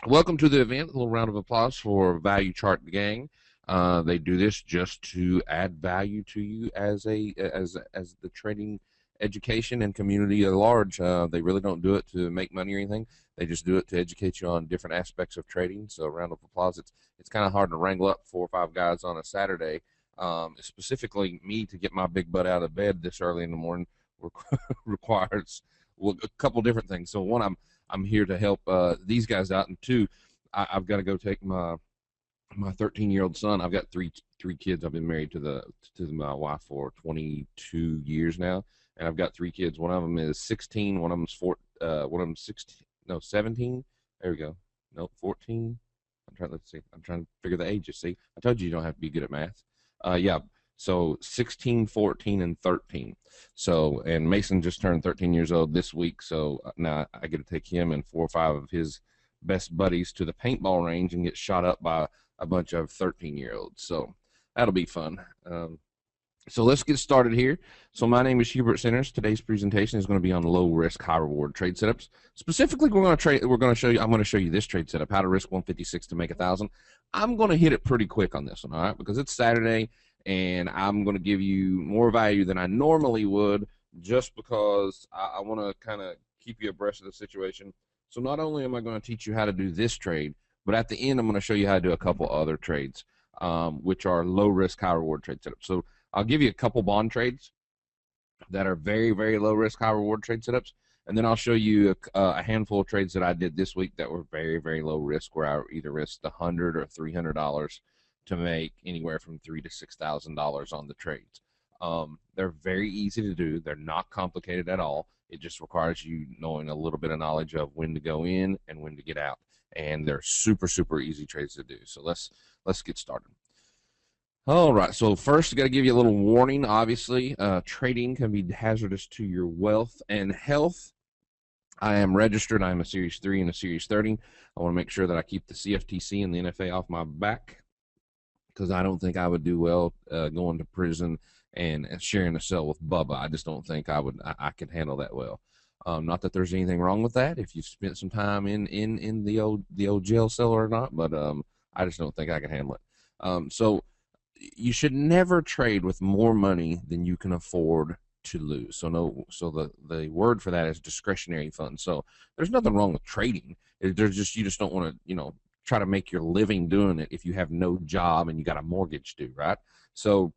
Welcome to the event. A little round of applause for Value Chart Gang. They do this just to add value to you as the trading education and community at large. They really don't do it to make money or anything. They just do it to educate you on different aspects of trading. So, a round of applause. It's kind of hard to wrangle up 4 or 5 guys on a Saturday, specifically me to get my big butt out of bed this early in the morning requires a couple different things. So, one, I'm here to help these guys out, and two, I've got to go take my 13-year-old son. I've got three kids. I've been married to my wife for 22 years now, and I've got 3 kids. One of them is 16. One of them's 16. No, 17. There we go. No, 14. Let's see. I'm trying to figure the ages. See, I told you don't have to be good at math. Yeah. So 16, 14, and 13. So, and Mason just turned 13 years old this week. So now I get to take him and 4 or 5 of his best buddies to the paintball range and get shot up by a bunch of 13-year-olds. So that'll be fun. So let's get started here. So my name is Hubert Centers. Today's presentation is going to be on low risk, high reward trade setups. Specifically, I'm going to show you this trade setup, how to risk 156 to make 1,000. I'm going to hit it pretty quick on this one, all right? Because it's Saturday and I'm going to give you more value than I normally would, just because I want to kind of keep you abreast of the situation. So not only am I going to teach you how to do this trade, but at the end, I'm going to show you how to do a couple other trades, which are low risk, high reward trade setups. So I'll give you a couple bond trades that are very, very low risk, high reward trade setups. And then I'll show you a handful of trades that I did this week that were very, very low risk, where I either risked $100 or $300 to make anywhere from $3,000 to $6,000 on the trades. They're very easy to do. They're not complicated at all. It just requires you knowing a little bit of knowledge of when to go in and when to get out. And they're super, super easy trades to do. So let's get started. All right, so first, I got to give you a little warning. Obviously, trading can be hazardous to your wealth and health. I am registered. I'm a Series 3 and a Series 30. I want to make sure that I keep the CFTC and the NFA off my back, because I don't think I would do well going to prison and sharing a cell with Bubba. I just don't think I could handle that well. Not that there's anything wrong with that if you've spent some time in the old jail cell or not, but I just don't think I can handle it. So you should never trade with more money than you can afford to lose. So the word for that is discretionary funds. So there's nothing wrong with trading. There's just, you just don't want to, try to make your living doing it if you have no job and you got a mortgage due, right? So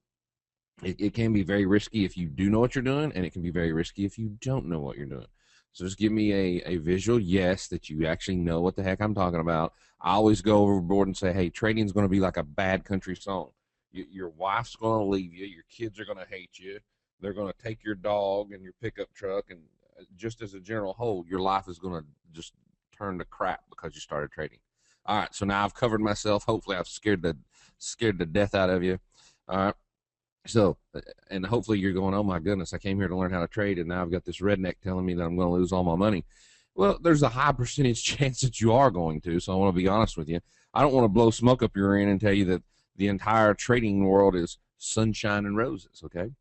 it can be very risky if you do know what you're doing, and it can be very risky if you don't know what you're doing. So just give me a visual yes that you actually know what the heck I'm talking about. I always go overboard and say, hey, trading is going to be like a bad country song. Your wife's going to leave you. Your kids are going to hate you. They're going to take your dog and your pickup truck, and just as a general whole, your life is going to just turn to crap because you started trading. All right, so now I've covered myself. Hopefully I've scared the death out of you. All right. So, and hopefully you're going, oh my goodness, I came here to learn how to trade, and now I've got this redneck telling me that I'm going to lose all my money. Well, there's a high percentage chance that you are going to, so I want to be honest with you. I don't want to blow smoke up your ear and tell you that the entire trading world is sunshine and roses, okay?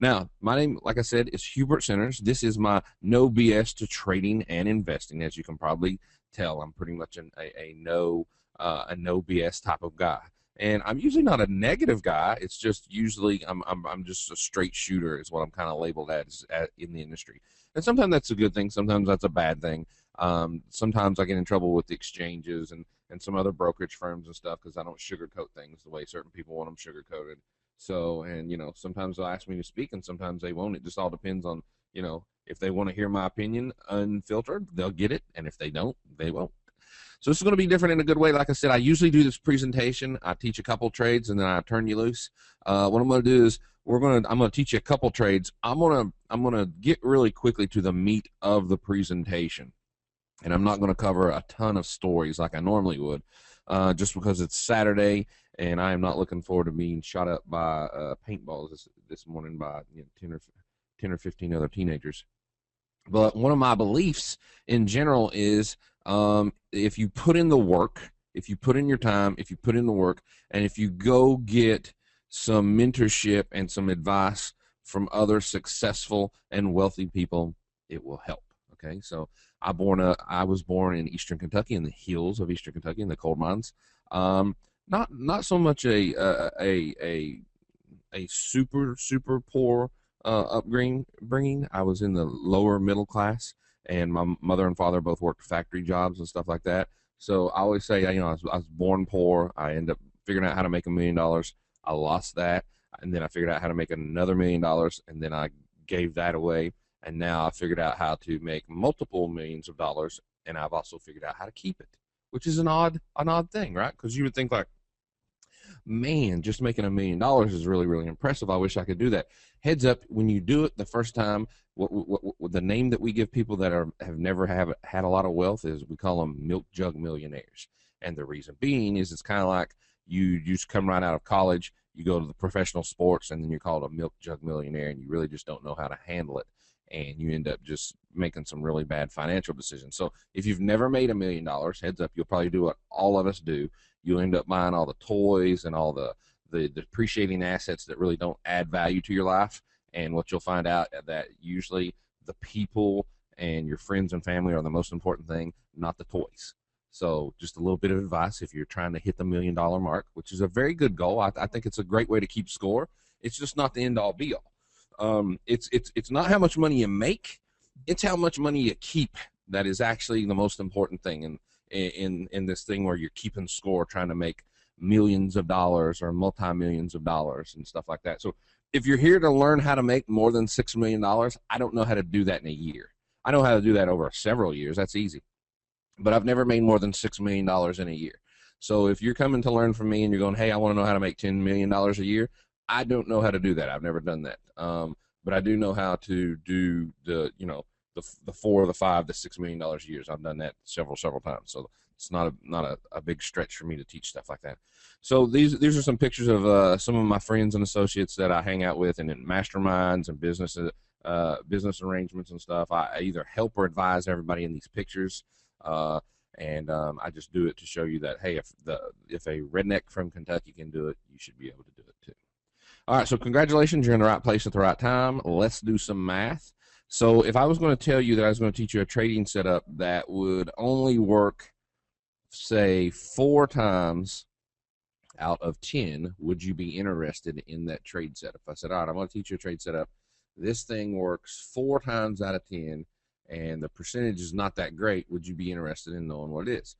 Now, my name, like I said, is Hubert Centers. This is my no BS to trading and investing. As you can probably tell, I'm pretty much a no BS type of guy. And I'm usually not a negative guy. It's just usually I'm just a straight shooter is what I'm kind of labeled as in the industry. And sometimes that's a good thing. Sometimes that's a bad thing. Sometimes I get in trouble with the exchanges and some other brokerage firms and stuff because I don't sugarcoat things the way certain people want them sugarcoated. So, and sometimes they'll ask me to speak and sometimes they won't. It just all depends on, if they want to hear my opinion unfiltered, they'll get it. And if they don't, they won't. So this is going to be different in a good way. Like I said, I usually do this presentation. I teach a couple trades and then I turn you loose. What I'm going to do is I'm going to teach you a couple trades. I'm going to get really quickly to the meat of the presentation, and I'm not going to cover a ton of stories like I normally would, just because it's Saturday and I am not looking forward to being shot up by paintballs this morning by 10 or 15 other teenagers. But one of my beliefs in general is if you put in the work, if you put in your time, if you put in the work, and if you go get some mentorship and some advice from other successful and wealthy people, it will help. Okay, so I was born in Eastern Kentucky, in the hills of Eastern Kentucky, in the coal mines. Not so much a super poor upbringing. I was in the lower middle class, and my mother and father both worked factory jobs and stuff like that. So I always say, I was born poor. I ended up figuring out how to make $1 million. I lost that, and then I figured out how to make another $1 million, and then I gave that away. And now I figured out how to make multiple millions of dollars, and I've also figured out how to keep it, which is an odd thing, right? Because you would think like, man, just making $1 million is really, really impressive. I wish I could do that. Heads up, when you do it the first time, what the name that we give people that have never had a lot of wealth is, we call them milk jug millionaires. And the reason being is, it's kind of like you just come right out of college, you go to the professional sports, and then you're called a milk jug millionaire, and you really just don't know how to handle it. And you end up just making some really bad financial decisions. So if you've never made $1 million, heads up, you'll probably do what all of us do. You'll end up buying all the toys and all the depreciating assets that really don't add value to your life. And what you'll find out that usually the people and your friends and family are the most important thing, not the toys. So just a little bit of advice if you're trying to hit the $1 million mark, which is a very good goal. I think it's a great way to keep score. It's just not the end all be all. It's not how much money you make, it's how much money you keep that is actually the most important thing in this thing where you're keeping score, trying to make millions of dollars or multi-millions of dollars and stuff like that. So if you're here to learn how to make more than $6 million, I don't know how to do that in a year. I know how to do that over several years. That's easy. But I've never made more than $6 million in a year. So if you're coming to learn from me and you're going, hey, I want to know how to make $10 million a year, I don't know how to do that. I've never done that. But I do know how to do the 4, the 5, the $6 million years. I've done that several times. So it's not a big stretch for me to teach stuff like that. So these are some pictures of some of my friends and associates that I hang out with, and in masterminds and business arrangements and stuff. I either help or advise everybody in these pictures. And I just do it to show you that, hey, if a redneck from Kentucky can do it, you should be able to do it too. All right, so congratulations, you're in the right place at the right time. Let's do some math. So if I was going to tell you that I was going to teach you a trading setup that would only work, say, 4 times out of 10, would you be interested in that trade setup? If I said, all right, I'm going to teach you a trade setup, this thing works 4 times out of 10, and the percentage is not that great, would you be interested in knowing what it is?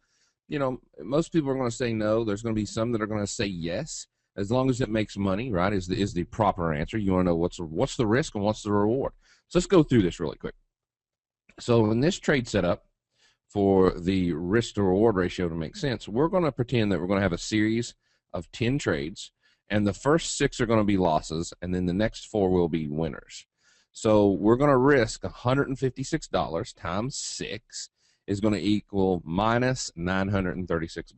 Most people are going to say no. There's going to be some that are going to say yes, as long as it makes money, right, is the proper answer. You want to know what's the risk and what's the reward. So let's go through this really quick. So in this trade setup, for the risk to reward ratio to make sense, we're going to pretend that we're going to have a series of 10 trades, and the first 6 are going to be losses, and then the next 4 will be winners. So we're going to risk $156 times 6 is going to equal minus $936.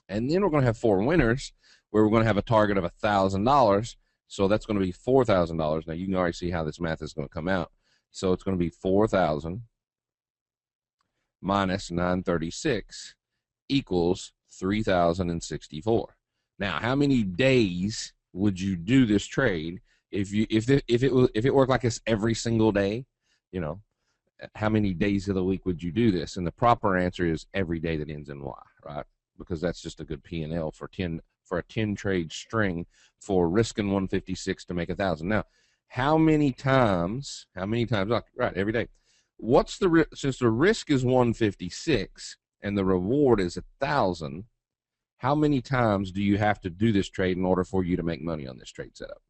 And then we're going to have 4 winners, where we're going to have a target of $1,000. So that's going to be $4,000. Now you can already see how this math is going to come out. So it's going to be 4,000 minus 936 equals 3,064. Now, how many days would you do this trade if it worked like this every single day? How many days of the week would you do this? And the proper answer is every day that ends in Y, right? Because that's just a good P&L for a 10 trade string for risking 156 to make 1,000. Now, how many times? Right, every day. What's the risk? Since the risk is 156 and the reward is 1,000, how many times do you have to do this trade in order for you to make money on this trade setup?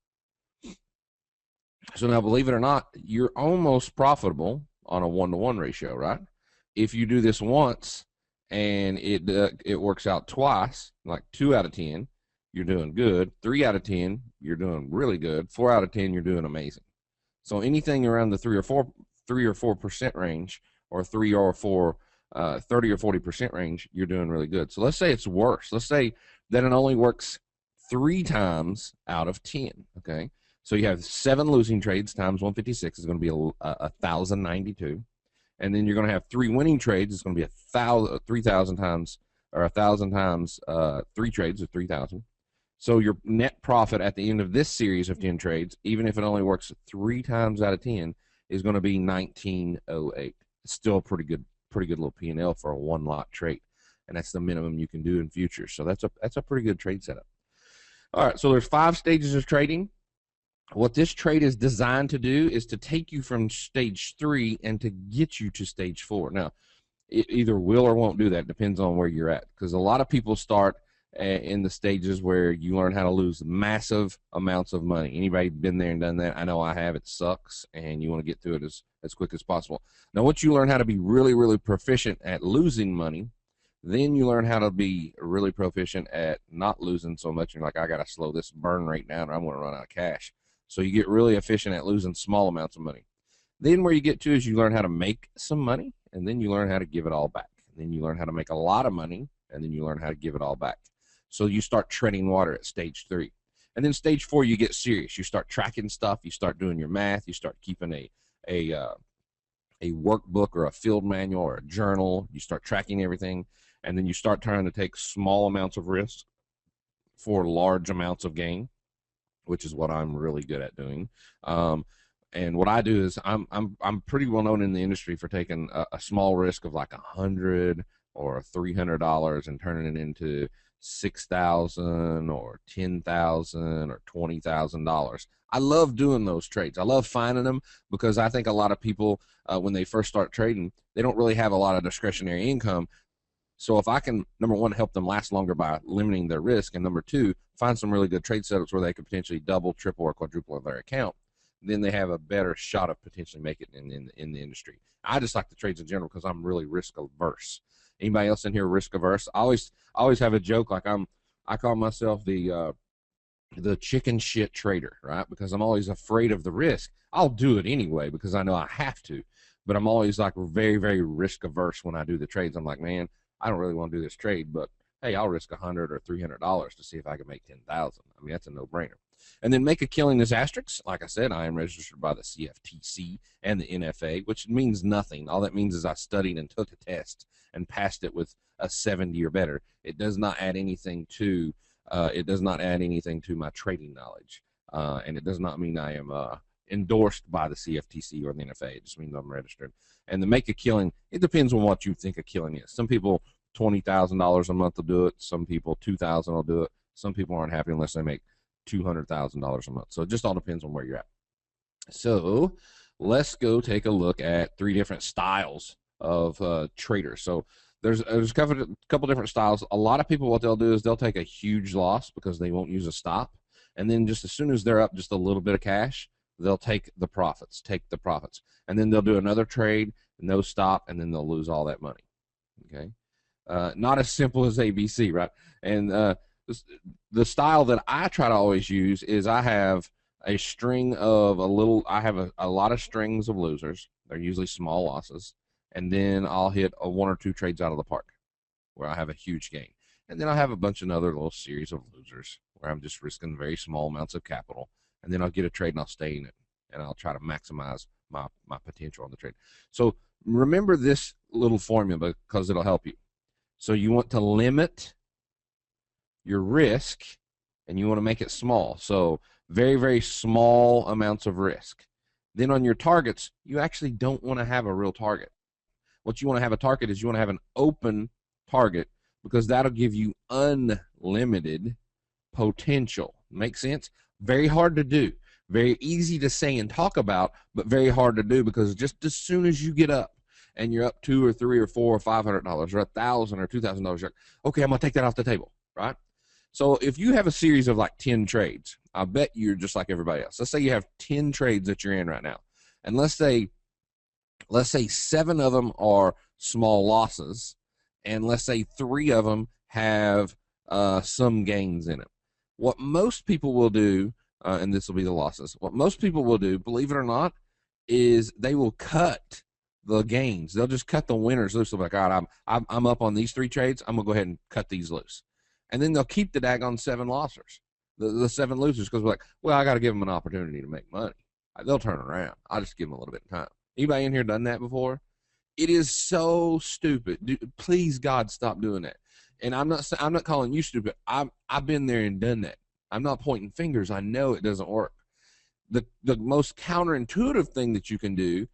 So now, believe it or not, you're almost profitable on a 1-to-1 ratio, right? If you do this once and it works out twice, like 2 out of 10, you're doing good. 3 out of 10, you're doing really good. 4 out of 10, you're doing amazing. So anything around the 3 or 4% range, or 30 or 40% range, you're doing really good. So let's say it's worse. Let's say that it only works 3 times out of 10. Okay, so you have 7 losing trades times 156 is going to be 1,092, and then you're going to have 3 winning trades. It's going to be 3,000 times, or 1,000 times 3 trades is 3,000. So your net profit at the end of this series of 10 trades, even if it only works 3 times out of 10, is going to be 1908. It's still a pretty good little P&L for a one lot trade, and that's the minimum you can do in futures. So that's a pretty good trade setup. All right, so there's 5 stages of trading. What this trade is designed to do is to take you from stage 3 and to get you to stage 4. Now, it either will or won't do that. Depends on where you're at, because a lot of people start in the stages where you learn how to lose massive amounts of money. Anybody been there and done that? I know I have. It sucks, and you want to get through it as quick as possible. Now, once you learn how to be really, really proficient at losing money, then you learn how to be really proficient at not losing so much. You're like, I got to slow this burn rate down, or I'm going to run out of cash. So you get really efficient at losing small amounts of money. Then where you get to is you learn how to make some money, and then you learn how to give it all back. And then you learn how to make a lot of money, and then you learn how to give it all back. So you start treading water at stage 3. And then stage 4, you get serious. You start tracking stuff. You start doing your math. You start keeping a workbook or a field manual or a journal. You start tracking everything, and then you start trying to take small amounts of risk for large amounts of gain, which is what I'm really good at doing. And what I do is I'm pretty well known in the industry for taking a small risk of like $100 or $300 and turning it into $6,000 or $10,000 or $20,000. I love doing those trades. I love finding them, because I think a lot of people, when they first start trading, they don't really have a lot of discretionary income. So if I can, number one, help them last longer by limiting their risk, and number two, find some really good trade setups where they could potentially double, triple, or quadruple their account, then they have a better shot of potentially making it in the industry. I just like the trades in general because I'm really risk averse. Anybody else in here risk averse? I always have a joke, like I call myself the chicken shit trader, right? Because I'm always afraid of the risk. I'll do it anyway because I know I have to, but I'm always like very, very risk averse when I do the trades. I'm like, man, I don't really want to do this trade, but hey, I'll risk $100 or $300 to see if I can make 10,000. I mean, that's a no-brainer. And then make a killing is asterisks. Like I said, I am registered by the CFTC and the NFA, which means nothing. All that means is I studied and took a test and passed it with a 70 or better. It does not add anything to my trading knowledge, and it does not mean I am endorsed by the CFTC or the NFA. It just means I'm registered. And to make a killing, it depends on what you think a killing is. Some people, $20,000 a month will do it. Some people, $2,000 will do it. Some people aren't happy unless they make $200,000 a month. So it just all depends on where you're at. So let's go take a look at 3 different styles of traders. So there's a couple different styles. A lot of people, what they'll do is they'll take a huge loss because they won't use a stop, and then just as soon as they're up just a little bit of cash, they'll take the profits, and then they'll do another trade, no stop, and then they'll lose all that money. Okay, not as simple as ABC, right? And the style that I try to always use is I have a string of a lot of strings of losers. They're usually small losses, and then I'll hit 1 or 2 trades out of the park where I have a huge gain. And then I'll have a bunch of other little series of losers where I'm just risking very small amounts of capital, and then I'll get a trade and I'll stay in it, and I'll try to maximize my potential on the trade. So remember this little formula because it'll help you. So you want to limit your risk, and you want to make it small. So very, very small amounts of risk. Then on your targets, you actually don't want to have a real target. What you want to have a target is you want to have an open target, because that'll give you unlimited potential. Make sense? Very hard to do. Very easy to say and talk about, but very hard to do, because just as soon as you get up and you're up $200 or $300 or $400 or $500 or $1,000 or $2,000, you're like, okay, I'm gonna take that off the table, right? So if you have a series of like 10 trades, I bet you're just like everybody else. Let's say you have 10 trades that you're in right now, and let's say 7 of them are small losses, and let's say 3 of them have some gains in it. What most people will do, and this will be the losses, what most people will do, believe it or not, is they will cut the gains. They'll just cut the winners loose. They'll be like, all right, I'm up on these 3 trades. I'm going to go ahead and cut these loose. And then they'll keep the daggone 7 losers, the 7 losers, because we're like, well, I got to give them an opportunity to make money. They'll turn around. I'll just give them a little bit of time. Anybody in here done that before? It is so stupid. Please, God, stop doing that. And I'm not calling you stupid. I've been there and done that. I'm not pointing fingers. I know it doesn't work. The most counterintuitive thing that you can do,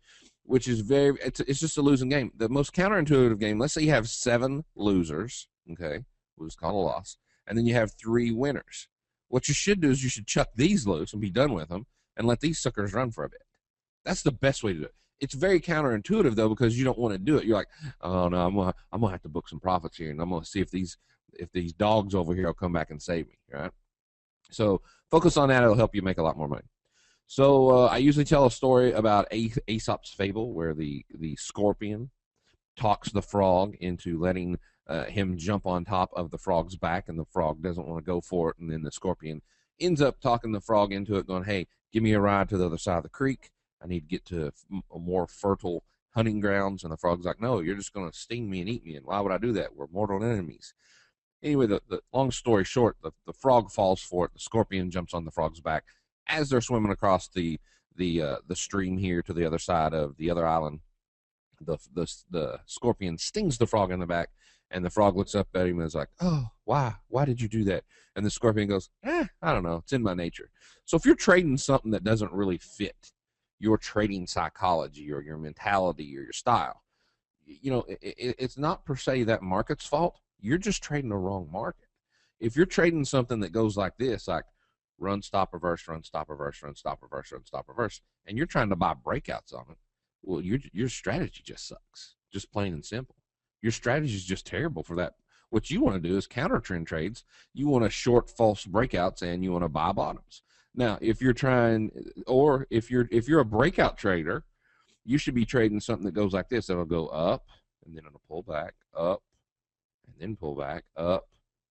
which is it's just a losing game. The most counterintuitive game, let's say you have 7 losers, okay, we'll just call a loss, and then you have 3 winners. What you should do is you should chuck these loose and be done with them and let these suckers run for a bit. That's the best way to do it. It's very counterintuitive though, because you don't want to do it. You're like, oh no, I'm gonna have to book some profits here, and I'm gonna see if these dogs over here will come back and save me, right? So focus on that. It'll help you make a lot more money. So I usually tell a story about Aesop's fable, where the scorpion talks the frog into letting him jump on top of the frog's back, and the frog doesn't want to go for it, and then the scorpion ends up talking the frog into it, going, hey, give me a ride to the other side of the creek. I need to get to a more fertile hunting grounds. And the frog's like, no, you're just going to sting me and eat me, and why would I do that? We're mortal enemies. Anyway, the long story short, the frog falls for it. The scorpion jumps on the frog's back as they're swimming across the stream here to the other side of the other island. The scorpion stings the frog in the back, and the frog looks up at him and is like, oh, why did you do that? And the scorpion goes, I don't know, it's in my nature. So if you're trading something that doesn't really fit your trading psychology or your mentality or your style, it's not per se that market's fault. You're just trading the wrong market. If you're trading something that goes like this, like run, stop, reverse, run, stop, reverse, run, stop, reverse, run, stop, reverse, and you're trying to buy breakouts on it, well, your strategy just sucks, just plain and simple. Your strategy is just terrible for that. What you want to do is counter trend trades. You want to short false breakouts, and you want to buy bottoms. Now, if you're trying, or if you're a breakout trader, you should be trading something that goes like this. It'll go up, and then it'll pull back, up, and then pull back, up,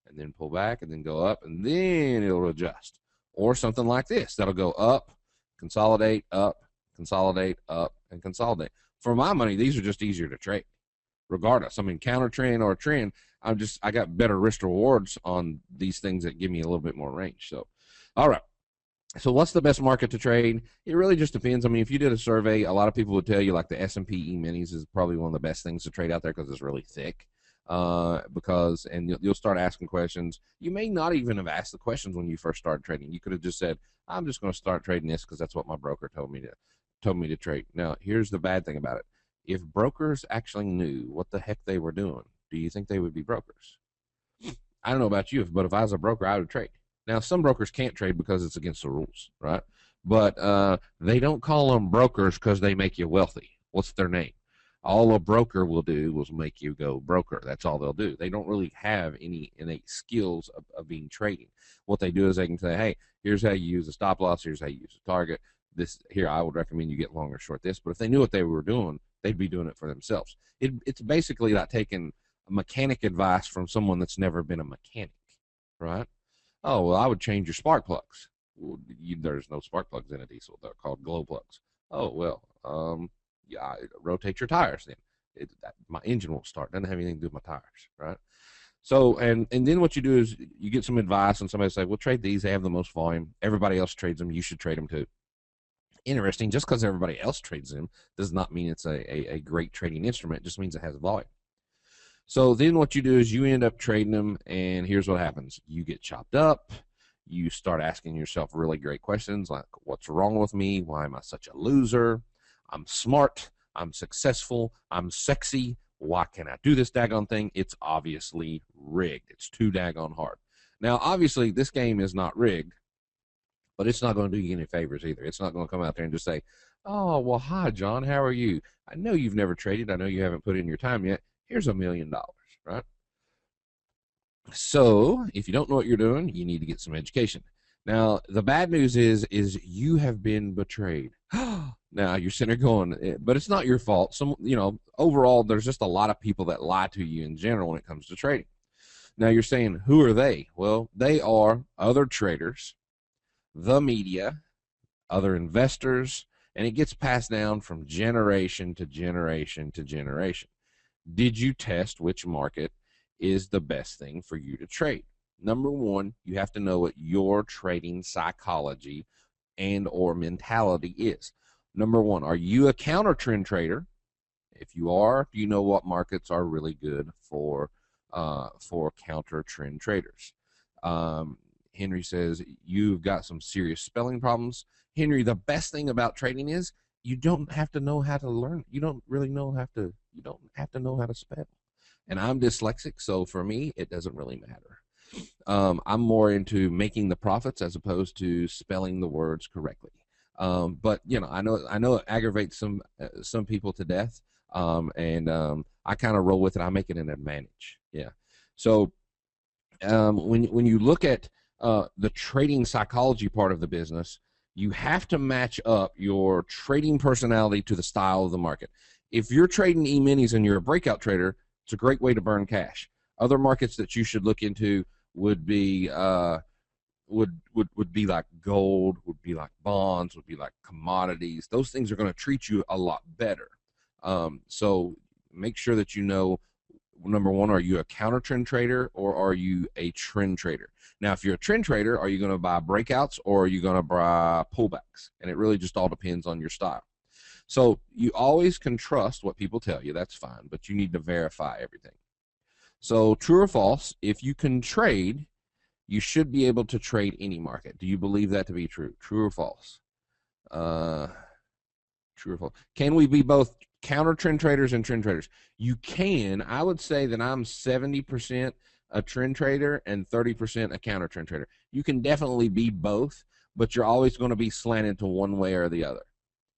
and then pull back, and then go up, and then it'll adjust. Or something like this. That'll go up, consolidate, up, and consolidate. For my money, these are just easier to trade, regardless. I mean, counter trend or trend, I got better risk rewards on these things that give me a little bit more range. So, all right. So what's the best market to trade? It really just depends. I mean, if you did a survey, a lot of people would tell you like the S&P E-minis is probably one of the best things to trade out there because it's really thick. And you'll start asking questions. You may not even have asked the questions when you first started trading. You could have just said, I'm just going to start trading this because that's what my broker told me to trade. Now, here's the bad thing about it. If brokers actually knew what the heck they were doing, do you think they would be brokers? I don't know about you, but if I was a broker, I would trade. Now, some brokers can't trade because it's against the rules, right? But they don't call them brokers because they make you wealthy. What's their name? All a broker will do is make you go broker. That's all they'll do. They don't really have any innate skills of being trading. What they do is they can say, hey, here's how you use a stop loss. Here's how you use a target. This here, I would recommend you get long or short this. But if they knew what they were doing, they'd be doing it for themselves. It's basically like taking mechanic advice from someone that's never been a mechanic, right? Oh, well, I would change your spark plugs. Well, there's no spark plugs in a diesel. They're called glow plugs. Oh, well, yeah, rotate your tires then. My engine won't start. Doesn't have anything to do with my tires, right? So, and then what you do is you get some advice, and somebody say, well, trade these. They have the most volume. Everybody else trades them. You should trade them too. Interesting. Just because everybody else trades them does not mean it's a great trading instrument. It just means it has volume. So then what you do is you end up trading them, and here's what happens. You get chopped up. You start asking yourself really great questions like, what's wrong with me? Why am I such a loser? I'm smart. I'm successful. I'm sexy. Why can't I do this daggone thing? It's obviously rigged. It's too daggone hard. Now, obviously, this game is not rigged, but it's not going to do you any favors either. It's not going to come out there and just say, oh, well, hi, John. How are you? I know you've never traded. I know you haven't put in your time yet. Here's $1 million, right? So if you don't know what you're doing, you need to get some education. Now, the bad news is you have been betrayed. Now, you're sitting there going, but it's not your fault. Overall, there's just a lot of people that lie to you in general when it comes to trading. Now, you're saying, who are they? Well, they are other traders, the media, other investors, and it gets passed down from generation to generation to generation. Did you test which market is the best thing for you to trade? Number one, you have to know what your trading psychology and or mentality is. Number one, are you a counter trend trader? If you are, do you know what markets are really good for counter trend traders? Henry says, you've got some serious spelling problems. Henry, the best thing about trading is you don't have to know how to learn. You don't have to know how to spell. And I'm dyslexic, so for me, it doesn't really matter. I'm more into making the profits as opposed to spelling the words correctly. But you know, I know it aggravates some people to death, I kind of roll with it. I make it an advantage. Yeah. So when you look at the trading psychology part of the business, you have to match up your trading personality to the style of the market. If you're trading E-minis and you're a breakout trader, it's a great way to burn cash. Other markets that you should look into would be would be like gold, would be like bonds, would be like commodities. Those things are going to treat you a lot better. So make sure that you know, number one, are you a counter trend trader or are you a trend trader? Now, if you're a trend trader, are you going to buy breakouts or are you going to buy pullbacks? And it really just all depends on your style. So you always can trust what people tell you. That's fine, but you need to verify everything. So true or false, if you can trade, you should be able to trade any market. Do you believe that to be true? True or false? True or false? Can we be both counter trend traders and trend traders? You can. I would say that I'm 70% a trend trader and 30% a counter trend trader. You can definitely be both, but you're always going to be slanted to one way or the other.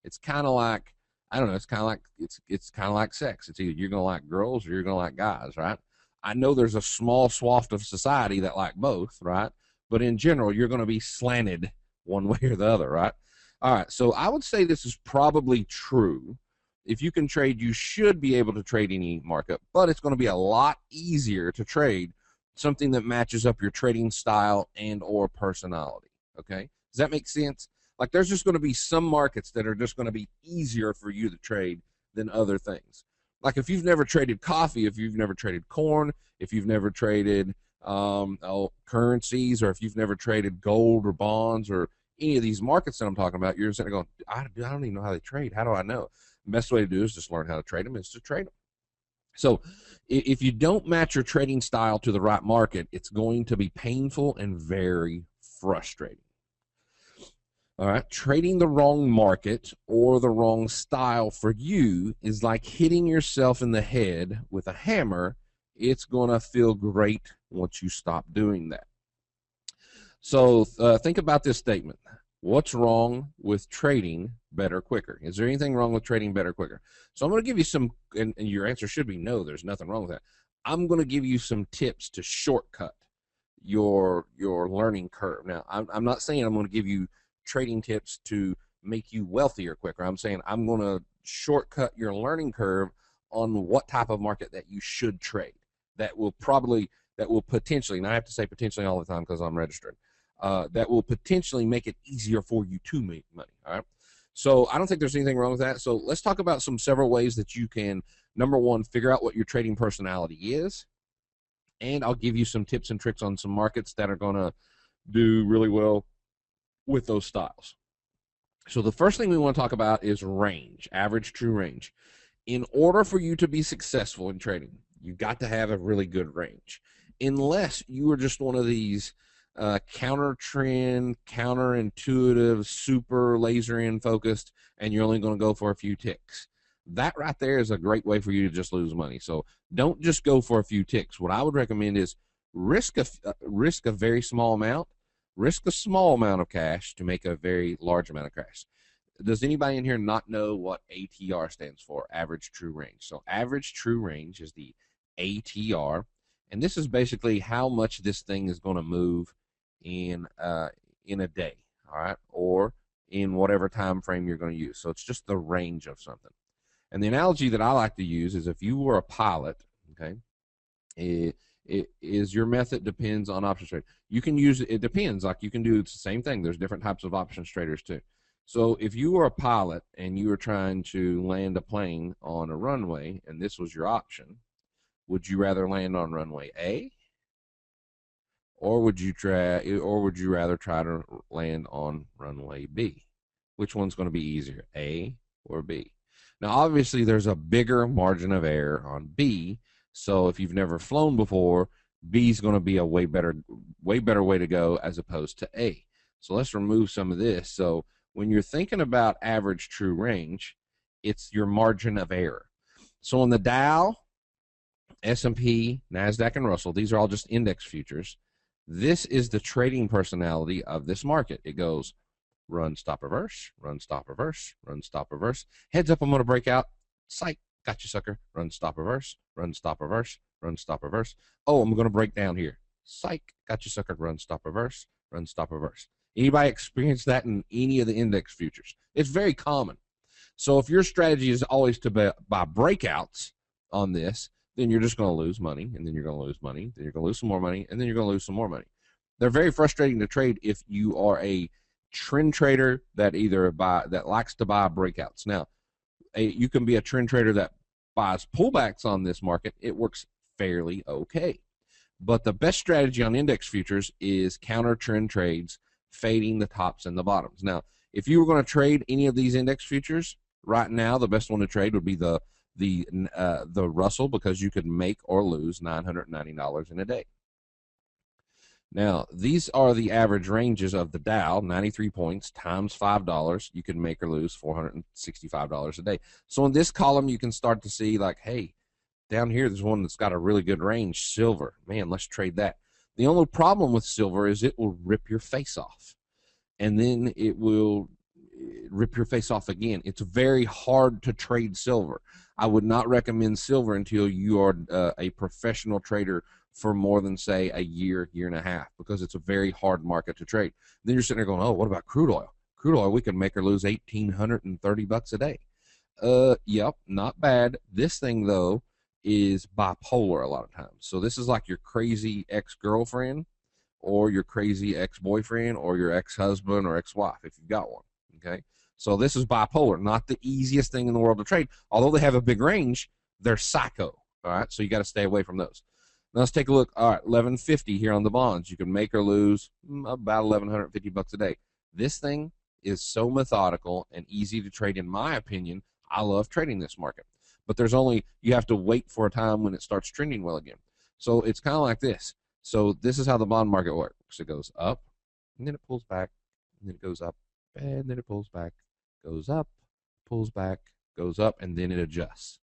It's kind of like, I don't know, it's kind of like sex. It's either you're going to like girls or you're going to like guys, right? I know there's a small swath of society that like both, right? But in general, you're going to be slanted one way or the other, right? All right, so I would say this is probably true. If you can trade, you should be able to trade any market, but it's going to be a lot easier to trade something that matches up your trading style and or personality, okay? Does that make sense? Like there's just going to be some markets that are just going to be easier for you to trade than other things. Like if you've never traded coffee, if you've never traded corn, if you've never traded currencies, or if you've never traded gold or bonds or any of these markets that I'm talking about, you're sitting there going, I don't even know how they trade. How do I know? The best way to do is just learn how to trade them is to trade them. So if you don't match your trading style to the right market, it's going to be painful and very frustrating. All right, trading the wrong market or the wrong style for you is like hitting yourself in the head with a hammer. It's going to feel great once you stop doing that. So think about this statement. What's wrong with trading better quicker? Is there anything wrong with trading better quicker? So I'm going to give you some, and your answer should be no, there's nothing wrong with that. I'm going to give you some tips to shortcut your learning curve. Now, I'm not saying I'm going to give you trading tips to make you wealthier quicker. I'm saying I'm going to shortcut your learning curve on what type of market that you should trade. That will potentially, and I have to say potentially all the time because I'm registered, that will potentially make it easier for you to make money. All right. So I don't think there's anything wrong with that. So let's talk about several ways that you can, number one, figure out what your trading personality is. And I'll give you some tips and tricks on some markets that are going to do really well with those styles. So the first thing we want to talk about is range, average true range. In order for you to be successful in trading, you've got to have a really good range. Unless you are just one of these counter trend, counterintuitive, super laser in focused, and you're only going to go for a few ticks. That right there is a great way for you to just lose money. So don't just go for a few ticks. What I would recommend is risk a very small amount. Risk a small amount of cash to make a very large amount of cash. Does anybody in here not know what ATR stands for? Average true range. So average true range is the ATR, and this is basically how much this thing is going to move in a day, all right, or in whatever time frame you're going to use. So it's just the range of something. And the analogy that I like to use is if you were a pilot, okay, it is your method depends on options trade. You can use it depends, like you can do the same thing. There's different types of options traders too. So if you were a pilot and you were trying to land a plane on a runway and this was your option, would you rather land on runway A, or would you rather try to land on runway B? Which one's going to be easier, A or B? Now obviously there's a bigger margin of error on B. So if you've never flown before, B is going to be a way better way to go as opposed to A. So let's remove some of this. So when you're thinking about average true range, it's your margin of error. So on the Dow, S&P, NASDAQ, and Russell, these are all just index futures. This is the trading personality of this market. It goes run, stop, reverse, run, stop, reverse, run, stop, reverse. Heads up, I'm going to break out. Psych, got you, sucker. Run, stop, reverse, run, stop, reverse, run, stop, reverse. Oh, I'm going to break down here. Psych, got you, sucker. Run, stop, reverse, run, stop, reverse. Anybody experience that in any of the index futures? It's very common. So if your strategy is always to buy breakouts on this, then you're just going to lose money, and then you're going to lose money, then you're going to lose some more money, and then you're going to lose some more money. They're very frustrating to trade if you are a trend trader that likes to buy breakouts. Now, you can be a trend trader that buys pullbacks on this market. It works fairly okay. But the best strategy on index futures is counter trend trades, fading the tops and the bottoms. Now, if you were going to trade any of these index futures right now, the best one to trade would be the Russell, because you could make or lose $990 in a day. Now, these are the average ranges of the Dow, 93 points times $5. You can make or lose $465 a day. So in this column, you can start to see like, hey, down here, there's one that's got a really good range, silver. Man, let's trade that. The only problem with silver is it will rip your face off, and then it will rip your face off again. It's very hard to trade silver. I would not recommend silver until you are a professional trader for more than, say, a year and a half, because it's a very hard market to trade. Then you're sitting there going, oh, what about crude oil? Crude oil, we can make or lose $1,830 a day. Yep, not bad. This thing, though, is bipolar a lot of times. So this is like your crazy ex-girlfriend or your crazy ex-boyfriend or your ex-husband or ex-wife, if you've got one, okay? So this is bipolar, not the easiest thing in the world to trade. Although they have a big range, they're psycho, all right? So you got to stay away from those. Now let's take a look. All right, 1150 here on the bonds. You can make or lose about $1,150 a day. This thing is so methodical and easy to trade, in my opinion. I love trading this market. But you have to wait for a time when it starts trending well again. So it's kind of like this. So this is how the bond market works. It goes up, and then it pulls back, and then it goes up, and then it pulls back, goes up, pulls back, goes up, and then it adjusts.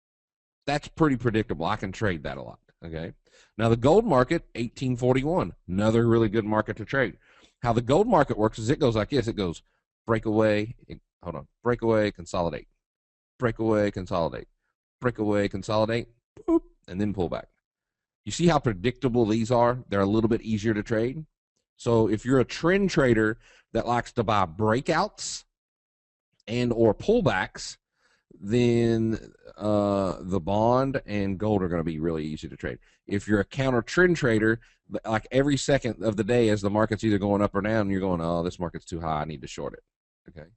That's pretty predictable. I can trade that a lot, okay? Now the gold market, 1841, another really good market to trade. How the gold market works is it goes like this. It goes breakaway, breakaway, consolidate, breakaway, consolidate, breakaway, consolidate, boop, and then pull back. You see how predictable these are? They're a little bit easier to trade. So if you're a trend trader that likes to buy breakouts and or pullbacks, then the bond and gold are going to be really easy to trade. If you're a counter trend trader, like every second of the day as the market's either going up or down, you're going, oh, this market's too high, I need to short it. Okay.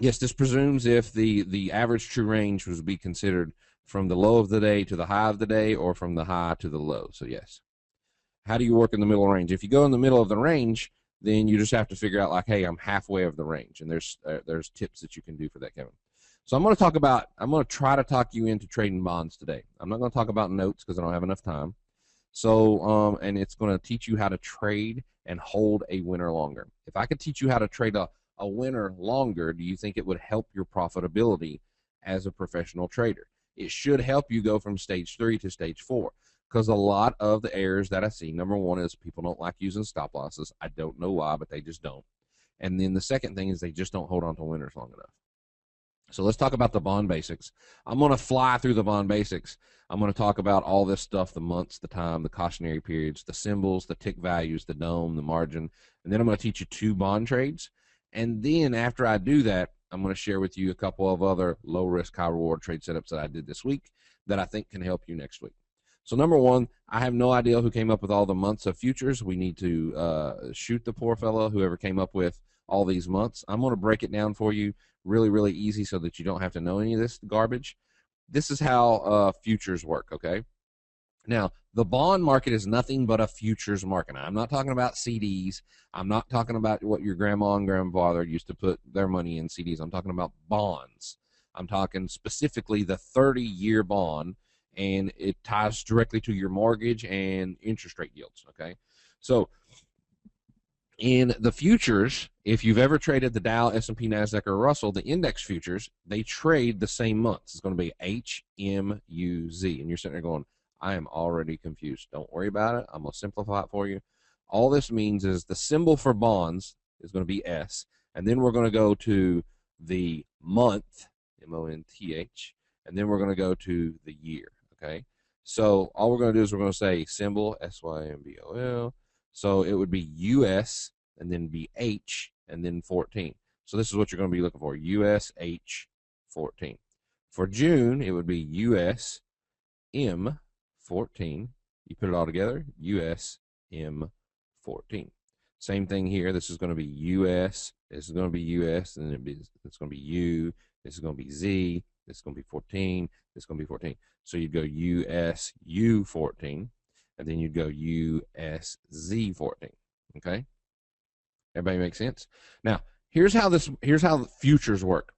Yes, this presumes if the average true range was to be considered from the low of the day to the high of the day, or from the high to the low. So yes. How do you work in the middle range? If you go in the middle of the range, then you just have to figure out like, hey, I'm halfway of the range, and there's tips that you can do for that, Kevin. So I'm going to try to talk you into trading bonds today. I'm not going to talk about notes because I don't have enough time. So and it's going to teach you how to trade and hold a winner longer. If I could teach you how to trade a winner longer, do you think it would help your profitability as a professional trader? It should help you go from stage 3 to stage 4, because a lot of the errors that I see, number one is people don't like using stop losses. I don't know why, but they just don't. And then the second thing is they just don't hold on to winners long enough. So let's talk about the bond basics. I'm going to fly through the bond basics. I'm going to talk about all this stuff, the months, the time, the cautionary periods, the symbols, the tick values, the dome, the margin. And then I'm going to teach you 2 bond trades. And then after I do that, I'm going to share with you a couple of other low-risk, high-reward trade setups that I did this week that I think can help you next week. So number one, I have no idea who came up with all the months of futures. We need to shoot the poor fellow, whoever came up with all these months. I'm going to break it down for you really, really easy so that you don't have to know any of this garbage. This is how futures work, okay? Now, the bond market is nothing but a futures market. Now, I'm not talking about CDs. I'm not talking about what your grandma and grandfather used to put their money in CDs. I'm talking about bonds. I'm talking specifically the 30-year bond, and it ties directly to your mortgage and interest rate yields. Okay, so in the futures, if you've ever traded the Dow, S&P, NASDAQ, or Russell, the index futures, they trade the same months. It's going to be HMUZ. And you're sitting there going, I am already confused. Don't worry about it. I'm going to simplify it for you. All this means is the symbol for bonds is going to be S. And then we're going to go to the month, M-O-N-T-H. And then we're going to go to the year. Okay. So all we're going to do is we're going to say symbol, S-Y-M-B-O-L. So it would be US and then be H and then 14. So this is what you're going to be looking for, USH 14. For June, it would be USM 14. You put it all together, USM 14. Same thing here. This is going to be US. This is going to be US, and then it's going to be U. This is going to be Z. This is going to be 14. This is going to be 14. So you'd go USU 14. And then you'd go USZ14. Okay, everybody make sense? Now, here's how the futures work.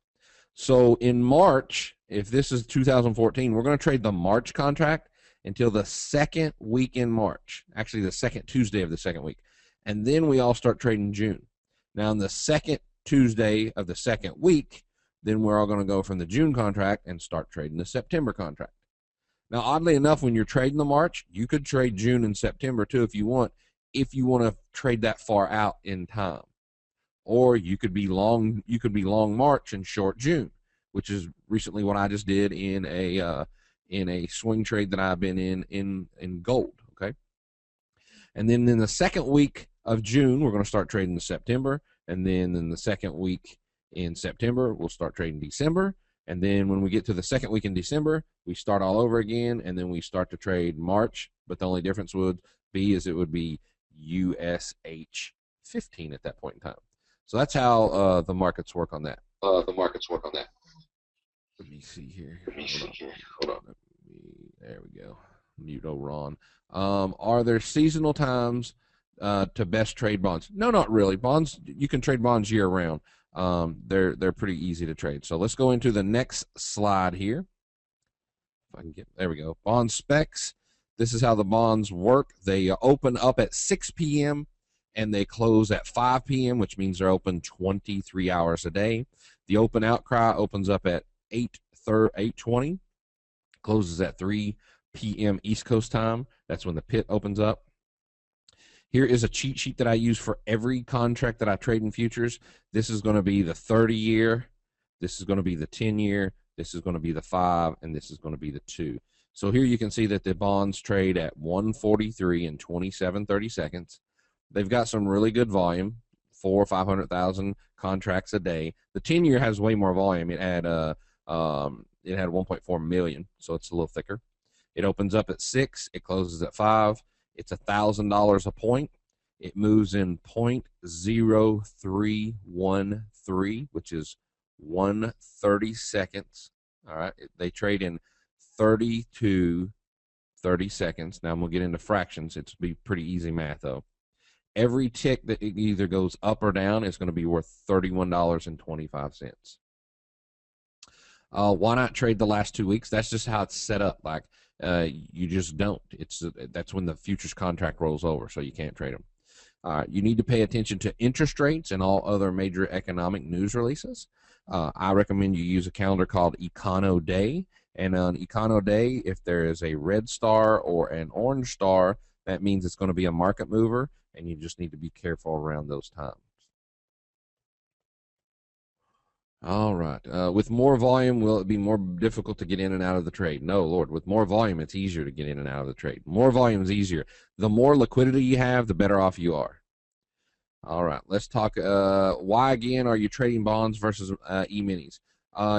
So in March, if this is 2014, we're going to trade the March contract until the second week in March. Actually, the second Tuesday of the second week, and then we all start trading June. Now, on the second Tuesday of the second week, then we're all going to go from the June contract and start trading the September contract. Now, oddly enough, when you're trading the March, you could trade June and September too if you want to trade that far out in time. Or you could be long March and short June, which is recently what I just did in a swing trade that I've been in gold, okay? And then in the second week of June, we're going to start trading the September, and then in the second week in September, we'll start trading December. And then when we get to the second week in December, we start all over again, and then we start to trade March. But the only difference would be it would be USH 15 at that point in time. So that's how the markets work on that. Let me see here. Hold on. There we go. Mute over Ron. Are there seasonal times to best trade bonds? No, not really. Bonds, you can trade bonds year round. They're pretty easy to trade. So let's go into the next slide here. If I can get, there we go. Bond specs. This is how the bonds work. They open up at 6 p.m. and they close at 5 p.m., which means they're open 23 hours a day. The open outcry opens up at 8:20, closes at 3 p.m. East Coast time. That's when the pit opens up. Here is a cheat sheet that I use for every contract that I trade in futures. This is going to be the 30-year. This is going to be the 10-year. This is going to be the 5, and this is going to be the 2. So here you can see that the bonds trade at 143 and 27/32. They've got some really good volume, 400,000 or 500,000 contracts a day. The 10-year has way more volume. It had 1.4 million, so it's a little thicker. It opens up at 6. It closes at 5. It's $1,000 a point. It moves in 0.0313, which is 1/32. All right. They trade in 30 to 30 seconds. Now I'm going to get into fractions. It's be pretty easy math, though. Every tick that it either goes up or down is going to be worth $31.25. Why not trade the last 2 weeks? That's just how it's set up. Like you just don't. That's when the futures contract rolls over, so you can't trade them. All right, you need to pay attention to interest rates and all other major economic news releases. I recommend you use a calendar called Econo Day. And on Econo Day, if there is a red star or an orange star, that means it's going to be a market mover, and you just need to be careful around those times. All right. With more volume, will it be more difficult to get in and out of the trade? No, Lord. With more volume, it's easier to get in and out of the trade. More volume is easier. The more liquidity you have, the better off you are. All right. Let's talk. Why, again, are you trading bonds versus E-minis?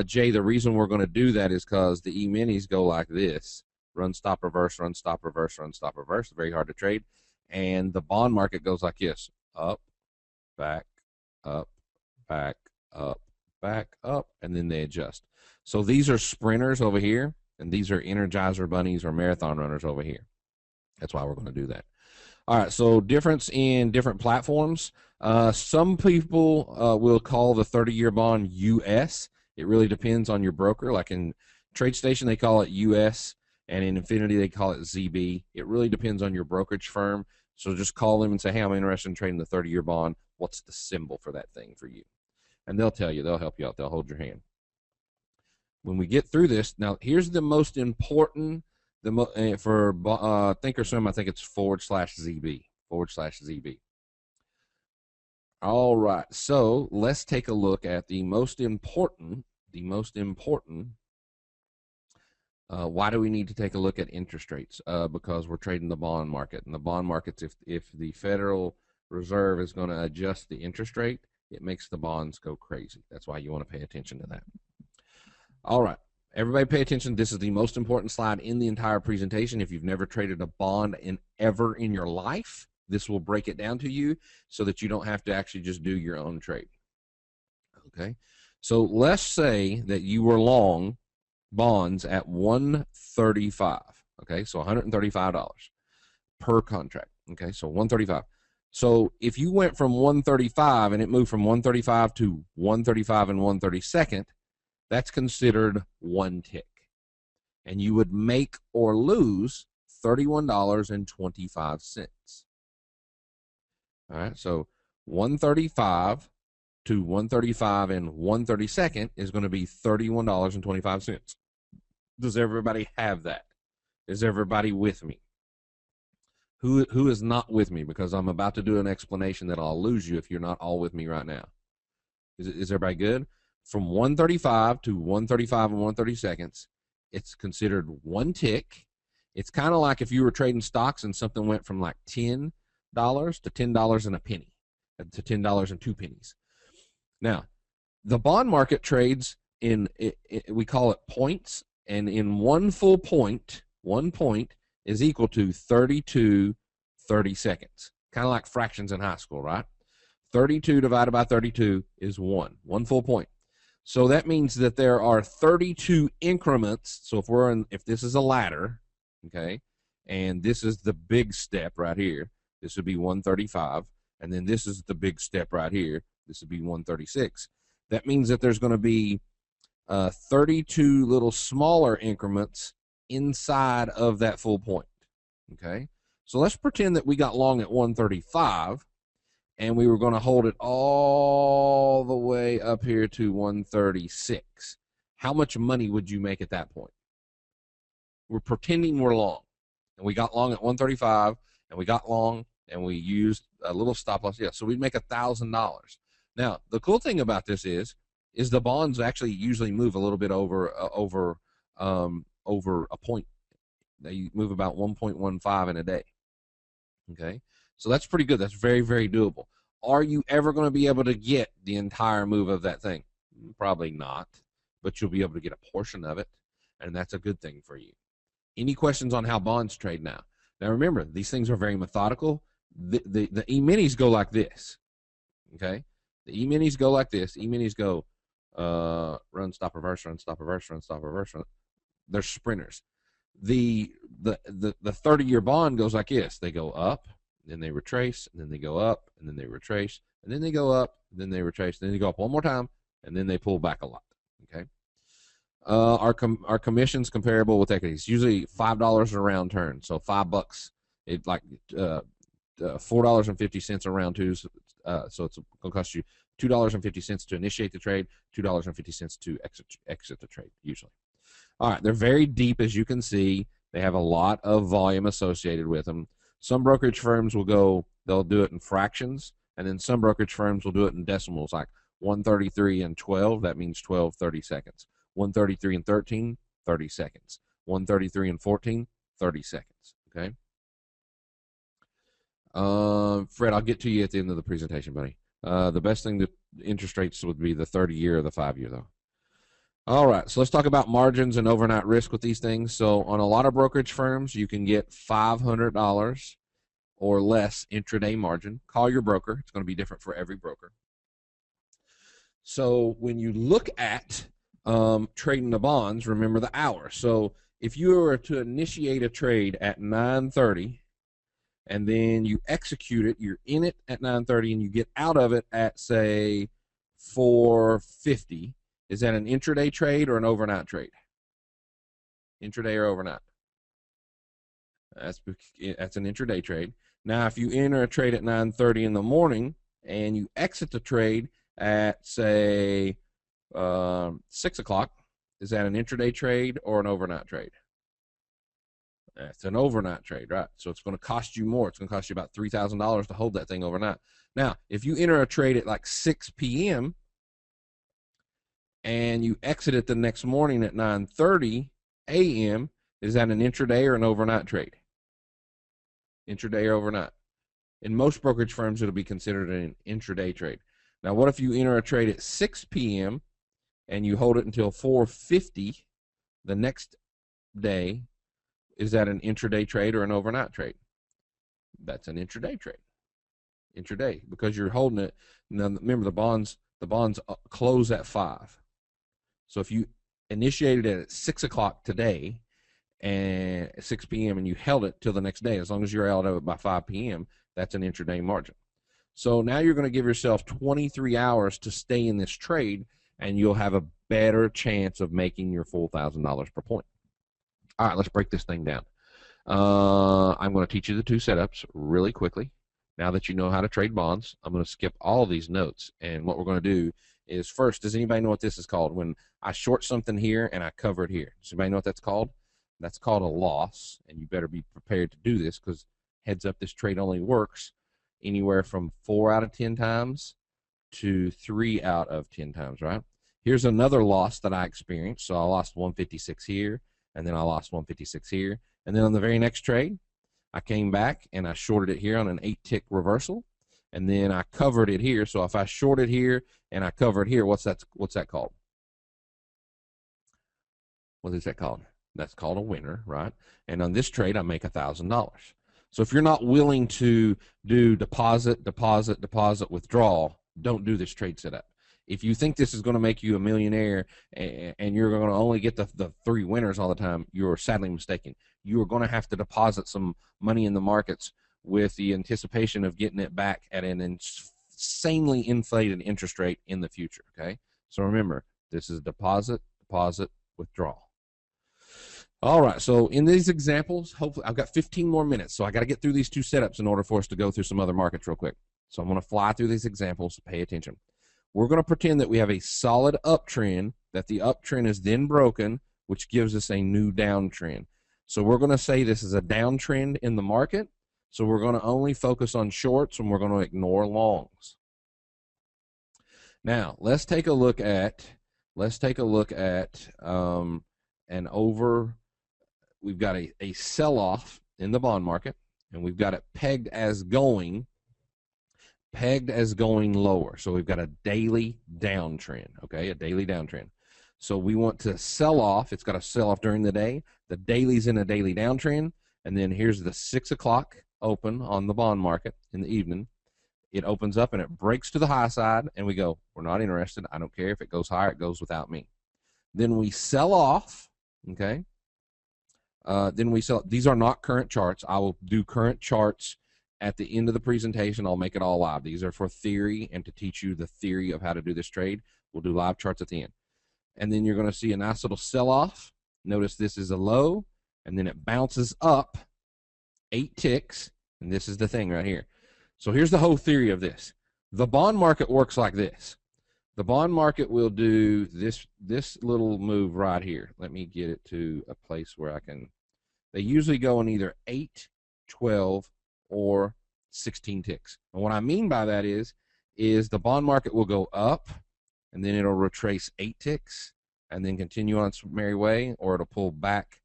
Jay, the reason we're going to do that is because the E-minis go like this. Run, stop, reverse, run, stop, reverse, run, stop, reverse. Very hard to trade. And the bond market goes like this. Up, back, up, back, up, back, up, and then they adjust. So these are sprinters over here, and these are Energizer bunnies or marathon runners over here. That's why we're going to do that. All right, so difference in different platforms. Some people will call the 30-year bond US. It really depends on your broker. Like in TradeStation, they call it US, and in Infinity they call it ZB. It really depends on your brokerage firm. So just call them and say, hey, I'm interested in trading the 30-year bond. What's the symbol for that thing for you? And they'll tell you. They'll help you out. They'll hold your hand. When we get through this, now here's the most important. For Thinkorswim, I think it's /ZB. /ZB. All right, so let's take a look at the most important. Why do we need to take a look at interest rates? Because we're trading the bond market, and the bond markets, if the Federal Reserve is going to adjust the interest rate, it makes the bonds go crazy. That's why you want to pay attention to that. All right, everybody pay attention. This is the most important slide in the entire presentation. If you've never traded a bond ever in your life, this will break it down to you so that you don't have to actually just do your own trade. Okay, so let's say that you were long bonds at 135. Okay, so $135 per contract. Okay, so 135. So if you went from 135 and it moved from 135 to 135 and 132nd, that's considered one tick. And you would make or lose $31.25. All right, so 135 to 135 and 132nd is going to be $31.25. Does everybody have that? Is everybody with me? Who is not with me? Because I'm about to do an explanation that I'll lose you if you're not all with me right now. Is everybody good? From 135 to 135 and 132nd, it's considered one tick. It's kind of like if you were trading stocks and something went from like $10 to $10 and a penny, to $10 and 2 pennies. Now, the bond market trades in, we call it points, and in one full point, 1 point is equal to 32 30-seconds. Kind of like fractions in high school, right? 32 divided by 32 is 1 full point. So that means that there are 32 increments. So if this is a ladder, okay, and this is the big step right here, this would be 135, and then this is the big step right here, this would be 136. That means that there's going to be 32 little smaller increments inside of that full point, okay? So let's pretend that we got long at 135, and we were going to hold it all the way up here to 136. How much money would you make at that point? We're pretending we're long, and we got long at 135, and we got long, and we used a little stop loss. Yeah, so we'd make $1,000. Now, the cool thing about this is the bonds actually usually move a little bit over a point. They move about 1.15 in a day. Okay, so that's pretty good. That's very, very doable. Are you ever going to be able to get the entire move of that thing? Probably not, but you'll be able to get a portion of it, and that's a good thing for you. Any questions on how bonds trade now? Now remember, these things are very methodical. The E-minis go like this. Okay, the E-minis go like this. E-minis go run, stop, reverse, run, stop, reverse, run, stop, reverse, run. They're sprinters. The 30-year bond goes like this. They go up, then they retrace, and then they go up, and then they retrace, and then they go up, and then they retrace, and then they go up one more time, and then they pull back a lot. Okay. Our commission's comparable with equities. Usually $5 a round turn, so $5. It's like $4.50 a round two. So it's going to cost you $2.50 to initiate the trade, $2.50 to exit the trade usually. All right, they're very deep, as you can see. They have a lot of volume associated with them. Some brokerage firms they'll do it in fractions, and then some brokerage firms will do it in decimals, like 133 and 12. That means 12 30-seconds. 133 and 13, 30 seconds. 133 and 14, 30 seconds. Okay. Fred, I'll get to you at the end of the presentation, buddy. The best thing that interest rates would be the 30-year or the 5-year, though. All right, so let's talk about margins and overnight risk with these things. So on a lot of brokerage firms, you can get $500 or less intraday margin. Call your broker. It's going to be different for every broker. So when you look at trading the bonds, remember the hour. So if you were to initiate a trade at 9:30 and then you execute it, you're in it at 9:30 and you get out of it at, say, 4:50. Is that an intraday trade or an overnight trade? Intraday or overnight? That's an intraday trade. Now, if you enter a trade at 9:30 in the morning and you exit the trade at, say, 6 o'clock, is that an intraday trade or an overnight trade? It's an overnight trade, right? So it's going to cost you more. It's going to cost you about $3,000 to hold that thing overnight. Now, if you enter a trade at like 6 p.m. and you exit it the next morning at 9:30 a.m., is that an intraday or an overnight trade? Intraday or overnight? In most brokerage firms, it'll be considered an intraday trade. Now, what if you enter a trade at 6 p.m. and you hold it until 4:50 the next day? Is that an intraday trade or an overnight trade? That's an intraday trade. Intraday, because you're holding it. Now, remember, the bonds close at 5. So if you initiated it at 6 o'clock today and 6 p.m. and you held it till the next day, as long as you're out of it by 5 p.m., that's an intraday margin. So now you're going to give yourself 23 hours to stay in this trade, and you'll have a better chance of making your full $1,000 per point. All right, let's break this thing down. I'm going to teach you the 2 setups really quickly. Now that you know how to trade bonds, I'm going to skip all of these notes, and what we're going to do is, first, does anybody know what this is called? When I short something here and I cover it here. Does anybody know what that's called? That's called a loss, and you better be prepared to do this, because heads up, this trade only works anywhere from 4 out of 10 times to 3 out of 10 times, right? Here's another loss that I experienced. So I lost 156 here, and then I lost 156 here. And then on the very next trade, I came back and I shorted it here on an 8-tick reversal, and then I covered it here. So if I shorted here and I covered here, what's that called? What is that called? That's called a winner, right? And on this trade, I make $1,000. So if you're not willing to do deposit, deposit, deposit, withdrawal, don't do this trade setup. If you think this is going to make you a millionaire and you're going to only get the 3 winners all the time, you're sadly mistaken. You are going to have to deposit some money in the markets with the anticipation of getting it back at an insanely inflated interest rate in the future, okay? So remember, this is deposit, deposit, withdrawal. All right, so in these examples, hopefully I've got 15 more minutes, so I got to get through these 2 setups in order for us to go through some other markets real quick. So I'm going to fly through these examples. Pay attention. We're going to pretend that we have a solid uptrend, that the uptrend is then broken, which gives us a new downtrend. So we're going to say this is a downtrend in the market, so we're going to only focus on shorts, and we're going to ignore longs. Now, let's take a look at we've got a sell-off in the bond market, and we've got it pegged as going lower. So we've got a daily downtrend, okay, a daily downtrend. So we want to sell off. It's got to sell off during the day. The daily's in a daily downtrend, and then here's the 6 o'clock open on the bond market in the evening. It opens up and it breaks to the high side, and we go, we're not interested. I don't care if it goes higher, it goes without me. Then we sell off, okay? Then we sell. These are not current charts. I will do current charts at the end of the presentation. I'll make it all live. These are for theory and to teach you the theory of how to do this trade. We'll do live charts at the end. And then you're going to see a nice little sell-off. Notice this is a low, and then it bounces up 8 ticks, and this is the thing right here. So here's the whole theory of this. The bond market works like this. The bond market will do this little move right here. Let me get it to a place where I can. They usually go in either 8, 12, or 16 ticks. And what I mean by that is the bond market will go up, and then it'll retrace 8 ticks, and then continue on its merry way, or it'll pull back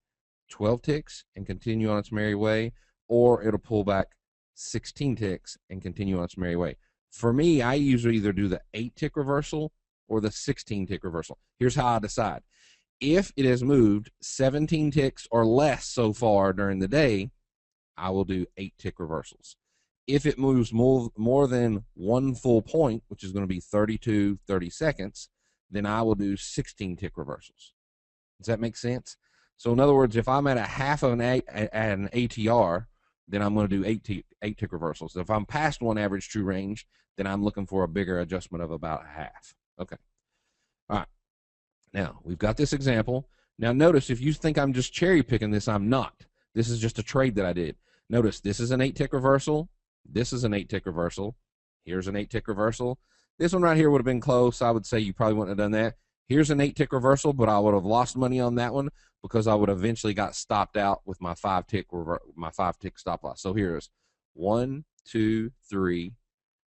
12 ticks and continue on its merry way, or it'll pull back 16 ticks and continue on its merry way. For me, I usually either do the 8-tick reversal or the 16-tick reversal. Here's how I decide. If it has moved 17 ticks or less so far during the day, I will do 8-tick reversals. If it moves more than 1 full point, which is going to be 30 seconds, then I will do 16-tick reversals. Does that make sense? So in other words, if I'm at a half of an ATR, then I'm going to do 8-tick reversals. If I'm past 1 average true range, then I'm looking for a bigger adjustment of about a half. Okay. All right. Now, we've got this example. Now, notice if you think I'm just cherry picking this, I'm not. This is just a trade that I did. Notice this is an 8-tick reversal. This is an 8-tick reversal. Here's an 8-tick reversal. This one right here would have been close. I would say you probably wouldn't have done that. Here's an 8-tick reversal, but I would have lost money on that one because I would have eventually got stopped out with my 5-tick stop loss. So here's 1, 2, 3,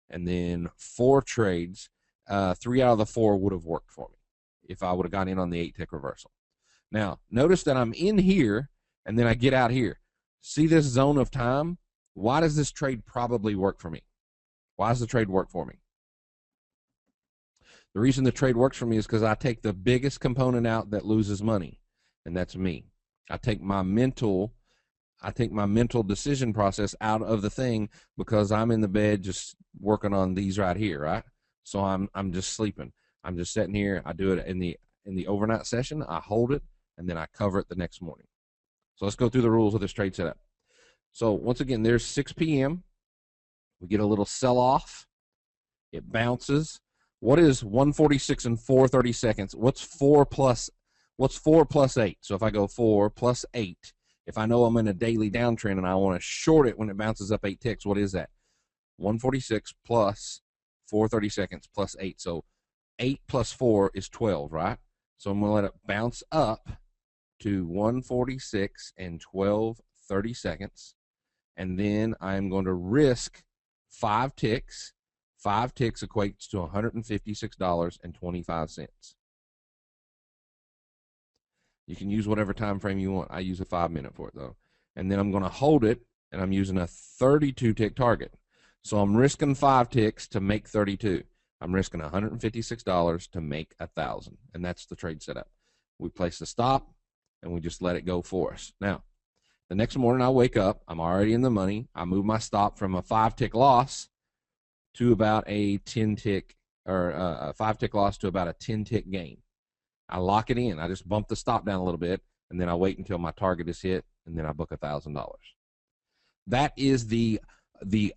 and then 4 trades. 3 out of the 4 would have worked for me if I would have gone in on the 8-tick reversal. Now, notice that I'm in here, and then I get out here. See this zone of time? Why does this trade probably work for me? Why does the trade work for me? The reason the trade works for me is because I take the biggest component out that loses money, and that's me. I take my mental decision process out of the thing because I'm in the bed just working on these right here, right? So I'm just sleeping. I'm just sitting here. I do it in the overnight session. I hold it, and then I cover it the next morning. So let's go through the rules of this trade setup. So once again, there's 6 p.m. We get a little sell-off. It bounces. What is 146 and 4/30 seconds? What's 4 plus 8? So if I go 4 plus 8, if I know I'm in a daily downtrend and I want to short it when it bounces up 8 ticks, what is that? 146 plus 4/30 seconds plus 8. So 8 plus 4 is 12, right? So I'm going to let it bounce up to 146 and 12/30 seconds. And then I'm going to risk 5 ticks. 5 ticks equates to $156.25. You can use whatever time frame you want. I use a 5-minute for it, though. And then I'm going to hold it, and I'm using a 32-tick target. So I'm risking 5 ticks to make 32. I'm risking $156 to make $1,000, and that's the trade setup. We place the stop, and we just let it go for us. Now, the next morning I wake up. I'm already in the money. I move my stop from a 5-tick loss to about a 10-tick, or a 5-tick loss to about a 10-tick gain. I lock it in. I just bump the stop down a little bit, and then I wait until my target is hit, and then I book $1,000. That is the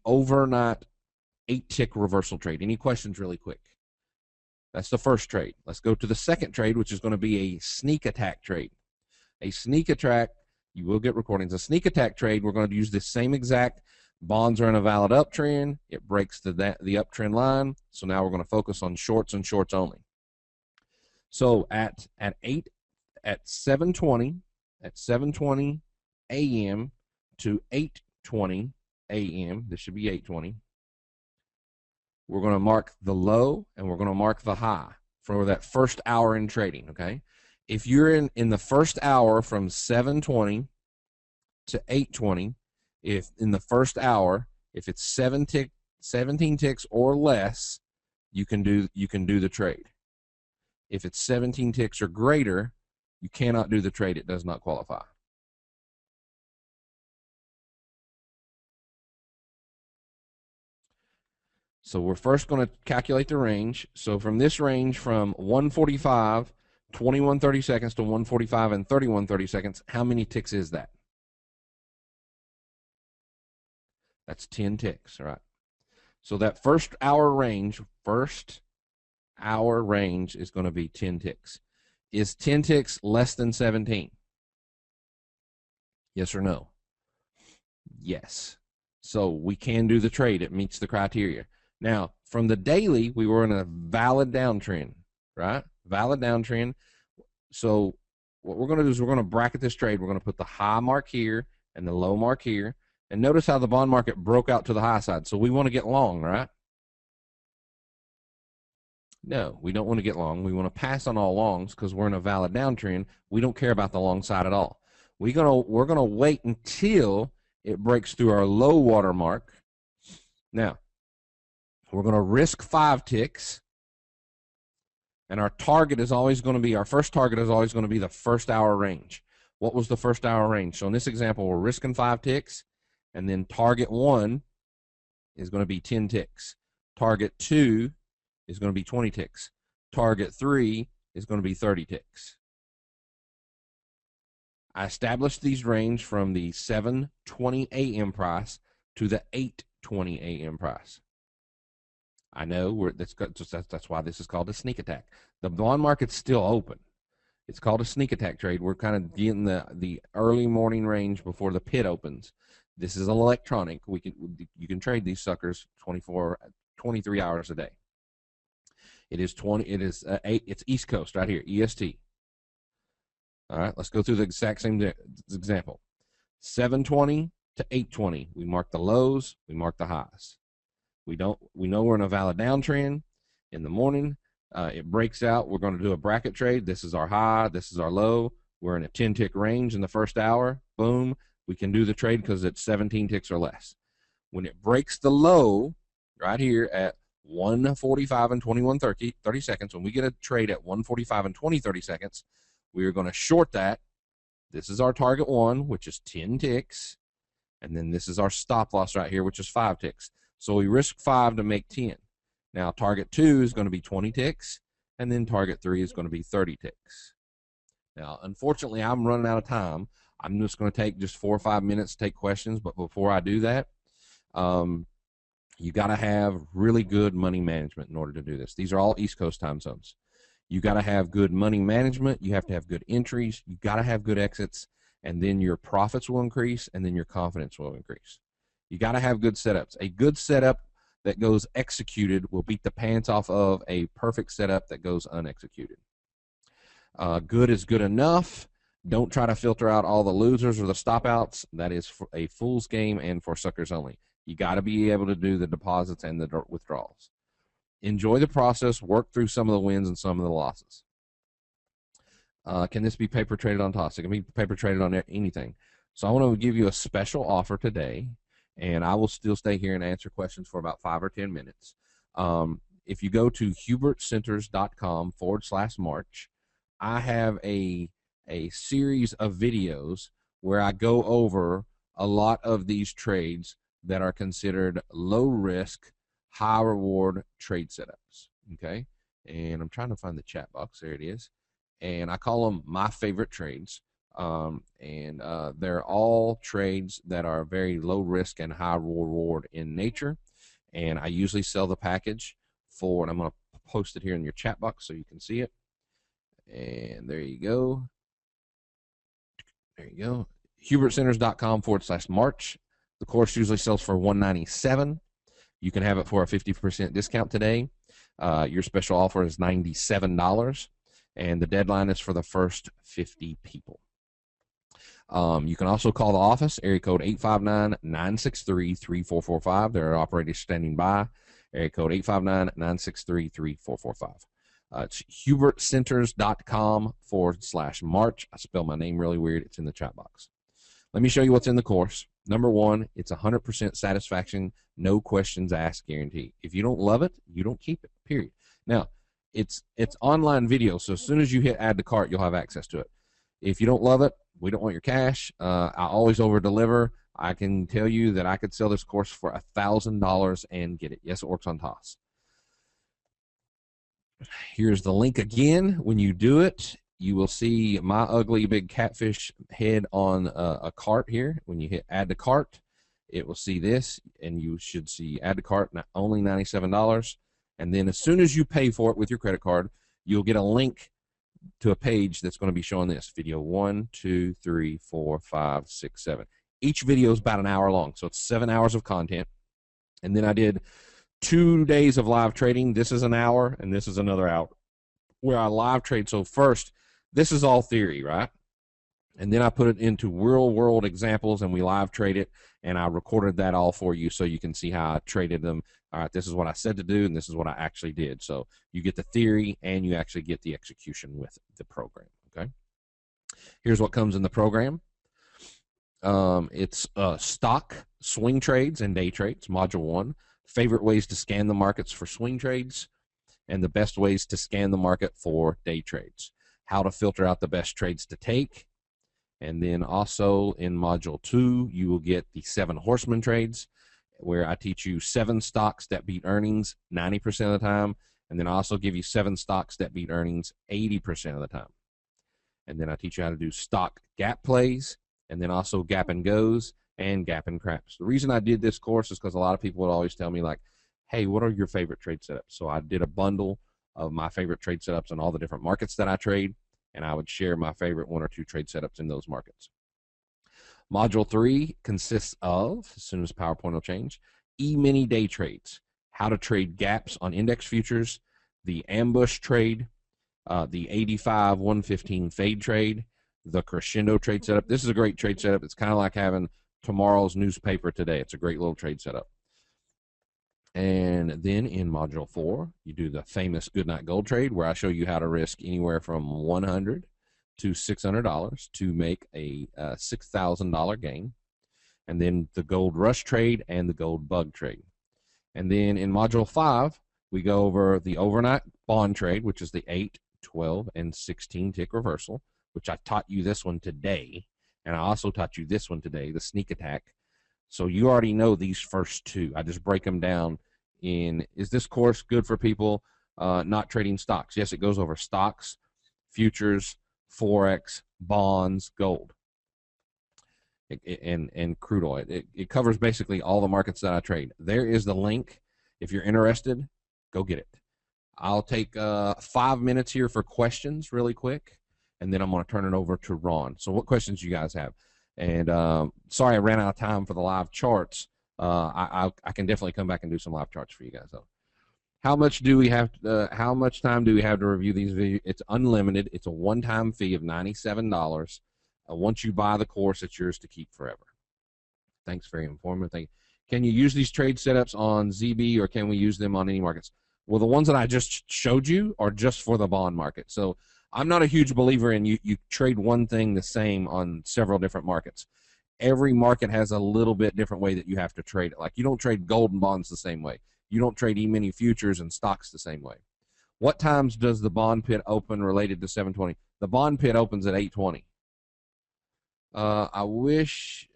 overnight 8-tick reversal trade. Any questions really quick? That's the first trade. Let's go to the second trade, which is going to be a sneak attack trade. A sneak attack, you will get recordings. A sneak attack trade, we're going to use the same exact. Bonds are in a valid uptrend. It breaks the uptrend line. So now we're going to focus on shorts and shorts only. So at 7:20 a.m. to 8:20 a.m. This should be 8:20. We're going to mark the low and we're going to mark the high for that first hour in trading. Okay, if you're in the first hour from 7:20 to 8:20, if in the first hour, if it's 17 ticks or less, you can do the trade. If it's 17 ticks or greater, you cannot do the trade. It does not qualify. So we're first going to calculate the range. So from this range from 145, 21:30 seconds to 145 and 31:30 seconds, how many ticks is that? That's 10 ticks, right? So that first hour range is going to be 10 ticks. Is 10 ticks less than 17? Yes or no? Yes. So we can do the trade. It meets the criteria. Now, from the daily, we were in a valid downtrend, right? Valid downtrend. So what we're going to do is we're going to bracket this trade. We're going to put the high mark here and the low mark here. And notice how the bond market broke out to the high side. So we want to get long, right? No, we don't want to get long. We want to pass on all longs because we're in a valid downtrend. We don't care about the long side at all. We're gonna wait until it breaks through our low water mark. Now, we're going to risk 5 ticks, and our target is always going to be, our first target is always going to be the first hour range. What was the first hour range? So in this example, we're risking 5 ticks, and then target 1 is going to be 10 ticks. Target 2 is going to be 20 ticks. Target 3 is going to be 30 ticks. I established these range from the 7:20 a.m. price to the 8:20 a.m. price. I know that's why this is called a sneak attack. The bond market's still open. It's called a sneak attack trade. We're kind of getting the early morning range before the pit opens. This is electronic. You can trade these suckers 23 hours a day. It's East Coast right here, EST. All right, let's go through the exact same example. 7:20 to 8:20. We mark the lows, we mark the highs. We know we're in a valid downtrend in the morning. It breaks out. We're going to do a bracket trade. This is our high. This is our low. We're in a 10-tick range in the first hour. Boom. We can do the trade because it's 17 ticks or less. When it breaks the low right here at 1:45 and 30 seconds, when we get a trade at 1:45 and 30 seconds, we are going to short that. This is our target 1, which is 10 ticks. And then this is our stop loss right here, which is 5 ticks. So we risk 5 to make 10. Now, target 2 is going to be 20 ticks, and then target 3 is going to be 30 ticks. Now, unfortunately, I'm running out of time. I'm just going to take just 4 or 5 minutes to take questions, but before I do that, you got to have really good money management in order to do this. These are all East Coast time zones. You got to have good money management. You have to have good entries. You got to have good exits, and then your profits will increase, and then your confidence will increase. You got to have good setups. A good setup that goes executed will beat the pants off of a perfect setup that goes unexecuted. Good is good enough. Don't try to filter out all the losers or the stop outs. That is for a fool's game and for suckers only. You got to be able to do the deposits and the withdrawals. Enjoy the process. Work through some of the wins and some of the losses. Can this be paper traded on TOS? It can be paper traded on anything. So I want to give you a special offer today, and I will still stay here and answer questions for about 5 or 10 minutes. If you go to hubertcenters.com/March, I have a series of videos where I go over a lot of these trades that are considered low risk, high reward trade setups. Okay, and I'm trying to find the chat box. There it is. And I call them my favorite trades. They're all trades that are very low risk and high reward in nature. And I usually sell the package for, and I'm going to post it here in your chat box so you can see it. And there you go. There you go. hubertcenters.com/March. The course usually sells for $197. You can have it for a 50% discount today. Your special offer is $97. And the deadline is for the first 50 people. You can also call the office, area code 859-963-3445. There are operators standing by, area code 859-963-3445. It's hubertcenters.com/March. I spell my name really weird. It's in the chat box. Let me show you what's in the course. Number 1, it's 100% satisfaction, no questions asked guarantee. If you don't love it, you don't keep it, period. Now, it's online video, so as soon as you hit add to cart, you'll have access to it. If you don't love it, we don't want your cash. I always over deliver. I can tell you that I could sell this course for $1,000 and get it. Yes, it works on TOS. Here's the link again. When you do it, you will see my ugly big catfish head on a cart here. When you hit add to cart, it will see this, and you should see add to cart, only $97. And then as soon as you pay for it with your credit card, you'll get a link to a page that's going to be showing this. Video 1, 2, 3, 4, 5, 6, 7. Each video is about an hour long, so it's 7 hours of content. And then I did 2 days of live trading. This is an hour, and this is another hour where I live trade. So first, this is all theory, right? And then I put it into real-world examples, and we live trade it, and I recorded that all for you so you can see how I traded them. All right, this is what I said to do, and this is what I actually did. So you get the theory, and you actually get the execution with the program, okay? Here's what comes in the program. It's stock, swing trades, and day trades, Module 1. Favorite ways to scan the markets for swing trades, and the best ways to scan the market for day trades. How to filter out the best trades to take. And then also in Module 2, you will get the 7 horseman trades, where I teach you 7 stocks that beat earnings 90% of the time, and then I also give you 7 stocks that beat earnings 80% of the time. And then I teach you how to do stock gap plays, and then also gap and goes and gap and craps. The reason I did this course is because a lot of people would always tell me, like, hey, what are your favorite trade setups? So I did a bundle of my favorite trade setups and all the different markets that I trade. and I would share my favorite 1 or 2 trade setups in those markets. Module 3 consists of, as soon as PowerPoint will change, E-mini day trades, how to trade gaps on index futures, the ambush trade, the 85-115 fade trade, the crescendo trade setup. This is a great trade setup. It's kind of like having tomorrow's newspaper today. It's a great little trade setup. And then in Module 4, you do the famous Goodnight Gold trade, where I show you how to risk anywhere from $100 to $600 to make a $6,000 gain. And then the Gold Rush trade and the Gold Bug trade. And then in Module 5, we go over the overnight bond trade, which is the 8, 12, and 16 tick reversal, which I taught you this one today. And I also taught you this one today, the sneak attack. So you already know these first 2. I just break them down in, is this course good for people not trading stocks? Yes, it goes over stocks, futures, Forex, bonds, gold, and crude oil. It covers basically all the markets that I trade. There is the link. If you're interested, go get it. I'll take 5 minutes here for questions really quick, and then I'm going to turn it over to Ron. So what questions you guys have? And sorry I ran out of time for the live charts. I can definitely come back and do some live charts for you guys, though. How much do we have? How much time do we have to review these videos? It's unlimited. It's a one-time fee of $97. Once you buy the course, it's yours to keep forever. Thanks, very informative. Thank you. Can you use these trade setups on ZB, or can we use them on any markets? Well, the ones that I just showed you are just for the bond market. So I'm not a huge believer in you trade one thing the same on several different markets. Every market has a little bit different way that you have to trade it. Like, you don't trade gold and bonds the same way. You don't trade E-mini futures and stocks the same way. What times does the bond pit open related to 720? The bond pit opens at 820. I wish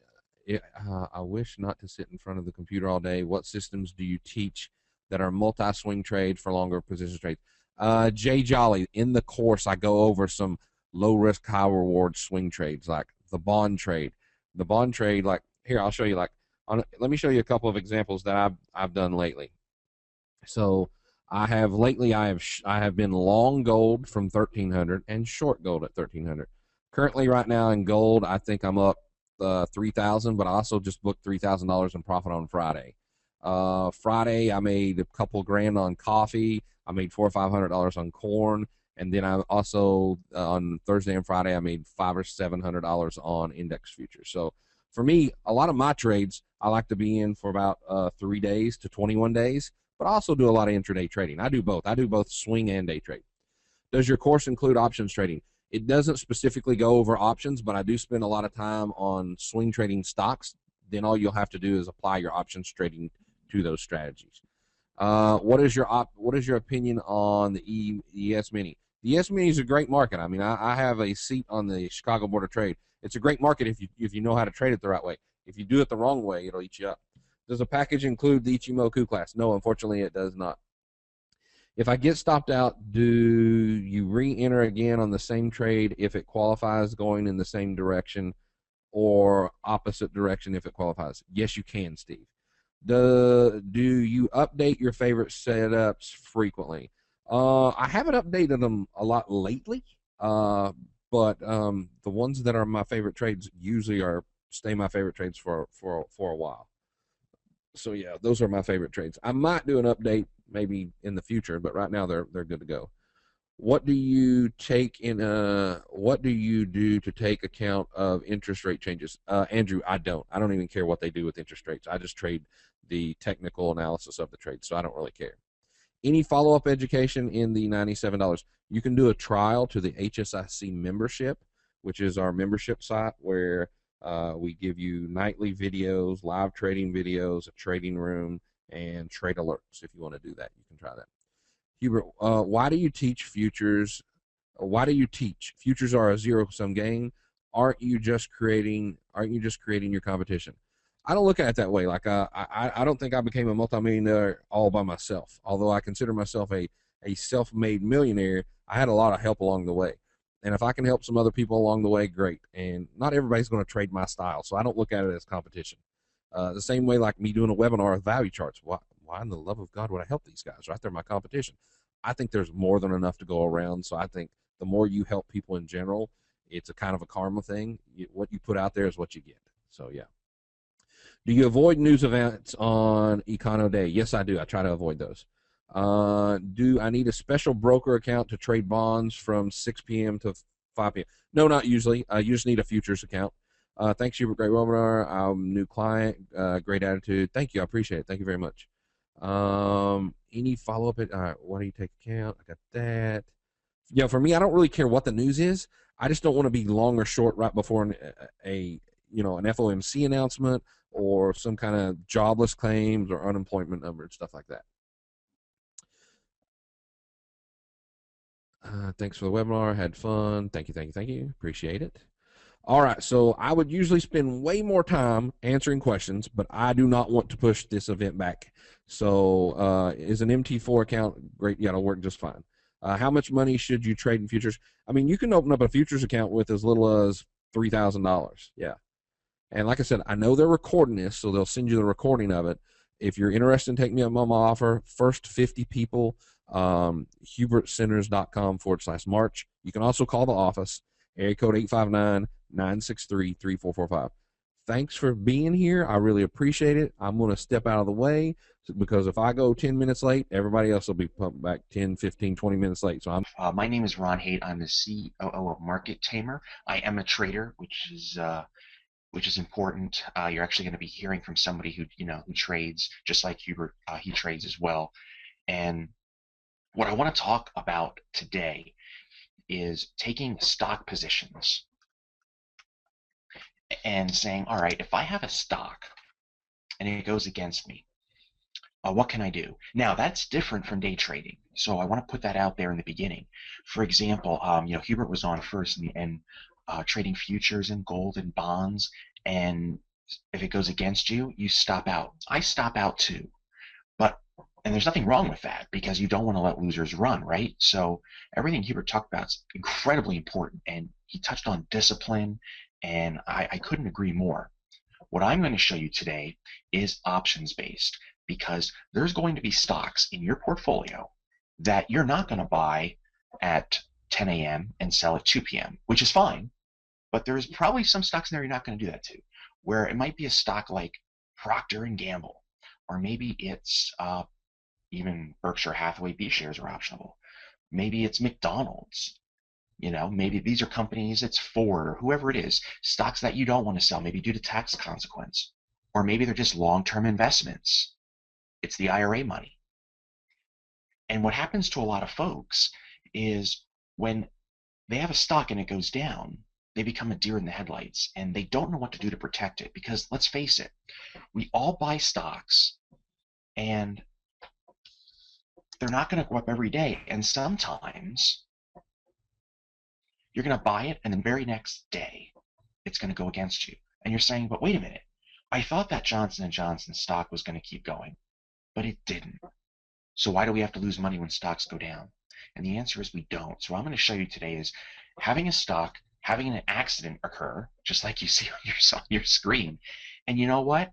not to sit in front of the computer all day. What systems do you teach that are multi-swing trades for longer position trades? Jay Jolly, in the course, I go over some low-risk, high-reward swing trades, like the bond trade. The bond trade, like, here, I'll show you, like, let me show you a couple of examples that I've done lately. So I have been long gold from 1,300 and short gold at 1,300. Currently, right now in gold, I think I'm up 3,000, but I also just booked $3,000 in profit on Friday. Friday, I made a couple grand on coffee. I made $400 or $500 on corn, and then I also on Thursday and Friday I made $500 or $700 on index futures. So for me, a lot of my trades I like to be in for about 3 days to 21 days, but I also do a lot of intraday trading. I do both. I do both swing and day trade. Does your course include options trading? It doesn't specifically go over options, but I do spend a lot of time on swing trading stocks. Then all you'll have to do is apply your options trading to those strategies. What is your opinion on the ES Mini? The ES Mini is a great market. I mean, I have a seat on the Chicago Board of Trade. It's a great market if you know how to trade it the right way. If you do it the wrong way, it'll eat you up. Does a package include the Ichimoku class? No, unfortunately, it does not. If I get stopped out, do you re-enter again on the same trade if it qualifies going in the same direction or opposite direction if it qualifies? Yes, you can, Steve. Do you update your favorite setups frequently? I haven't updated them a lot lately, but the ones that are my favorite trades usually stay my favorite trades for a while. So yeah, those are my favorite trades. I might do an update maybe in the future, but right now they're good to go. What do you do to take account of interest rate changes? Andrew, I don't even care what they do with interest rates. I just trade the technical analysis of the trade, so I don't really care. Any follow-up education in the $97? You can do a trial to the HSIC membership, which is our membership site where we give you nightly videos, live trading videos, a trading room, and trade alerts. If you want to do that, you can try that. Hubert, why do you teach futures? Why do you teach futures are a zero-sum game? Aren't you just creating your competition? I don't look at it that way. Like I don't think I became a multimillionaire all by myself. Although I consider myself a self-made millionaire, I had a lot of help along the way. And if I can help some other people along the way, great. And not everybody's going to trade my style, so I don't look at it as competition. The same way like me doing a webinar with value charts. Why in the love of God would I help these guys? Right? They're my competition. I think there's more than enough to go around, so I think the more you help people in general, it's a kind of a karma thing. What you put out there is what you get. So yeah. Do you avoid news events on Econo Day? Yes, I do. I try to avoid those. Do I need a special broker account to trade bonds from 6 p.m. to 5 p.m.? No, not usually. You just need a futures account. Thanks, Hubert. Great webinar. I'm a new client. Great attitude. Thank you. I appreciate it. Thank you very much. Any follow-up? All right, why do you take account? I got that. Yeah, for me, I don't really care what the news is. I just don't want to be long or short right before an FOMC announcement or some kind of jobless claims or unemployment number and stuff like that. Thanks for the webinar. Had fun. Thank you, thank you, thank you. Appreciate it. All right, so I would usually spend way more time answering questions, but I do not want to push this event back. So is an MT4 account great? Yeah, it'll work just fine. How much money should you trade in futures? I mean, you can open up a futures account with as little as $3,000. Yeah. And like I said, I know they're recording this, so they'll send you the recording of it. If you're interested in taking me up on my offer, first 50 people, hubertcenters.com/March. You can also call the office, area code 859-963-3445. Thanks for being here. I really appreciate it. I'm going to step out of the way because if I go 10 minutes late, everybody else will be pumped back 10, 15, 20 minutes late. So my name is Ron Haight. I'm the COO of Market Tamer. I am a trader, which is important. You're actually going to be hearing from somebody who trades just like Hubert. He trades as well. And what I want to talk about today is taking stock positions and saying, all right, if I have a stock and it goes against me, what can I do? Now, that's different from day trading. So I want to put that out there in the beginning. For example, Hubert was on first and trading futures and gold and bonds. And if it goes against you, you stop out. I stop out too. And there's nothing wrong with that because you don't want to let losers run, right? So everything Hubert talked about is incredibly important. And he touched on discipline, and I couldn't agree more. What I'm going to show you today is options based because there's going to be stocks in your portfolio that you're not going to buy at 10 a.m. and sell at 2 p.m., which is fine. But there's probably some stocks in there you're not going to do that to, where it might be a stock like Procter and Gamble, or maybe it's even Berkshire Hathaway B shares are optionable. Maybe it's McDonald's. Maybe these are companies, it's Ford or whoever it is, stocks that you don't want to sell, maybe due to tax consequence. Or maybe they're just long-term investments. It's the IRA money. And what happens to a lot of folks is when they have a stock and it goes down, they become a deer in the headlights and they don't know what to do to protect it because let's face it, we all buy stocks and they're not going to go up every day. And sometimes you're going to buy it and the very next day it's going to go against you. And you're saying, but wait a minute, I thought that Johnson & Johnson stock was going to keep going, but it didn't. So why do we have to lose money when stocks go down? And the answer is we don't. So what I'm going to show you today is having a stock, having an accident occur, just like you see on your screen. And you know what?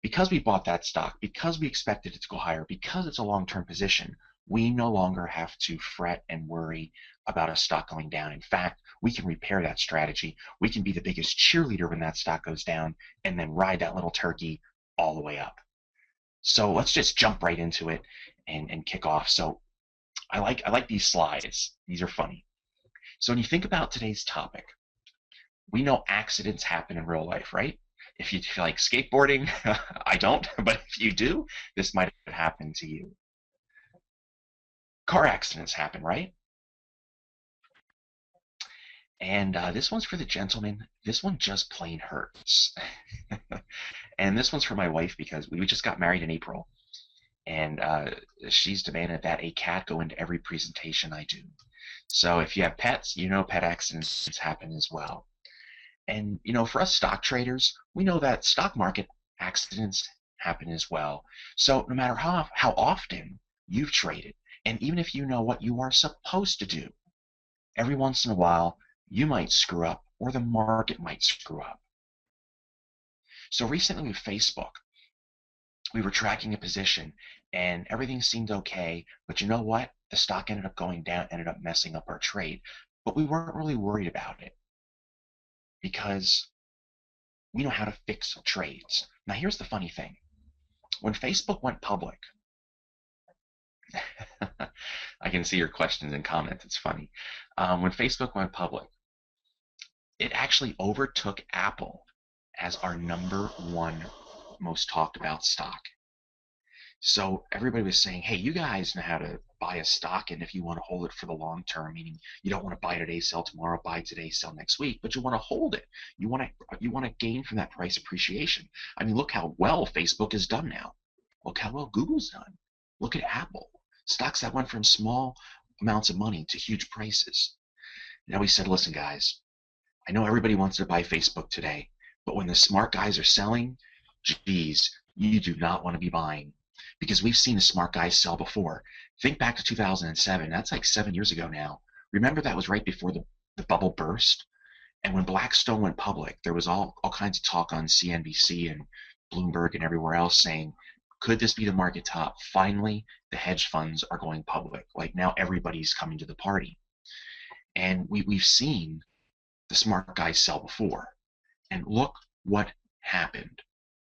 Because we bought that stock, because we expected it to go higher, because it's a long-term position, we no longer have to fret and worry about a stock going down. In fact, we can repair that strategy. We can be the biggest cheerleader when that stock goes down and then ride that little turkey all the way up. So let's just jump right into it and kick off. So I like these slides. These are funny. So when you think about today's topic, we know accidents happen in real life, right? If you like skateboarding, I don't, but if you do, this might have happened to you. Car accidents happen, right? And this one's for the gentleman. This one just plain hurts. And this one's for my wife because we just got married in April. And she's demanded that a cat go into every presentation I do. So if you have pets, pet accidents happen as well. And for us stock traders, we know that stock market accidents happen as well. So no matter how often you've traded, and even if you know what you are supposed to do, every once in a while you might screw up or the market might screw up. So recently with Facebook, we were tracking a position and everything seemed okay, but you know what? The stock ended up going down, ended up messing up our trade. But we weren't really worried about it because we know how to fix trades. Now, here's the funny thing. When Facebook went public, I can see your questions and comments. It's funny. When Facebook went public, it actually overtook Apple as our #1 most talked about stock. So everybody was saying, hey, you guys know how to buy a stock, and if you want to hold it for the long term, meaning you don't want to buy today, sell tomorrow, buy today, sell next week, but you want to hold it. You want to gain from that price appreciation. I mean, look how well Facebook has done now. Look how well Google's done. Look at Apple. Stocks that went from small amounts of money to huge prices. Now we said, listen, guys, I know everybody wants to buy Facebook today, but when the smart guys are selling, geez, you do not want to be buying because we've seen the smart guys sell before. Think back to 2007. That's like 7 years ago now. Remember that was right before the bubble burst? And when Blackstone went public, there was all kinds of talk on CNBC and Bloomberg and everywhere else saying, could this be the market top? Finally, the hedge funds are going public. Like now everybody's coming to the party. And we've seen the smart guys sell before. And look what happened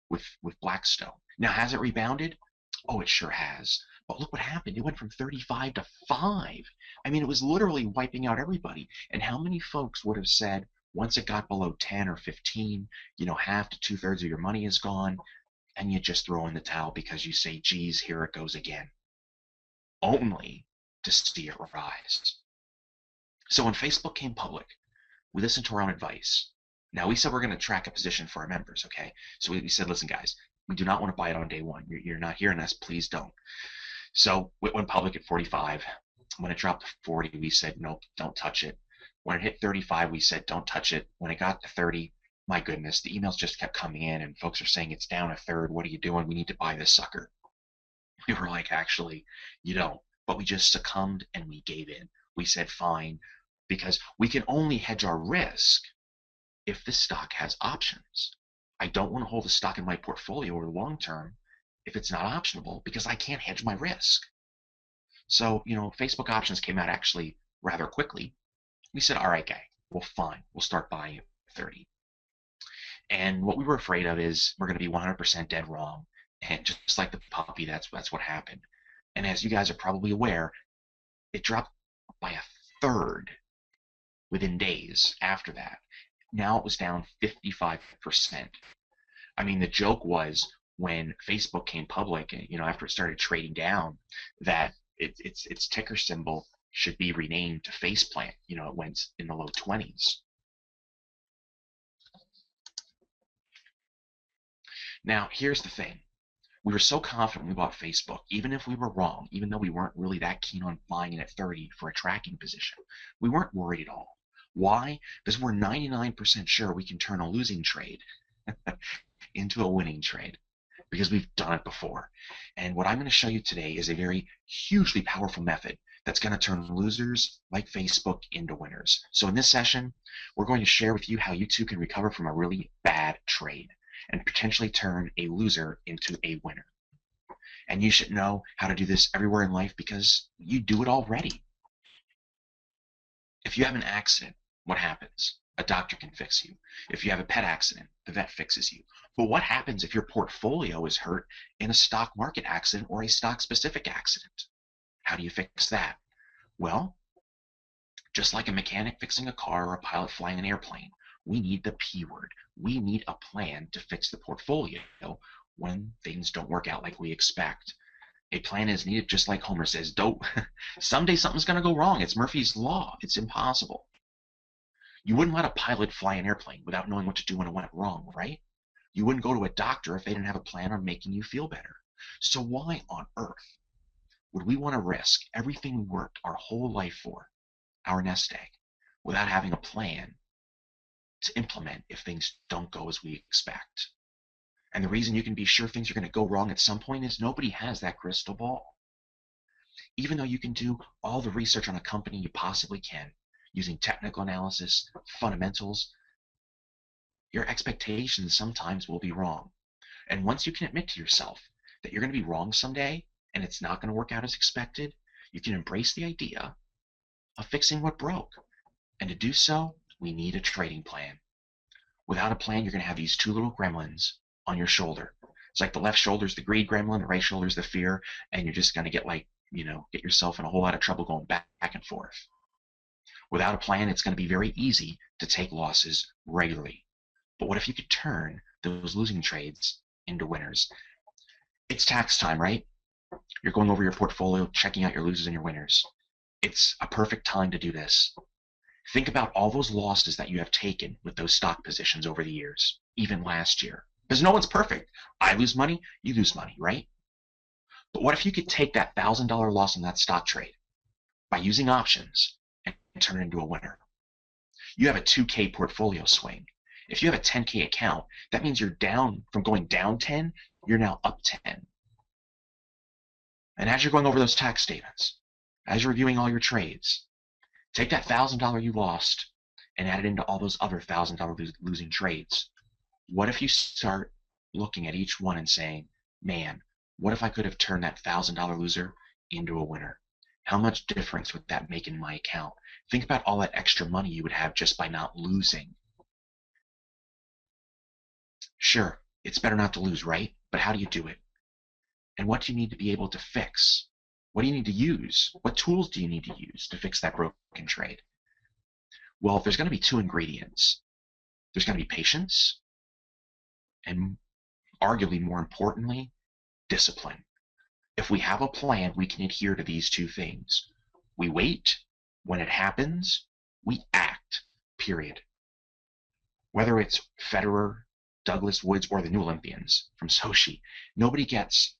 with Blackstone. Now, has it rebounded? Oh, it sure has. But look what happened. It went from 35 to 5. I mean, it was literally wiping out everybody. And how many folks would have said, once it got below 10 or 15, half to 2/3 of your money is gone, and you just throw in the towel because you say, geez, here it goes again, only to see it rise. So when Facebook came public, we listened to our own advice. Now, we said we're going to track a position for our members, okay? So we said, listen, guys, we do not want to buy it on day one. You're not hearing us. Please don't. So it went public at 45. When it dropped to 40, we said, nope, don't touch it. When it hit 35, we said, don't touch it. When it got to 30, my goodness, the emails just kept coming in, and folks are saying it's down 1/3. What are you doing? We need to buy this sucker. We were like, actually, you don't. But we just succumbed and we gave in. We said, fine, because we can only hedge our risk if the stock has options. I don't want to hold the stock in my portfolio over the long term if it's not optionable because I can't hedge my risk. So, Facebook options came out actually rather quickly. We said, all right, guy, well, fine. We'll start buying at 30. And what we were afraid of is we're going to be 100% dead wrong. And just like the puppy, that's what happened. And as you guys are probably aware, it dropped by 1/3 within days after that. Now it was down 55%. I mean, the joke was when Facebook came public, after it started trading down, that its ticker symbol should be renamed to Faceplant. It went in the low 20s. Now, here's the thing. We were so confident we bought Facebook, even if we were wrong, even though we weren't really that keen on buying it at 30 for a tracking position. We weren't worried at all. Why? Because we're 99% sure we can turn a losing trade into a winning trade because we've done it before. And what I'm going to show you today is a very hugely powerful method that's going to turn losers like Facebook into winners. So in this session, we're going to share with you how you too can recover from a really bad trade and potentially turn a loser into a winner. And you should know how to do this everywhere in life because you do it already. If you have an accident, what happens? A doctor can fix you. If you have a pet accident, the vet fixes you. But what happens if your portfolio is hurt in a stock market accident or a stock specific accident? How do you fix that? Well, just like a mechanic fixing a car or a pilot flying an airplane, we need the P word. We need a plan to fix the portfolio when things don't work out like we expect. A plan is needed, just like Homer says, don't. Someday something's going to go wrong. It's Murphy's Law. It's impossible. You wouldn't let a pilot fly an airplane without knowing what to do when it went wrong, right? You wouldn't go to a doctor if they didn't have a plan on making you feel better. So why on earth would we want to risk everything we worked our whole life for, our nest egg, without having a plan to implement if things don't go as we expect? And the reason you can be sure things are going to go wrong at some point is nobody has that crystal ball. Even though you can do all the research on a company you possibly can, using technical analysis, fundamentals, your expectations sometimes will be wrong. And once you can admit to yourself that you're going to be wrong someday and it's not going to work out as expected, you can embrace the idea of fixing what broke. And to do so, we need a trading plan. Without a plan, you're going to have these two little gremlins on your shoulder. It's like the left shoulder's the greed gremlin, the right shoulder's the fear, and you're just going to get yourself in a whole lot of trouble going back and forth. Without a plan, it's going to be very easy to take losses regularly. But what if you could turn those losing trades into winners? It's tax time, right? You're going over your portfolio, checking out your losers and your winners. It's a perfect time to do this. Think about all those losses that you have taken with those stock positions over the years, even last year. Because no one's perfect. I lose money, you lose money, right? But what if you could take that $1,000 loss on that stock trade by using options and turn it into a winner? You have a 2K portfolio swing. If you have a 10K account, that means you're down from going down 10, you're now up 10. And as you're going over those tax statements, as you're reviewing all your trades, take that $1,000 you lost and add it into all those other $1,000 losing trades. What if you start looking at each one and saying, man, what if I could have turned that $1,000 loser into a winner? How much difference would that make in my account? Think about all that extra money you would have just by not losing. Sure, it's better not to lose, right? But how do you do it? And what do you need to be able to fix? What do you need to use? What tools do you need to use to fix that broken trade? Well, there's going to be two ingredients. There's going to be patience and, arguably more importantly, discipline. If we have a plan, we can adhere to these two things. We wait. When it happens, we act, period. Whether it's Federer, Douglas Woods, or the new Olympians from Sochi, nobody gets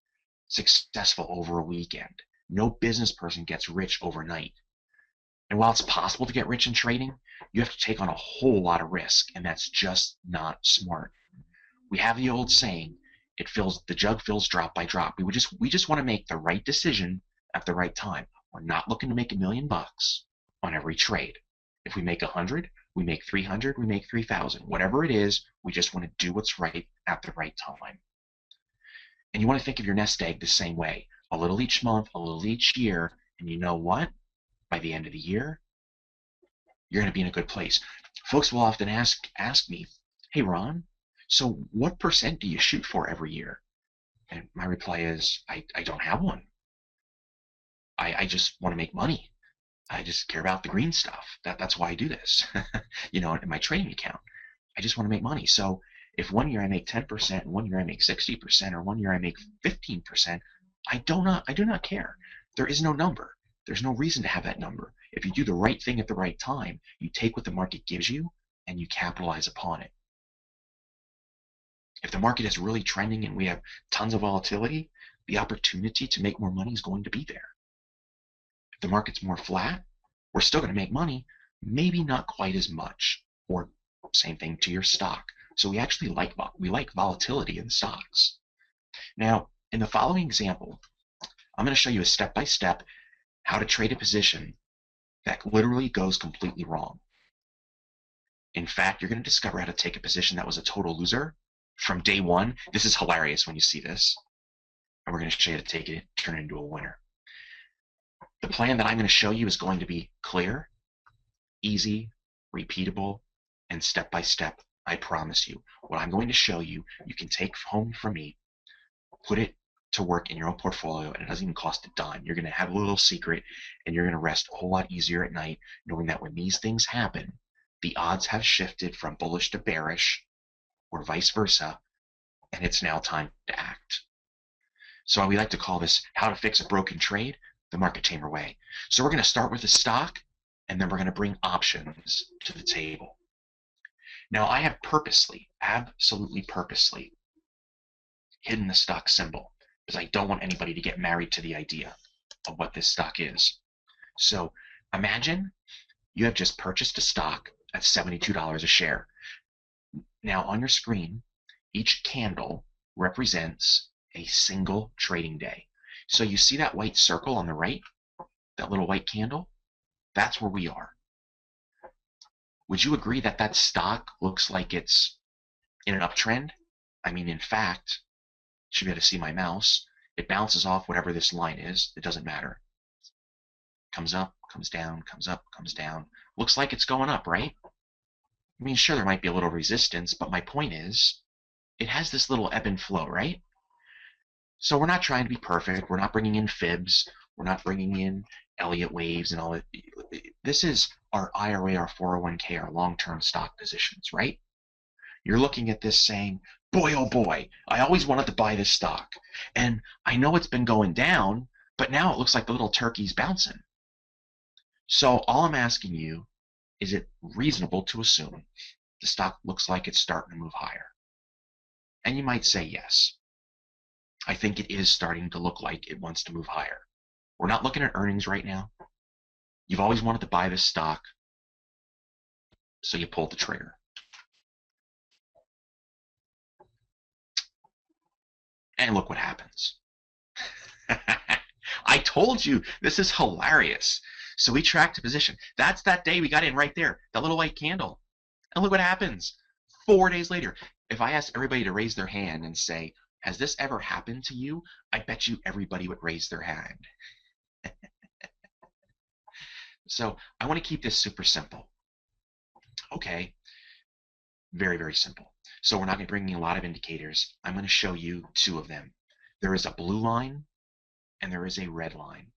successful over a weekend. No business person gets rich overnight. And while it's possible to get rich in trading, you have to take on a whole lot of risk, and that's just not smart. We have the old saying, the jug fills drop by drop. We just want to make the right decision at the right time. We're not looking to make $1,000,000 on every trade. If we make 100, we make 300, we make 3,000. Whatever it is, we just want to do what's right at the right time. And you want to think of your nest egg the same way. A little each month, a little each year, and you know what? By the end of the year, you're going to be in a good place. Folks will often ask me, hey, Ron, so what percent do you shoot for every year? And my reply is, I don't have one. I just want to make money. I just care about the green stuff. That's why I do this. In my trading account, I just want to make money. So if one year I make 10%, and one year I make 60%, or one year I make 15%, I do not care. There is no number. There's no reason to have that number. If you do the right thing at the right time, you take what the market gives you and you capitalize upon it. If the market is really trending and we have tons of volatility, the opportunity to make more money is going to be there. If the market's more flat, we're still going to make money, maybe not quite as much, or same thing to your stock. So we actually like volatility in stocks. Now, in the following example, I'm going to show you a step-by-step how to trade a position that literally goes completely wrong. In fact, you're going to discover how to take a position that was a total loser from day one. This is hilarious when you see this. And we're going to show you how to take it, turn it into a winner. The plan that I'm going to show you is going to be clear, easy, repeatable, and step-by-step. I promise you. What I'm going to show you, you can take home from me, put it to work in your own portfolio, and it doesn't even cost a dime. You're going to have a little secret, and you're going to rest a whole lot easier at night, knowing that when these things happen, the odds have shifted from bullish to bearish, or vice versa, and it's now time to act. So we like to call this how to fix a broken trade the market tamer way. So we're going to start with the stock, and then we're going to bring options to the table. Now I have purposely, absolutely purposely, hidden the stock symbol because I don't want anybody to get married to the idea of what this stock is. So imagine you have just purchased a stock at $72 a share. Now on your screen, each candle represents a single trading day. So you see that white circle on the right, that little white candle? That's where we are. Would you agree that that stock looks like it's in an uptrend? I mean, in fact, you should be able to see my mouse. It bounces off whatever this line is. It doesn't matter. Comes up, comes down, comes up, comes down. Looks like it's going up, right? I mean, sure, there might be a little resistance, but my point is, it has this little ebb and flow, right? So we're not trying to be perfect. We're not bringing in fibs. We're not bringing in Elliott waves and all that. This is our IRA, our 401k, our long-term stock positions, right? You're looking at this saying, boy, oh boy, I always wanted to buy this stock. And I know it's been going down, but now it looks like the little turkey's bouncing. So all I'm asking you, is it reasonable to assume the stock looks like it's starting to move higher? And you might say yes. I think it is starting to look like it wants to move higher. We're not looking at earnings right now. You've always wanted to buy this stock, so you pulled the trigger. And look what happens. I told you, this is hilarious. So we tracked a position. That's that day we got in right there, that little white candle. And look what happens. 4 days later, if I asked everybody to raise their hand and say, has this ever happened to you? I bet you everybody would raise their hand. So I want to keep this super simple. Okay, very, very simple. So we're not going to bring in a lot of indicators. I'm going to show you two of them. There is a blue line and there is a red line.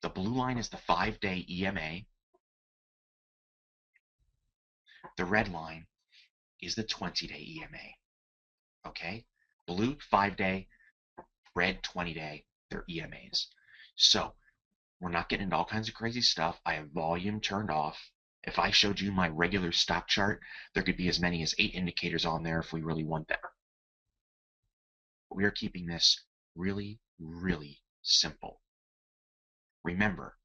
The blue line is the 5-day EMA. The red line is the 20-day EMA. Okay? Blue 5-day, red 20-day, they're EMAs. So we're not getting into all kinds of crazy stuff. I have volume turned off. If I showed you my regular stock chart, there could be as many as 8 indicators on there if we really want that. We are keeping this really, really simple. Remember,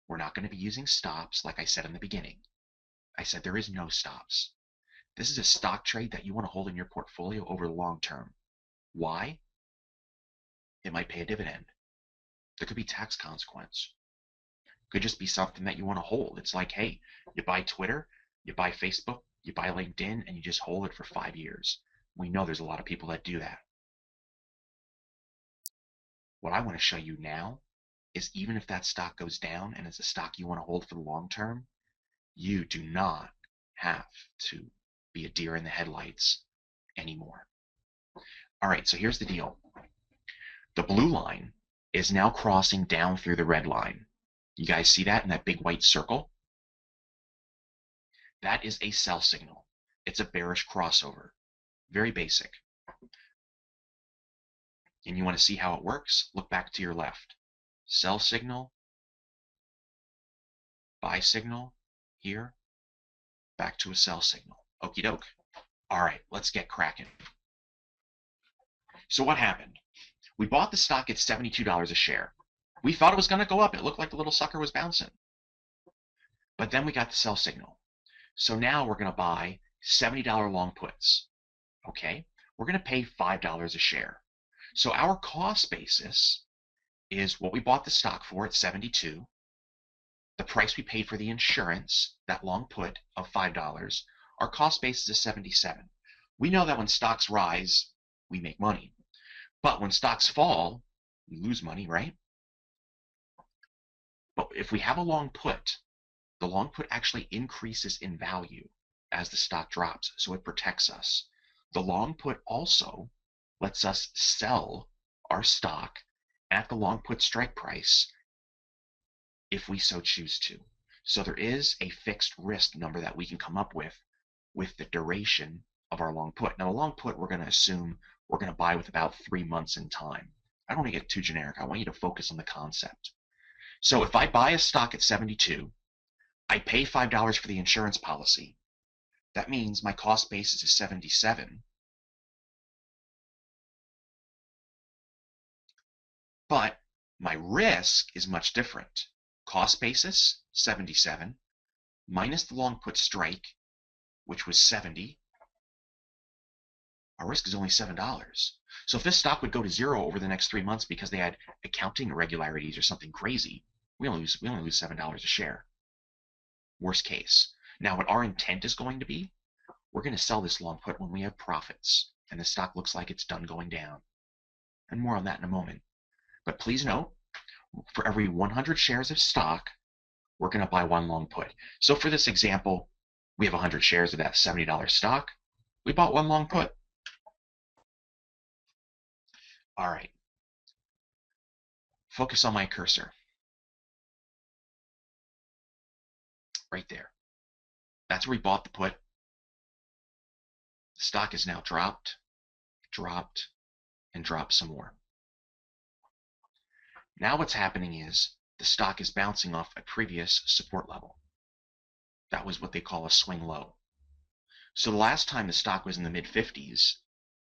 we're not going to be using stops like I said in the beginning. I said there is no stops. This is a stock trade that you want to hold in your portfolio over the long term. Why? It might pay a dividend. There could be tax consequence. Could just be something that you want to hold. It's like, hey, you buy Twitter, you buy Facebook, you buy LinkedIn, and you just hold it for 5 years. We know there's a lot of people that do that. What I want to show you now is even if that stock goes down and it's a stock you want to hold for the long term, you do not have to be a deer in the headlights anymore. All right, so here's the deal. The blue line is now crossing down through the red line. You guys see that in that big white circle? That is a sell signal. It's a bearish crossover. Very basic. And you want to see how it works? Look back to your left. Sell signal, buy signal, here, back to a sell signal. Okie doke. All right, let's get cracking. So what happened? We bought the stock at $72 a share. We thought it was going to go up. It looked like the little sucker was bouncing. But then we got the sell signal. So now we're going to buy $70 long puts. Okay, we're going to pay $5 a share. So our cost basis is what we bought the stock for at 72, the price we paid for the insurance, that long put of $5. Our cost basis is 77. We know that when stocks rise, we make money. But when stocks fall, we lose money, right? But if we have a long put, the long put actually increases in value as the stock drops, so it protects us. The long put also lets us sell our stock at the long put strike price if we so choose to. So there is a fixed risk number that we can come up with the duration of our long put. Now, a long put, we're going to assume we're going to buy with about 3 months in time. I don't want to get too generic. I want you to focus on the concept. So if I buy a stock at 72, I pay $5 for the insurance policy. That means my cost basis is 77. But my risk is much different. Cost basis, 77, minus the long put strike, which was 70. Our risk is only $7. So if this stock would go to zero over the next 3 months because they had accounting irregularities or something crazy, we only lose $7 a share. Worst case. Now, what our intent is going to be, we're going to sell this long put when we have profits and the stock looks like it's done going down. And more on that in a moment. But please note, for every 100 shares of stock, we're going to buy one long put. So for this example, we have 100 shares of that $70 stock. We bought one long put. All right. Focus on my cursor. Right there. That's where we bought the put. The stock is now dropped, and dropped some more. Now what's happening is the stock is bouncing off a previous support level. That was what they call a swing low. So the last time the stock was in the mid-50s,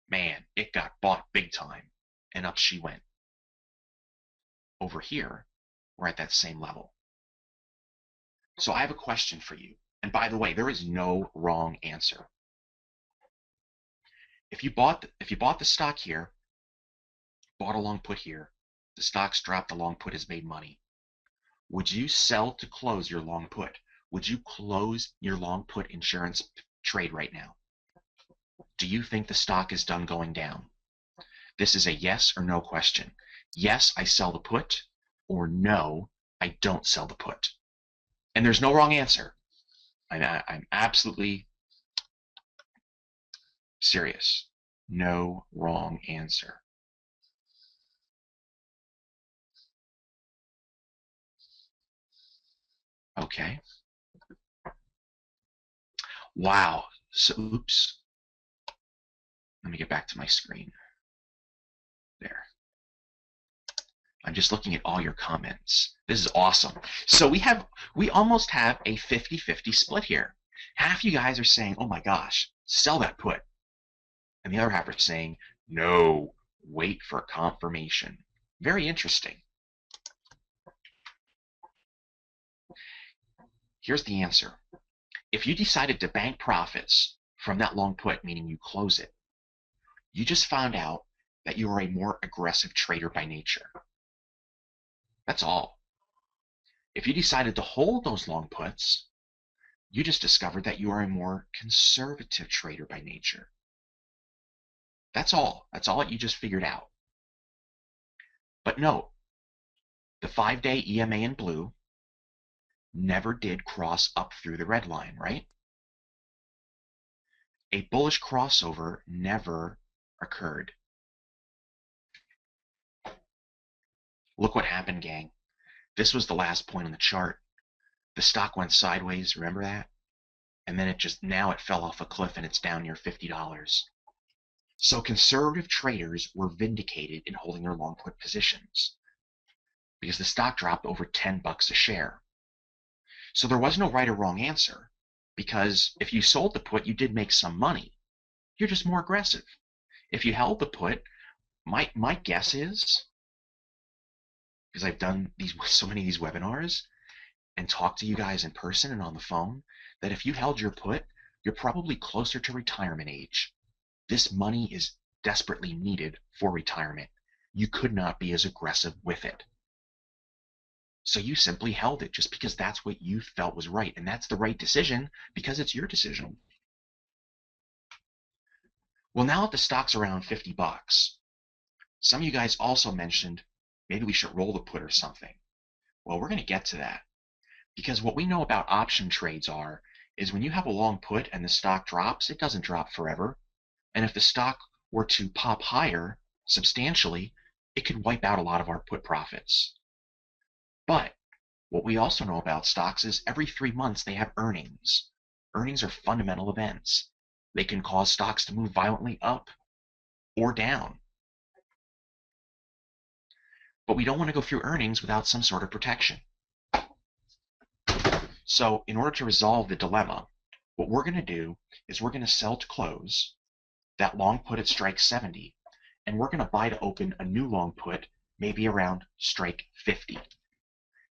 man, it got bought big time, and up she went. Over here, we're at that same level. So I have a question for you. And by the way, there is no wrong answer. If you bought the stock here, bought a long put here, the stock's dropped, the long put has made money. Would you sell to close your long put? Would you close your long put insurance trade right now? Do you think the stock is done going down? This is a yes or no question. Yes, I sell the put, or no, I don't sell the put. And there's no wrong answer. I'm absolutely serious. No wrong answer. Okay. Wow. So, oops. Let me get back to my screen. There. I'm just looking at all your comments. This is awesome. So we almost have a 50-50 split here. Half you guys are saying, oh my gosh, sell that put. And the other half are saying, no, wait for confirmation. Very interesting. Here's the answer. If you decided to bank profits from that long put, meaning you close it, you just found out that you are a more aggressive trader by nature. That's all. If you decided to hold those long puts, you just discovered that you are a more conservative trader by nature. That's all. That's all you just figured out. But note, the 5-day EMA in blue never did cross up through the red line, right? A bullish crossover never occurred. Look what happened, gang. This was the last point on the chart. The stock went sideways, remember that? And then now it fell off a cliff and it's down near $50. So conservative traders were vindicated in holding their long put positions because the stock dropped over $10 a share. So there was no right or wrong answer, because if you sold the put, you did make some money. You're just more aggressive. If you held the put, my guess is, because I've done so many of these webinars and talked to you guys in person and on the phone, that if you held your put, you're probably closer to retirement age. This money is desperately needed for retirement. You could not be as aggressive with it. So you simply held it just because that's what you felt was right. And that's the right decision because it's your decision. Well, now that the stock's around $50, some of you guys also mentioned maybe we should roll the put or something. Well, we're going to get to that, because what we know about option trades is when you have a long put and the stock drops, it doesn't drop forever. And if the stock were to pop higher substantially, it could wipe out a lot of our put profits. But what we also know about stocks is every 3 months they have earnings. Earnings are fundamental events. They can cause stocks to move violently up or down. But we don't want to go through earnings without some sort of protection. So in order to resolve the dilemma, what we're going to do is we're going to sell to close that long put at strike 70, and we're going to buy to open a new long put maybe around strike 50.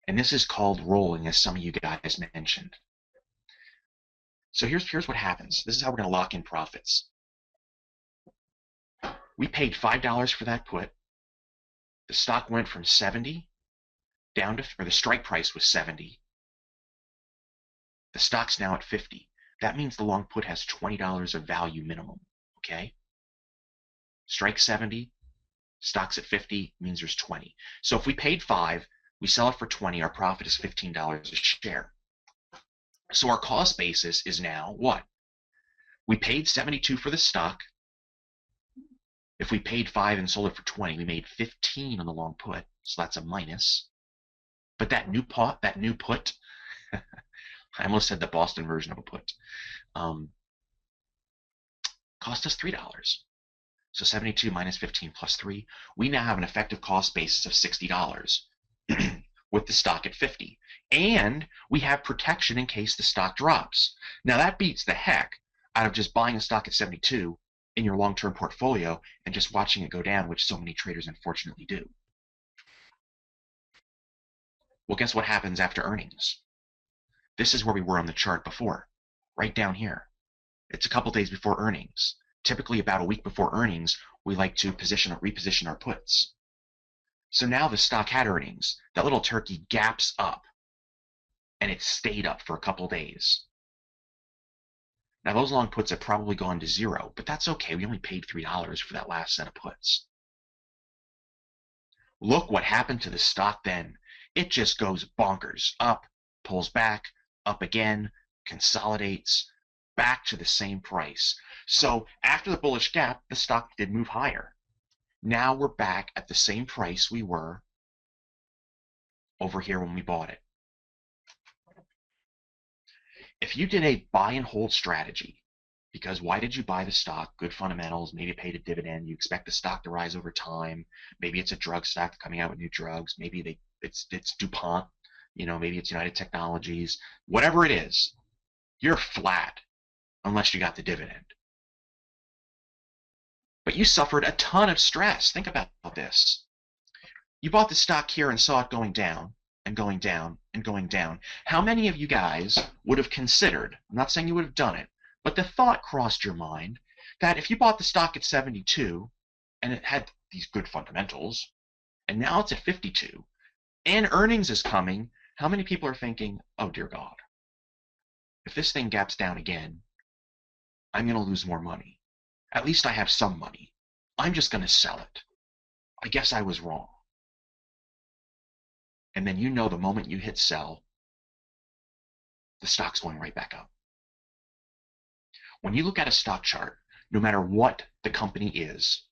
And this is called rolling, as some of you guys mentioned. So here's what happens. This is how we're going to lock in profits. We paid $5 for that put. The stock went from 70 down to, or the strike price was 70. The stock's now at 50. That means the long put has $20 of value minimum, okay? Strike 70, stock's at 50, means there's 20. So if we paid 5, We sell it for 20, our profit is $15 a share. So our cost basis is now what? We paid 72 for the stock. If we paid 5 and sold it for 20, we made 15 on the long put. So that's a minus. But that new put, I almost said the Boston version of a put, cost us $3. So 72 minus 15 plus 3, we now have an effective cost basis of $60 with the stock at 50. And we have protection in case the stock drops. Now that beats the heck out of just buying a stock at 72 in your long-term portfolio and just watching it go down, which so many traders unfortunately do. Well, guess what happens after earnings? This is where we were on the chart before, right down here. It's a couple days before earnings. Typically about a week before earnings, we like to reposition our puts. So now the stock had earnings. That little turkey gaps up, and it stayed up for a couple days. Now those long puts have probably gone to zero, but that's okay. We only paid $3 for that last set of puts. Look what happened to the stock then. It just goes bonkers. Up, pulls back, up again, consolidates, back to the same price. So after the bullish gap, the stock did move higher. Now we're back at the same price we were over here when we bought it. If you did a buy and hold strategy, because why did you buy the stock? Good fundamentals, maybe it paid a dividend, you expect the stock to rise over time, maybe it's a drug stock coming out with new drugs, maybe it's DuPont, maybe it's United Technologies, whatever it is, you're flat unless you got the dividend. But you suffered a ton of stress. Think about this. You bought the stock here and saw it going down and going down and going down. How many of you guys would have considered, I'm not saying you would have done it, but the thought crossed your mind that if you bought the stock at 72 and it had these good fundamentals, and now it's at 52, and earnings is coming, how many people are thinking, oh dear God, if this thing gaps down again, I'm going to lose more money. At least I have some money. I'm just going to sell it. I guess I was wrong. And then the moment you hit sell, the stock's going right back up. When you look at a stock chart, no matter what the company is,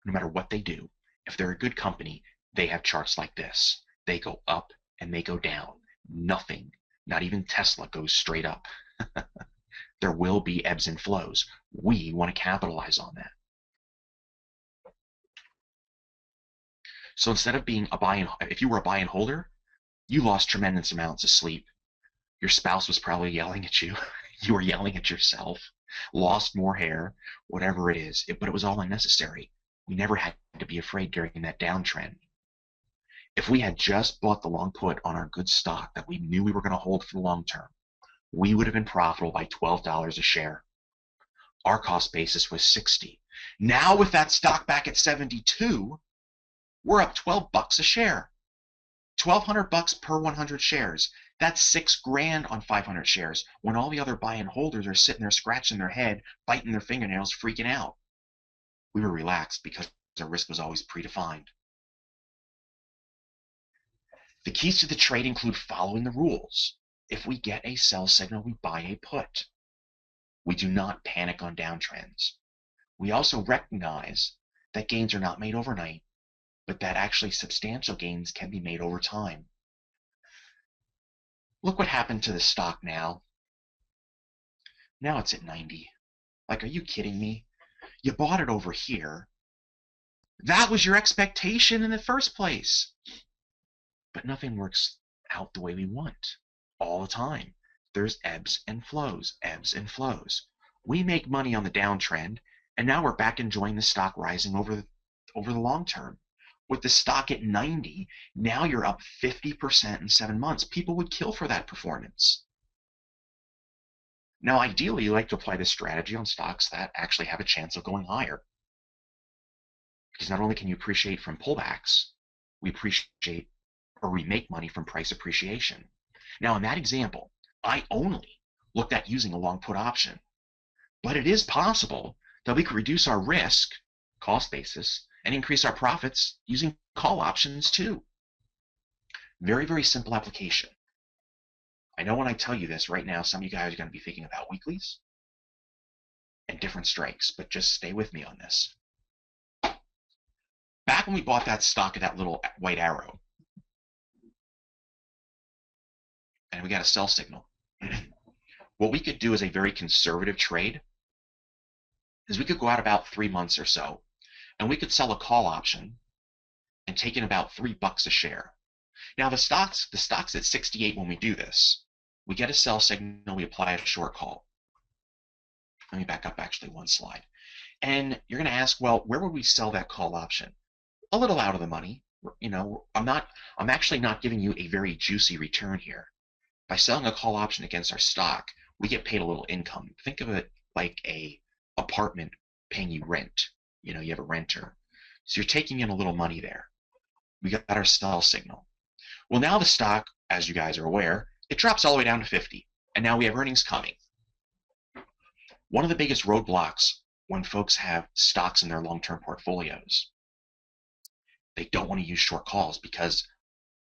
no matter what they do, if they're a good company, they have charts like this. They go up and they go down. Nothing, not even Tesla, goes straight up. There will be ebbs and flows. We want to capitalize on that. So instead of being if you were a buy and holder, you lost tremendous amounts of sleep. Your spouse was probably yelling at you. You were yelling at yourself, lost more hair, whatever it is. But it was all unnecessary. We never had to be afraid during that downtrend. If we had just bought the long put on our good stock that we knew we were going to hold for the long term, we would have been profitable by $12 a share. Our cost basis was 60. Now with that stock back at 72, we're up $12 a share. $1,200 per 100 shares. That's $6,000 on 500 shares when all the other buy and holders are sitting there scratching their head, biting their fingernails, freaking out. We were relaxed because our risk was always predefined. The keys to the trade include following the rules. If we get a sell signal, we buy a put. We do not panic on downtrends. We also recognize that gains are not made overnight, but that actually substantial gains can be made over time. Look what happened to the stock now. Now it's at 90. Like, are you kidding me? You bought it over here. That was your expectation in the first place. But nothing works out the way we want all the time. There's ebbs and flows, ebbs and flows. We make money on the downtrend, and now we're back enjoying the stock rising over the long term. With the stock at 90, now you're up 50% in 7 months. People would kill for that performance. Now, ideally, you like to apply this strategy on stocks that actually have a chance of going higher. Because not only can you appreciate from pullbacks, we make money from price appreciation. Now, in that example, I only looked at using a long put option. But it is possible that we could reduce our risk, cost basis, and increase our profits using call options too. Very, very simple application. I know when I tell you this right now, some of you guys are going to be thinking about weeklies and different strikes, but just stay with me on this. Back when we bought that stock at that little white arrow, and we got a sell signal, what we could do as a very conservative trade is we could go out about 3 months or so, and we could sell a call option and take in about $3 a share. Now the stock's at 68 when we do this. We get a sell signal, we apply a short call. Let me back up actually one slide. And you're going to ask, well, where would we sell that call option? A little out of the money. I'm actually not giving you a very juicy return here. By selling a call option against our stock, we get paid a little income. Think of it like a apartment paying you rent. You have a renter. So you're taking in a little money there. We got our sell signal. Well, now the stock, as you guys are aware, it drops all the way down to 50. And now we have earnings coming. One of the biggest roadblocks when folks have stocks in their long-term portfolios, they don't want to use short calls, because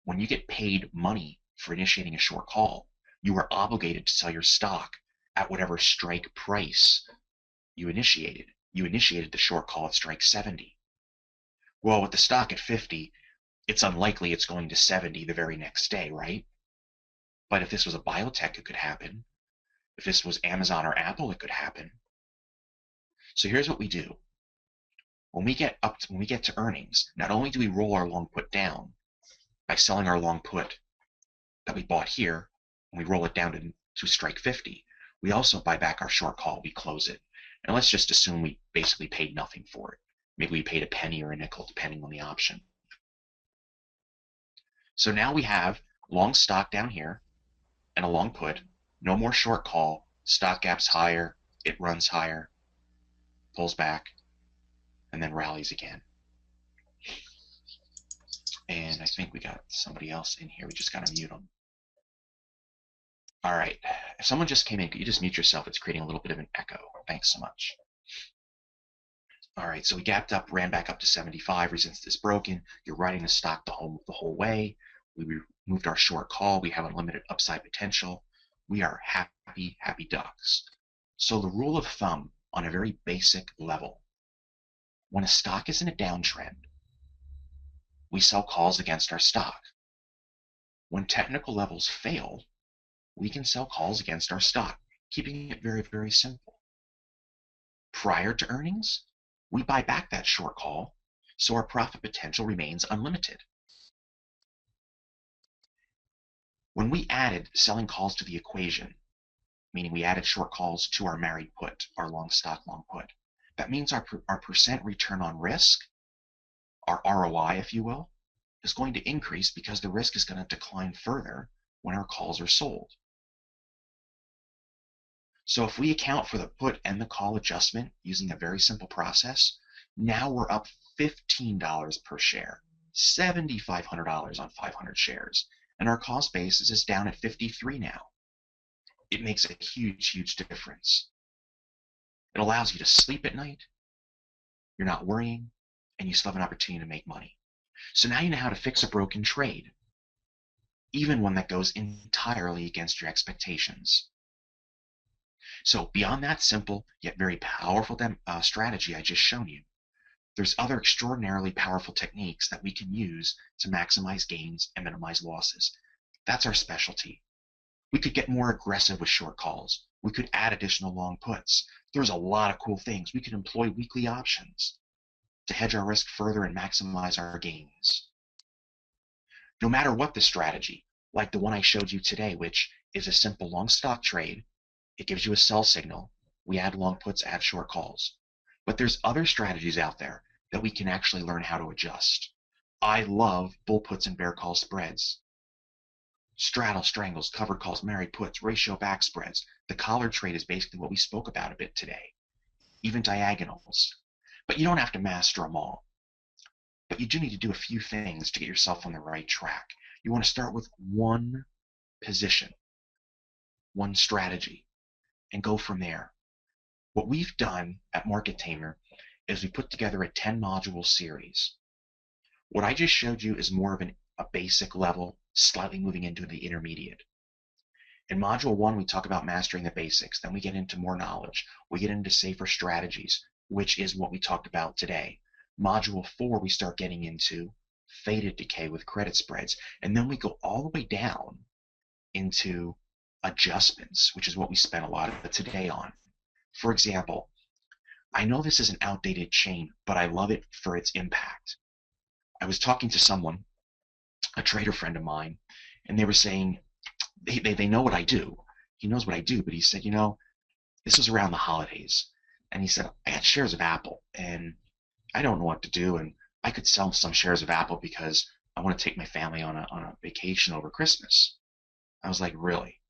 when you get paid money for initiating a short call, you are obligated to sell your stock at whatever strike price you initiated. You initiated the short call at strike 70. Well, with the stock at 50, it's unlikely it's going to 70 the very next day, right? But if this was a biotech, it could happen. If this was Amazon or Apple, it could happen. So here's what we do. When we get to earnings, not only do we roll our long put down by selling our long put that we bought here, and we roll it down to strike 50, we also buy back our short call, we close it. And let's just assume we basically paid nothing for it. Maybe we paid a penny or a nickel, depending on the option. So now we have long stock down here and a long put, no more short call, stock gaps higher, it runs higher, pulls back, and then rallies again. And I think we got somebody else in here. We just got to mute them. All right. If someone just came in, could you just mute yourself? It's creating a little bit of an echo. Thanks so much. All right. So we gapped up, ran back up to 75. Resistance is broken. You're riding the stock the whole way. We removed our short call. We have unlimited upside potential. We are happy, happy ducks. So the rule of thumb on a very basic level, when a stock is in a downtrend, we sell calls against our stock. When technical levels fail, we can sell calls against our stock, keeping it very, very simple. Prior to earnings, we buy back that short call, so our profit potential remains unlimited. When we added selling calls to the equation, meaning we added short calls to our married put, our long stock, long put, that means our percent return on risk, our ROI, if you will, is going to increase, because the risk is going to decline further when our calls are sold. So if we account for the put and the call adjustment using a very simple process, now we're up $15 per share, $7,500 on 500 shares, and our cost basis is down at 53 now. It makes a huge, huge difference. It allows you to sleep at night, you're not worrying, and you still have an opportunity to make money. So now you know how to fix a broken trade, even one that goes entirely against your expectations. So beyond that simple yet very powerful strategy I just shown you, there's other extraordinarily powerful techniques that we can use to maximize gains and minimize losses. That's our specialty. We could get more aggressive with short calls. We could add additional long puts. There's a lot of cool things. We could employ weekly options to hedge our risk further and maximize our gains. No matter what the strategy, like the one I showed you today, which is a simple long stock trade, it gives you a sell signal. We add long puts, add short calls. But there's other strategies out there that we can actually learn how to adjust. I love bull puts and bear call spreads. Straddle, strangles, covered calls, married puts, ratio back spreads. The collar trade is basically what we spoke about a bit today. Even diagonals. But you don't have to master them all. But you do need to do a few things to get yourself on the right track. You want to start with one position, one strategy, and go from there. What we've done at Market Tamer is we put together a 10-module series. What I just showed you is more of a basic level slightly moving into the intermediate. In Module 1, we talk about mastering the basics. Then we get into more knowledge. We get into safer strategies, which is what we talked about today. Module 4, we start getting into theta decay with credit spreads. And then we go all the way down into adjustments, which is what we spent a lot of today on. For example, I know this is an outdated chain, but I love it for its impact. I was talking to someone, a trader friend of mine, and they were saying, they know what I do. He knows what I do, but he said, this was around the holidays. And he said, I got shares of Apple and I don't know what to do. And I could sell some shares of Apple because I want to take my family on a vacation over Christmas. I was like, really?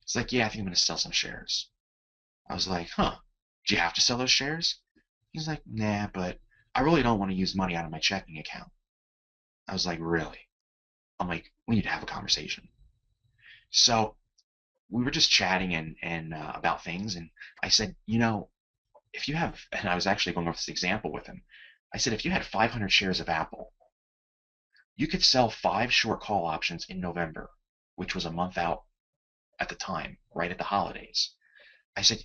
It's like, yeah, I think I'm going to sell some shares. I was like, huh, do you have to sell those shares? He's like, nah, but I really don't want to use money out of my checking account. I was like, really? I'm like, we need to have a conversation. So we were just chatting and about things, and I said, if you have, and I was actually going over this example with him. I said, if you had 500 shares of Apple, you could sell 5 short call options in November, which was a month out at the time, right at the holidays. I said,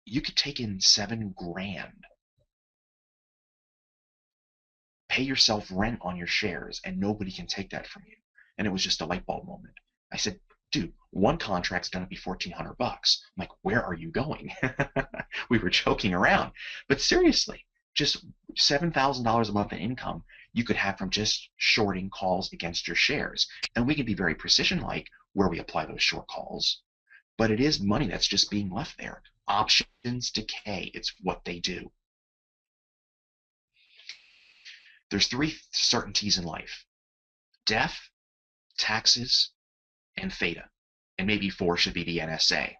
you could take in 7 grand, pay yourself rent on your shares, and nobody can take that from you. And it was just a light bulb moment. I said, dude, one contract's gonna be $1,400. I'm like, where are you going? We were joking around, but seriously, just $7,000 a month in income you could have from just shorting calls against your shares. And we can be very precision-like where we apply those short calls, but it is money that's just being left there. Options decay, it's what they do. There's 3 certainties in life: death, taxes, and theta. And maybe 4 should be the NSA.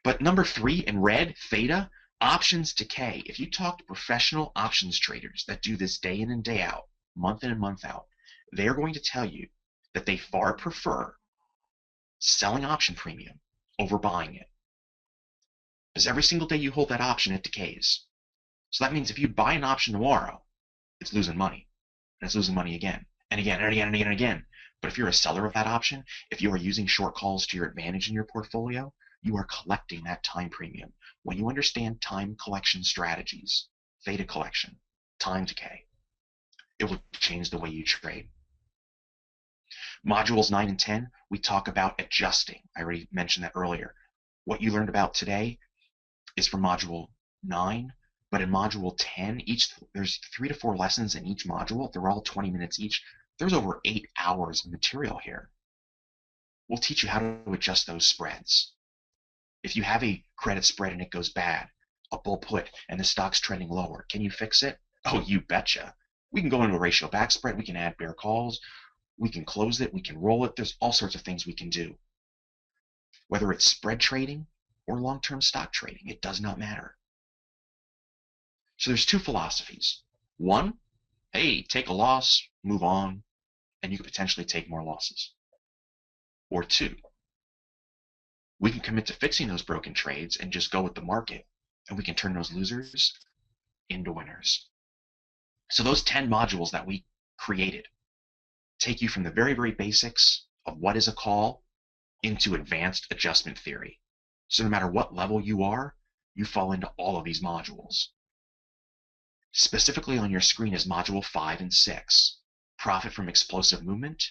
But number 3 in red, theta, options decay. If you talk to professional options traders that do this day in and day out, month in and month out, they're going to tell you that they far prefer selling option premium over buying it. Because every single day you hold that option, it decays. So that means if you buy an option tomorrow, it's losing money. And it's losing money again, and again, and again, and again, and again. But if you're a seller of that option, if you are using short calls to your advantage in your portfolio, you are collecting that time premium. When you understand time collection strategies, theta collection, time decay, it will change the way you trade. Modules 9 and 10, we talk about adjusting. I already mentioned that earlier. What you learned about today is from module 9, but in module 10, there's 3 to 4 lessons in each module. They're all 20 minutes each. There's over 8 hours of material here. We'll teach you how to adjust those spreads. If you have a credit spread and it goes bad, a bull put, and the stock's trending lower, can you fix it? Oh, you betcha. We can go into a ratio back spread. We can add bear calls. We can close it. We can roll it. There's all sorts of things we can do. Whether it's spread trading or long-term stock trading, it does not matter. So there's 2 philosophies. One, hey, take a loss, move on, and you could potentially take more losses. Or 2, we can commit to fixing those broken trades and just go with the market, and we can turn those losers into winners. So those 10 modules that we created take you from the very, very basics of what is a call into advanced adjustment theory. So no matter what level you are, you fall into all of these modules. Specifically on your screen is module 5 and 6, profit from explosive movement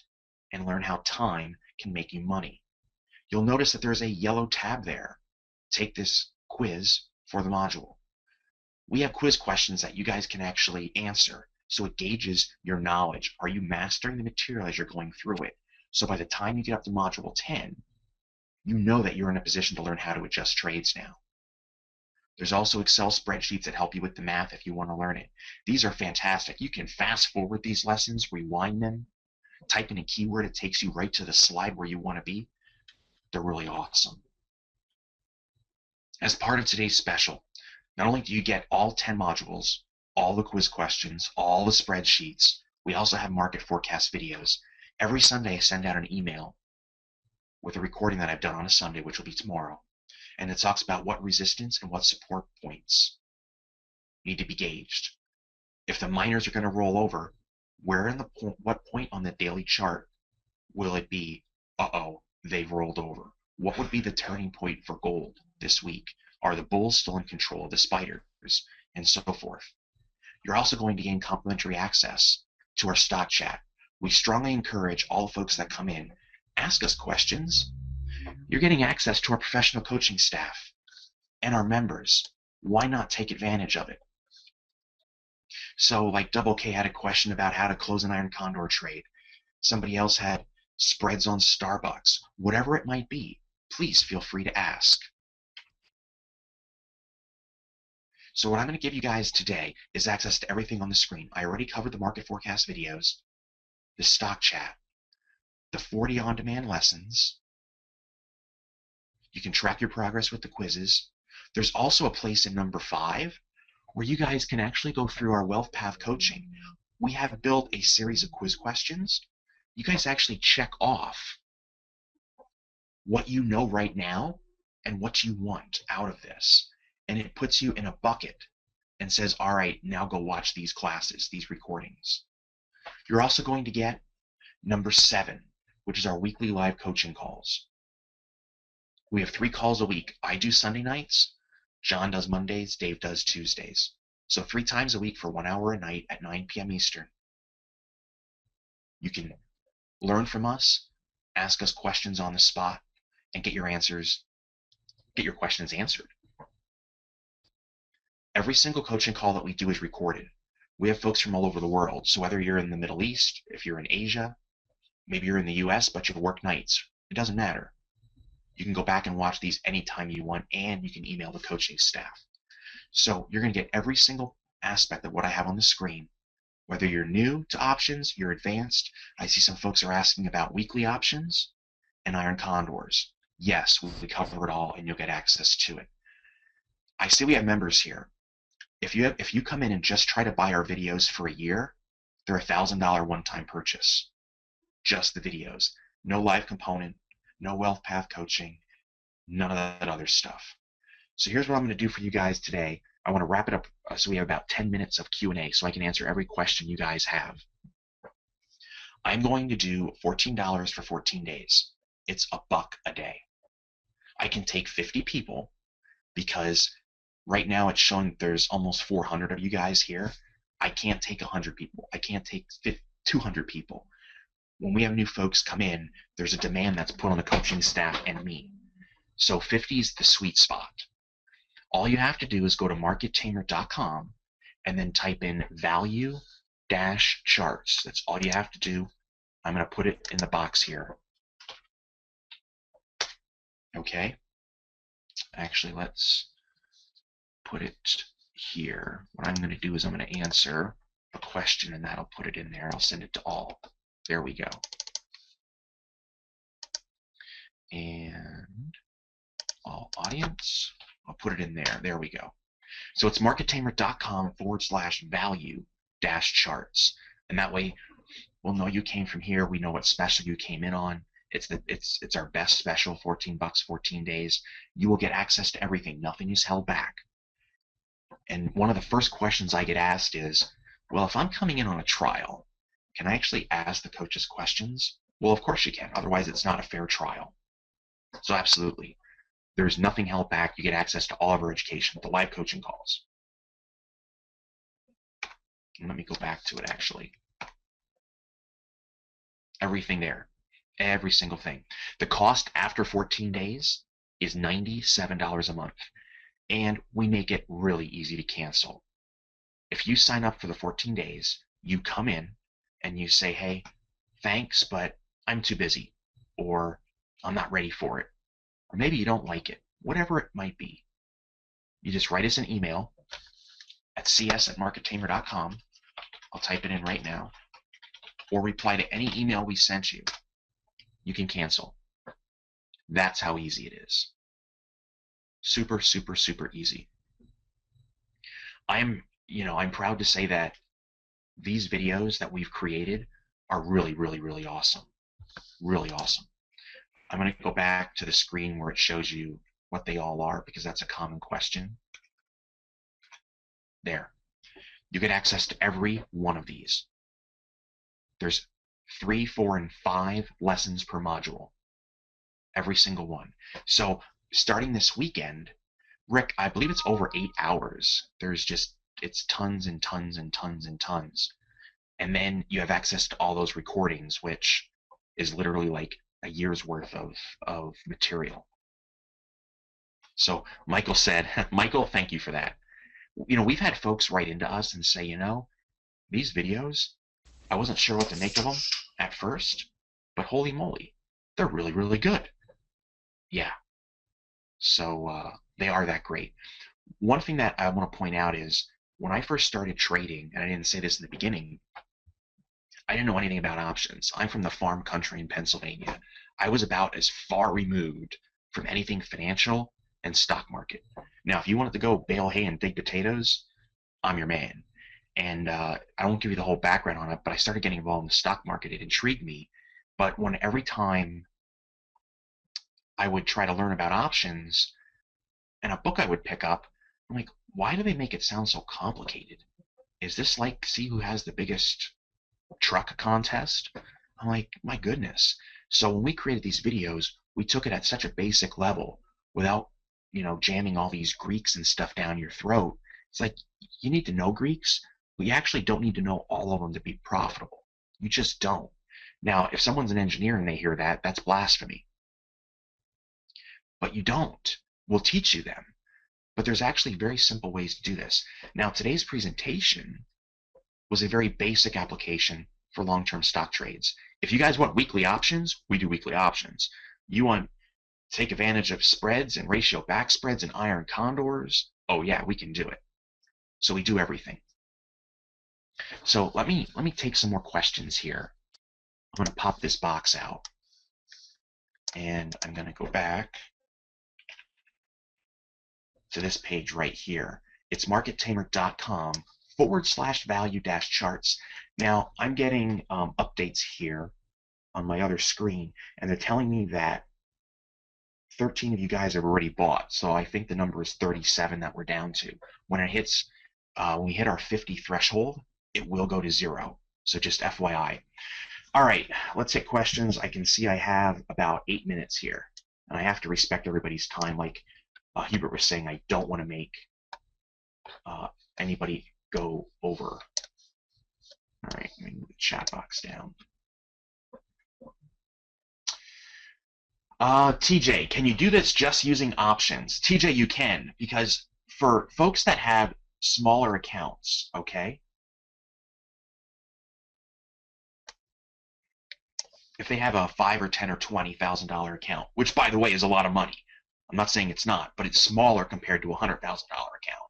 and learn how time can make you money. You'll notice that there's a yellow tab there. Take this quiz for the module. We have quiz questions that you guys can actually answer, so it gauges your knowledge. Are you mastering the material as you're going through it? So by the time you get up to module 10, you know that you're in a position to learn how to adjust trades now. There's also Excel spreadsheets that help you with the math if you want to learn it. These are fantastic. You can fast forward these lessons, rewind them, type in a keyword, it takes you right to the slide where you want to be. They're really awesome. As part of today's special, not only do you get all 10 modules, all the quiz questions, all the spreadsheets, we also have market forecast videos. Every Sunday I send out an email with a recording that I've done on a Sunday, which will be tomorrow. And it talks about what resistance and what support points need to be gauged. If the miners are going to roll over, what point on the daily chart Will it be, uh-oh, they've rolled over? What would be the turning point for gold this week? Are the bulls still in control of the spiders? And so forth. You're also going to gain complimentary access to our stock chat. We strongly encourage all the folks that come in, ask us questions. You're getting access to our professional coaching staff and our members. Why not take advantage of it? So like Double K had a question about how to close an iron condor trade. Somebody else had spreads on Starbucks. Whatever it might be, please feel free to ask. So what I'm going to give you guys today is access to everything on the screen. I already covered the market forecast videos, the stock chat, the 40 on-demand lessons. You can track your progress with the quizzes. There's also a place in number 5 where you guys can actually go through our Wealth Path coaching. We have built a series of quiz questions. You guys actually check off what you know right now and what you want out of this. And it puts you in a bucket and says, all right, now go watch these classes, these recordings. You're also going to get number 7, which is our weekly live coaching calls. We have 3 calls a week. I do Sunday nights, John does Mondays, Dave does Tuesdays. So 3 times a week for 1 hour a night at 9 p.m. Eastern. You can learn from us, ask us questions on the spot, and get your questions answered. Every single coaching call that we do is recorded. We have folks from all over the world. So whether you're in the Middle East, if you're in Asia, maybe you're in the US, but you work nights, it doesn't matter. You can go back and watch these anytime you want, and you can email the coaching staff. So you're going to get every single aspect of what I have on the screen. Whether you're new to options, you're advanced. I see some folks are asking about weekly options and iron condors. Yes, we cover it all, and you'll get access to it. I see we have members here. If you come in and just try to buy our videos for a year, they're $1,000 one-time purchase. Just the videos. No live component, no Wealth Path coaching, none of that other stuff. So here's what I'm going to do for you guys today. I want to wrap it up so we have about 10 minutes of Q&A so I can answer every question you guys have. I'm going to do $14 for 14 days. It's $1 a day. I can take 50 people because right now it's showing there's almost 400 of you guys here. I can't take 100 people. I can't take 200 people. When we have new folks come in, there's a demand that's put on the coaching staff and me. So 50 is the sweet spot. All you have to do is go to markettamer.com and then type in value-charts. That's all you have to do. I'm going to put it in the box here. Okay. Actually, let's put it here. What I'm going to do is I'm going to answer a question, and that'll put it in there. I'll send it to all. There we go. And all audience. I'll put it in there. There we go. So it's markettamer.com/value-charts. And that way we'll know you came from here. We know what special you came in on. It's our best special, $14, 14 days. You will get access to everything. Nothing is held back. And one of the first questions I get asked is, well, if I'm coming in on a trial, can I actually ask the coaches questions? Well, of course you can. Otherwise, it's not a fair trial. So absolutely. There's nothing held back. You get access to all of our education, the live coaching calls. And let me go back to it, actually. Everything there. Every single thing. The cost after 14 days is $97 a month. And we make it really easy to cancel. If you sign up for the 14 days, you come in and you say, hey, thanks, but I'm too busy, or I'm not ready for it, or maybe you don't like it, whatever it might be. You just write us an email at cs@markettamer.com. I'll type it in right now, or reply to any email we sent you. You can cancel. That's how easy it is. Super, super, super easy. I'm proud to say that these videos that we've created are really, really, really awesome. Really awesome. I'm going to go back to the screen where it shows you what they all are, because that's a common question. There. You get access to every one of these. There's 3, 4, and 5 lessons per module, every single one. So starting this weekend, Rick, I believe it's over 8 hours. It's tons and tons and tons and tons. And then you have access to all those recordings, which is literally like a year's worth of material. So Michael said, Michael, thank you for that. We've had folks write into us and say, these videos, I wasn't sure what to make of them at first, but holy moly, they're really, really good. Yeah. So they are that great. One thing that I want to point out is when I first started trading, and I didn't say this in the beginning, I didn't know anything about options. I'm from the farm country in Pennsylvania. I was about as far removed from anything financial and stock market. Now, if you wanted to go bale hay and dig potatoes, I'm your man. And I won't give you the whole background on it, but I started getting involved in the stock market. It intrigued me. But every time I would try to learn about options and a book I would pick up, I'm like, why do they make it sound so complicated? Is this like see who has the biggest truck contest? I'm like, my goodness. So when we created these videos, we took it at such a basic level without, jamming all these Greeks and stuff down your throat. It's like, you need to know Greeks, but you actually don't need to know all of them to be profitable. You just don't. Now, if someone's an engineer and they hear that, that's blasphemy. But you don't. We'll teach you them. But there's actually very simple ways to do this. Now, today's presentation was a very basic application for long-term stock trades. If you guys want weekly options, we do weekly options. You want to take advantage of spreads and ratio back spreads and iron condors? Oh yeah, we can do it. So we do everything. So let me take some more questions here. I'm going to pop this box out. And I'm going to go back to this page right here. It's markettamer.com/value-charts. Now, I'm getting updates here on my other screen, and they're telling me that 13 of you guys have already bought. So I think the number is 37 that we're down to. When it hits, when we hit our 50 threshold, it will go to 0. So just FYI. All right, let's take questions. I can see I have about 8 minutes here, and I have to respect everybody's time. Like Hubert was saying, I don't want to make anybody go over. All right, let me move the chat box down. TJ, can you do this just using options? TJ, you can, because for folks that have smaller accounts, okay, if they have a $5 or $10 or $20,000 account, which by the way is a lot of money, I'm not saying it's not, but it's smaller compared to a $100,000 account,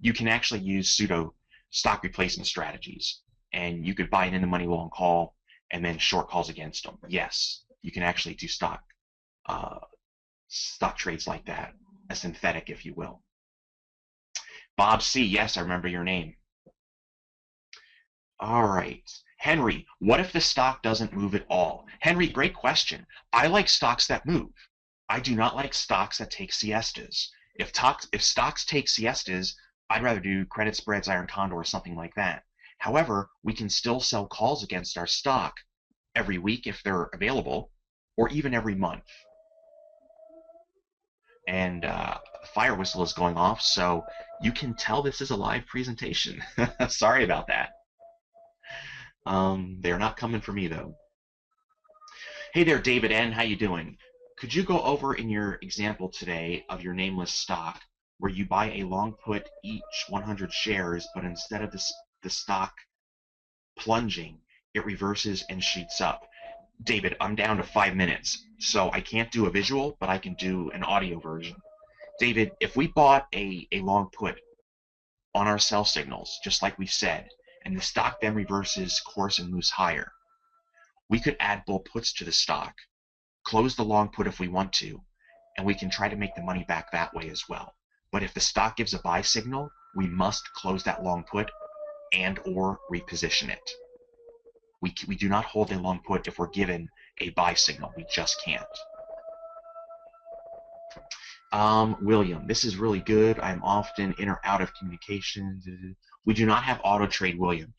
you can actually use pseudo stock replacement strategies, and you could buy it in the money long call and then short calls against them. Yes, you can actually do stock trades like that, a synthetic, if you will. Bob C, yes, I remember your name. All right. Henry, what if the stock doesn't move at all? Henry, great question. I like stocks that move. I do not like stocks that take siestas. If stocks take siestas, I'd rather do credit spreads, iron condor, or something like that. However, we can still sell calls against our stock every week if they're available, or even every month. And fire whistle is going off, so you can tell this is a live presentation. Sorry about that. They're not coming for me though. Hey there, David N. How you doing? Could you go over in your example today of your nameless stock where you buy a long put each 100 shares, but instead of the stock plunging, it reverses and shoots up? David, I'm down to 5 minutes, so I can't do a visual, but I can do an audio version. David, if we bought a long put on our sell signals, just like we said, and the stock then reverses course and moves higher, we could add bull puts to the stock, close the long put if we want to, and we can try to make the money back that way as well. But if the stock gives a buy signal, we must close that long put and or reposition it. We do not hold a long put if we're given a buy signal. We just can't. William, this is really good. I'm often in or out of communications. We do not have auto trade, William.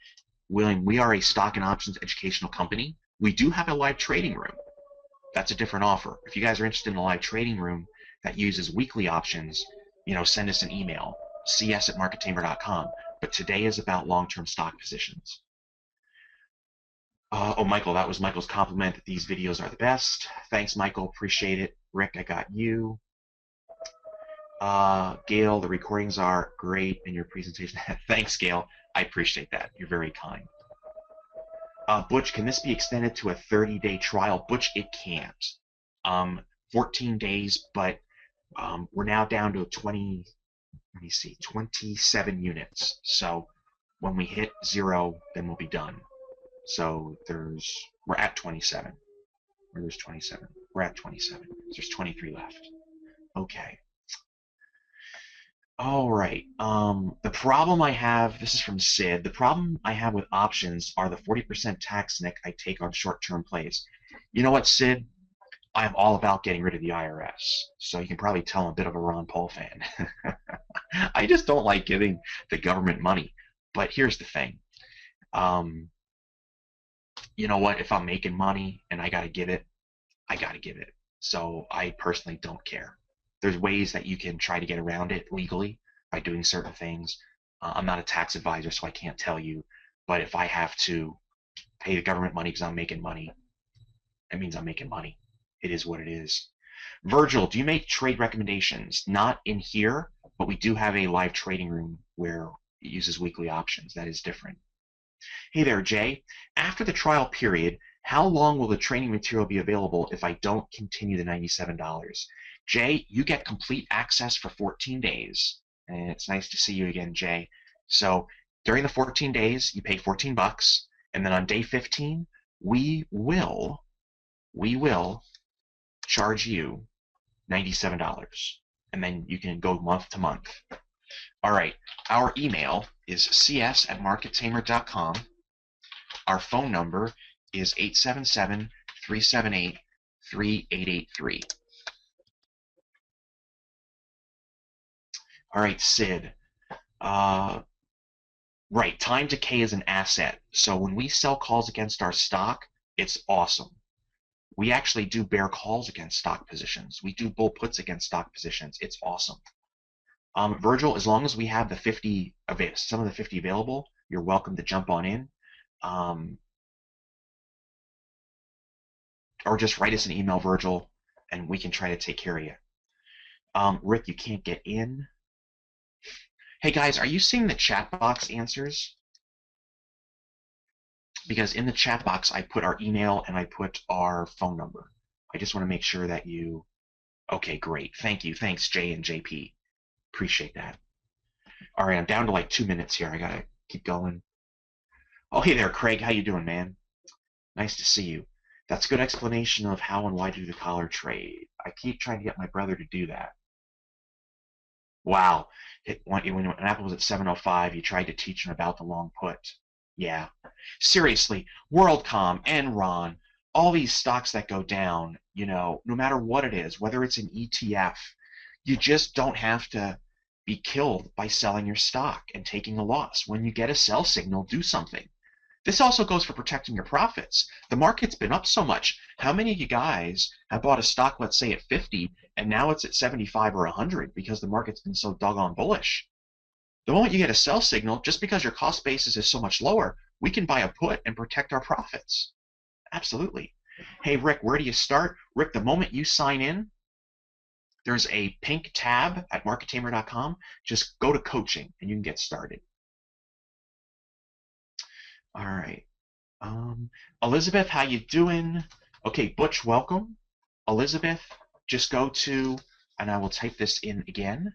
William, we are a stock and options educational company. We do have a live trading room. That's a different offer. If you guys are interested in a live trading room that uses weekly options, send us an email, cs@markettamer.com. But today is about long-term stock positions. Oh, Michael, that was Michael's compliment that these videos are the best. Thanks, Michael. Appreciate it. Rick, I got you. Gail, the recordings are great in your presentation. Thanks, Gail. I appreciate that. You're very kind. Butch, can this be extended to a 30-day trial? Butch, it can't. 14 days, but we're now down to 20, let me see, 27 units. So when we hit 0, then we'll be done. So we're at 27. There's 27. We're at 27. There's 23 left. Okay. All right. The problem I have, this is from Sid. The problem I have with options are the 40% tax nick I take on short-term plays. You know what, Sid? I am all about getting rid of the IRS. So you can probably tell I'm a bit of a Ron Paul fan. I just don't like giving the government money. But here's the thing. You know what? If I'm making money and I got to give it, I got to give it. So I personally don't care. There's ways that you can try to get around it legally by doing certain things. I'm not a tax advisor, so I can't tell you. But if I have to pay the government money because I'm making money, it means I'm making money. It is what it is. Virgil, do you make trade recommendations? Not in here, but we do have a live trading room where it uses weekly options. That is different. Hey there, Jay. After the trial period, how long will the training material be available if I don't continue the $97? Jay, you get complete access for 14 days. And it's nice to see you again, Jay. So during the 14 days, you pay 14 bucks. And then on day 15, we will charge you $97. And then you can go month to month. All right. Our email is cs@markettamer.com. Our phone number is 877-378-3883. All right, Sid. Right, time decay is an asset. So when we sell calls against our stock, it's awesome. We actually do bear calls against stock positions. We do bull puts against stock positions. It's awesome. Virgil, as long as we have some of the 50 available, you're welcome to jump on in. Or just write us an email, Virgil, and we can try to take care of you. Rick, you can't get in. Hey guys, are you seeing the chat box answers? Because in the chat box, I put our email and I put our phone number. I just want to make sure that you... Okay, great. Thank you. Thanks, Jay and JP. Appreciate that. All right, I'm down to like 2 minutes here. I got to keep going. Oh, hey there, Craig. How you doing, man? Nice to see you. That's a good explanation of how and why to do the collar trade. I keep trying to get my brother to do that. Wow. When Apple was at 705, you tried to teach him about the long put. Yeah. Seriously, WorldCom, Enron, all these stocks that go down, no matter what it is, whether it's an ETF, you just don't have to be killed by selling your stock and taking a loss. When you get a sell signal, do something. This also goes for protecting your profits. The market's been up so much. How many of you guys have bought a stock, let's say at 50, and now it's at 75 or 100 because the market's been so doggone bullish? The moment you get a sell signal, just because your cost basis is so much lower, we can buy a put and protect our profits. Absolutely. Hey, Rick, where do you start? Rick, the moment you sign in, there's a pink tab at markettamer.com. Just go to coaching and you can get started. All right. Elizabeth, how you doing? Okay, Butch, welcome. Elizabeth, just go to, and I will type this in again.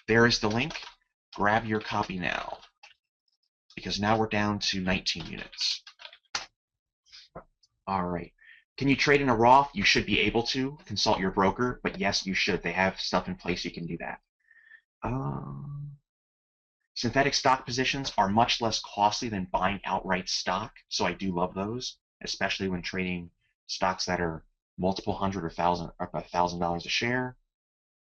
There is the link. Grab your copy now, because now we're down to 19 units. All right. Can you trade in a Roth? You should be able to. Consult your broker, but yes, you should. They have stuff in place you can do that. Synthetic stock positions are much less costly than buying outright stock, so I do love those, especially when trading stocks that are multiple hundred or $1,000 a share.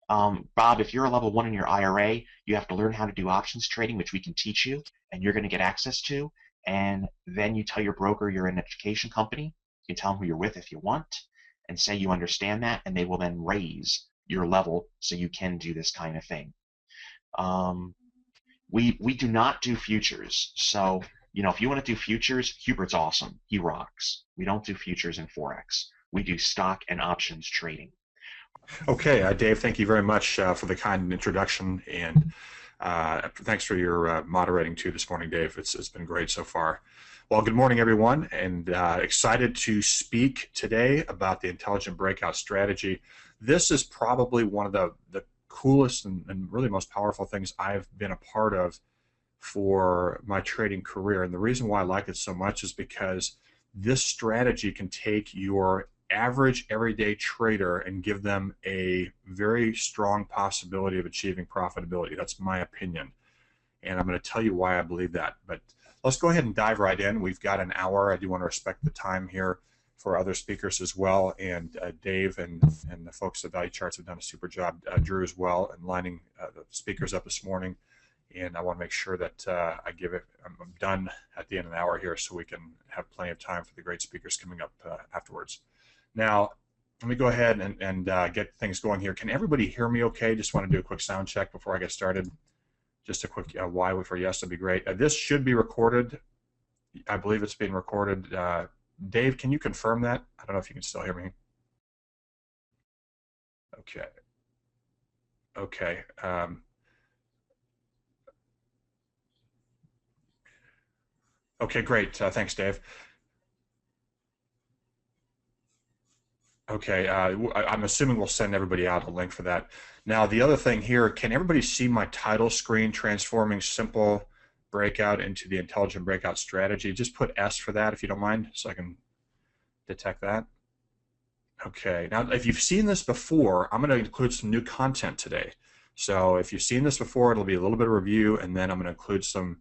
Bob, if you're a level 1 in your IRA, you have to learn how to do options trading, which we can teach you, and you're going to get access to. And then you tell your broker you're an education company. You can tell them who you're with if you want, and say you understand that, and they will then raise your level so you can do this kind of thing. Um, we do not do futures. So, if you want to do futures, Hubert's awesome. He rocks. We don't do futures and Forex. We do stock and options trading. Okay, Dave, thank you very much for the kind introduction, and thanks for your moderating too this morning, Dave. It's been great so far. Well, good morning, everyone, and excited to speak today about the Intelligent Breakout strategy. This is probably one of the coolest and really most powerful things I've been a part of for my trading career. And the reason why I like it so much is because this strategy can take your average everyday trader and give them a very strong possibility of achieving profitability. That's my opinion. And I'm going to tell you why I believe that. But let's go ahead and dive right in. We've got an hour. I do want to respect the time here for other speakers as well. And Dave and the folks at ValueCharts have done a super job. Drew as well, and lining the speakers up this morning. And I want to make sure that I'm done at the end of an hour here so we can have plenty of time for the great speakers coming up afterwards. Now, let me go ahead and get things going here. Can everybody hear me okay? Just want to do a quick sound check before I get started. Just a quick why for yes would be great. This should be recorded. I believe it's being recorded. Dave, can you confirm that? I don't know if you can still hear me. Okay. Okay. Okay, great. Thanks, Dave. Okay, I'm assuming we'll send everybody out a link for that. Now, the other thing here, can everybody see my title screen, Transforming Simple Breakout into the Intelligent Breakout Strategy? Just put S for that if you don't mind, so I can detect that. Okay, now if you've seen this before, I'm going to include some new content today. So if you've seen this before, it'll be a little bit of review, and then I'm going to include some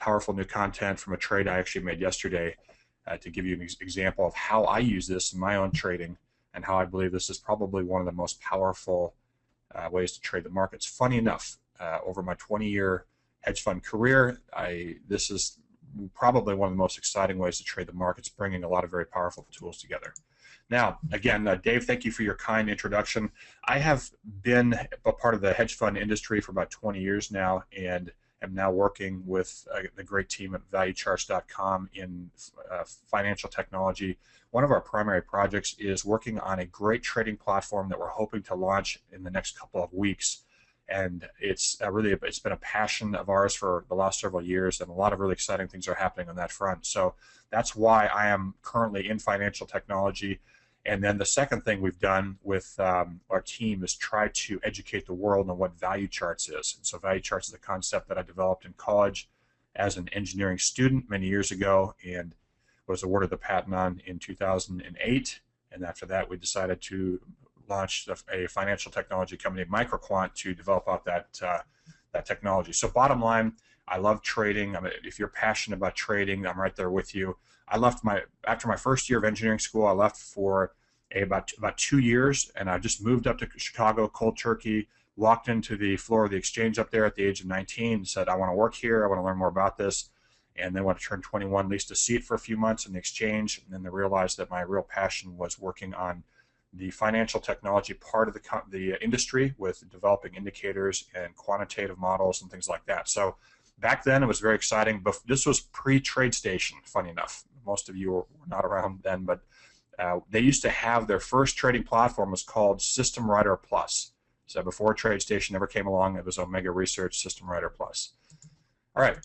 powerful new content from a trade I actually made yesterday to give you an example of how I use this in my own trading, and how I believe this is probably one of the most powerful ways to trade the markets. Funny enough, over my 20-year hedge fund career, this is probably one of the most exciting ways to trade the markets, bringing a lot of very powerful tools together. Now, again, Dave, thank you for your kind introduction. I have been a part of the hedge fund industry for about 20 years now, and am now working with the great team at ValueCharts.com in financial technology. One of our primary projects is working on a great trading platform that we're hoping to launch in the next couple of weeks. And it's been a passion of ours for the last several years, and a lot of really exciting things are happening on that front. So that's why I am currently in financial technology. And then the second thing we've done with our team is try to educate the world on what value charts is. And so value charts is a concept that I developed in college as an engineering student many years ago, and was awarded the patent on in 2008. And after that, we decided to launch a financial technology company, Microquant, to develop out that technology. So bottom line, I love trading. If you're passionate about trading, I'm right there with you. After my first year of engineering school, I left for about 2 years, and I just moved up to Chicago, cold turkey, walked into the floor of the exchange up there at the age of 19, and said, I want to work here, I want to learn more about this. And then when I turned 21, leased a seat for a few months in the exchange, and then I realized that my real passion was working on the financial technology part of the industry, with developing indicators and quantitative models and things like that. So back then it was very exciting, but this was pre-Trade Station, funny enough. Most of you were not around then, but they used to have their first trading platform was called System Writer Plus. So before Trade Station ever came along, it was Omega Research System Writer Plus. All right.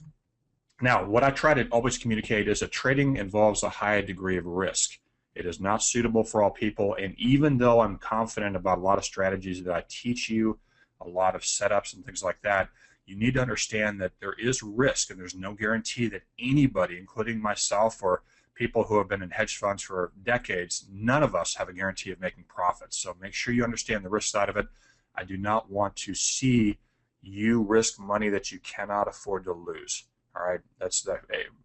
Now, what I try to always communicate is that trading involves a high degree of risk. It is not suitable for all people, and even though I'm confident about a lot of strategies that I teach you, a lot of setups and things like that, you need to understand that there is risk, and there's no guarantee that anybody, including myself or people who have been in hedge funds for decades, none of us have a guarantee of making profits. So make sure you understand the risk side of it. I do not want to see you risk money that you cannot afford to lose. All right, that's the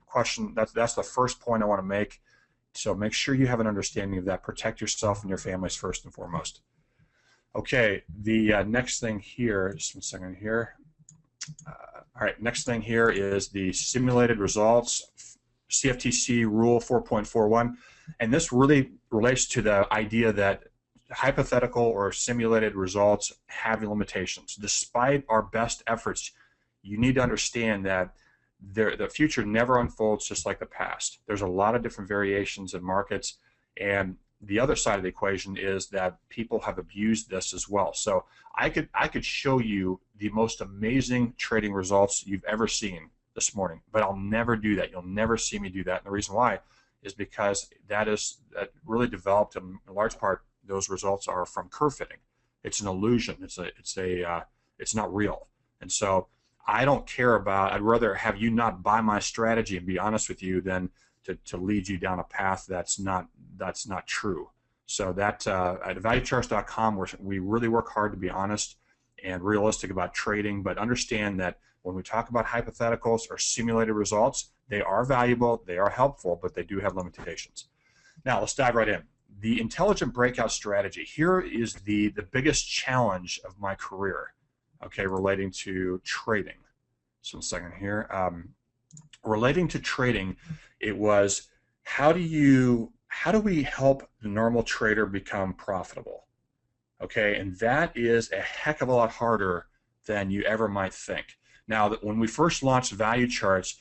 question. That's the first point I want to make. So make sure you have an understanding of that. Protect yourself and your families first and foremost. Okay, the next thing here, just one second here. All right, next thing here is the simulated results, CFTC Rule 4.41, and this really relates to the idea that hypothetical or simulated results have limitations. Despite our best efforts, you need to understand that the future never unfolds just like the past. There's a lot of different variations in markets, and the other side of the equation is that people have abused this as well. So I could show you the most amazing trading results you've ever seen this morning, but I'll never do that. You'll never see me do that. And the reason why is because that really developed in large part. Those results are from curve fitting. It's an illusion. It's not real. And so I don't care about. I'd rather have you not buy my strategy and be honest with you than to lead you down a path that's not true. So that at valuecharts.com, we really work hard to be honest and realistic about trading, but understand that when we talk about hypotheticals or simulated results, they are valuable, they are helpful, but they do have limitations. Now let's dive right in. The intelligent breakout strategy. Here is the biggest challenge of my career, okay, relating to trading. So, a second here. Relating to trading, it was how do we help the normal trader become profitable? Okay, and that is a heck of a lot harder than you ever might think. Now, when we first launched Value Charts,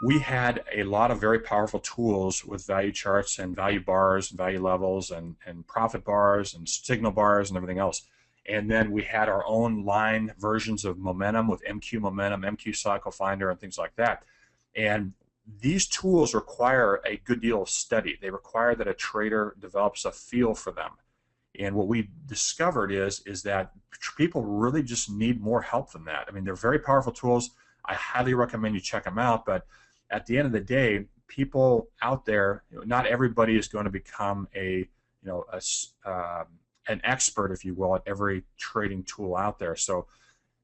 we had a lot of very powerful tools with value charts and value bars and value levels and profit bars and signal bars and everything else. And then we had our own line versions of momentum with MQ Momentum, MQ Cycle Finder, and things like that. And these tools require a good deal of study. They require that a trader develops a feel for them. And what we discovered is that people really just need more help than that. I mean, they're very powerful tools. I highly recommend you check them out, but at the end of the day, people out there, not everybody is going to become an expert, if you will, at every trading tool out there. So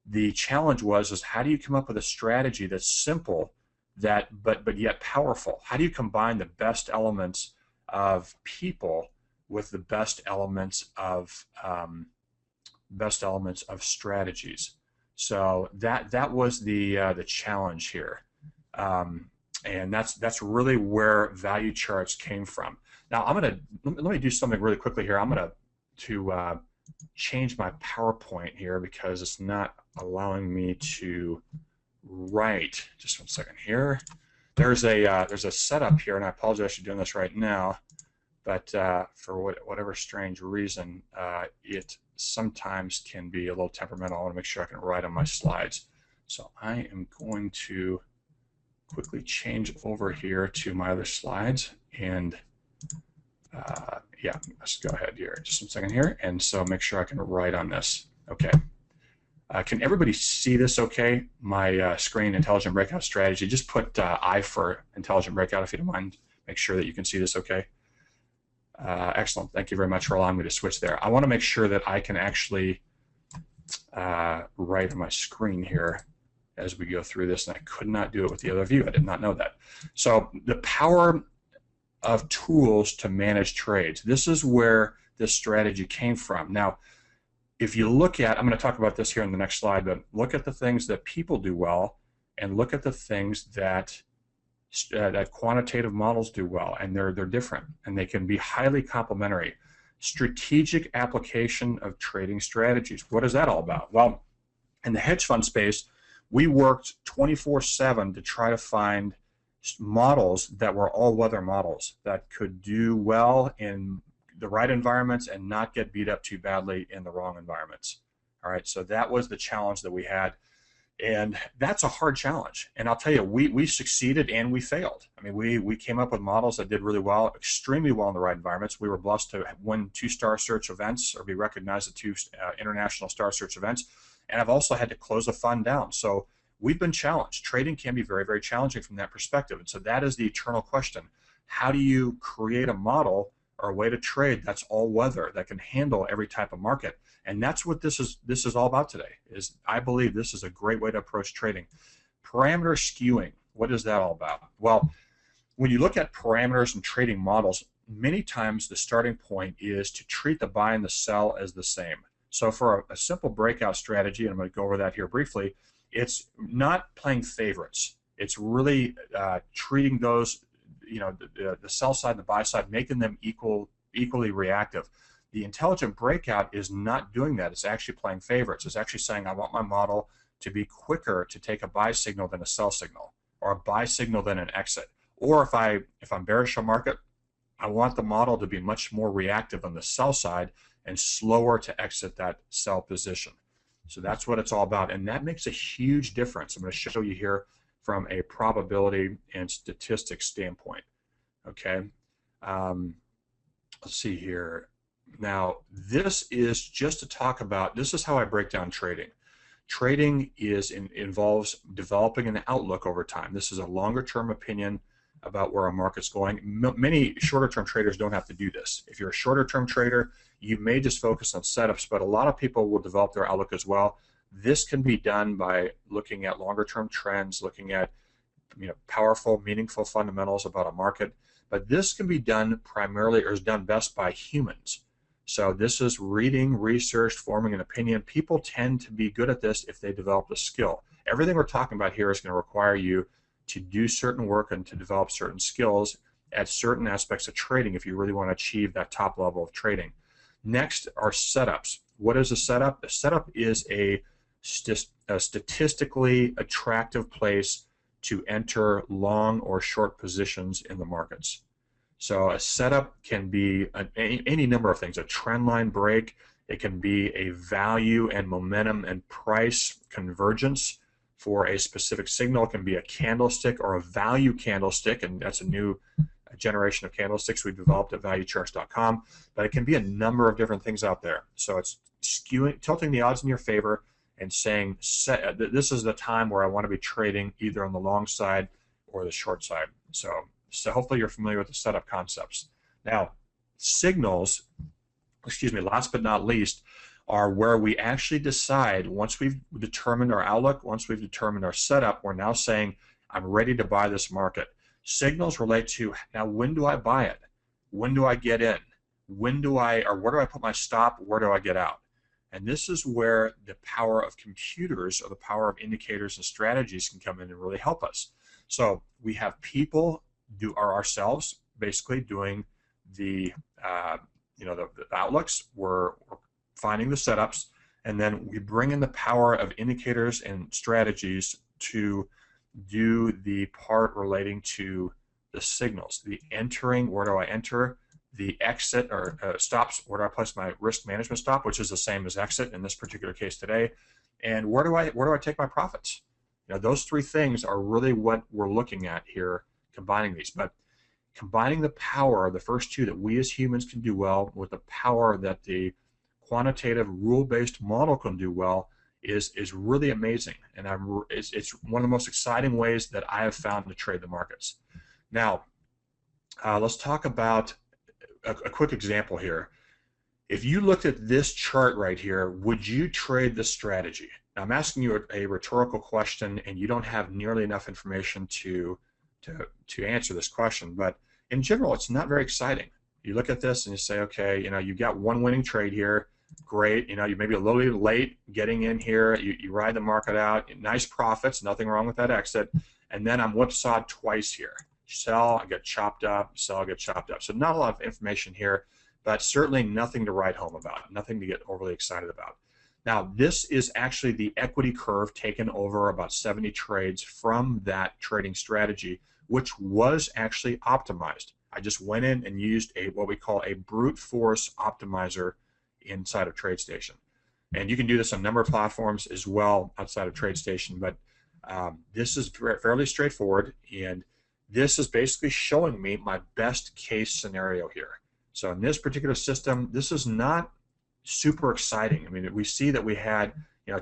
the challenge is how do you come up with a strategy that's simple, but yet powerful? How do you combine the best elements of people with the best elements of strategies? So that was the challenge here. And that's really where value charts came from. Now let me do something really quickly here. I'm gonna change my PowerPoint here because it's not allowing me to write. Just one second here. There's a setup here, and I apologize for doing this right now, but for whatever strange reason, it sometimes can be a little temperamental. I want to make sure I can write on my slides. So I am going to quickly change over here to my other slides, and yeah, let's go ahead here. Just a second here, and so make sure I can write on this. Okay. Can everybody see this okay? My screen, Intelligent Breakout Strategy. Just put I for Intelligent Breakout if you don't mind. Make sure that you can see this okay. Excellent. Thank you very much for allowing me to switch there. I want to make sure that I can actually write on my screen here as we go through this, and I could not do it with the other view. I did not know that. So the power of tools to manage trades. This is where this strategy came from. Now, if you look at, I'm going to talk about this here in the next slide, but look at the things that people do well and look at the things that quantitative models do well, and they're different, and they can be highly complementary. Strategic application of trading strategies. What is that all about? Well, in the hedge fund space, we worked 24/7 to try to find models that were all-weather models that could do well in the right environments and not get beat up too badly in the wrong environments. All right, so that was the challenge that we had, and that's a hard challenge. And I'll tell you, we succeeded and we failed. I mean, we came up with models that did really well, extremely well in the right environments. We were blessed to win 2 Star Search events or be recognized at 2 international Star Search events, and I've also had to close a fund down. So we've been challenged. Trading can be very, very challenging from that perspective. And so that is the eternal question. How do you create a model or a way to trade that's all weather, that can handle every type of market? And that's what this is all about today. I believe this is a great way to approach trading. Parameter skewing, what is that all about? Well, when you look at parameters and trading models, many times the starting point is to treat the buy and the sell as the same. So for a simple breakout strategy, and I'm going to go over that here briefly, it's not playing favorites. It's really treating those, the sell side and the buy side, making them equally reactive. The intelligent breakout is not doing that. It's actually playing favorites. It's actually saying, I want my model to be quicker to take a buy signal than a sell signal, or a buy signal than an exit. Or if I'm bearish on market, I want the model to be much more reactive on the sell side and slower to exit that sell position. So that's what it's all about, and that makes a huge difference. I'm going to show you here from a probability and statistics standpoint. Okay, let's see here. Now, this is just to talk about, this is how I break down trading. Trading involves developing an outlook over time. This is a longer term opinion about where our market's going. Many shorter term traders don't have to do this. If you're a shorter term trader, you may just focus on setups, but a lot of people will develop their outlook as well. This can be done by looking at longer term trends, looking at powerful, meaningful fundamentals about a market. But this can be done primarily, or is done best, by humans. So this is reading, research, forming an opinion. People tend to be good at this if they develop the skill. Everything we're talking about here is going to require you to do certain work and to develop certain skills at certain aspects of trading if you really want to achieve that top level of trading. Next are setups. What is a setup? A setup is a statistically attractive place to enter long or short positions in the markets. So a setup can be any number of things. A trend line break, it can be a value and momentum and price convergence for a specific signal. It can be a candlestick or a value candlestick, and that's a new generation of candlesticks we developed at ValueCharts.com. But it can be a number of different things out there. So it's tilting the odds in your favor and saying, this is the time where I want to be trading either on the long side or the short side. So hopefully you're familiar with the setup concepts. Now, signals, last but not least, are where we actually decide, once we've determined our outlook, once we've determined our setup, we're now saying, I'm ready to buy this market. Signals relate to, now when do I buy it? When do I get in? Where do I put my stop? Where do I get out? And this is where the power of computers, or the power of indicators and strategies, can come in and really help us. So we have people ourselves basically doing the outlooks. We're finding the setups, and then we bring in the power of indicators and strategies to do the part relating to the signals. The entering, where do I enter? The exit or stops, where do I place my risk management stop, which is the same as exit in this particular case today, and where do I take my profits? Those three things are really what we're looking at here, combining these. But combining the power of the first two that we as humans can do well with the power that the quantitative rule-based model can do well is really amazing, and it's one of the most exciting ways that I have found to trade the markets. Now, let's talk about a quick example here. If you looked at this chart right here, would you trade this strategy? Now, I'm asking you a rhetorical question, and you don't have nearly enough information to answer this question, but in general, it's not very exciting. You look at this and you say, okay, you've got one winning trade here. Great, you may be a little bit late getting in here. You ride the market out, nice profits, nothing wrong with that exit, and then I'm whipsawed twice here. Sell, I get chopped up, sell, I get chopped up. So not a lot of information here, but certainly nothing to write home about, nothing to get overly excited about. Now, this is actually the equity curve taken over about 70 trades from that trading strategy, which was actually optimized. I just went in and used what we call a brute force optimizer inside of TradeStation. And you can do this on a number of platforms as well outside of TradeStation, but this is fairly straightforward, and this is basically showing me my best case scenario here. So in this particular system, this is not super exciting. I mean, we see that we had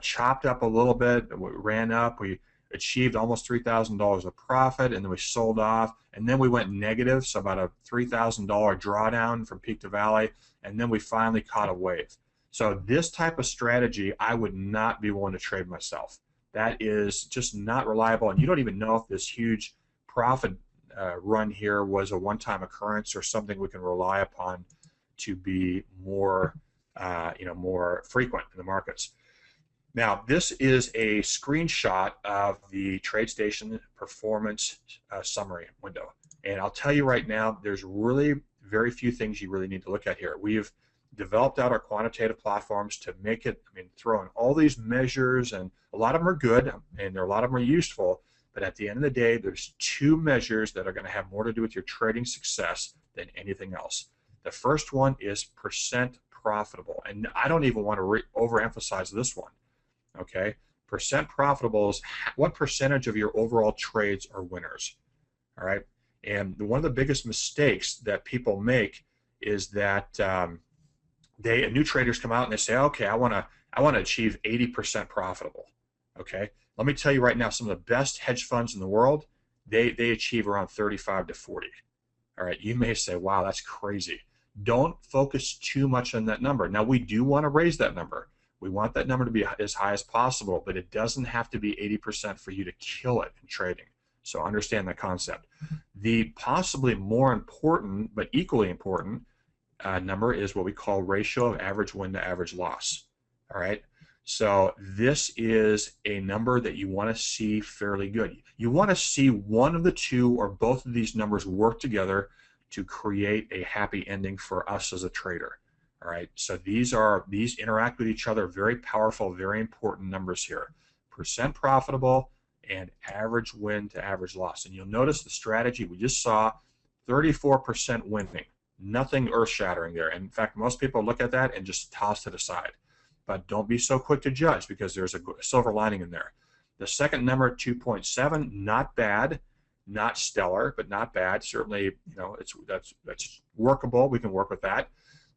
chopped up a little bit, we ran up, we achieved almost $3,000 of profit, and then we sold off, and then we went negative, so about a $3,000 drawdown from peak to valley, and then we finally caught a wave. So this type of strategy, I would not be willing to trade myself. That is just not reliable, and you don't even know if this huge profit run here was a one-time occurrence or something we can rely upon to be more more frequent in the markets. Now, this is a screenshot of the TradeStation performance summary window. And I'll tell you right now, there's really very few things you really need to look at here. We've developed out our quantitative platforms to make it, throw in all these measures, and a lot of them are good, and a lot of them are useful, but at the end of the day, there's two measures that are going to have more to do with your trading success than anything else. The first one is percent profitable, and I don't even want to overemphasize this one. Okay, percent profitable is what percentage of your overall trades are winners. All right, and one of the biggest mistakes that people make is that new traders come out and they say, okay, I want to achieve 80% profitable. Okay, let me tell you right now, some of the best hedge funds in the world, they achieve around 35 to 40. All right, you may say, wow, that's crazy. Don't focus too much on that number. Now, we do want to raise that number. We want that number to be as high as possible, but it doesn't have to be 80% for you to kill it in trading. So understand that concept. The possibly more important, but equally important number is what we call ratio of average win to average loss. All right. So this is a number that you want to see fairly good. You want to see one of the two or both of these numbers work together to create a happy ending for us as a trader. All right, so these interact with each other, very powerful, very important numbers here. Percent profitable and average win to average loss. And you'll notice the strategy we just saw, 34% winning. Nothing earth-shattering there. And in fact, most people look at that and just toss it aside. But don't be so quick to judge, because there's a silver lining in there. The second number, 2.7, not bad, not stellar, but not bad. Certainly, that's workable. We can work with that.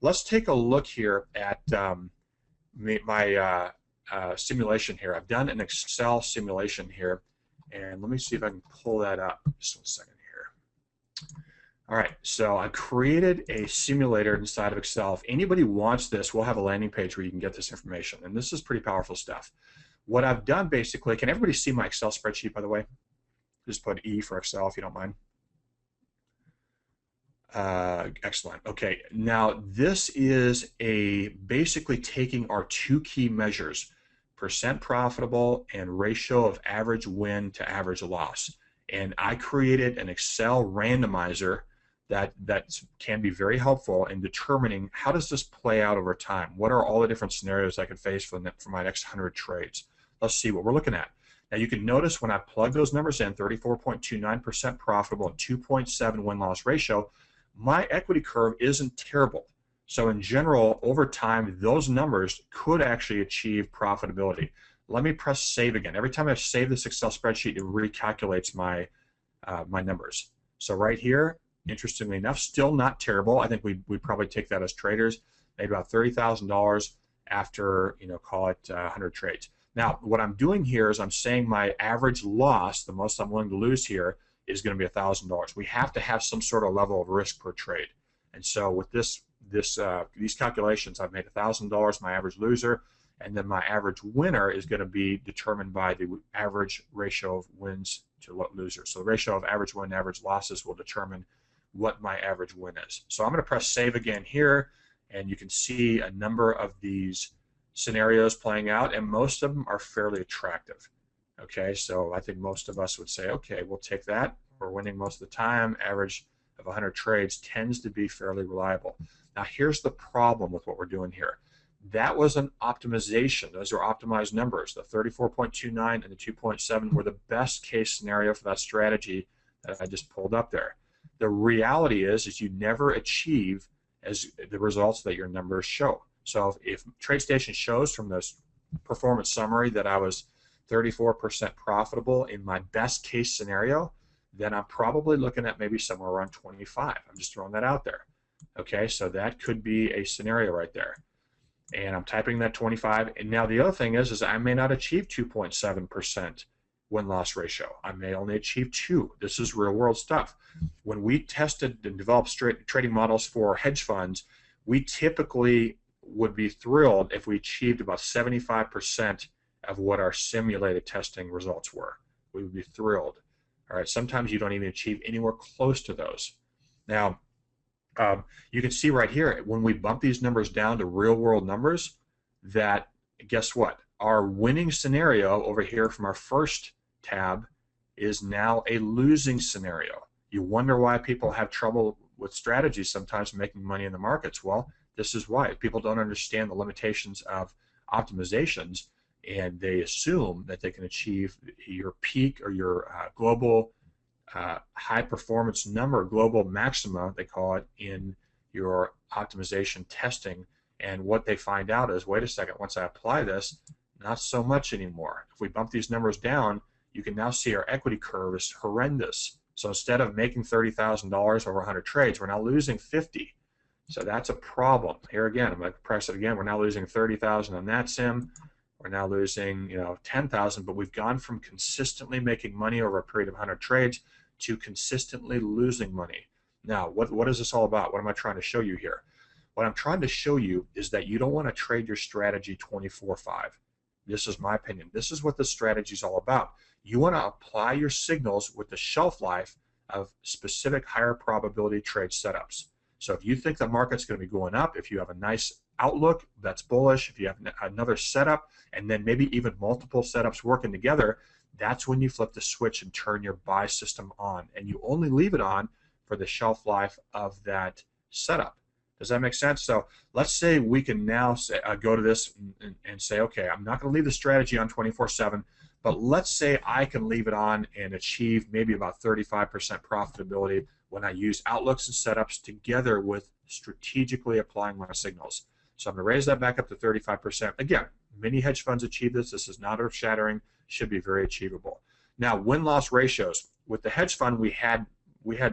Let's take a look here at my simulation here. I've done an Excel simulation here, and let me see if I can pull that up. Just 1 second here. All right, so I created a simulator inside of Excel. If anybody wants this, we'll have a landing page where you can get this information, and this is pretty powerful stuff. What I've done basically, can everybody see my Excel spreadsheet, by the way? Just put E for Excel if you don't mind. Excellent. Okay, now this is basically taking our two key measures, percent profitable and ratio of average win to average loss. And I created an Excel randomizer that can be very helpful in determining how does this play out over time. What are all the different scenarios I could face for my next 100 trades? Let's see what we're looking at. Now you can notice when I plug those numbers in, 34.29% profitable and 2.7 win-loss ratio, my equity curve isn't terrible. So in general, over time, those numbers could actually achieve profitability. Let me press save again. Every time I save this Excel spreadsheet, it recalculates my numbers. So right here, interestingly enough, still not terrible. I think we'd probably take that as traders, maybe about $30,000 after, call it 100 trades. Now, what I'm doing here is I'm saying my average loss, the most I'm willing to lose here, is going to be $1,000. We have to have some sort of level of risk per trade. And so with these calculations, I've made $1,000 my average loser, and then my average winner is going to be determined by the average ratio of wins to losers. So the ratio of average win and average losses will determine what my average win is. So I'm going to press save again here, and you can see a number of these scenarios playing out, and most of them are fairly attractive. Okay, so I think most of us would say, okay, we'll take that. We're winning most of the time. Average of 100 trades tends to be fairly reliable. Now, here's the problem with what we're doing here. That was an optimization. Those are optimized numbers. The 34.29 and the 2.7 were the best case scenario for that strategy that I just pulled up there. The reality is you never achieve as the results that your numbers show. So if TradeStation shows from this performance summary that I was 34% profitable in my best case scenario, then I'm probably looking at maybe somewhere around 25. I'm just throwing that out there. Okay, so that could be a scenario right there. And I'm typing that 25. And now the other thing is I may not achieve 2.7% win-loss ratio. I may only achieve 2. This is real-world stuff. When we tested and developed trading models for hedge funds, we typically would be thrilled if we achieved about 75% of what our simulated testing results were. We would be thrilled. All right, sometimes you don't even achieve anywhere close to those. Now, You can see right here, when we bump these numbers down to real world numbers, that guess what? Our winning scenario over here from our first tab is now a losing scenario. You wonder why people have trouble with strategies sometimes making money in the markets. Well, this is why. People don't understand the limitations of optimizations, and they assume that they can achieve your peak or your global high performance number, global maxima, they call it, in your optimization testing. And what they find out is, wait a second, once I apply this, not so much anymore. If we bump these numbers down, you can now see our equity curve is horrendous. So instead of making $30,000 over 100 trades, we're now losing 50. So that's a problem. Here again, I'm going to press it again. We're now losing 30,000 on that sim. We're now losing, 10,000, but we've gone from consistently making money over a period of 100 trades to consistently losing money. Now, what is this all about? What am I trying to show you here? What I'm trying to show you is that you don't want to trade your strategy 24/5. This is my opinion. This is what the strategy is all about. You want to apply your signals with the shelf life of specific higher probability trade setups. So if you think the market's going to be going up, if you have a nice outlook that's bullish, if you have another setup, and then maybe even multiple setups working together, that's when you flip the switch and turn your buy system on. And you only leave it on for the shelf life of that setup. Does that make sense? So let's say we can now say, go to this and say, okay, I'm not going to leave the strategy on 24/7, but let's say I can leave it on and achieve maybe about 35% profitability when I use outlooks and setups together with strategically applying my signals. So I'm going to raise that back up to 35%. Again, many hedge funds achieve this. This is not earth-shattering. Should be very achievable. Now, win-loss ratios. With the hedge fund, we had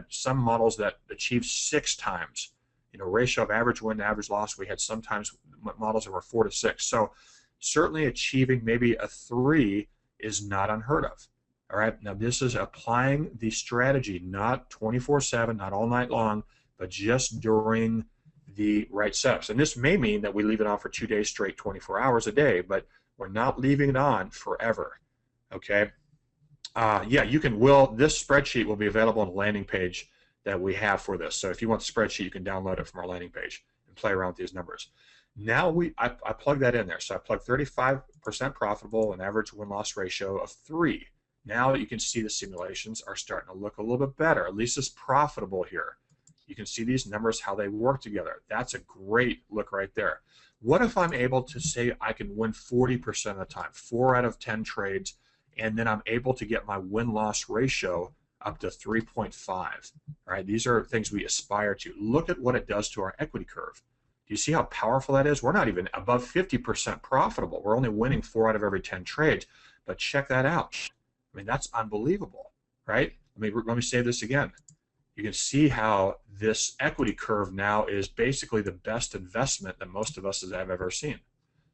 some models that achieved 6 times. Ratio of average win to average loss. We had sometimes models that were 4 to 6. So certainly achieving maybe a 3 is not unheard of. All right. Now this is applying the strategy, not 24/7, not all night long, but just during the right setups. And this may mean that we leave it on for 2 days straight, 24 hours a day, but we're not leaving it on forever. Okay. Yeah, you can. This spreadsheet will be available on the landing page that we have for this. So if you want the spreadsheet, you can download it from our landing page and play around with these numbers. Now I plug that in there. So I plug 35% profitable, an average win-loss ratio of 3. Now you can see the simulations are starting to look a little bit better. At least it's profitable here. You can see these numbers, how they work together. That's a great look right there. What if I'm able to say I can win 40% of the time, 4 out of 10 trades, and then I'm able to get my win-loss ratio up to 3.5. All right, these are things we aspire to. Look at what it does to our equity curve. Do you see how powerful that is? We're not even above 50% profitable. We're only winning 4 out of every 10 trades. But check that out. I mean, that's unbelievable, right? Let me say this again. You can see how this equity curve now is basically the best investment that most of us have ever seen.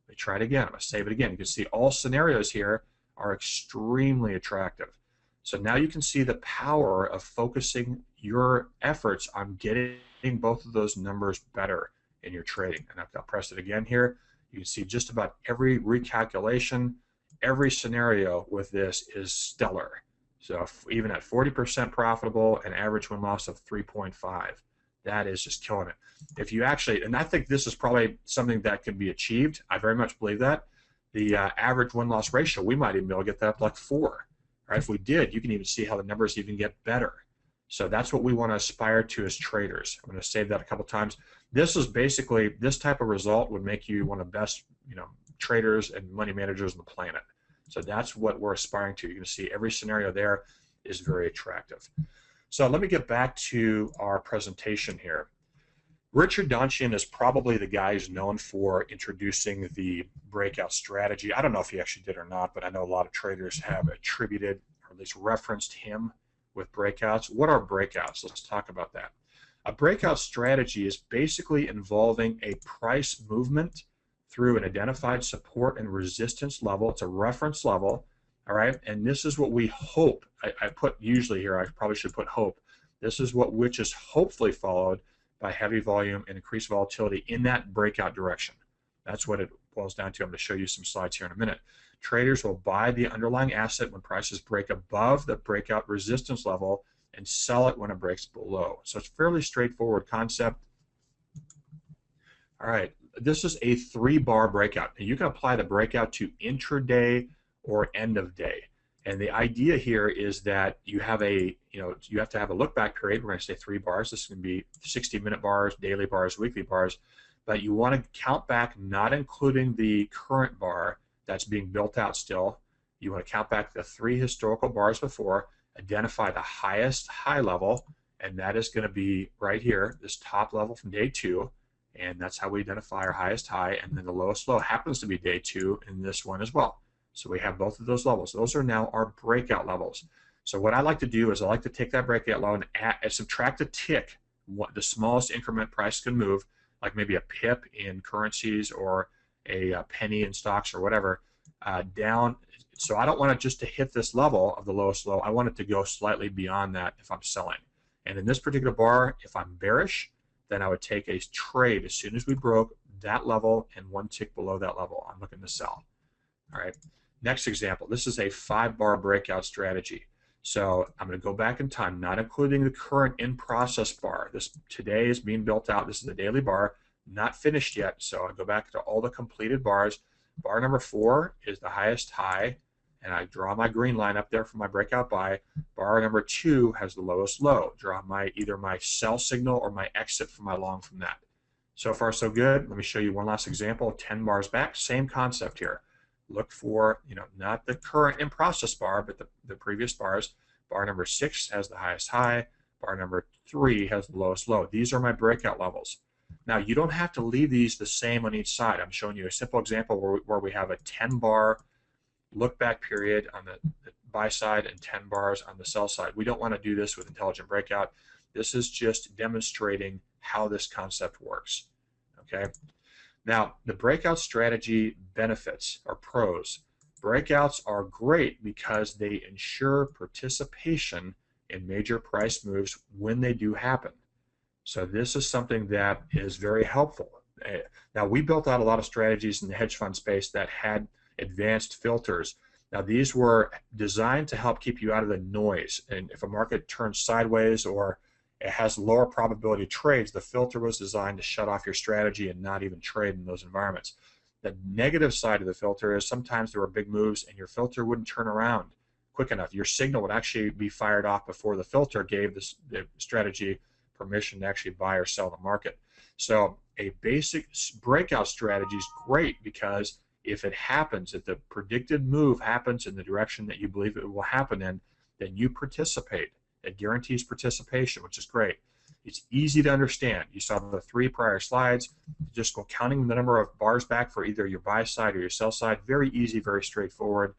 Let me try it again. I'm going to save it again. You can see all scenarios here are extremely attractive. So now you can see the power of focusing your efforts on getting both of those numbers better in your trading. And I'll press it again here. You can see just about every recalculation, every scenario with this is stellar. So even at 40% profitable, an average win-loss of 3.5, that is just killing it. If you actually, and I think this is probably something that can be achieved. I very much believe that. The average win-loss ratio, we might even be able to get that up like 4. Right? If we did, you can even see how the numbers even get better. So that's what we want to aspire to as traders. I'm going to save that a couple times. This is basically, this type of result would make you one of the best, traders and money managers on the planet. So that's what we're aspiring to. You're going to see every scenario there is very attractive. So let me get back to our presentation here. Richard Donchian is probably the guy who's known for introducing the breakout strategy. I don't know if he actually did or not, but I know a lot of traders have attributed or at least referenced him with breakouts. What are breakouts? Let's talk about that. A breakout strategy is basically involving a price movement through an identified support and resistance level. It's a reference level, all right? And this is what we hope. I put usually here, I probably should put hope. This is which is hopefully followed by heavy volume and increased volatility in that breakout direction. That's what it boils down to. I'm going to show you some slides here in a minute. Traders will buy the underlying asset when prices break above the breakout resistance level and sell it when it breaks below. So it's a fairly straightforward concept. All right, this is a 3-bar breakout. And you can apply the breakout to intraday or end of day. And the idea here is that you have you have to have a look back period. We're going to say 3 bars. This is going to be 60-minute bars, daily bars, weekly bars. But you want to count back, not including the current bar that's being built out still. You want to count back the 3 historical bars before, identify the highest high level, and that is going to be right here, this top level from day 2. And that's how we identify our highest high, and then the lowest low happens to be day 2 in this one as well. So we have both of those levels. Those are now our breakout levels. So what I like to do is I like to take that breakout level and subtract a tick, the smallest increment price can move, like maybe a pip in currencies or a penny in stocks or whatever, down. So I don't want it just to hit this level of the lowest low. I want it to go slightly beyond that if I'm selling. And in this particular bar, if I'm bearish, then I would take a trade as soon as we broke that level and 1 tick below that level. I'm looking to sell. All right. Next example. This is a 5-bar breakout strategy. So I'm going to go back in time, not including the current in-process bar. This today is being built out. This is the daily bar, not finished yet. So I go back to all the completed bars. Bar number 4 is the highest high, and I draw my green line up there for my breakout buy. Bar number 2 has the lowest low. Draw either my sell signal or my exit for my long from that. So far, so good. Let me show you one last example. 10 bars back, same concept here. Look for, not the current in-process bar, but the previous bars. Bar number 6 has the highest high. Bar number 3 has the lowest low. These are my breakout levels. Now, you don't have to leave these the same on each side. I'm showing you a simple example where we have a 10-bar look-back period on the buy side and 10 bars on the sell side. We don't want to do this with Intelligent Breakout. This is just demonstrating how this concept works. Okay. Now, the breakout strategy benefits or pros. Breakouts are great because they ensure participation in major price moves when they do happen. So this is something that is very helpful. Now, we built out a lot of strategies in the hedge fund space that had advanced filters. Now, these were designed to help keep you out of the noise. And if a market turns sideways or it has lower probability trades, the filter was designed to shut off your strategy and not even trade in those environments. The negative side of the filter is sometimes there were big moves and your filter wouldn't turn around quick enough. Your signal would actually be fired off before the filter gave the strategy permission to actually buy or sell the market. So a basic breakout strategy is great because if it happens, if the predicted move happens in the direction that you believe it will happen in, then you participate. It guarantees participation, which is great. It's easy to understand. You saw the 3 prior slides. Just go counting the number of bars back for either your buy side or your sell side. Very easy, very straightforward.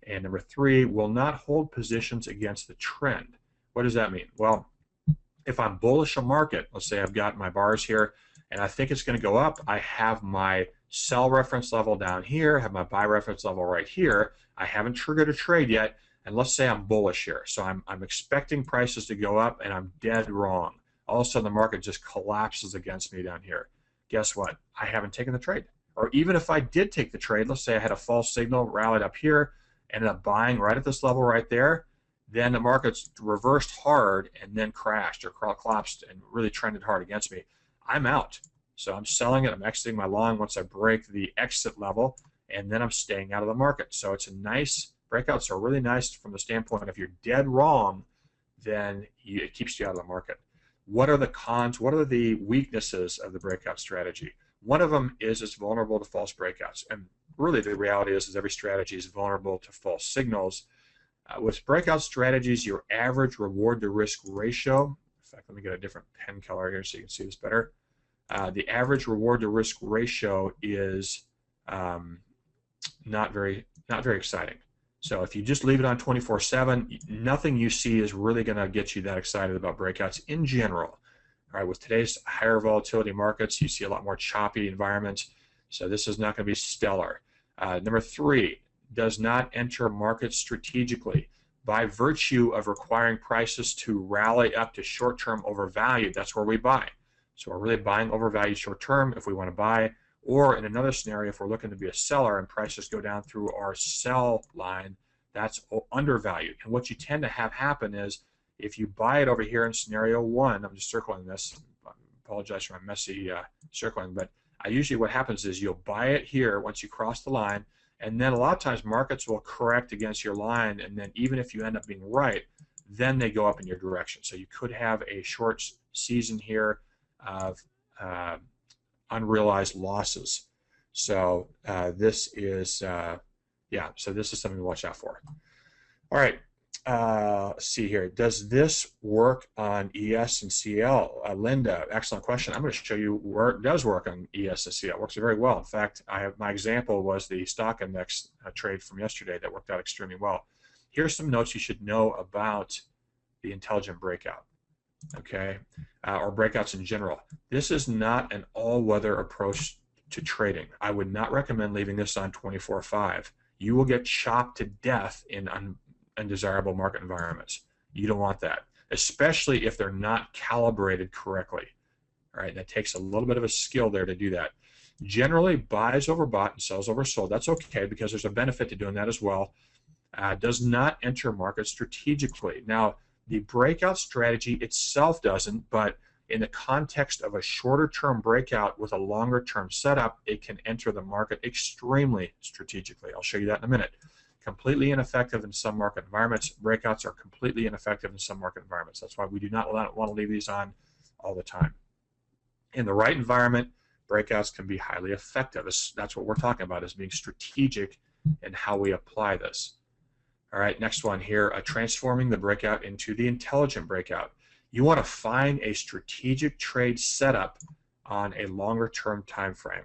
And number 3, will not hold positions against the trend. What does that mean? Well, if I'm bullish on market, let's say I've got my bars here, and I think it's going to go up, I have my sell reference level down here, have my buy reference level right here. I haven't triggered a trade yet. And let's say I'm bullish here. So I'm expecting prices to go up, and I'm dead wrong. All of a sudden, the market just collapses against me down here. Guess what? I haven't taken the trade. Or even if I did take the trade, let's say I had a false signal, rallied up here, ended up buying right at this level right there, then the market's reversed hard and then crashed or collapsed and really trended hard against me. I'm out. So I'm selling it. I'm exiting my long once I break the exit level, and then I'm staying out of the market. So it's a nice... Breakouts are really nice from the standpoint if you're dead wrong, then it keeps you out of the market. What are the cons? What are the weaknesses of the breakout strategy? One of them is it's vulnerable to false breakouts. And really the reality is every strategy is vulnerable to false signals. With breakout strategies, your average reward to risk ratio, in fact, let me get a different pen color here so you can see this better. The average reward to risk ratio is not very exciting. So if you just leave it on 24/7, nothing you see is really going to get you that excited about breakouts in general. All right, with today's higher volatility markets, you see a lot more choppy environments. So this is not going to be stellar. Number 3, does not enter markets strategically. By virtue of requiring prices to rally up to short-term overvalued, that's where we buy. So we're really buying overvalued short-term if we want to buy. Or in another scenario, if we're looking to be a seller and prices go down through our sell line, that's undervalued. And what you tend to have happen is If you buy it over here in scenario 1, I'm just circling this. I apologize for my messy circling, but usually what happens is you'll buy it here once you cross the line, and then a lot of times markets will correct against your line, and then even if you end up being right, then they go up in your direction. So you could have a short season here of unrealized losses. So this is so this is something to watch out for. All right, let's see here. Does this work on ES and CL? Linda, excellent question. I'm going to show you where it does work on ES and CL. It works very well. In fact, my example was the stock index trade from yesterday that worked out extremely well. Here's some notes you should know about the Intelligent Breakout, okay, or breakouts in general. This is not an all-weather approach to trading. I would not recommend leaving this on 24/5. You will get chopped to death in undesirable market environments. You don't want that, especially if they're not calibrated correctly. All right, that takes a little bit of a skill there to do that. Generally, buys overbought and sells oversold. That's okay because there's a benefit to doing that as well. Does not enter market strategically. Now, the breakout strategy itself doesn't, but in the context of a shorter-term breakout with a longer-term setup, it can enter the market extremely strategically. I'll show you that in a minute. Completely ineffective in some market environments. Breakouts are completely ineffective in some market environments. That's why we do not want to leave these on all the time. In the right environment, breakouts can be highly effective. That's what we're talking about, is being strategic in how we apply this. All right, next one here, transforming the breakout into the intelligent breakout. You want to find a strategic trade setup on a longer-term time frame.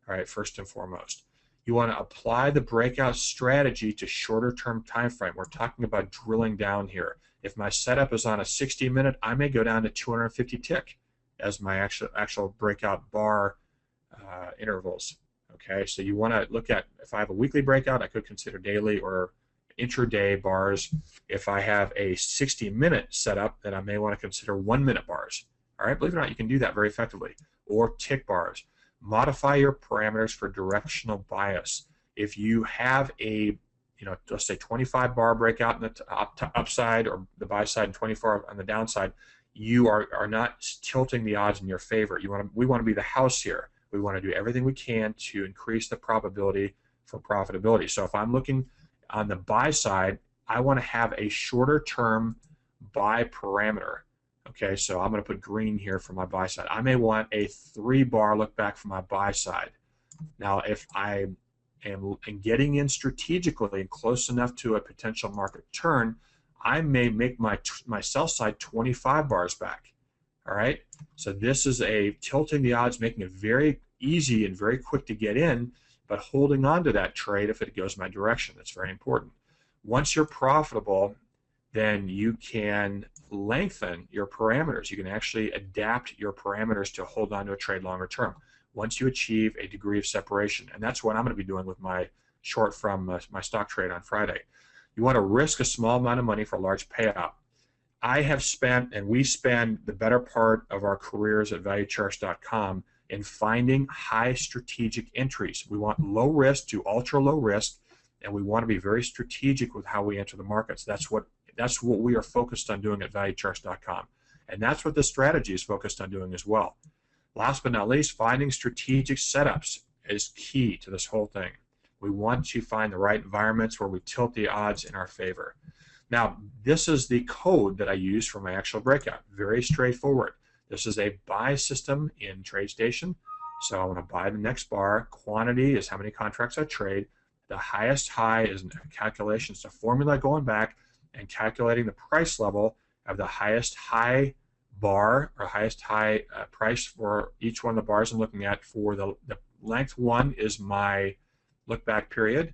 All right, first and foremost. You want to apply the breakout strategy to shorter-term time frame. We're talking about drilling down here. If my setup is on a 60-minute, I may go down to 250 tick as my actual breakout bar intervals. Okay, so you want to look at, if I have a weekly breakout, I could consider daily or intraday bars. If I have a 60-minute setup, then I may want to consider 1-minute bars. All right, believe it or not, you can do that very effectively. Or tick bars. Modify your parameters for directional bias. If you have a, let's say 25 bar breakout in the upside or the buy side and 24 on the downside, you are not tilting the odds in your favor. We want to be the house here. We want to do everything we can to increase the probability for profitability. So if I'm looking on the buy side, I want to have a shorter term buy parameter. Okay, so I'm going to put green here for my buy side. I may want a 3-bar look back for my buy side. Now, if I am getting in strategically and close enough to a potential market turn, I may make my sell side 25 bars back. All right, so this is a tilting the odds, making it very easy and very quick to get in, but holding on to that trade if it goes my direction. That's very important. Once you're profitable, then you can lengthen your parameters. You can actually adapt your parameters to hold on to a trade longer term once you achieve a degree of separation. And that's what I'm going to be doing with my short from my stock trade on Friday. You want to risk a small amount of money for a large payout. I have spent, and we spend the better part of our careers at ValueCharts.com in finding high strategic entries. We want low risk to ultra low risk, and we want to be very strategic with how we enter the markets. That's what we are focused on doing at ValueCharts.com, and that's what the strategy is focused on doing as well. Last but not least, finding strategic setups is key to this whole thing. We want to find the right environments where we tilt the odds in our favor. Now, this is the code that I use for my actual breakout. Very straightforward. This is a buy system in TradeStation. So I want to buy the next bar. Quantity is how many contracts I trade. The highest high is a calculation. It's a formula going back and calculating the price level of the highest high bar or highest high price for each one of the bars I'm looking at. For the length 1 is my look back period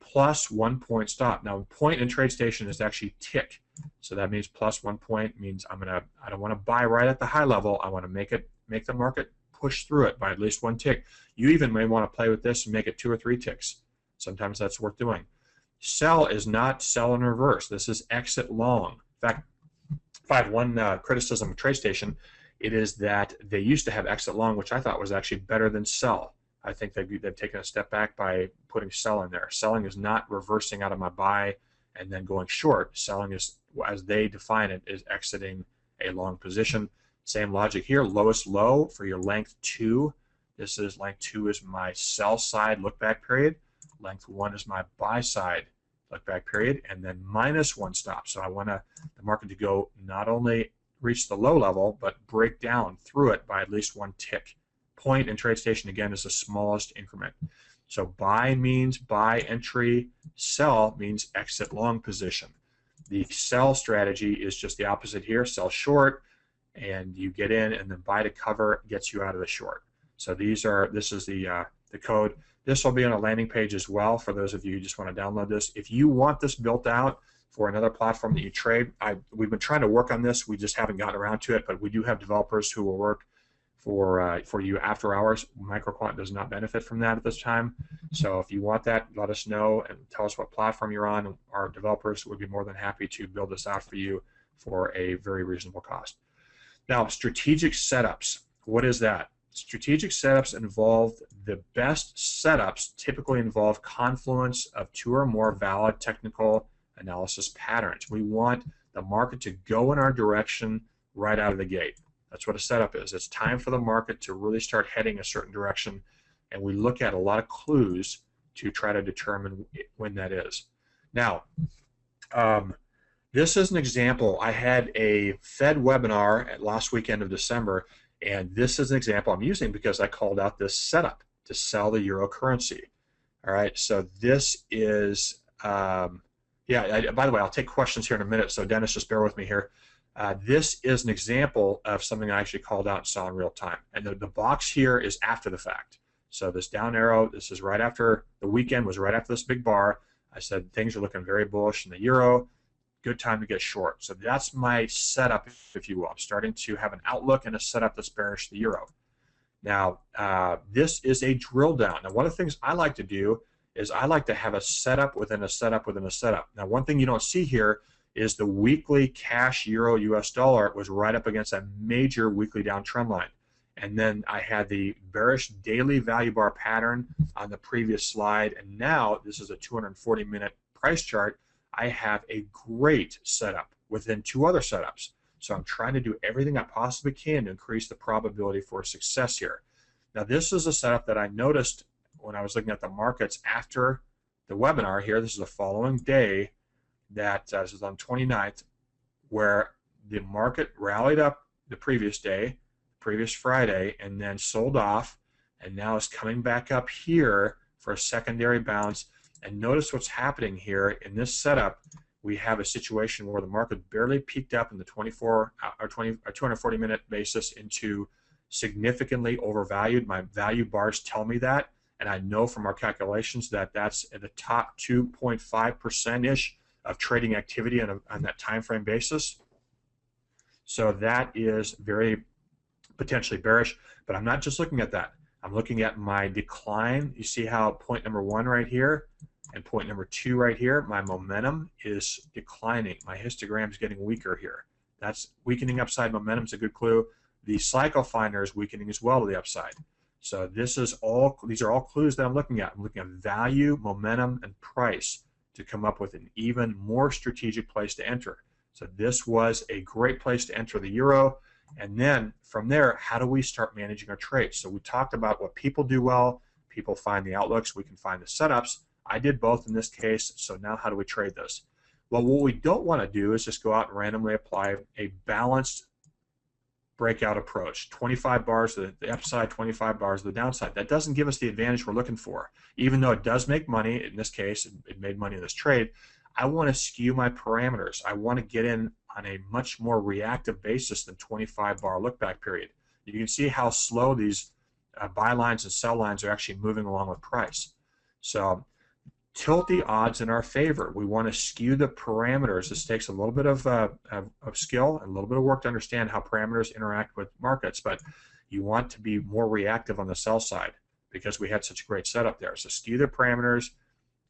plus 1 point stop. Now, point in TradeStation is actually tick, so that means plus 1 point means I don't want to buy right at the high level. I want to make the market push through it by at least 1 tick. You even may want to play with this and make it 2 or 3 ticks. Sometimes that's worth doing. Sell is not sell in reverse. This is exit long. In fact, if I have one criticism of TradeStation, it is that they used to have exit long, which I thought was actually better than sell. I think they've taken a step back by putting sell in there. Selling is not reversing out of my buy and then going short. Selling is as they define it, is exiting a long position. Same logic here, lowest low for your length 2. This is length 2 is my sell side look back period. Length 1 is my buy side look back period, and then -1 stop. So I want the market to go not only reach the low level, but break down through it by at least 1 tick. Point in TradeStation, again, is the smallest increment. So buy means buy entry, sell means exit long position. The sell strategy is just the opposite here, sell short, and you get in, and then buy to cover gets you out of the short. So this is the code. This will be on a landing page as well for those of you who just want to download this. If you want this built out for another platform that you trade, we've been trying to work on this. We just haven't gotten around to it, but we do have developers who will work for you after hours. Microquant does not benefit from that at this time. So if you want that, let us know and tell us what platform you're on. Our developers would be more than happy to build this out for you for a very reasonable cost. Now, strategic setups. What is that? Strategic setups involve the best setups typically involve confluence of 2 or more valid technical analysis patterns. We want the market to go in our direction right out of the gate. That's what a setup is. It's time for the market to really start heading a certain direction, and we look at a lot of clues to try to determine when that is. Now, this is an example. I had a Fed webinar at last weekend of December, and this is an example I'm using because I called out this setup to sell the euro currency. All right, so this is, by the way, I'll take questions here in a minute, so Dennis, just bear with me here. This is an example of something I actually called out and saw in real time. And the box here is after the fact. So this down arrow, this is right after the weekend, was right after this big bar. I said things are looking very bullish in the euro. Good time to get short. So that's my setup, if you will. I'm starting to have an outlook and a setup that's bearish the euro. Now, this is a drill down. Now, one of the things I like to do is I like to have a setup within a setup within a setup. Now, one thing you don't see here is the weekly cash euro US dollar was right up against a major weekly downtrend line. And then I had the bearish daily value bar pattern on the previous slide. And now this is a 240-minute price chart. I have a great setup within 2 other setups. So I'm trying to do everything I possibly can to increase the probability for success here. Now, this is a setup that I noticed when I was looking at the markets after the webinar here. This is the following day. This is on 29th, where the market rallied up the previous day, previous Friday, and then sold off, and now it's coming back up here for a secondary bounce. And notice what's happening here in this setup. We have a situation where the market barely peaked up in the 240-minute basis into significantly overvalued. My value bars tell me that, and I know from our calculations that that's at the top 2.5%-ish of trading activity on that time frame basis. So that is very potentially bearish, but I'm not just looking at that. I'm looking at my decline. You see how point number 1 right here and point number 2 right here, my momentum is declining. My histogram is getting weaker here. That's weakening upside momentum is a good clue. The cycle finder is weakening as well to the upside. So these are all clues that I'm looking at. I'm looking at value, momentum, and price to come up with an even more strategic place to enter. So this was a great place to enter the euro. And then from there, how do we start managing our trades? So we talked about what people do well. People find the outlooks. We can find the setups. I did both in this case. So now how do we trade this? Well, what we don't want to do is just go out and randomly apply a balanced breakout approach. 25 bars to the upside, 25 bars to the downside. That doesn't give us the advantage we're looking for. Even though it does make money, in this case, it made money in this trade, I want to skew my parameters. I want to get in on a much more reactive basis than 25 bar look back period. You can see how slow these buy lines and sell lines are actually moving along with price. So tilt the odds in our favor. We want to skew the parameters. This takes a little bit of skill and a little bit of work to understand how parameters interact with markets, but you want to be more reactive on the sell side because we had such a great setup there. So skew the parameters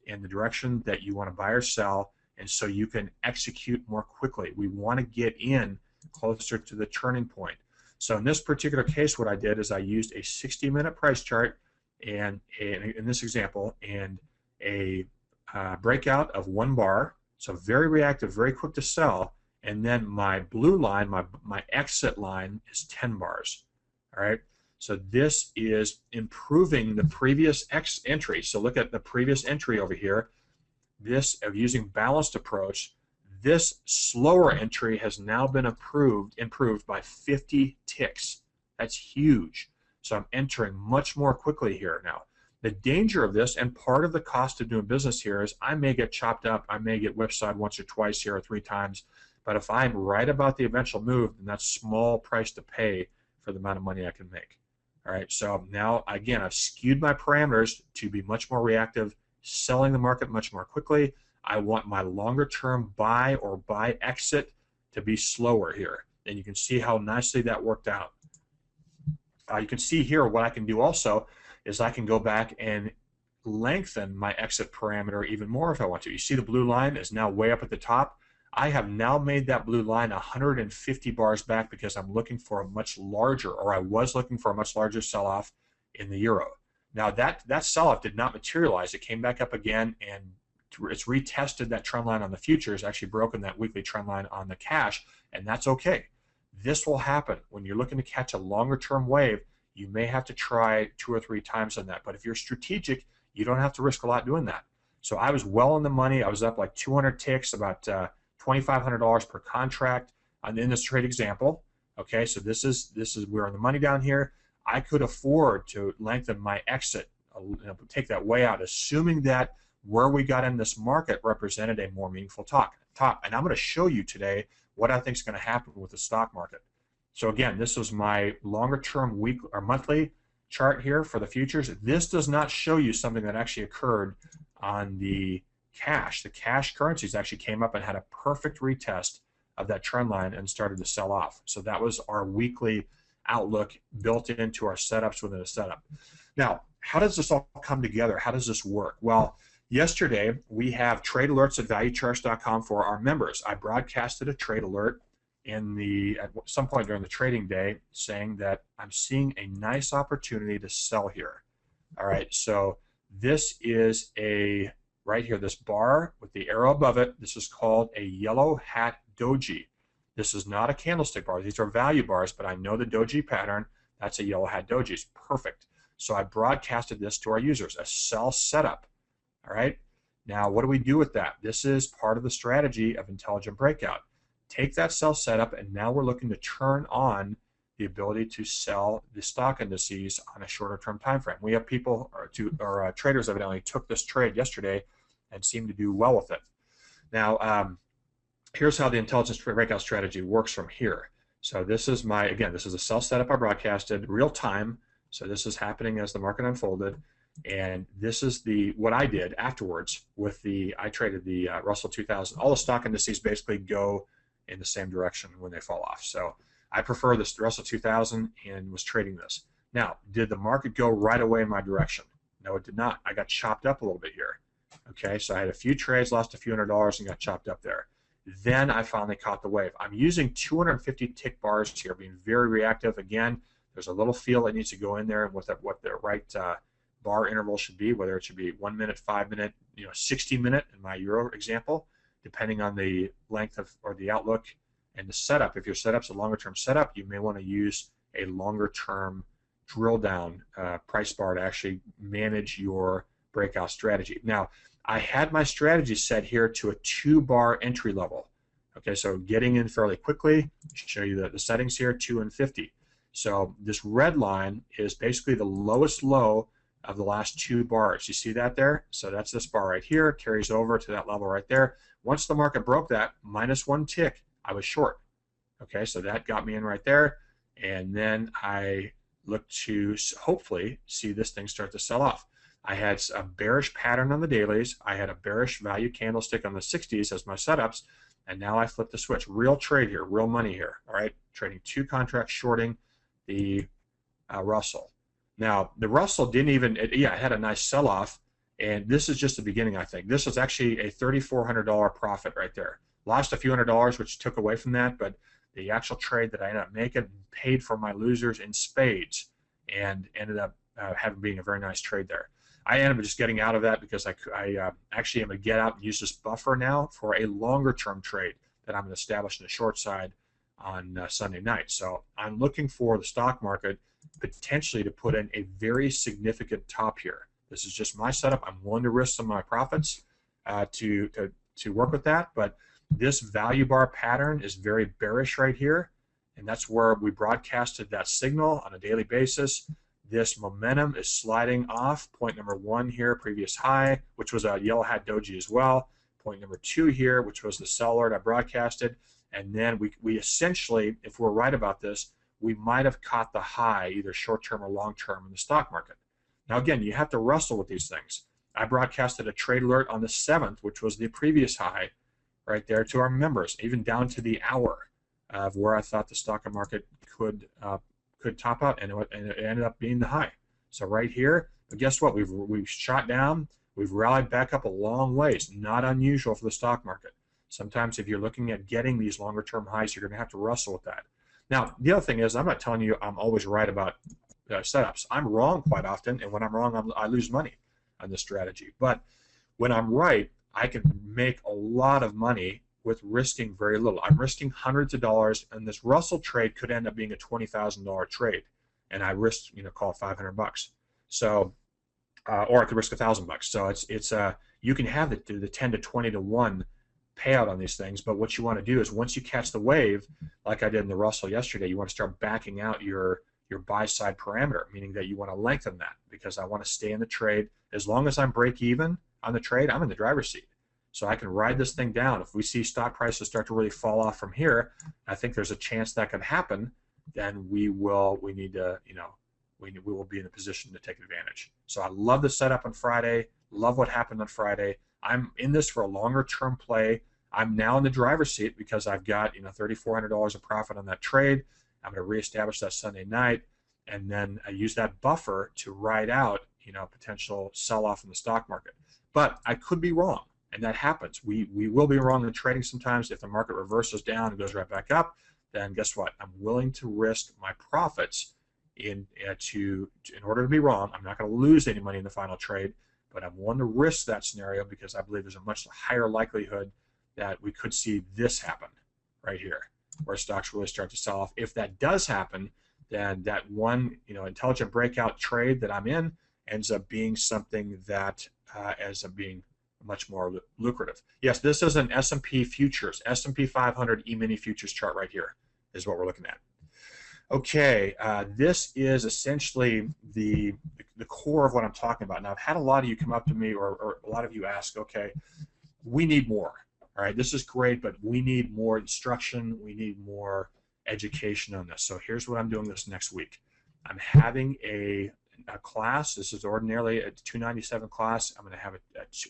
in the direction that you want to buy or sell, and so you can execute more quickly. We want to get in closer to the turning point. So in this particular case, what I did is I used a 60-minute price chart and in this example, and a breakout of 1 bar So very reactive, very quick to sell. And then my blue line, my exit line is 10 bars. All right. So this is improving the previous entry. So look at the previous entry over here. This of using balanced approach, this slower entry has now been improved by 50 ticks. That's huge. So I'm entering much more quickly here now. The danger of this, and part of the cost of doing business here, is I may get chopped up, I may get whipsawed once or twice here or 3 times, but if I'm right about the eventual move, then that's small price to pay for the amount of money I can make. All right, so now again, I've skewed my parameters to be much more reactive, selling the market much more quickly. I want my longer term buy or buy exit to be slower here. And you can see how nicely that worked out. You can see here what I can do also is I can go back and lengthen my exit parameter even more if I want to. You see the blue line is now way up at the top. I have now made that blue line 150 bars back because I'm looking for a much larger, or I was looking for a much larger sell-off in the euro. Now that sell-off did not materialize. It came back up again, and it's retested that trend line on the futures, actually broken that weekly trend line on the cash, and that's okay. This will happen. When you're looking to catch a longer term wave, you may have to try 2 or 3 times on that. But if you're strategic, you don't have to risk a lot doing that. So I was well in the money. I was up like 200 ticks, about $2,500 per contract in this trade example. Okay, so this is we're in the money down here. I could afford to lengthen my exit, take that way out, assuming that where we got in this market represented a more meaningful top. And I'm going to show you today what I think is going to happen with the stock market. So again, this was my longer term week or monthly chart here for the futures. This does not show you something that actually occurred on the cash. The cash currencies actually came up and had a perfect retest of that trend line and started to sell off. So that was our weekly outlook built into our setups within a setup. Now, how does this all come together? How does this work? Well, yesterday we have trade alerts at valuecharts.com for our members. I broadcasted a trade alert at some point during the trading day saying that I'm seeing a nice opportunity to sell here. All right, so this is right here, this bar with the arrow above it. This is called a yellow hat doji. This is not a candlestick bar. These are value bars, but I know the doji pattern. That's a yellow hat doji. It's perfect. So I broadcasted this to our users, a sell setup. All right. Now, what do we do with that? This is part of the strategy of Intelligent Breakout. Take that sell setup, and now we're looking to turn on the ability to sell the stock indices on a shorter term time frame. We have people or traders evidently took this trade yesterday and seemed to do well with it. Now, here's how the Intelligent Breakout strategy works from here. So this is this is a sell setup I broadcasted real time. So this is happening as the market unfolded. And this is what I did afterwards with I traded the Russell 2000. All the stock indices basically go in the same direction when they fall off. So I prefer this Russell 2000 and was trading this. Now, did the market go right away in my direction? No, it did not. I got chopped up a little bit here. Okay, so I had a few trades, lost a few $100 and got chopped up there. Then I finally caught the wave. I'm using 250 tick bars here, being very reactive. Again, there's a little feel that needs to go in there and what the right bar interval should be, whether it should be 1 minute, 5 minute, 60 minute in my euro example, depending on the length of or the outlook and the setup. If your setup's a longer term setup, you may want to use a longer term drill down price bar to actually manage your breakout strategy. Now, I had my strategy set here to a 2-bar entry level. Okay, so getting in fairly quickly. Show you the settings here, 2 and 50. So this red line is basically the lowest low of the last 2 bars. You see that there? So that's this bar right here, carries over to that level right there. Once the market broke that, -1 tick, I was short. Okay, so that got me in right there. And then I look to hopefully see this thing start to sell off. I had a bearish pattern on the dailies. I had a bearish value candlestick on the 60s as my setups. And now I flip the switch. Real trade here, real money here. All right, trading 2 contracts, shorting the Russell. Now, the Russell didn't even, it had a nice sell-off, and this is just the beginning, I think. This was actually a $3,400 profit right there. Lost a few $100s, which took away from that, but the actual trade that I ended up making paid for my losers in spades and ended up being a very nice trade there. I ended up just getting out of that because I actually am going to get out and use this buffer now for a longer term trade that I'm going to establish in the short side on Sunday night. So I'm looking for the stock market potentially to put in a very significant top here. This is just my setup. I'm willing to risk some of my profits to work with that, but this value bar pattern is very bearish right here, and that's where we broadcasted that signal on a daily basis. This momentum is sliding off. Point number 1 here, previous high, which was a yellow hat doji as well. Point number 2 here, which was the sell alert I broadcasted. And then we essentially, if we're right about this, we might have caught the high, either short-term or long-term in the stock market. Now, again, you have to wrestle with these things. I broadcasted a trade alert on the 7th, which was the previous high, right there to our members, even down to the hour of where I thought the stock market could top out, and it ended up being the high. So right here, but guess what? We've shot down. We've rallied back up a long ways. Not unusual for the stock market. Sometimes if you're looking at getting these longer term highs, you're going to have to wrestle with that. Now, the other thing is, I'm not telling you I'm always right about setups. I'm wrong quite often, and when I'm wrong, I lose money on this strategy. But when I'm right, I can make a lot of money with risking very little. I'm risking hundreds of dollars, and this Russell trade could end up being a $20,000 trade, and I risked, call it $500. So, or I could risk $1,000. So it's you can have the 10 to 20 to 1 payout on these things, but what you want to do is once you catch the wave, like I did in the Russell yesterday, you want to start backing out your buy side parameter, meaning that you want to lengthen that, because I want to stay in the trade. As long as I'm break even on the trade, I'm in the driver's seat. So I can ride this thing down. If we see stock prices start to really fall off from here, I think there's a chance that could happen. Then we will be in a position to take advantage. So I love the setup on Friday. Love what happened on Friday. I'm in this for a longer term play. I'm now in the driver's seat because I've got $3,400 of profit on that trade. I'm going to reestablish that Sunday night, and then I use that buffer to ride out potential sell-off in the stock market. But I could be wrong, and that happens. We will be wrong in trading sometimes. If the market reverses down and goes right back up, then guess what? I'm willing to risk my profits in order to be wrong. I'm not going to lose any money in the final trade, but I'm willing to risk that scenario because I believe there's a much higher likelihood that we could see this happen right here, where stocks really start to sell off. If that does happen, then that one intelligent breakout trade that I'm in ends up being something that ends up being much more lucrative. Yes, this is an S&P futures, S&P 500 E-mini futures chart right here is what we're looking at. Okay, this is essentially the core of what I'm talking about. Now, I've had a lot of you come up to me, or a lot of you ask, okay, we need more. All right, this is great, but we need more instruction. We need more education on this. So here's what I'm doing this next week. I'm having a class. This is ordinarily a $297 class. I'm going to have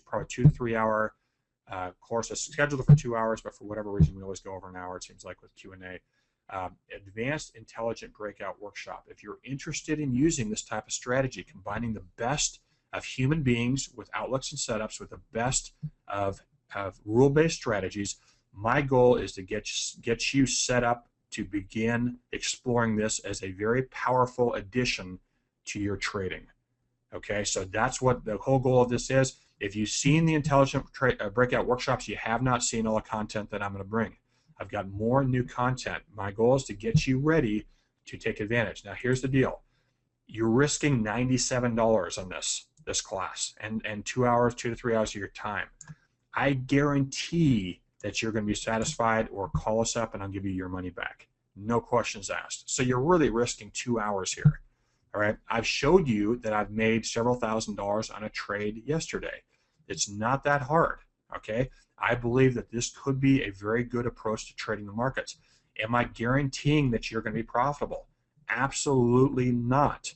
probably 2 to 3 hour course. It's scheduled for 2 hours, but for whatever reason, we always go over an hour, it seems like, with Q&A. Advanced Intelligent Breakout Workshop. If you're interested in using this type of strategy, combining the best of human beings with outlooks and setups with the best of rule-based strategies, my goal is to get you set up to begin exploring this as a very powerful addition to your trading. Okay, so that's what the whole goal of this is. If you've seen the Intelligent Breakout Workshops, you have not seen all the content that I'm going to bring. I've got more new content. My goal is to get you ready to take advantage. Now, here's the deal. You're risking $97 on this class and 2 hours, 2 to 3 hours of your time. I guarantee that you're going to be satisfied, or call us up and I'll give you your money back. No questions asked. So you're really risking 2 hours here. All right. I've showed you that I've made several $1,000s on a trade yesterday. It's not that hard. Okay. I believe that this could be a very good approach to trading the markets. Am I guaranteeing that you're going to be profitable? Absolutely not.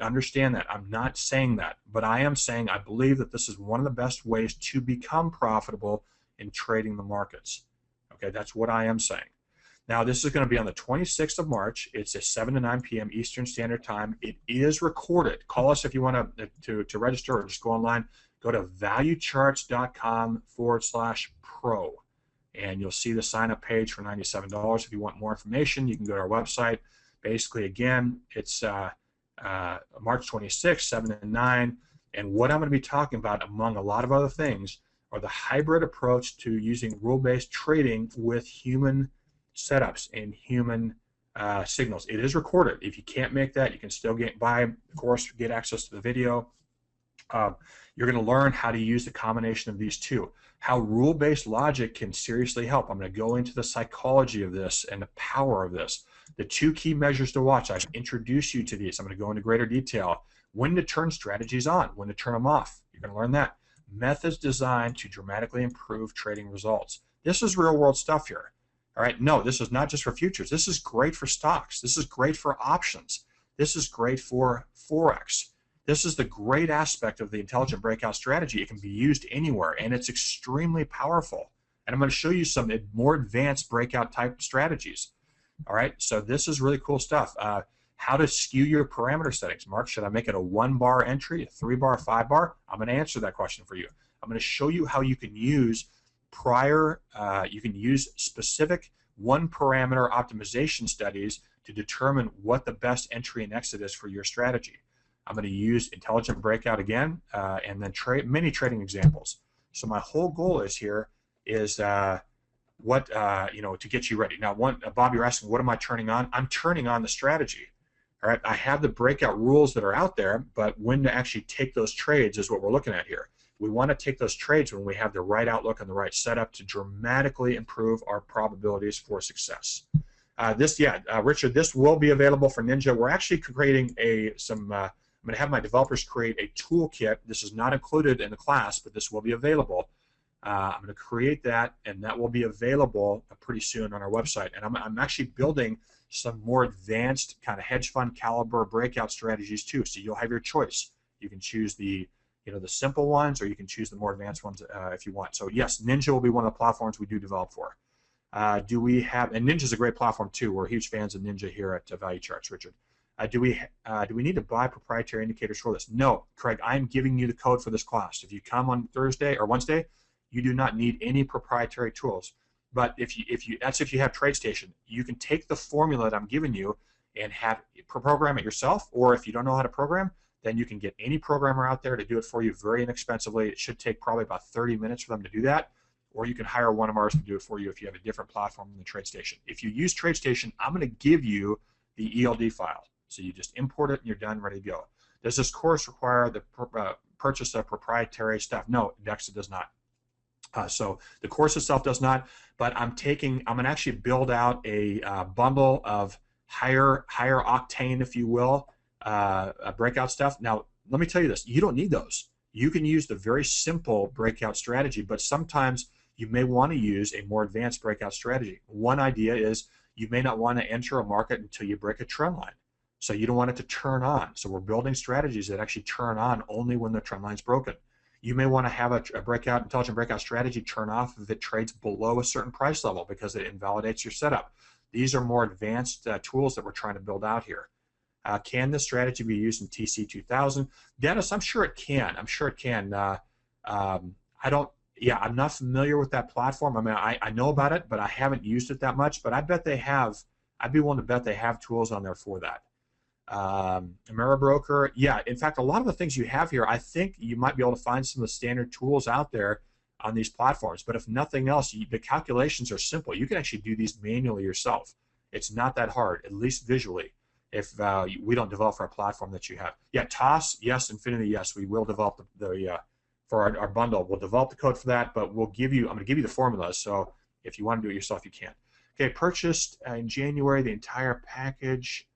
Understand that. I'm not saying that, but I am saying I believe that this is one of the best ways to become profitable in trading the markets. Okay, that's what I am saying. Now, this is going to be on the 26th of March. It's at 7 to 9 p.m. Eastern Standard Time. It is recorded. Call us if you want to register, or just go online. Go to valuecharts.com/pro, and you'll see the sign-up page for $97. If you want more information, you can go to our website. Basically, again, it's March 26th, 7 to 9, And what I'm going to be talking about, among a lot of other things, are the hybrid approach to using rule-based trading with human setups and human signals. It is recorded. If you can't make that, you can still buy the course, get access to the video. You're going to learn how to use the combination of these two, how rule-based logic can seriously help. I'm going to go into the psychology of this and the power of this. The two key measures to watch, I've introduced you to these. I'm going to go into greater detail. When to turn strategies on, when to turn them off. You're going to learn that. Methods designed to dramatically improve trading results. This is real-world stuff here. All right, no, this is not just for futures. This is great for stocks. This is great for options. This is great for Forex. This is the great aspect of the intelligent breakout strategy. It can be used anywhere, and it's extremely powerful. And I'm going to show you some more advanced breakout type strategies. All right, so this is really cool stuff. How to skew your parameter settings. Mark, should I make it a 1-bar entry, a 3-bar, 5-bar? I'm going to answer that question for you. I'm going to show you how you can use specific 1-parameter optimization studies to determine what the best entry and exit is for your strategy. I'm going to use Intelligent Breakout again, and then many trading examples. So my whole goal is here is to get you ready. Now, Bob, you're asking, what am I turning on? I'm turning on the strategy. All right, I have the breakout rules that are out there, but when to actually take those trades is what we're looking at here. We want to take those trades when we have the right outlook and the right setup to dramatically improve our probabilities for success. Richard, this will be available for Ninja. We're actually creating I'm going to have my developers create a toolkit. This is not included in the class, but this will be available. I'm going to create that, and that will be available pretty soon on our website. And I'm actually building some more advanced kind of hedge fund caliber breakout strategies too. So you'll have your choice. You can choose the simple ones, or you can choose the more advanced ones if you want. So yes, Ninja will be one of the platforms we do develop for. And Ninja's a great platform too. We're huge fans of Ninja here at ValueCharts, Richard. Do we need to buy proprietary indicators for this? No, Craig, I'm giving you the code for this class. If you come on Thursday or Wednesday, you do not need any proprietary tools. But if you have TradeStation, you can take the formula that I'm giving you and program it yourself. Or if you don't know how to program, then you can get any programmer out there to do it for you very inexpensively. It should take probably about 30 minutes for them to do that. Or you can hire one of ours to do it for you if you have a different platform than the TradeStation. If you use TradeStation, I'm going to give you the ELD file. So you just import it and you're done, ready to go. Does this course require the purchase of proprietary stuff? No, DEXA does not. So the course itself does not, but I'm going to actually build out a bundle of higher octane, if you will, breakout stuff. Now, let me tell you this, you don't need those. You can use the very simple breakout strategy, but sometimes you may want to use a more advanced breakout strategy. One idea is you may not want to enter a market until you break a trend line. So you don't want it to turn on. So we're building strategies that actually turn on only when the trend line's broken. You may want to have a intelligent breakout strategy turn off if it trades below a certain price level because it invalidates your setup. These are more advanced tools that we're trying to build out here. Can this strategy be used in TC2000? Dennis, I'm sure it can. I'm sure it can. I'm not familiar with that platform. I mean, I know about it, but I haven't used it that much. But I bet they have. I'd be willing to bet they have tools on there for that. AmeriBroker, yeah. In fact, a lot of the things you have here, I think you might be able to find some of the standard tools out there on these platforms. But if nothing else, the calculations are simple. You can actually do these manually yourself. It's not that hard, at least visually. If we don't develop for a platform that you have, yeah. TOS, yes. Infinity, yes. We will develop for our bundle. We'll develop the code for that, but we'll give you. I'm going to give you the formulas. So if you want to do it yourself, you can. Okay, purchased in January the entire package.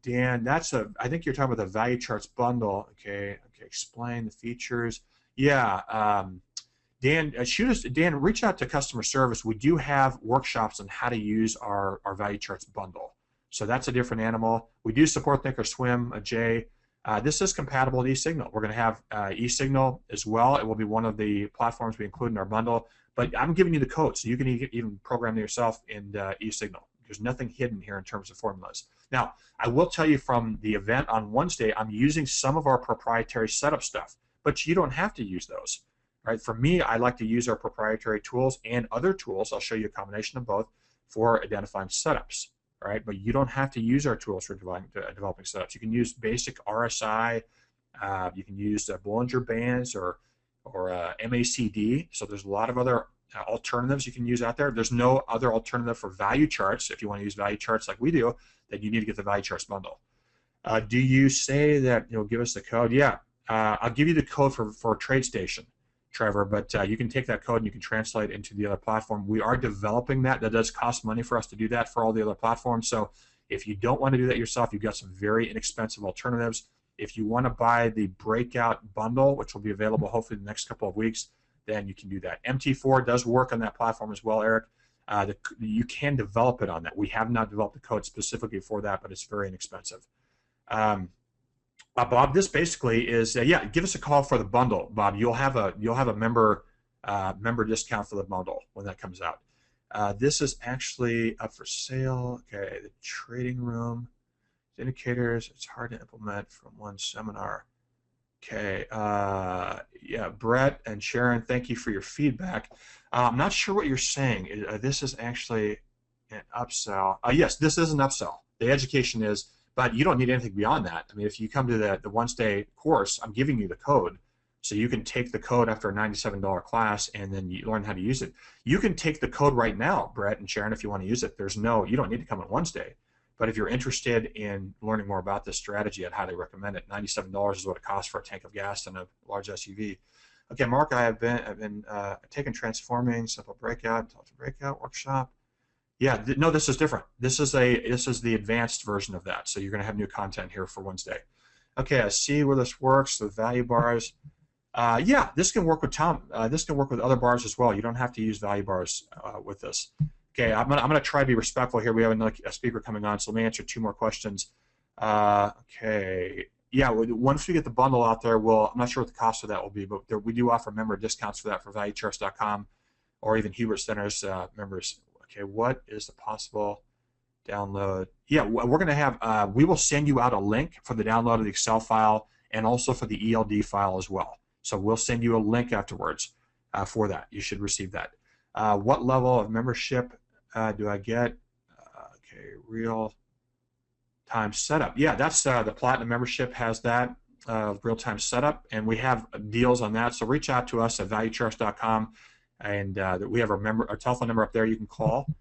Dan, I think you're talking about the ValueCharts bundle. Okay, explain the features. Yeah, Dan, Dan, reach out to customer service. We do have workshops on how to use our ValueCharts bundle. So that's a different animal. We do support Thinkorswim, Jay. This is compatible with eSignal. We're going to have eSignal as well. It will be one of the platforms we include in our bundle. But I'm giving you the code, so you can even program it yourself in eSignal. There's nothing hidden here in terms of formulas. Now, I will tell you from the event on Wednesday, I'm using some of our proprietary setup stuff, but you don't have to use those. Right? For me, I like to use our proprietary tools and other tools. I'll show you a combination of both for identifying setups. Right? But you don't have to use our tools for developing setups. You can use basic RSI You can use Bollinger Bands or MACD. So there's a lot of other alternatives you can use out there. There's no other alternative for value charts. If you want to use value charts like we do, then you need to get the value charts bundle. Do you say that you'll give us the code? Yeah, I'll give you the code for TradeStation, Trevor, but you can take that code and you can translate it into the other platform. We are developing that. That does cost money for us to do that for all the other platforms. So if you don't want to do that yourself, you've got some very inexpensive alternatives. If you want to buy the Breakout bundle, which will be available hopefully in the next couple of weeks, then you can do that. MT4 does work on that platform as well, Eric. You can develop it on that. We have not developed the code specifically for that, but it's very inexpensive. Bob, this basically is yeah. Give us a call for the bundle, Bob. You'll have a member discount for the bundle when that comes out. This is actually up for sale. Okay, the trading room indicators. It's hard to implement from one seminar. Okay, yeah, Brett and Sharon, thank you for your feedback. I'm not sure what you're saying. This is actually an upsell. Yes, this is an upsell. The education is. But you don't need anything beyond that. I mean, if you come to the Wednesday course, I'm giving you the code. So you can take the code after a $97 class and then you learn how to use it. You can take the code right now, Brett and Sharon, if you want to use it. You don't need to come on Wednesday. But if you're interested in learning more about this strategy, I'd highly recommend it. $97 is what it costs for a tank of gas and a large SUV. Okay, Mark, I've been taking Transforming, Simple Breakout, Intelligent Breakout Workshop. Yeah, no, this is different. This is the advanced version of that. So you're going to have new content here for Wednesday. Okay, I see where this works. The value bars. Yeah, this can work with Tom. This can work with other bars as well. You don't have to use value bars with this. Okay, I'm gonna try to be respectful here. We have a speaker coming on, so let me answer 2 more questions. Okay, yeah, once we get the bundle out there, I'm not sure what the cost of that will be, but we do offer member discounts for that for ValueCharts.com or even Hubert Center's members. Okay, what is the possible download? Yeah, we're going to have, we will send you out a link for the download of the Excel file and also for the ELD file as well. So we'll send you a link afterwards for that. You should receive that. What level of membership do I get? Okay, real-time setup. Yeah, that's the Platinum membership has that real-time setup, and we have deals on that. So reach out to us at valuecharts.com. And we have our telephone number up there you can call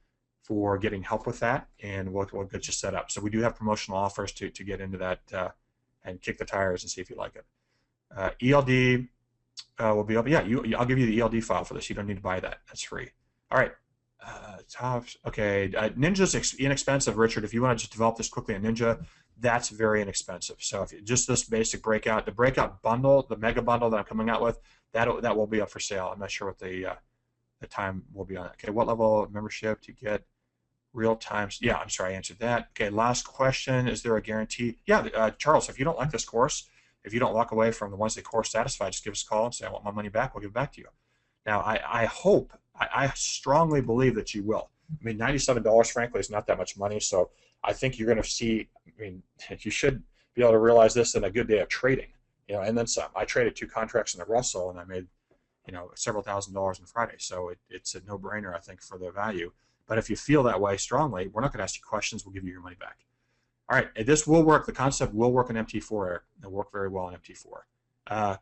for getting help with that, and we'll get you set up. So we do have promotional offers to get into that and kick the tires and see if you like it. ELD will be up. Yeah, I'll give you the ELD file for this. You don't need to buy that. That's free. All right. Okay, Ninja's inexpensive, Richard. If you want to just develop this quickly in Ninja, that's very inexpensive. So if just this basic breakout, the breakout bundle, the mega bundle that I'm coming out with, that will be up for sale. I'm not sure what the time will be on it. Okay, what level of membership to get real time? Yeah, I'm sorry, I answered that. Okay, last question. Is there a guarantee? Yeah, Charles, if you don't like this course, if you don't walk away from the Wednesday course satisfied, just give us a call and say, I want my money back. We'll give it back to you. Now, I strongly believe that you will. I mean, $97, frankly, is not that much money. So I think you're going to see, I mean, you should be able to realize this in a good day of trading, and then some. I traded 2 contracts in the Russell, and I made, several $1,000s on Friday. So it's a no-brainer, I think, for the value. But if you feel that way strongly, we're not going to ask you questions. We'll give you your money back. All right, this will work. The concept will work in MT4, Eric. It'll work very well in MT4.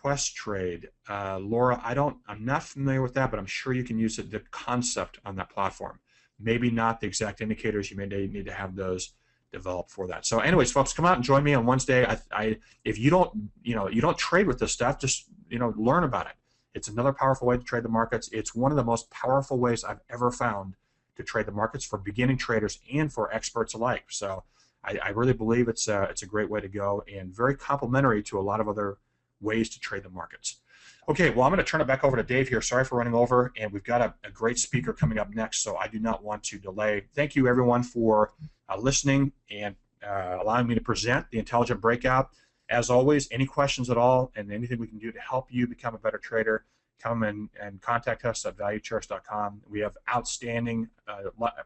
Quest Trade, Laura, I'm not familiar with that, but I'm sure you can use the concept on that platform. Maybe not the exact indicators. You may need to have those developed for that. So, anyways, folks, come out and join me on Wednesday. If you don't trade with this stuff, just learn about it. It's another powerful way to trade the markets. It's one of the most powerful ways I've ever found to trade the markets for beginning traders and for experts alike. So, I really believe it's a great way to go and very complementary to a lot of other ways to trade the markets. Okay, well, I'm going to turn it back over to Dave here. Sorry for running over, and we've got a great speaker coming up next, so I do not want to delay. Thank you, everyone, for listening and allowing me to present the Intelligent Breakout. As always, any questions at all and anything we can do to help you become a better trader, come and contact us at valuecharts.com. We have outstanding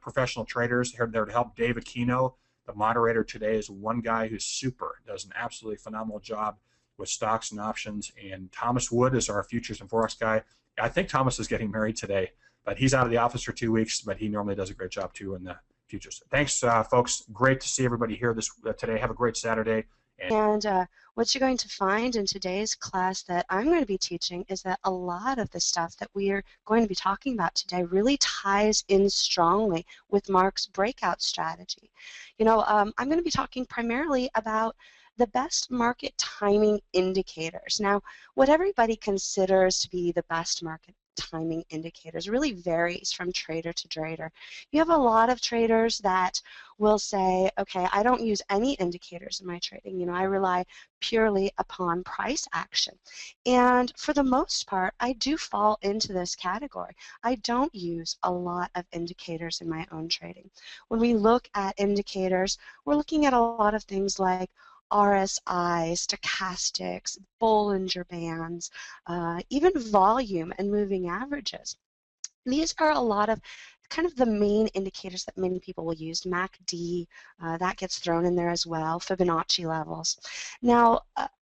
professional traders here there to help. Dave Aquino, the moderator today, is one guy who's super, does an absolutely phenomenal job with stocks and options, and Thomas Wood is our futures and forex guy. I think Thomas is getting married today, but he's out of the office for 2 weeks, but he normally does a great job too in the futures. Thanks, folks. Great to see everybody here today. Have a great Saturday, And what you're going to find in today's class that I'm going to be teaching is that a lot of the stuff that we are going to be talking about today really ties in strongly with Mark's breakout strategy. You know, I'm going to be talking primarily about the best market timing indicators. Now, what everybody considers to be the best market timing indicators really varies from trader to trader. You have a lot of traders that will say, okay, I don't use any indicators in my trading. You know, I rely purely upon price action. And for the most part, I do fall into this category. I don't use a lot of indicators in my own trading. When we look at indicators, we're looking at a lot of things like RSI, stochastics, Bollinger Bands, even volume and moving averages. These are a lot of kind of the main indicators that many people will use. MACD, that gets thrown in there as well, Fibonacci levels. Now,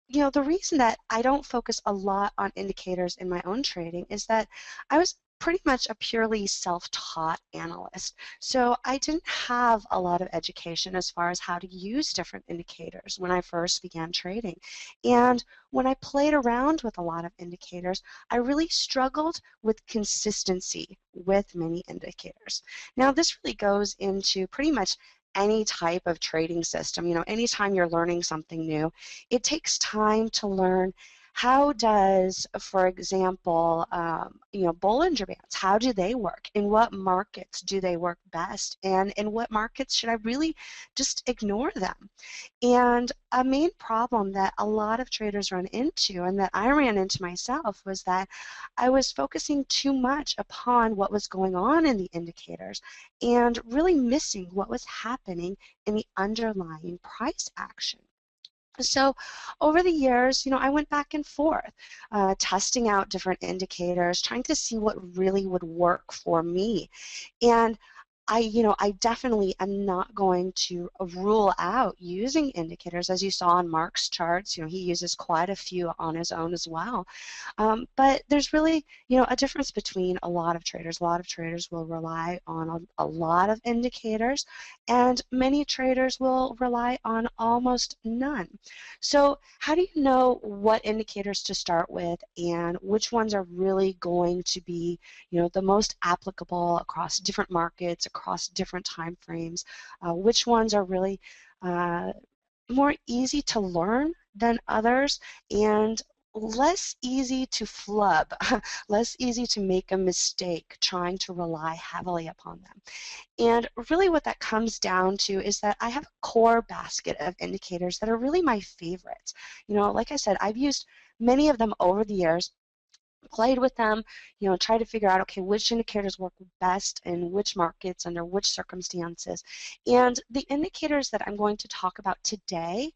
you know, the reason that I don't focus a lot on indicators in my own trading is that I was pretty much a purely self-taught analyst. So I didn't have a lot of education as far as how to use different indicators when I first began trading. And when I played around with a lot of indicators, I really struggled with consistency with many indicators. Now, this really goes into pretty much any type of trading system. You know, anytime you're learning something new, it takes time to learn how does, for example, you know, Bollinger Bands, how do they work? In what markets do they work best? And in what markets should I really just ignore them? And a main problem that a lot of traders run into, and that I ran into myself, was that I was focusing too much upon what was going on in the indicators and really missing what was happening in the underlying price action. So over the years, you know, I went back and forth, testing out different indicators, trying to see what really would work for me. And I definitely am not going to rule out using indicators. As you saw on Mark's charts, you know, he uses quite a few on his own as well. But there's really, you know, a difference between a lot of traders. A lot of traders will rely on a lot of indicators, and many traders will rely on almost none. So how do you know what indicators to start with and which ones are really going to be, you know, the most applicable across different markets, across different time frames? Which ones are really more easy to learn than others and less easy to flub, less easy to make a mistake trying to rely heavily upon them? And really what that comes down to is that I have a core basket of indicators that are really my favorites. You know, like I said, I've used many of them over the years, played with them, you know, try to figure out, okay, which indicators work best in which markets, under which circumstances. And the indicators that I'm going to talk about today,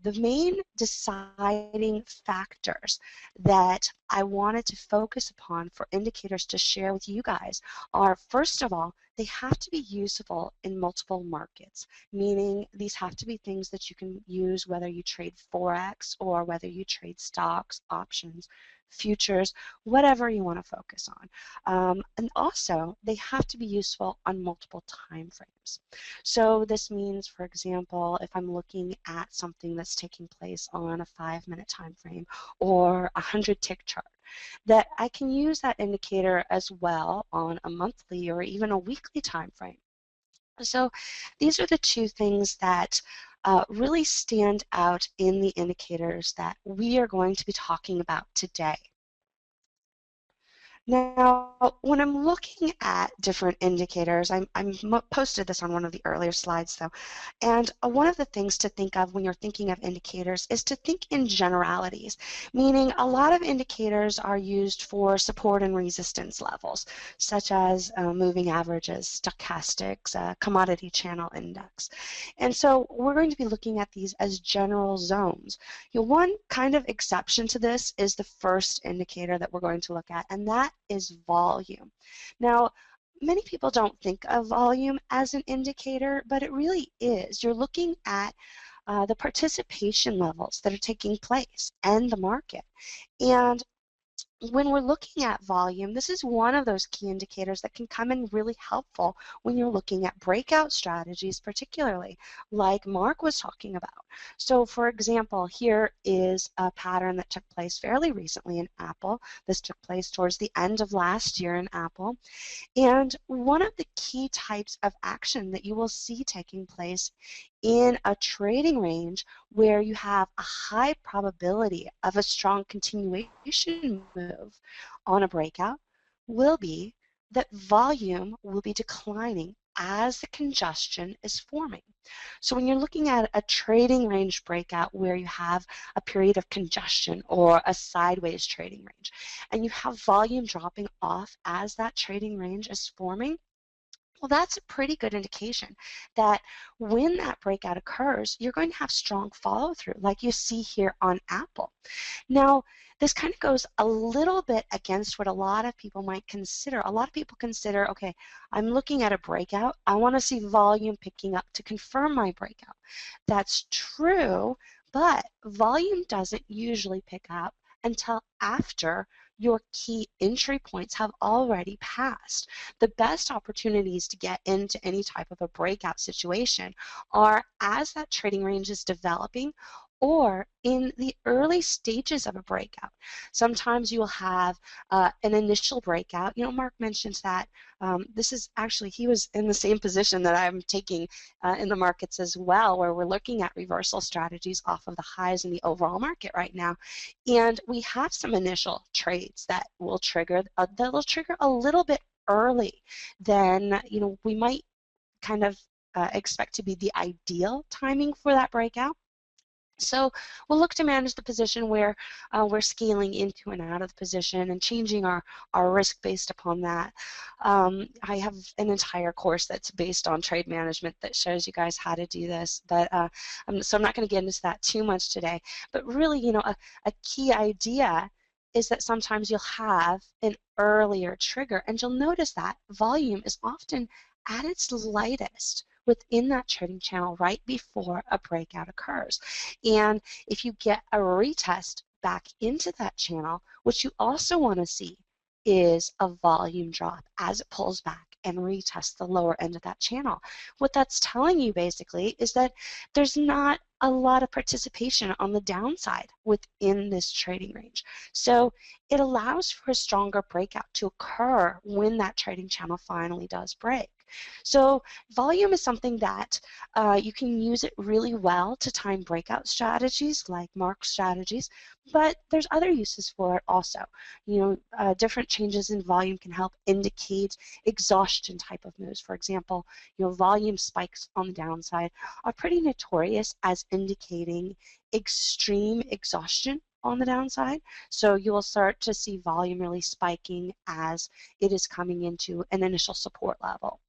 the main deciding factors that I wanted to focus upon for indicators to share with you guys are, first of all, they have to be useful in multiple markets, meaning these have to be things that you can use whether you trade Forex or whether you trade stocks, options, futures, whatever you want to focus on. And also, they have to be useful on multiple time frames. So this means, for example, if I'm looking at something that's taking place on a 5-minute time frame or a 100-tick chart, that I can use that indicator as well on a monthly or even a weekly time frame. So these are the two things that really stand out in the indicators that we are going to be talking about today. Now, when I'm looking at different indicators, I'm posted this on one of the earlier slides though, and one of the things to think of when you're thinking of indicators is to think in generalities, meaning a lot of indicators are used for support and resistance levels, such as moving averages, stochastics, commodity channel index. And so we're going to be looking at these as general zones. You know, one kind of exception to this is the first indicator that we're going to look at, and that is volume. Now, many people don't think of volume as an indicator, but it really is. You're looking at the participation levels that are taking place in the market. And when we're looking at volume, this is one of those key indicators that can come in really helpful when you're looking at breakout strategies, particularly like Mark was talking about. So for example, here is a pattern that took place fairly recently in Apple. This took place towards the end of last year in Apple. And one of the key types of action that you will see taking place in a trading range where you have a high probability of a strong continuation move on a breakout will be that volume will be declining as the congestion is forming. So when you're looking at a trading range breakout where you have a period of congestion or a sideways trading range, and you have volume dropping off as that trading range is forming, well, that's a pretty good indication that when that breakout occurs, you're going to have strong follow through, like you see here on Apple. Now, this kind of goes a little bit against what a lot of people might consider. A lot of people consider, okay, I'm looking at a breakout. I want to see volume picking up to confirm my breakout. That's true, but volume doesn't usually pick up until after your key entry points have already passed. The best opportunities to get into any type of a breakout situation are as that trading range is developing or in the early stages of a breakout. Sometimes you will have an initial breakout. You know, Mark mentions that this is actually, he was in the same position that I'm taking in the markets as well, where we're looking at reversal strategies off of the highs in the overall market right now. And we have some initial trades that will trigger, a little bit early than, you know, we might kind of expect to be the ideal timing for that breakout. So we'll look to manage the position where we're scaling into and out of the position and changing our risk based upon that. I have an entire course that's based on trade management that shows you guys how to do this, but so I'm not going to get into that too much today. But really, you know, a key idea is that sometimes you'll have an earlier trigger, and you'll notice that volume is often at its lightest within that trading channel right before a breakout occurs. And if you get a retest back into that channel, what you also want to see is a volume drop as it pulls back and retests the lower end of that channel. What that's telling you basically is that there's not a lot of participation on the downside within this trading range. So it allows for a stronger breakout to occur when that trading channel finally does break. So volume is something that you can use it really well to time breakout strategies like Mark's strategies, but there's other uses for it also. You know, different changes in volume can help indicate exhaustion type of moves. For example, you know, volume spikes on the downside are pretty notorious as indicating extreme exhaustion on the downside. So you will start to see volume really spiking as it is coming into an initial support level.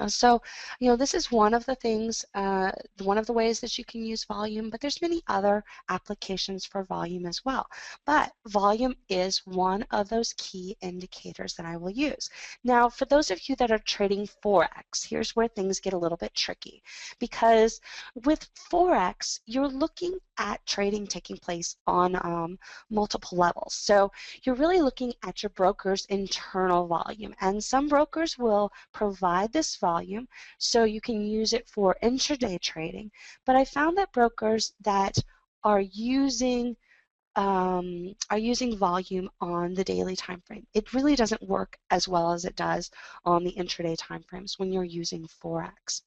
So, you know, this is one of the things, one of the ways that you can use volume, but there's many other applications for volume as well. But volume is one of those key indicators that I will use. Now, for those of you that are trading Forex, here's where things get a little bit tricky, because with Forex, you're looking at trading taking place on multiple levels. So you're really looking at your broker's internal volume, and some brokers will provide this volume so you can use it for intraday trading. But I found that brokers that are using volume on the daily time frame, it really doesn't work as well as it does on the intraday time frames when you're using Forex.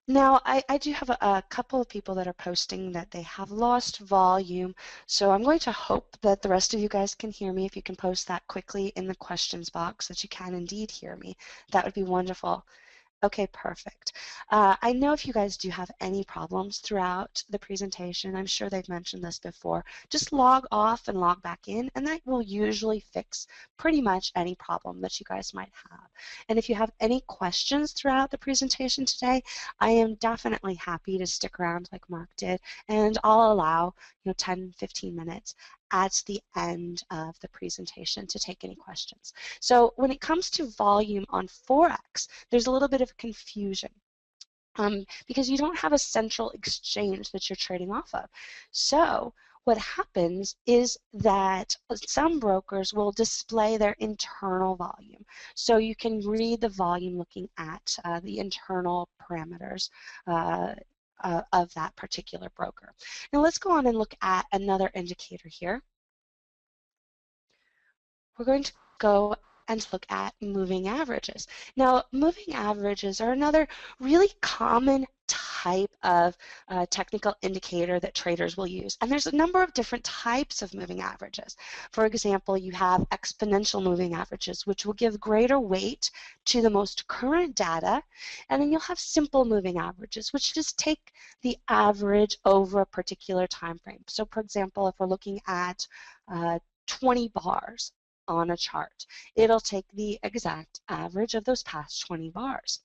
Now, I do have a couple of people that are posting that they have lost volume, so I'm going to hope that the rest of you guys can hear me. If you can post that quickly in the questions box that you can indeed hear me, that would be wonderful. Okay, perfect. I know if you guys do have any problems throughout the presentation, I'm sure they've mentioned this before, just log off and log back in, and that will usually fix pretty much any problem that you guys might have. And if you have any questions throughout the presentation today, I am definitely happy to stick around like Mark did, and I'll allow 10, 15 minutes at the end of the presentation to take any questions. So when it comes to volume on Forex, there's a little bit of confusion because you don't have a central exchange that you're trading off of. So what happens is that some brokers will display their internal volume. So you can read the volume looking at the internal parameters of that particular broker. Now let's go on and look at another indicator here. We're going to go and look at moving averages. Now, moving averages are another really common type of technical indicator that traders will use. And there's a number of different types of moving averages. For example, you have exponential moving averages, which will give greater weight to the most current data. And then you'll have simple moving averages, which just take the average over a particular time frame. So, for example, if we're looking at 20 bars on a chart, it'll take the exact average of those past 20 bars.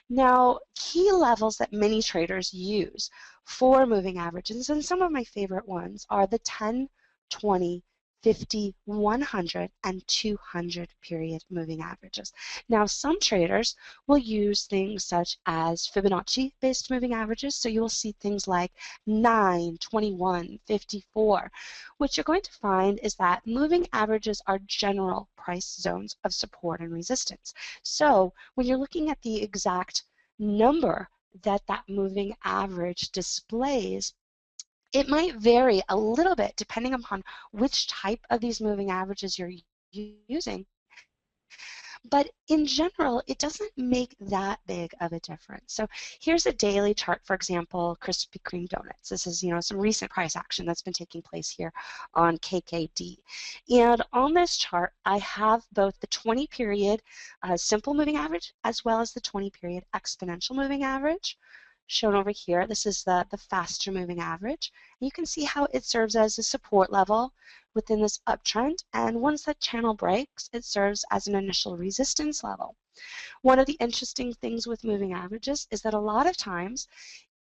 Now, key levels that many traders use for moving averages, and some of my favorite ones, are the 10, 20, 50, 100, and 200 period moving averages. Now, some traders will use things such as Fibonacci-based moving averages, so you will see things like 9, 21, 54. What you're going to find is that moving averages are general price zones of support and resistance. So when you're looking at the exact number that that moving average displays, it might vary a little bit depending upon which type of these moving averages you're using. But in general, it doesn't make that big of a difference. So here's a daily chart, for example, Krispy Kreme donuts. This is, some recent price action that's been taking place here on KKD. And on this chart, I have both the 20 period simple moving average as well as the 20 period exponential moving average shown over here. This is the faster moving average. And you can see how it serves as a support level within this uptrend, and once that channel breaks, it serves as an initial resistance level. One of the interesting things with moving averages is that a lot of times,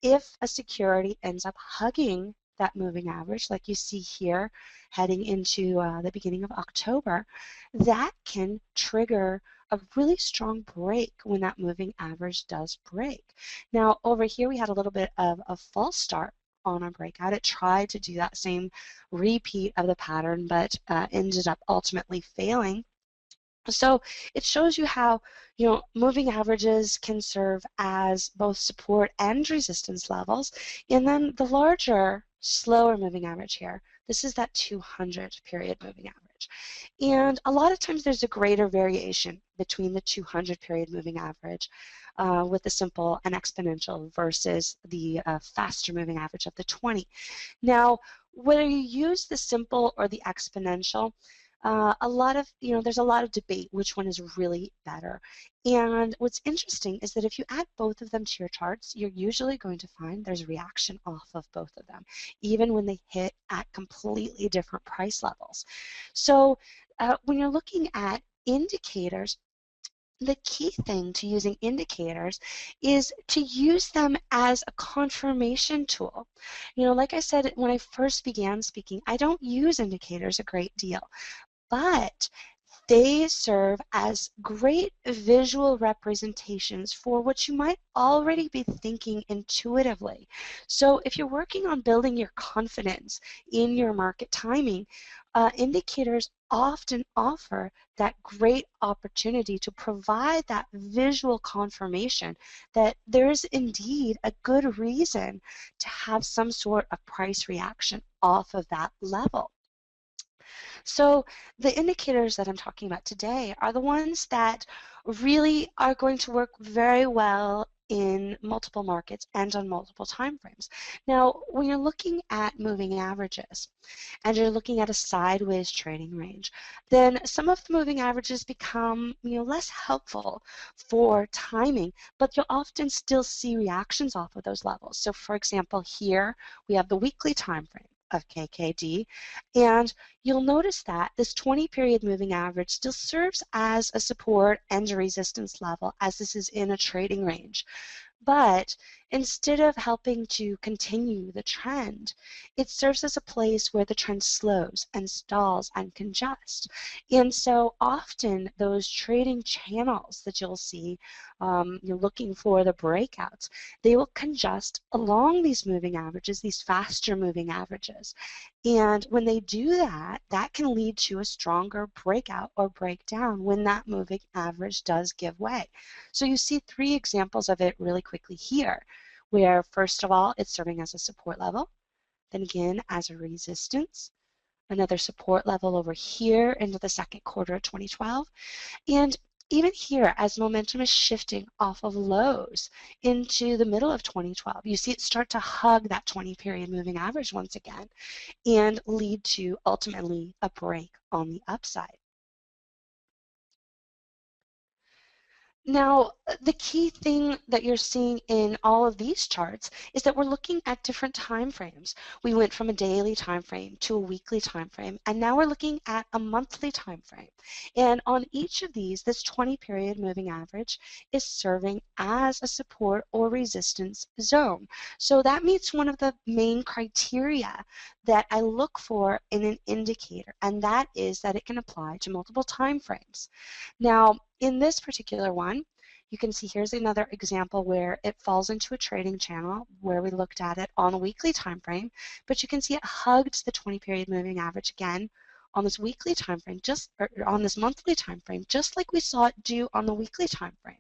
if a security ends up hugging that moving average, like you see here heading into the beginning of October, that can trigger a really strong break when that moving average does break. Now over here we had a little bit of a false start on our breakout. It tried to do that same repeat of the pattern, but ended up ultimately failing. So it shows you how, moving averages can serve as both support and resistance levels. And then the larger, slower moving average here, this is that 200 period moving average. And a lot of times there's a greater variation between the 200 period moving average with the simple and exponential versus the faster moving average of the 20. Now, whether you use the simple or the exponential, there's a lot of debate which one is really better. And what's interesting is that if you add both of them to your charts, you're usually going to find there's reaction off of both of them, even when they hit at completely different price levels. So when you're looking at indicators, the key thing to using indicators is to use them as a confirmation tool. Like I said when I first began speaking, I don't use indicators a great deal, but they serve as great visual representations for what you might already be thinking intuitively. So if you're working on building your confidence in your market timing, indicators often offer that great opportunity to provide that visual confirmation that there is indeed a good reason to have some sort of price reaction off of that level. So the indicators that I'm talking about today are the ones that really are going to work very well in multiple markets and on multiple time frames. Now, when you're looking at moving averages and you're looking at a sideways trading range, then some of the moving averages become less helpful for timing, but you'll often still see reactions off of those levels. So for example, here we have the weekly time frame of KKD, and you'll notice that this 20 period moving average still serves as a support and a resistance level as this is in a trading range. But Instead of helping to continue the trend, it serves as a place where the trend slows and stalls and congests. And so often those trading channels that you'll see, you're looking for the breakouts, they will congest along these moving averages, these faster moving averages. And when they do that, that can lead to a stronger breakout or breakdown when that moving average does give way. So you see 3 examples of it really quickly here, where first of all, it's serving as a support level, then again as a resistance, another support level over here into the second quarter of 2012, and even here, as momentum is shifting off of lows into the middle of 2012, you see it start to hug that 20-period moving average once again and lead to ultimately a break on the upside. Now, the key thing that you're seeing in all of these charts is that we're looking at different time frames. We went from a daily time frame to a weekly time frame, and now we're looking at a monthly time frame. And on each of these, this 20-period moving average is serving as a support or resistance zone. So that meets one of the main criteria that I look for in an indicator, and that is that it can apply to multiple time frames. Now, in this particular one, you can see here's another example where it falls into a trading channel where we looked at it on a weekly time frame, but you can see it hugged the 20-period moving average again on this weekly time frame, or on this monthly time frame, just like we saw it do on the weekly time frame.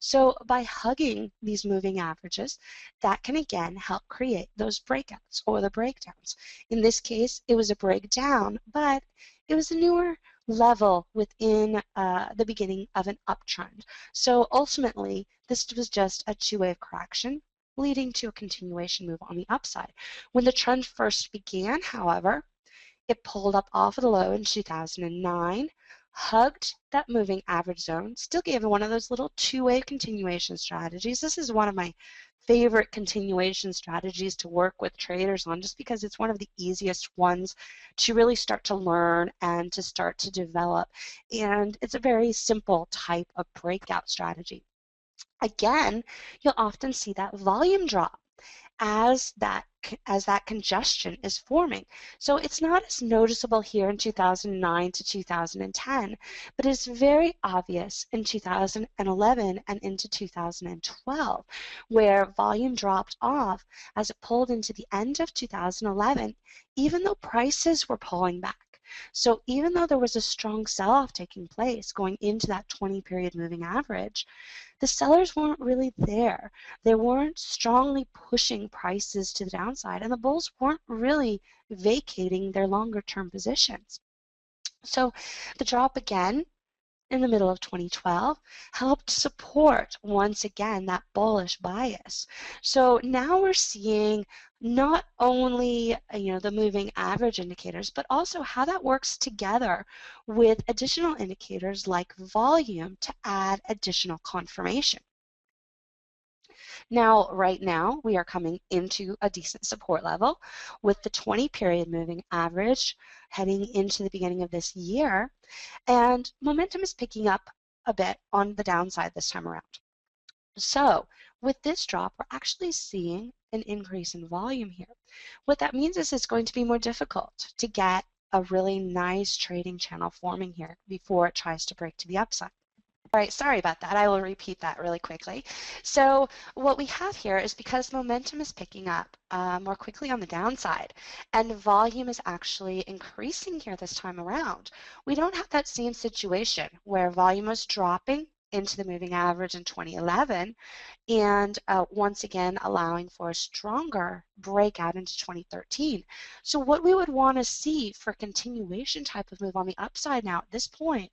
So by hugging these moving averages, that can again help create those breakouts or the breakdowns. In this case, it was a breakdown, but it was a newer level within the beginning of an uptrend. So ultimately, this was just a two-wave correction leading to a continuation move on the upside. When the trend first began, however, it pulled up off of the low in 2009, hugged that moving average zone, still gave one of those little two-way continuation strategies. This is one of my favorite continuation strategies to work with traders on, just because it's one of the easiest ones to really start to learn and to start to develop. And it's a very simple type of breakout strategy. Again, you'll often see that volume drop as that congestion is forming. So it's not as noticeable here in 2009 to 2010, but it's very obvious in 2011 and into 2012, where volume dropped off as it pulled into the end of 2011, even though prices were pulling back. So even though there was a strong sell-off taking place going into that 20-period moving average, the sellers weren't really there. They weren't strongly pushing prices to the downside, and the bulls weren't really vacating their longer-term positions. So the drop again in the middle of 2012 helped support once again that bullish bias. So now we're seeing not only the moving average indicators, but also how that works together with additional indicators like volume to add additional confirmation. Now, right now, we are coming into a decent support level with the 20-period moving average heading into the beginning of this year, and momentum is picking up a bit on the downside this time around. So with this drop, we're actually seeing an increase in volume here. What that means is it's going to be more difficult to get a really nice trading channel forming here before it tries to break to the upside. All right, sorry about that. I will repeat that really quickly. So what we have here is, because momentum is picking up more quickly on the downside and volume is actually increasing here this time around, we don't have that same situation where volume was dropping into the moving average in 2011 and once again allowing for a stronger breakout into 2013. So what we would want to see for continuation type of move on the upside now at this point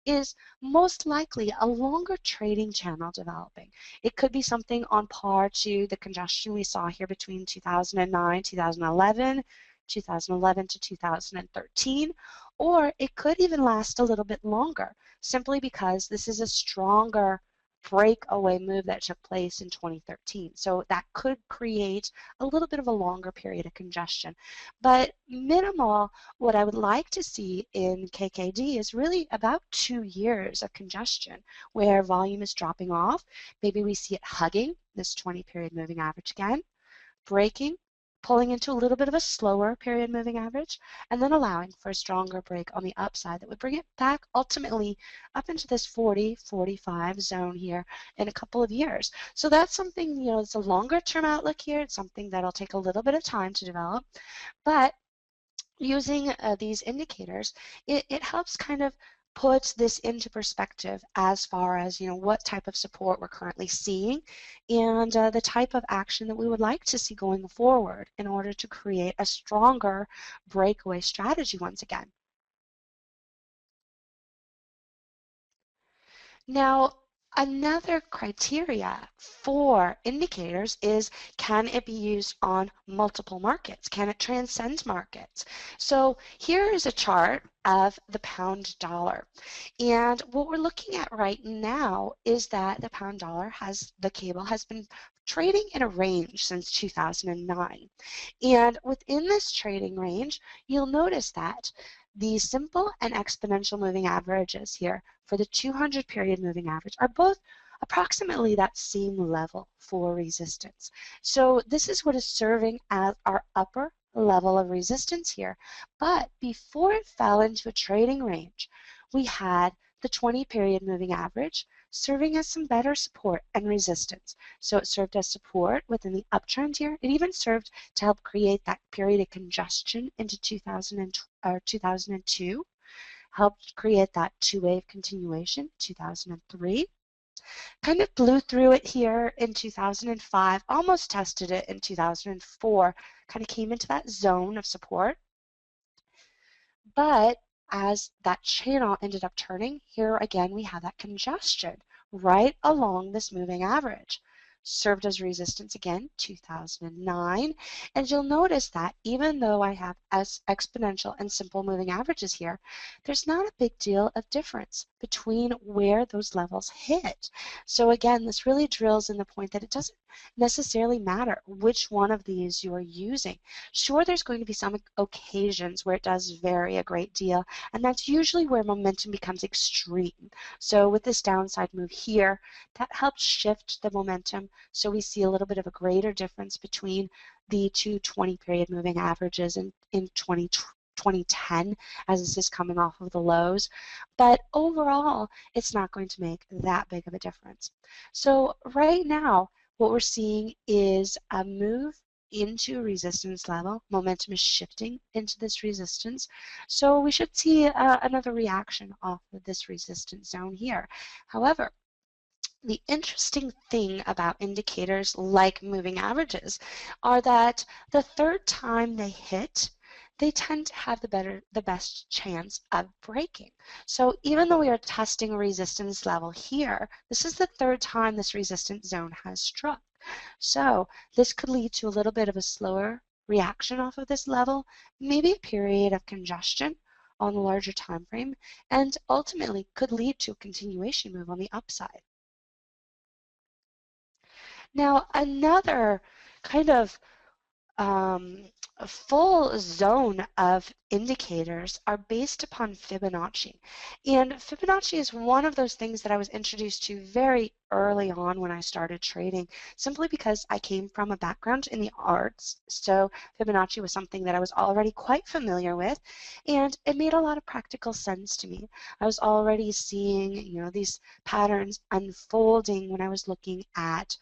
is most likely a longer trading channel developing. It could be something on par to the congestion we saw here between 2009, 2011, 2011 to 2013, or it could even last a little bit longer, simply because this is a stronger breakaway move that took place in 2013. So that could create a little bit of a longer period of congestion. But minimal, what I would like to see in KKD is really about 2 years of congestion where volume is dropping off. Maybe we see it hugging this 20-period moving average again, breaking, pulling into a little bit of a slower period moving average, and then allowing for a stronger break on the upside that would bring it back ultimately up into this 40, 45 zone here in a couple of years. So that's something, you know, it's a longer term outlook here. It's something that'll take a little bit of time to develop, but using these indicators, it helps kind of put this into perspective as far as, you know, what type of support we're currently seeing and the type of action that we would like to see going forward in order to create a stronger breakaway strategy once again. Now, another criteria for indicators is, can it be used on multiple markets? Can it transcend markets? So here is a chart of the pound dollar. And what we're looking at right now is that the pound dollar the cable has been trading in a range since 2009. And within this trading range, you'll notice that the simple and exponential moving averages here for the 200 period moving average are both approximately that same level for resistance. So this is what is serving as our upper level of resistance here. But before it fell into a trading range, we had the 20 period moving average serving as some better support and resistance. So it served as support within the uptrend here. It even served to help create that period of congestion into 2002, helped create that two-wave continuation, 2003. Kind of blew through it here in 2005, almost tested it in 2004, kind of came into that zone of support. But as that channel ended up turning, here again we have that congestion right along this moving average. Served as resistance again, 2009. And you'll notice that even though I have exponential and simple moving averages here, there's not a big deal of difference between where those levels hit. So again, this really drills in the point that it doesn't necessarily matter which one of these you're using. Sure, there's going to be some occasions where it does vary a great deal, and that's usually where momentum becomes extreme. So with this downside move here, that helps shift the momentum. So we see a little bit of a greater difference between the two 20-period moving averages in 2010 as this is coming off of the lows. But overall, it's not going to make that big of a difference. So right now, what we're seeing is a move into a resistance level. Momentum is shifting into this resistance. So we should see another reaction off of this resistance zone here. However, the interesting thing about indicators like moving averages are that the third time they hit, they tend to have the best chance of breaking. So even though we are testing a resistance level here, this is the third time this resistance zone has struck. So this could lead to a little bit of a slower reaction off of this level, maybe a period of congestion on the larger time frame, and ultimately could lead to a continuation move on the upside. Now, another kind of a full zone of indicators are based upon Fibonacci. And Fibonacci is one of those things that I was introduced to very early on when I started trading, simply because I came from a background in the arts. So Fibonacci was something that I was already quite familiar with, and it made a lot of practical sense to me. I was already seeing, you know, these patterns unfolding when I was looking at,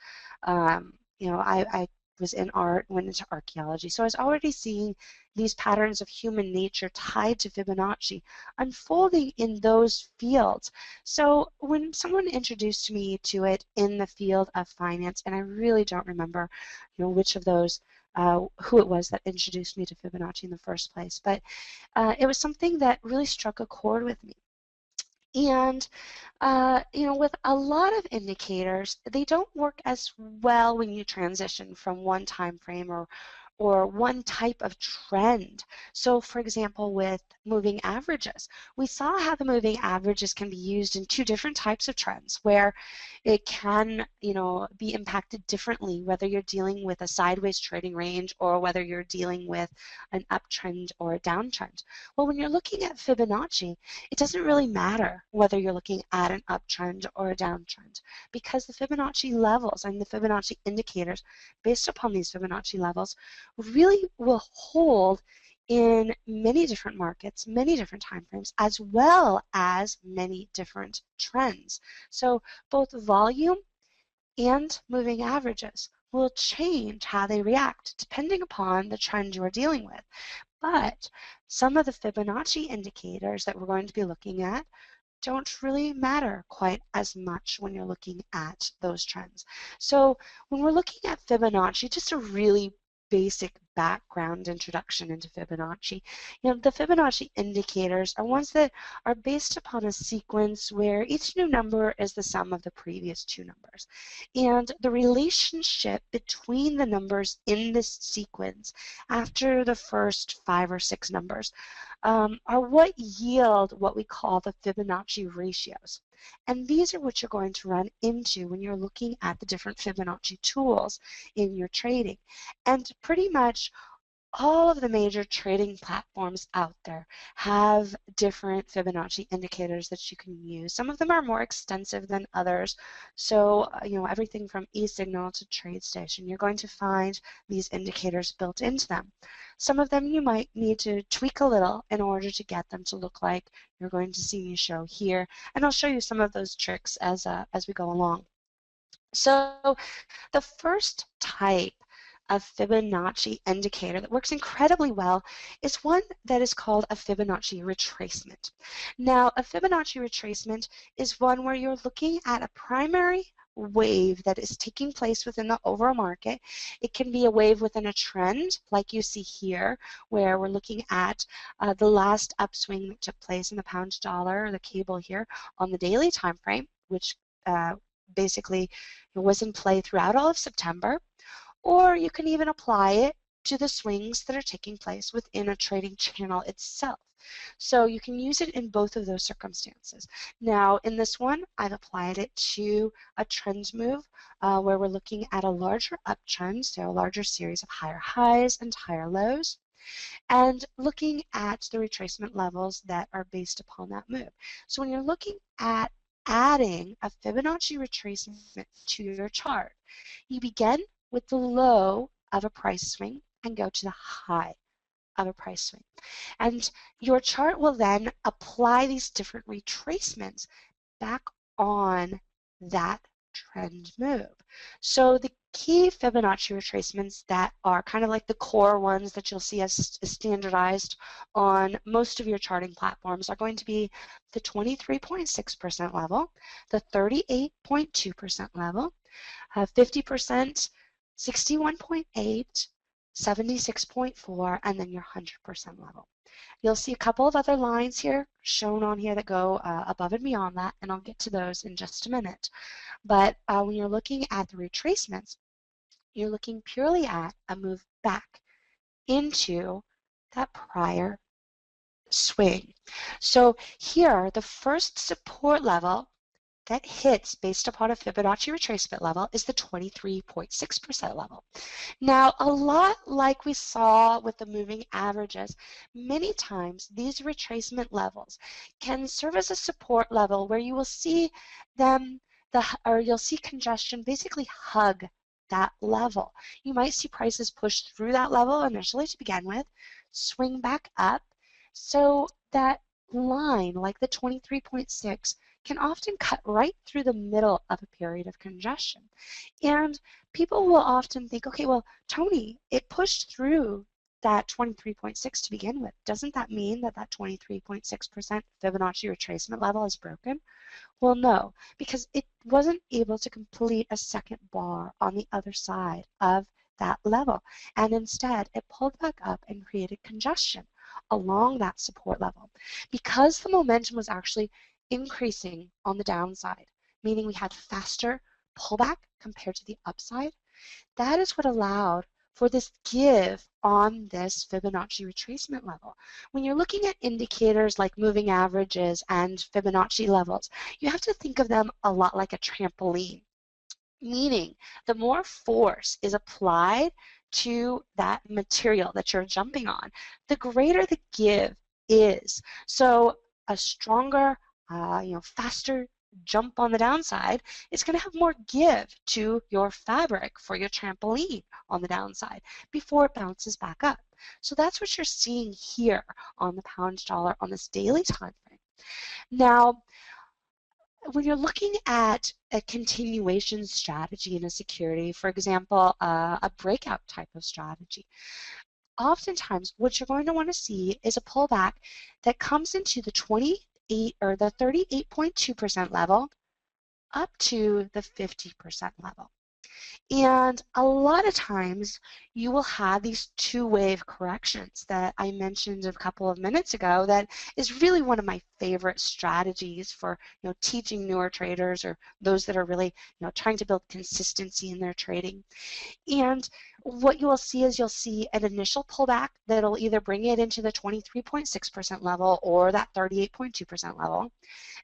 you know, I was in art, went into archaeology. So I was already seeing these patterns of human nature tied to Fibonacci unfolding in those fields. So when someone introduced me to it in the field of finance, and I really don't remember, you know, which of those, who it was that introduced me to Fibonacci in the first place, but it was something that really struck a chord with me. And you know, with a lot of indicators, they don't work as well when you transition from one time frame or one type of trend. So for example, with moving averages, we saw how the moving averages can be used in two different types of trends where it can, be impacted differently whether you're dealing with a sideways trading range or whether you're dealing with an uptrend or a downtrend. Well, when you're looking at Fibonacci, it doesn't really matter whether you're looking at an uptrend or a downtrend, because the Fibonacci levels and the Fibonacci indicators based upon these Fibonacci levels really will hold in many different markets, many different time frames, as well as many different trends. So both volume and moving averages will change how they react depending upon the trend you are dealing with. But some of the Fibonacci indicators that we're going to be looking at don't really matter quite as much when you're looking at those trends. So when we're looking at Fibonacci, just a really basic background introduction into Fibonacci. The Fibonacci indicators are ones that are based upon a sequence where each new number is the sum of the previous two numbers. And the relationship between the numbers in this sequence after the first 5 or 6 numbers are what yield what we call the Fibonacci ratios. And these are what you're going to run into when you're looking at the different Fibonacci tools in your trading. And pretty much all of the major trading platforms out there have different Fibonacci indicators that you can use. Some of them are more extensive than others. So, everything from eSignal to TradeStation, you're going to find these indicators built into them. Some of them you might need to tweak a little in order to get them to look like you're going to see me show here. And I'll show you some of those tricks as we go along. So the first type of Fibonacci indicator that works incredibly well is one that is called a Fibonacci retracement. Now, a Fibonacci retracement is one where you're looking at a primary wave that is taking place within the overall market. It can be a wave within a trend, like you see here, where we're looking at the last upswing that took place in the pound dollar, or the cable here, on the daily time frame, which basically was in play throughout all of September. Or you can even apply it to the swings that are taking place within a trading channel itself. So you can use it in both of those circumstances. Now, in this one, I've applied it to a trend move where we're looking at a larger uptrend, so a larger series of higher highs and higher lows, and looking at the retracement levels that are based upon that move. So when you're looking at adding a Fibonacci retracement to your chart, you begin with the low of a price swing and go to the high of a price swing. And your chart will then apply these different retracements back on that trend move. So the key Fibonacci retracements that are kind of like the core ones that you'll see as standardized on most of your charting platforms are going to be the 23.6% level, the 38.2% level, 50%, 61.8, 76.4, and then your 100% level. You'll see a couple of other lines here shown on here that go above and beyond that, and I'll get to those in just a minute. But when you're looking at the retracements, you're looking purely at a move back into that prior swing. So here, the first support level that hits based upon a Fibonacci retracement level is the 23.6% level. Now, a lot like we saw with the moving averages, many times these retracement levels can serve as a support level where you will see them, you'll see congestion basically hug that level. You might see prices push through that level initially to begin with, swing back up, so that line, like the 23.6, can often cut right through the middle of a period of congestion. And people will often think, okay, well, Tony, it pushed through that 23.6 to begin with. Doesn't that mean that that 23.6% Fibonacci retracement level is broken? Well, no, because it wasn't able to complete a second bar on the other side of that level. And instead, it pulled back up and created congestion along that support level. Because the momentum was actually increasing on the downside, meaning we had faster pullback compared to the upside, that is what allowed for this give on this Fibonacci retracement level. When you're looking at indicators like moving averages and Fibonacci levels, you have to think of them a lot like a trampoline, meaning the more force is applied to that material that you're jumping on, the greater the give is. So a stronger, faster jump on the downside is going to have more give to your fabric for your trampoline on the downside before it bounces back up. So that's what you're seeing here on the pound dollar on this daily time frame. Now, when you're looking at a continuation strategy in a security, for example, a breakout type of strategy, oftentimes what you're going to want to see is a pullback that comes into the 28 or the 38.2% level up to the 50% level. And a lot of times you will have these two-wave corrections that I mentioned a couple of minutes ago that is really one of my favorite strategies for teaching newer traders or those that are really trying to build consistency in their trading. And what you will see is you'll see an initial pullback that'll either bring it into the 23.6% level or that 38.2% level.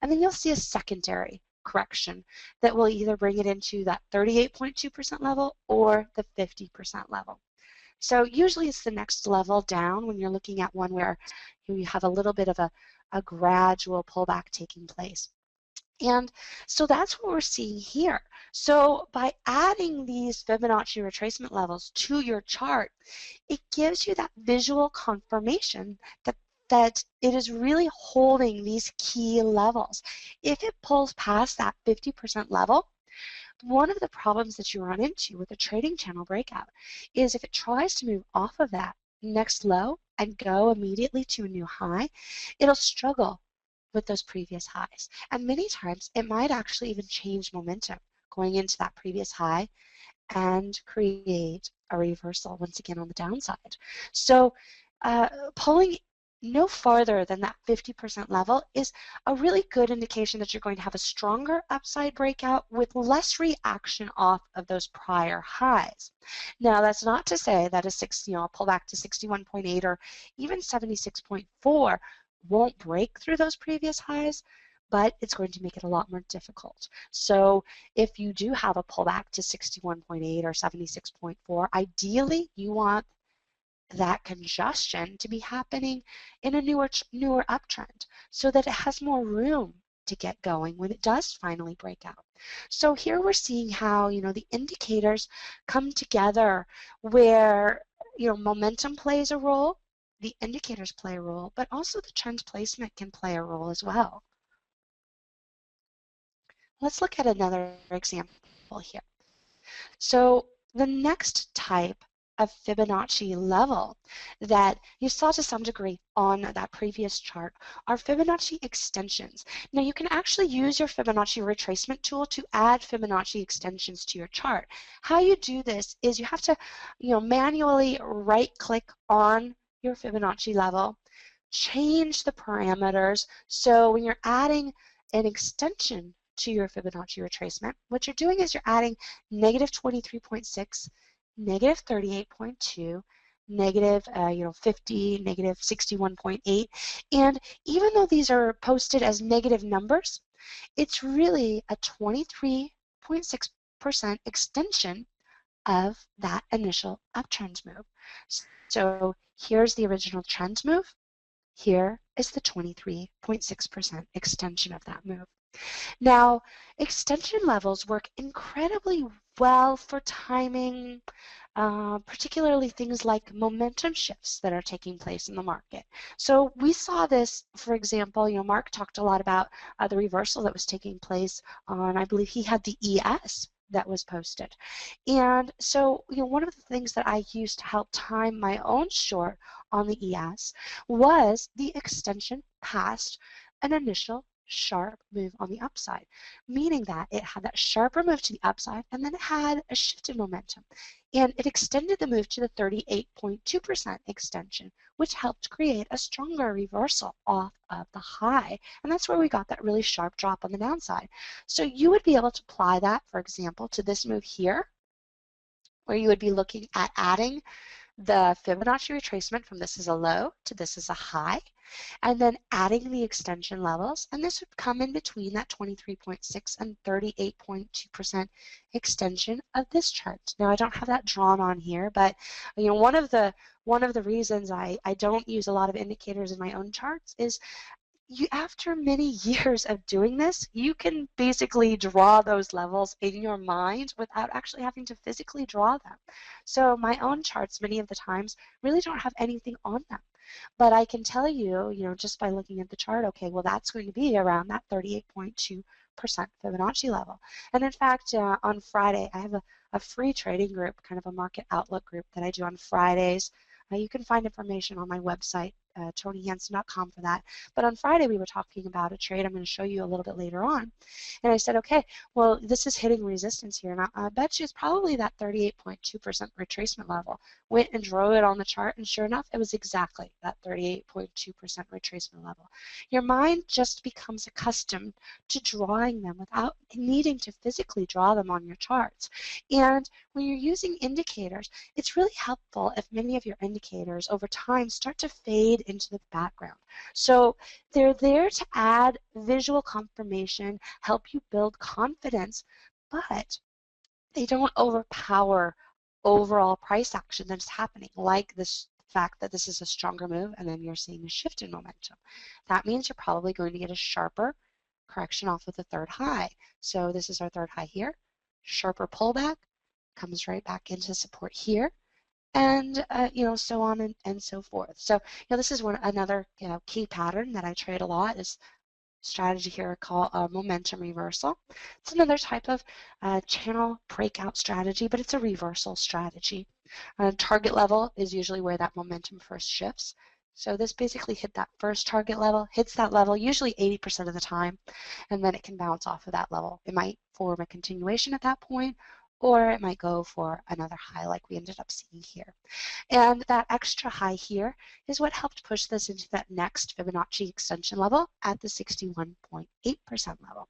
And then you'll see a secondary correction that will either bring it into that 38.2% level or the 50% level. So usually it's the next level down when you're looking at one where you have a little bit of a gradual pullback taking place. And so that's what we're seeing here. So by adding these Fibonacci retracement levels to your chart, it gives you that visual confirmation that it is really holding these key levels. If it pulls past that 50% level, one of the problems that you run into with a trading channel breakout is if it tries to move off of that next low and go immediately to a new high, it'll struggle with those previous highs. And many times it might actually even change momentum going into that previous high and create a reversal once again on the downside. So pulling no farther than that 50% level is a really good indication that you're going to have a stronger upside breakout with less reaction off of those prior highs. Now, that's not to say that a pullback to 61.8 or even 76.4 won't break through those previous highs, but it's going to make it a lot more difficult. So if you do have a pullback to 61.8 or 76.4, ideally you want that congestion to be happening in a newer uptrend so that it has more room to get going when it does finally break out. So here we're seeing how the indicators come together where momentum plays a role, the indicators play a role, but also the trend placement can play a role as well. Let's look at another example here. So the next type of Fibonacci level that you saw to some degree on that previous chart are Fibonacci extensions. Now you can actually use your Fibonacci retracement tool to add Fibonacci extensions to your chart. How you do this is you have to manually right-click on your Fibonacci level, change the parameters, so when you're adding an extension to your Fibonacci retracement, what you're doing is you're adding negative 23.6, negative 38.2, negative 50, negative 61.8, and even though these are posted as negative numbers, it's really a 23.6% extension of that initial uptrend move. So here's the original trend move. Here is the 23.6% extension of that move. Now, extension levels work incredibly well for timing, particularly things like momentum shifts that are taking place in the market. So we saw this, for example, Mark talked a lot about the reversal that was taking place on, I believe he had the ES that was posted. And so, one of the things that I used to help time my own short on the ES was the extension past an initial sharp move on the upside, meaning that it had that sharper move to the upside and then it had a shift in momentum. And it extended the move to the 38.2% extension, which helped create a stronger reversal off of the high. And that's where we got that really sharp drop on the downside. So you would be able to apply that, for example, to this move here, where you would be looking at adding the Fibonacci retracement from this is a low to this is a high, and then adding the extension levels, and this would come in between that 23.6 and 38.2% extension of this chart. Now I don't have that drawn on here, but you know, one of the reasons I don't use a lot of indicators in my own charts is after many years of doing this, you can basically draw those levels in your mind without actually having to physically draw them. So my own charts, many of the times, really don't have anything on them. But I can tell you, just by looking at the chart, okay, well, that's going to be around that 38.2% Fibonacci level. And in fact, on Friday, I have a free trading group, kind of a market outlook group that I do on Fridays. You can find information on my website, TonyHansen.com, for that. But on Friday, we were talking about a trade I'm going to show you a little bit later on. And I said, okay, well, this is hitting resistance here. And I bet you it's probably that 38.2% retracement level. Went and drew it on the chart, and sure enough, it was exactly that 38.2% retracement level. Your mind just becomes accustomed to drawing them without needing to physically draw them on your charts. And when you're using indicators, it's really helpful if many of your indicators over time start to fade into the background. So they're there to add visual confirmation, help you build confidence, but they don't overpower overall price action that's happening, like this fact that this is a stronger move and then you're seeing a shift in momentum. That means you're probably going to get a sharper correction off of the third high. So this is our third high here, sharper pullback, comes right back into support here, and so on and so forth. So this is another key pattern that I trade a lot is strategy here called momentum reversal. It's another type of channel breakout strategy, but it's a reversal strategy. Target level is usually where that momentum first shifts. So this basically hit that first target level, hits that level usually 80% of the time, and then it can bounce off of that level. It might form a continuation at that point, or it might go for another high like we ended up seeing here. And that extra high here is what helped push this into that next Fibonacci extension level at the 61.8% level.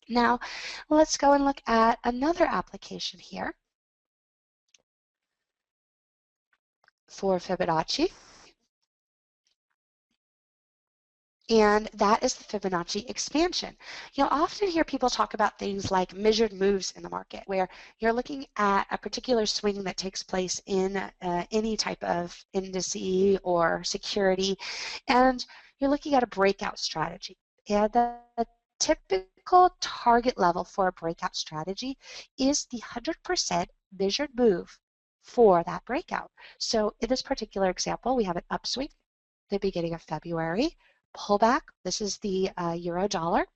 Now, let's go and look at another application here for Fibonacci. And that is the Fibonacci expansion. You'll often hear people talk about things like measured moves in the market, where you're looking at a particular swing that takes place in any type of indice or security, and you're looking at a breakout strategy. And the typical target level for a breakout strategy is the 100% measured move for that breakout. So in this particular example, we have an upswing at the beginning of February, pullback, this is the euro dollar,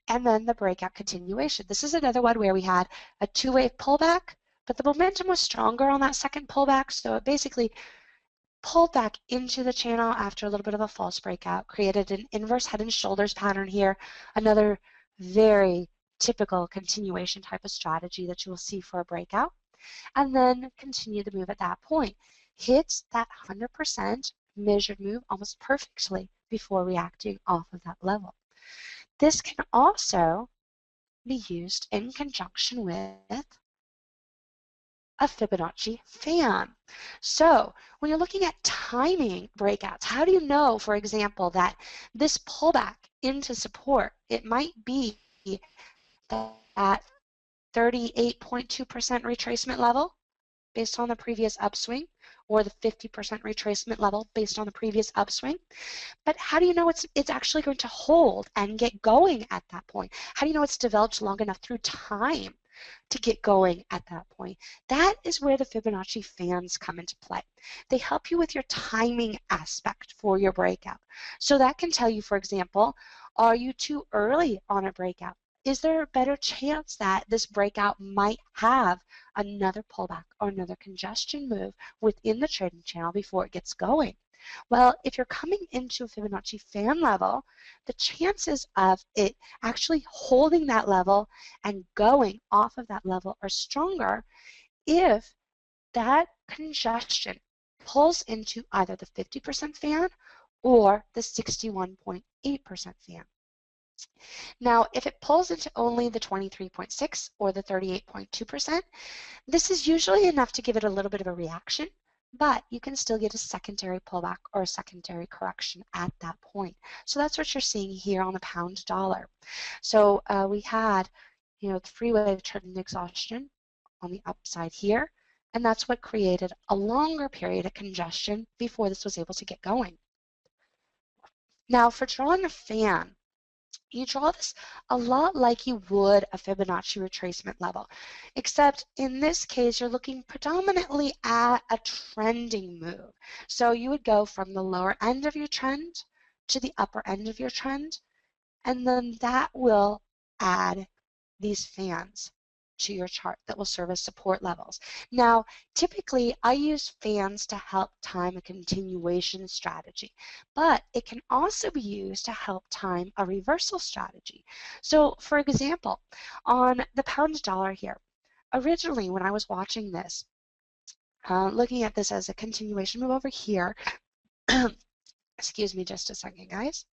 and then the breakout continuation. This is another one where we had a two-wave pullback, but the momentum was stronger on that second pullback, so it basically pulled back into the channel after a little bit of a false breakout, created an inverse head and shoulders pattern here, another very typical continuation type of strategy that you will see for a breakout, and then continue the move at that point. Hits that 100% measured move almost perfectly before reacting off of that level. This can also be used in conjunction with a Fibonacci fan. So when you're looking at timing breakouts, how do you know, for example, that this pullback into support, it might be that 38.2% retracement level based on the previous upswing, or the 50% retracement level based on the previous upswing. But how do you know it's actually going to hold and get going at that point? How do you know it's developed long enough through time to get going at that point? That is where the Fibonacci fans come into play. They help you with your timing aspect for your breakout. So that can tell you, for example, are you too early on a breakout? Is there a better chance that this breakout might have another pullback or another congestion move within the trading channel before it gets going? Well, if you're coming into a Fibonacci fan level, the chances of it actually holding that level and going off of that level are stronger if that congestion pulls into either the 50% fan or the 61.8% fan. Now, if it pulls into only the 23.6 or the 38.2%, this is usually enough to give it a little bit of a reaction, but you can still get a secondary pullback or a secondary correction at that point. So that's what you're seeing here on the pound dollar. So we had, the three-wave trend exhaustion on the upside here, and that's what created a longer period of congestion before this was able to get going. Now, for drawing a fan, you draw this a lot like you would a Fibonacci retracement level, except in this case, you're looking predominantly at a trending move. So you would go from the lower end of your trend to the upper end of your trend, and then that will add these fans to your chart that will serve as support levels. Now, typically, I use fans to help time a continuation strategy, but it can also be used to help time a reversal strategy. So, for example, on the pound dollar here, originally when I was watching this, looking at this as a continuation move over here, excuse me just a second, guys.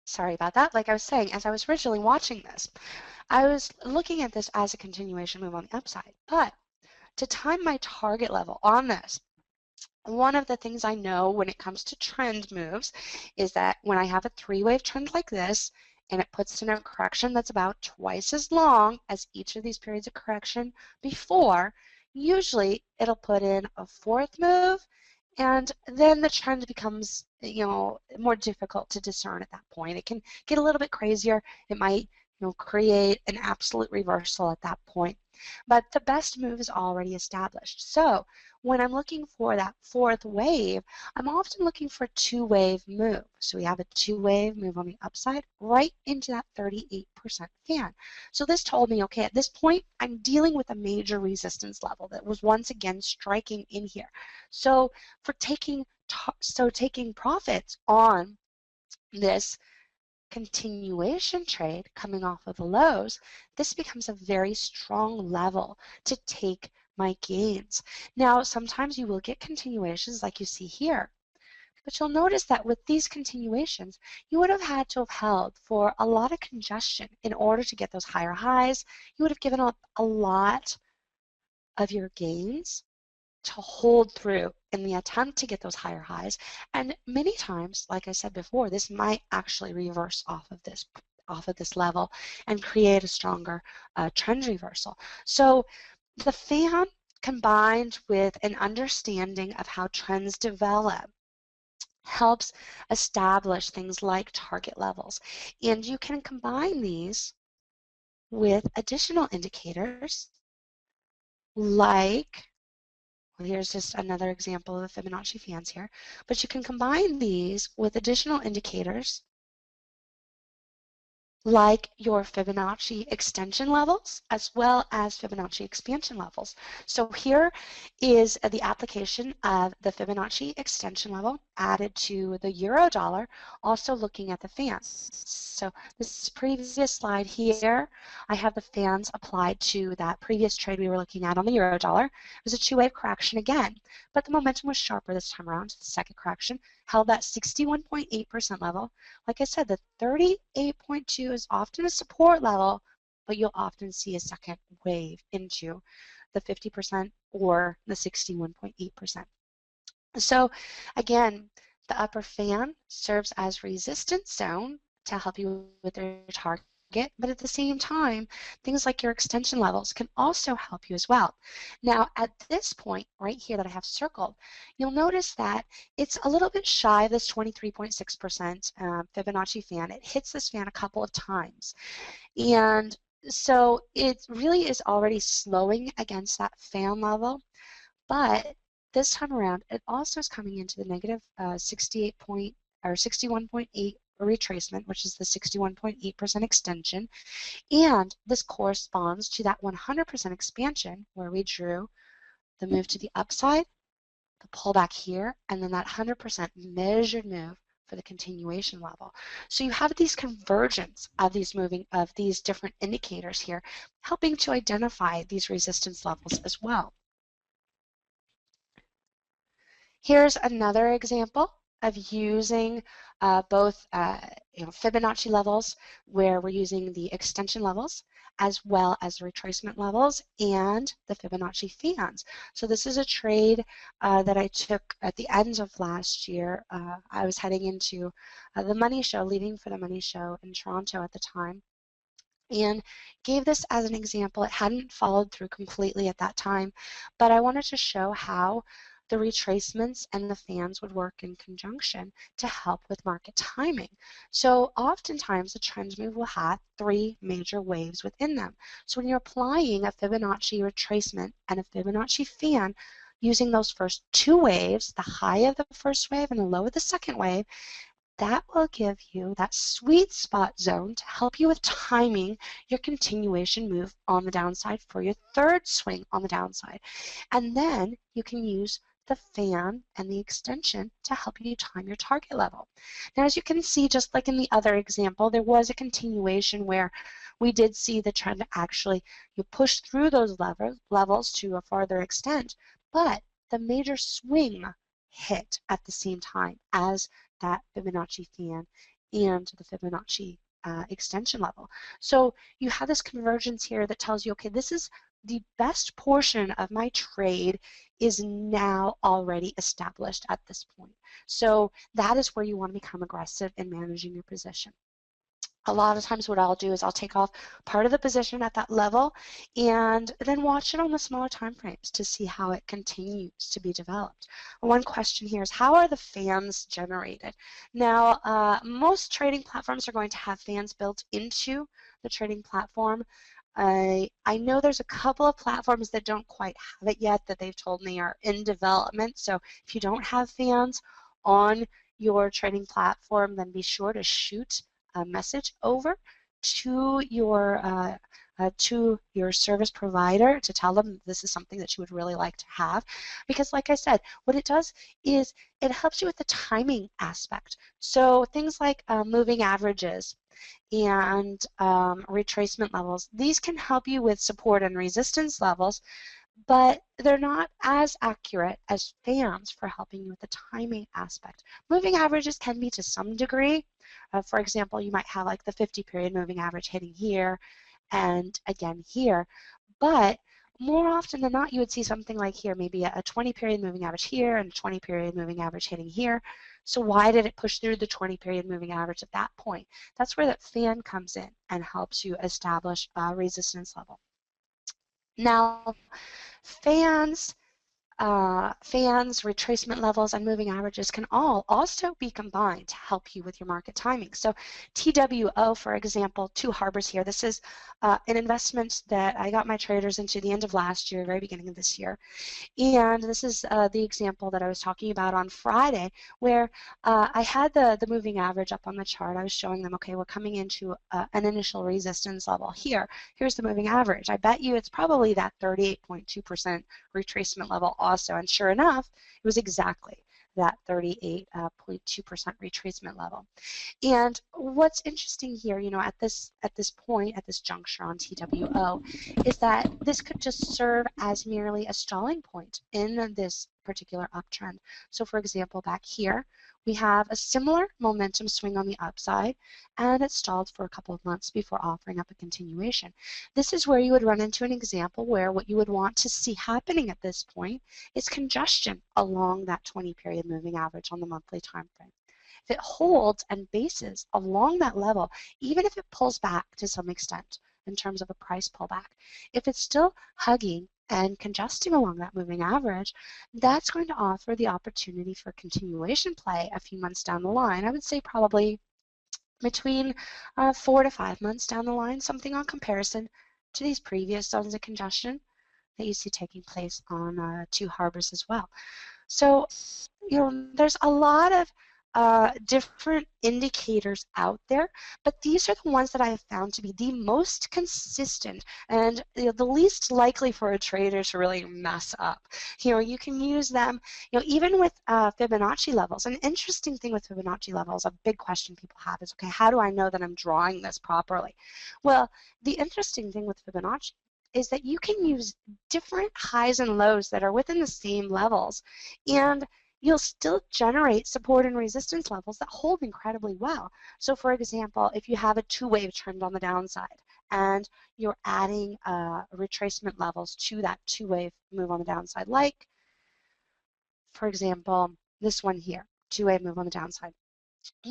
Sorry about that. Like I was saying, as I was originally watching this, I was looking at this as a continuation move on the upside. But to time my target level on this, one of the things I know when it comes to trend moves is that when I have a three-wave trend like this, and it puts in a correction that's about twice as long as each of these periods of correction before, usually it'll put in a fourth move, and then the trend becomes, more difficult to discern at that point. It can get a little bit crazier. It might, create an absolute reversal at that point. But the best move is already established. So when I'm looking for that fourth wave, I'm often looking for a two-wave move. So we have a two-wave move on the upside right into that 38% fan. So this told me, okay, at this point, I'm dealing with a major resistance level that was once again striking in here. So for taking profits on this continuation trade coming off of the lows, this becomes a very strong level to take my gains. Now, sometimes you will get continuations like you see here, but you'll notice that with these continuations, you would have had to have held for a lot of congestion in order to get those higher highs. You would have given up a lot of your gains to hold through in the attempt to get those higher highs. And many times, like I said before, this might actually reverse off of this level and create a stronger trend reversal. So the fan combined with an understanding of how trends develop helps establish things like target levels. And you can combine these with additional indicators like, well, here's just another example of the Fibonacci fans here, but you can combine these with additional indicators like your Fibonacci extension levels as well as Fibonacci expansion levels. So here is the application of the Fibonacci extension level added to the euro dollar, also looking at the fans. So this previous slide here, I have the fans applied to that previous trade we were looking at on the euro dollar. It was a two-wave correction again, but the momentum was sharper this time around. The second correction held that 61.8% level. Like I said, the 38.2 is often a support level, but you'll often see a second wave into the 50% or the 61.8%. So again, the upper fan serves as resistance zone to help you with your target, but at the same time, things like your extension levels can also help you as well. Now, at this point right here that I have circled, you'll notice that it's a little bit shy of this 23.6% Fibonacci fan. It hits this fan a couple of times. And so it really is already slowing against that fan level, but this time around, it also is coming into the negative 61.8 retracement, which is the 61.8% extension, and this corresponds to that 100% expansion where we drew the move to the upside, the pullback here, and then that 100% measured move for the continuation level. So you have these convergence of these different indicators here, helping to identify these resistance levels as well. Here's another example of using both Fibonacci levels, where we're using the extension levels as well as the retracement levels and the Fibonacci fans. So this is a trade that I took at the end of last year. I was heading into the money show, leaving for the money show in Toronto at the time, and gave this as an example. It hadn't followed through completely at that time, but I wanted to show how the retracements and the fans would work in conjunction to help with market timing. So oftentimes a trend move will have three major waves within them. So when you're applying a Fibonacci retracement and a Fibonacci fan, using those first two waves, the high of the first wave and the low of the second wave, that will give you that sweet spot zone to help you with timing your continuation move on the downside for your third swing on the downside. And then you can use the fan and the extension to help you time your target level. Now, as you can see, just like in the other example, there was a continuation where we did see the trend actually push through those levels to a farther extent, but the major swing hit at the same time as that Fibonacci fan and the Fibonacci extension level. So you have this convergence here that tells you, okay, this is the best portion of my trade is now already established at this point. So that is where you want to become aggressive in managing your position. A lot of times what I'll do is I'll take off part of the position at that level and then watch it on the smaller time frames to see how it continues to be developed. One question here is, how are the fans generated? Now, most trading platforms are going to have fans built into the trading platform. I know there's a couple of platforms that don't quite have it yet, that they've told me are in development. So if you don't have fans on your trading platform, then be sure to shoot a message over to your service provider to tell them this is something that you would really like to have, because like I said, what it does is it helps you with the timing aspect. So things like moving averages and retracement levels, these can help you with support and resistance levels, but they're not as accurate as fans for helping you with the timing aspect. Moving averages can be to some degree. For example, you might have like the 50-period moving average hitting here and again here, but more often than not, you would see something like here, maybe a 20-period moving average here and a 20-period moving average hitting here. So why did it push through the 20-period moving average at that point? That's where that fan comes in and helps you establish a resistance level. Now, fans, retracement levels, and moving averages can all also be combined to help you with your market timing. So TWO, for example, two harbors here. This is an investment that I got my traders into the end of last year, very beginning of this year. And this is the example that I was talking about on Friday, where I had the moving average up on the chart. I was showing them, okay, we're coming into an initial resistance level here. Here's the moving average. I bet you it's probably that 38.2% retracement level also. And sure enough, it was exactly that 38.2% retracement level. And what's interesting here, you know, at this point, at this juncture on TWO, is that this could just serve as merely a stalling point in this particular uptrend. So for example, back here, we have a similar momentum swing on the upside, and it stalled for a couple of months before offering up a continuation. This is where you would run into an example where what you would want to see happening at this point is congestion along that 20-period moving average on the monthly time frame. If it holds and bases along that level, even if it pulls back to some extent in terms of a price pullback, if it's still hugging and congesting along that moving average, that's going to offer the opportunity for continuation play a few months down the line. I would say probably between 4 to 5 months down the line, something on comparison to these previous zones of congestion that you see taking place on two harbors as well. So, you know, there's a lot of different indicators out there, but these are the ones that I have found to be the most consistent and the least likely for a trader to really mess up. You can use them, even with Fibonacci levels. An interesting thing with Fibonacci levels, a big question people have is, okay, how do I know that I'm drawing this properly? Well, the interesting thing with Fibonacci is that you can use different highs and lows that are within the same levels, and you'll still generate support and resistance levels that hold incredibly well. So for example, if you have a two-wave trend on the downside and you're adding retracement levels to that two-wave move on the downside, like, for example, this one here, two-wave move on the downside.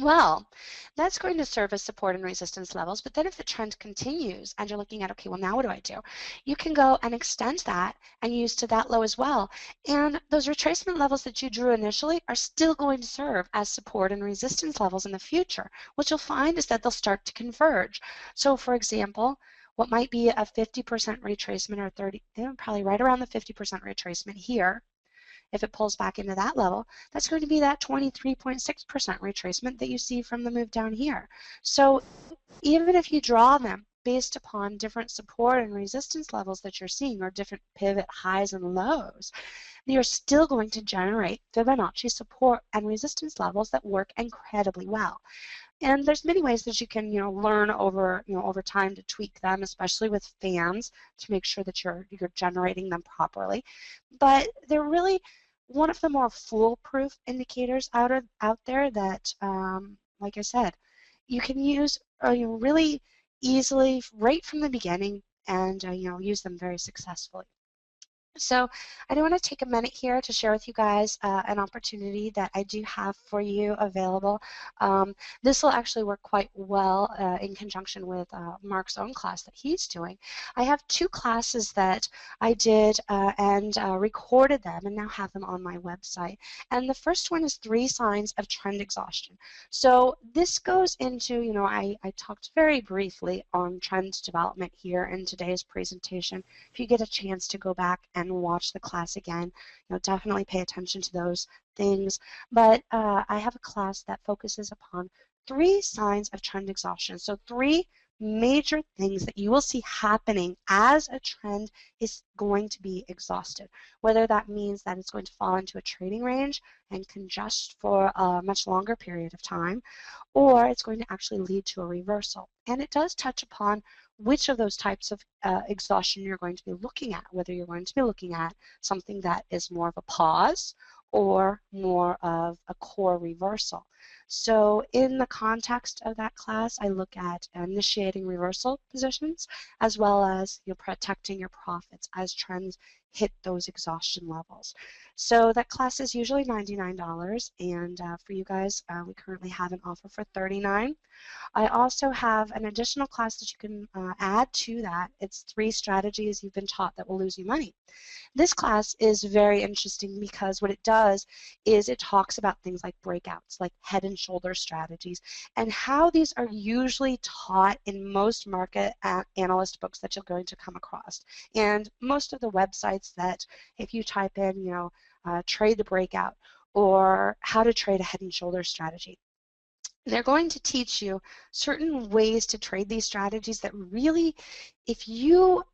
Well, that's going to serve as support and resistance levels, but then if the trend continues and you're looking at, okay, well, now what do I do? You can go and extend that and use to that low as well. And those retracement levels that you drew initially are still going to serve as support and resistance levels in the future. What you'll find is that they'll start to converge. So for example, what might be a 50% retracement or 30, probably right around the 50% retracement here, if it pulls back into that level, that's going to be that 23.6% retracement that you see from the move down here. So even if you draw them based upon different support and resistance levels that you're seeing or different pivot highs and lows, you're still going to generate Fibonacci support and resistance levels that work incredibly well. And there's many ways that you can, learn over time to tweak them, especially with fans, to make sure that you're generating them properly. But they're really one of the more foolproof indicators out there that, like I said, you can use really easily right from the beginning, and use them very successfully. So I do want to take a minute here to share with you guys an opportunity that I do have for you available. This will actually work quite well in conjunction with Mark's own class that he's doing. I have two classes that I did and recorded them and now have them on my website. And the first one is 3 signs of trend exhaustion. So this goes into, I talked very briefly on trend development here in today's presentation. If you get a chance to go back and watch the class again, definitely pay attention to those things. But I have a class that focuses upon 3 signs of trend exhaustion. So 3 major things that you will see happening as a trend is going to be exhausted, whether that means that it's going to fall into a trading range and congest for a much longer period of time, or it's going to actually lead to a reversal. And it does touch upon which of those types of exhaustion you're going to be looking at, whether you're going to be looking at something that is more of a pause or more of a core reversal. So in the context of that class, I look at initiating reversal positions as well as protecting your profits as trends hit those exhaustion levels. So that class is usually $99, and for you guys, we currently have an offer for $39. I also have an additional class that you can add to that. It's 3 strategies you've been taught that will lose you money. This class is very interesting because what it does is it talks about things like breakouts, like head and shoulder strategies, and how these are usually taught in most market analyst books that you're going to come across. And most of the websites that, if you type in, trade the breakout or how to trade a head and shoulder strategy, they're going to teach you certain ways to trade these strategies that really, if you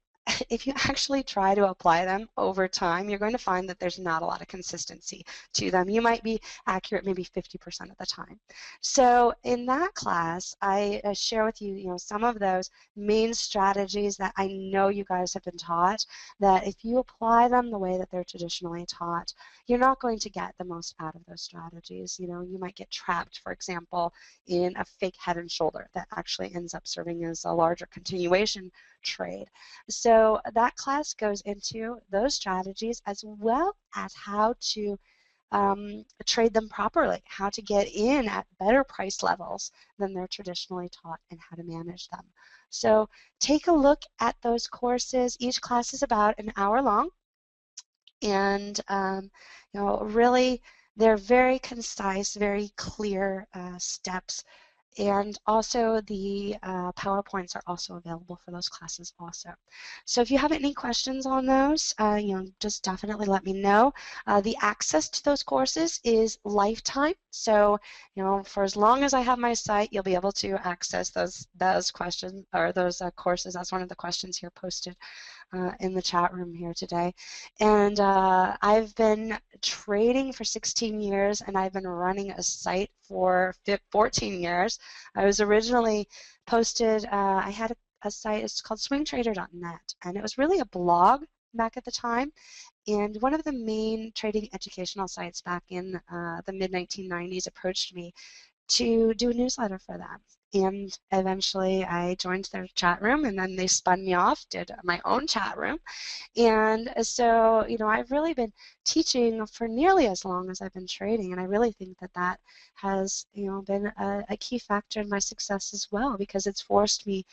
actually try to apply them over time, you're going to find that there's not a lot of consistency to them. You might be accurate maybe 50% of the time. So in that class, I share with you, some of those main strategies that I know you guys have been taught, that if you apply them the way that they're traditionally taught, you're not going to get the most out of those strategies. You might get trapped, for example, in a fake head and shoulder that actually ends up serving as a larger continuation trade. So that class goes into those strategies as well as how to trade them properly, how to get in at better price levels than they're traditionally taught, and how to manage them. So take a look at those courses. Each class is about an hour long, and really they're very concise, very clear steps And also the PowerPoints are also available for those classes also. So if you have any questions on those, just definitely let me know. The access to those courses is lifetime. So, for as long as I have my site, you'll be able to access those questions or those courses. That's one of the questions here posted in the chat room here today. And I've been trading for 16 years, and I've been running a site for 14 years. I was originally posted, I had a site, it's called swingtrader.net, and it was really a blog back at the time. And one of the main trading educational sites back in the mid-1990s approached me to do a newsletter for them. And eventually I joined their chat room, and then they spun me off, did my own chat room. And so, I've really been teaching for nearly as long as I've been trading, and I really think that that has, been a key factor in my success as well, because it's forced me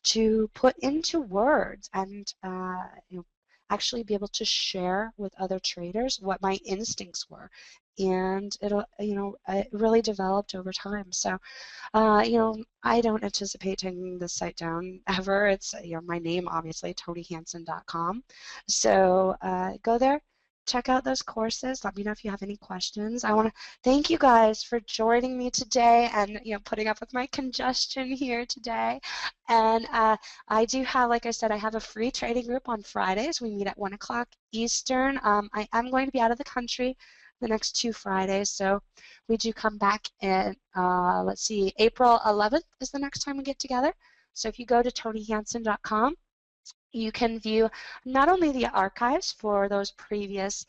to put into words and actually be able to share with other traders what my instincts were. And it really developed over time. So I don't anticipate taking this site down ever. It's my name, obviously, TonyHansen.com. So go there, check out those courses. Let me know if you have any questions. I want to thank you guys for joining me today and putting up with my congestion here today. And I do have, like I said, I have a free trading group on Fridays. We meet at 1 o'clock Eastern. I am going to be out of the country the next 2 Fridays, so we do come back in, let's see, April 11th is the next time we get together. So if you go to TonyHansen.com, you can view not only the archives for those previous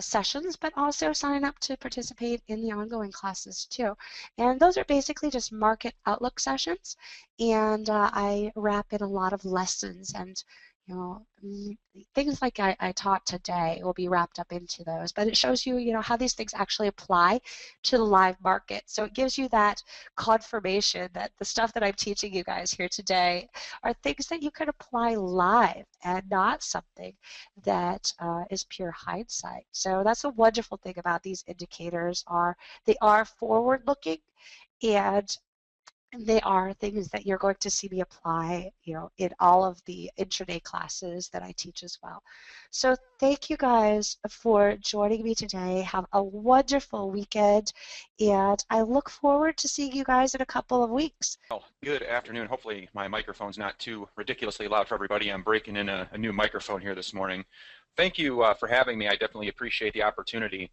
sessions, but also sign up to participate in the ongoing classes too. And those are basically just market outlook sessions, and I wrap in a lot of lessons and things like I taught today will be wrapped up into those, but it shows you, how these things actually apply to the live market. So it gives you that confirmation that the stuff that I'm teaching you guys here today are things that you can apply live and not something that is pure hindsight. So that's a wonderful thing about these indicators they are forward-looking, and they are things that you're going to see me apply, in all of the intraday classes that I teach as well. So thank you guys for joining me today. Have a wonderful weekend, and I look forward to seeing you guys in a couple of weeks. Well, good afternoon. Hopefully my microphone's not too ridiculously loud for everybody. I'm breaking in a new microphone here this morning. Thank you for having me. I definitely appreciate the opportunity.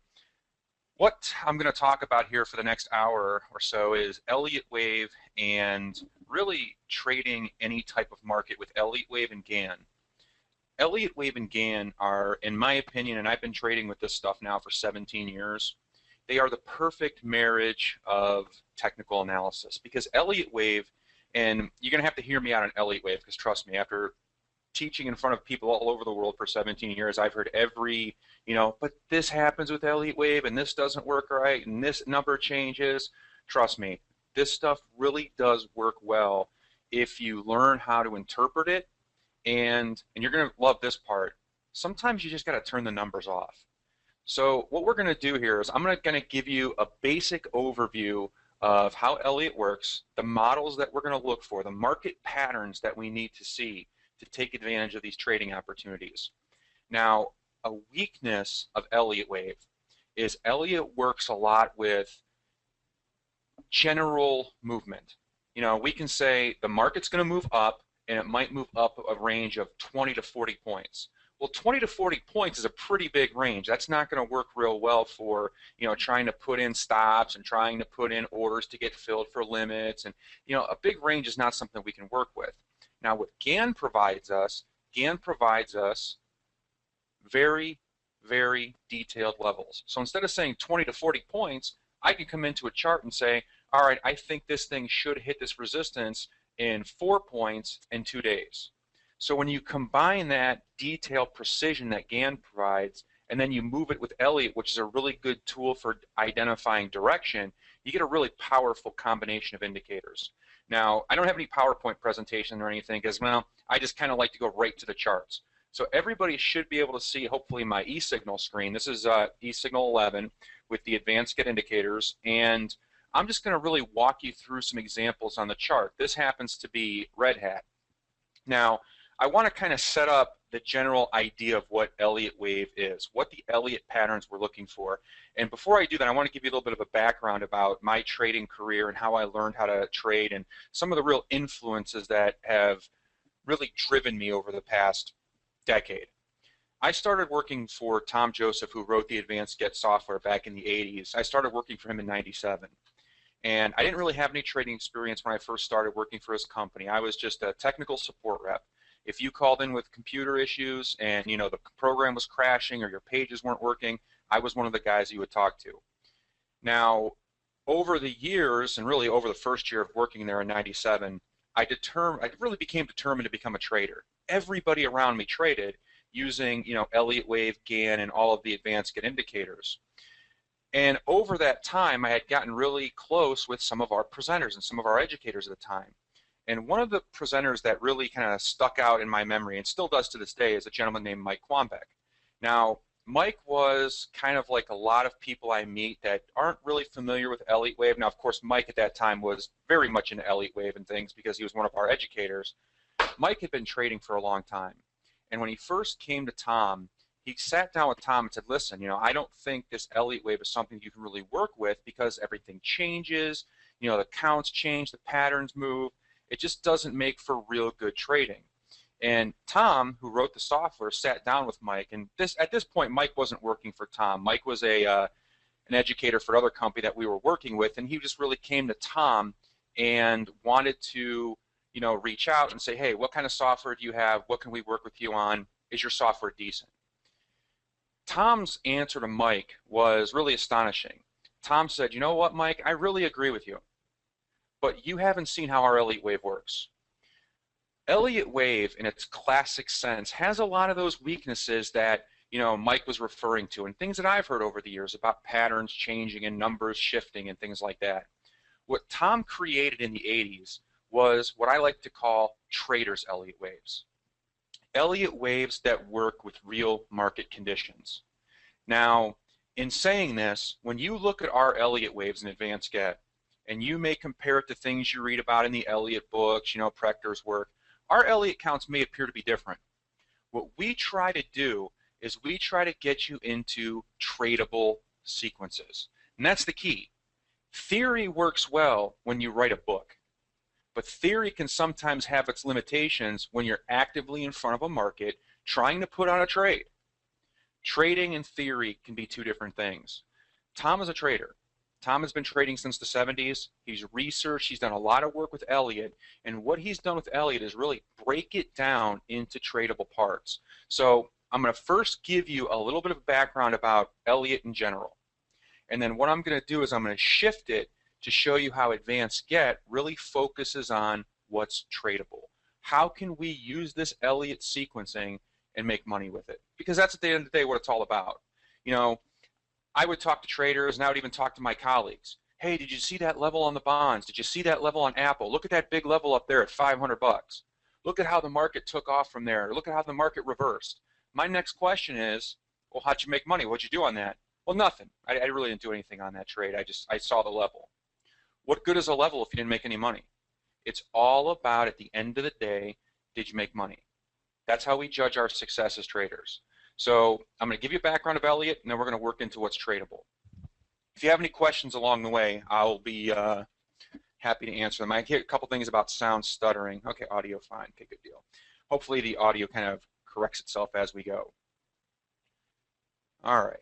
What I'm going to talk about here for the next hour or so is Elliott Wave and really trading any type of market with Elliott Wave and Gann. Elliott Wave and Gann are, in my opinion, and I've been trading with this stuff now for 17 years, they are the perfect marriage of technical analysis, because Elliott Wave, and you're going to have to hear me out on Elliott Wave, because trust me, after teaching in front of people all over the world for 17 years, I've heard every, but this happens with Elliott Wave and this doesn't work right and this number changes. Trust me, this stuff really does work well if you learn how to interpret it, and you're going to love this part. Sometimes you just got to turn the numbers off. So what we're going to do here is I'm going to give you a basic overview of how Elliott works, the models that we're going to look for, the market patterns that we need to see to take advantage of these trading opportunities. Now, a weakness of Elliott Wave is Elliott works a lot with general movement. We can say the market's going to move up, and it might move up a range of 20 to 40 points. Well, 20 to 40 points is a pretty big range. That's not going to work real well for, trying to put in stops and trying to put in orders to get filled for limits. And, a big range is not something we can work with. Now, what Gann provides us very, very detailed levels. So instead of saying 20 to 40 points, I can come into a chart and say, all right, I think this thing should hit this resistance in 4 points in 2 days. So when you combine that detailed precision that Gann provides, and then you move it with Elliott, which is a really good tool for identifying direction, you get a really powerful combination of indicators. Now, I don't have any PowerPoint presentation or anything because, well, I just kind of like to go right to the charts. So everybody should be able to see, hopefully, my eSignal screen. This is eSignal 11 with the advanced get indicators. And I'm just going to really walk you through some examples on the chart. This happens to be Red Hat. Now, I want to kind of set up the general idea of what Elliott wave is, what the Elliott patterns we're looking for. And before I do that, I want to give you a little bit of a background about my trading career and how I learned how to trade and some of the real influences that have really driven me over the past decade. I started working for Tom Joseph, who wrote the Advanced Get software back in the 80s. I started working for him in 97. And I didn't really have any trading experience when I first started working for his company. I was just a technical support rep. If you called in with computer issues and the program was crashing or your pages weren't working, I was one of the guys you would talk to. Now, over the years, and really over the first year of working there in 97, I really became determined to become a trader. Everybody around me traded using Elliott wave, Gann, and all of the advanced Get indicators. And over that time, I had gotten really close with some of our presenters and some of our educators at the time. And one of the presenters that really kind of stuck out in my memory, and still does to this day, is a gentleman named Mike Quambeck. Now, Mike was kind of like a lot of people I meet that aren't really familiar with Elliott wave. Now, of course, Mike at that time was very much into Elliott wave and things because he was one of our educators. Mike had been trading for a long time. And when he first came to Tom, he sat down with Tom and said, listen, I don't think this Elliott wave is something you can really work with because everything changes, the counts change, the patterns move. It just doesn't make for real good trading. And Tom, who wrote the software, sat down with Mike. And at this point, Mike wasn't working for Tom. Mike was an educator for another company that we were working with, and he just really came to Tom and wanted to reach out and say, hey, what kind of software do you have? What can we work with you on? Is your software decent? Tom's answer to Mike was really astonishing. Tom said, you know what, Mike, I really agree with you, but you haven't seen how our Elliott wave works. Elliott wave, in its classic sense, has a lot of those weaknesses that Mike was referring to and things that I've heard over the years about patterns changing and numbers shifting and things like that. What Tom created in the 80s was what I like to call traders' Elliott waves. Elliott waves that work with real market conditions. Now, in saying this, when you look at our Elliott waves in Advanced Get, and you may compare it to things you read about in the Elliott books, Prechter's work, our Elliott counts may appear to be different. What we try to do is we try to get you into tradable sequences. And that's the key. Theory works well when you write a book. But theory can sometimes have its limitations when you're actively in front of a market trying to put on a trade. Trading and theory can be two different things. Tom is a trader. Tom has been trading since the 70s. He's researched, he's done a lot of work with Elliott, and what he's done with Elliott is really break it down into tradable parts. So I'm going to first give you a little bit of background about Elliott in general. And then what I'm going to do is I'm going to shift it to show you how Advanced Get really focuses on what's tradable. How can we use this Elliott sequencing and make money with it? Because that's at the end of the day what it's all about. I would talk to traders, and I would even talk to my colleagues. Hey, did you see that level on the bonds? Did you see that level on Apple? Look at that big level up there at 500 bucks. Look at how the market took off from there. Look at how the market reversed. My next question is, well, how'd you make money? What'd you do on that? Well, nothing. I really didn't do anything on that trade. I saw the level. What good is a level if you didn't make any money? It's all about, at the end of the day, did you make money? That's how we judge our success as traders. So I'm going to give you a background of Elliott, and then we're going to work into what's tradable. If you have any questions along the way, I'll be happy to answer them. I hear a couple things about sound stuttering. Okay, audio fine. Okay, good deal. Hopefully the audio kind of corrects itself as we go. All right.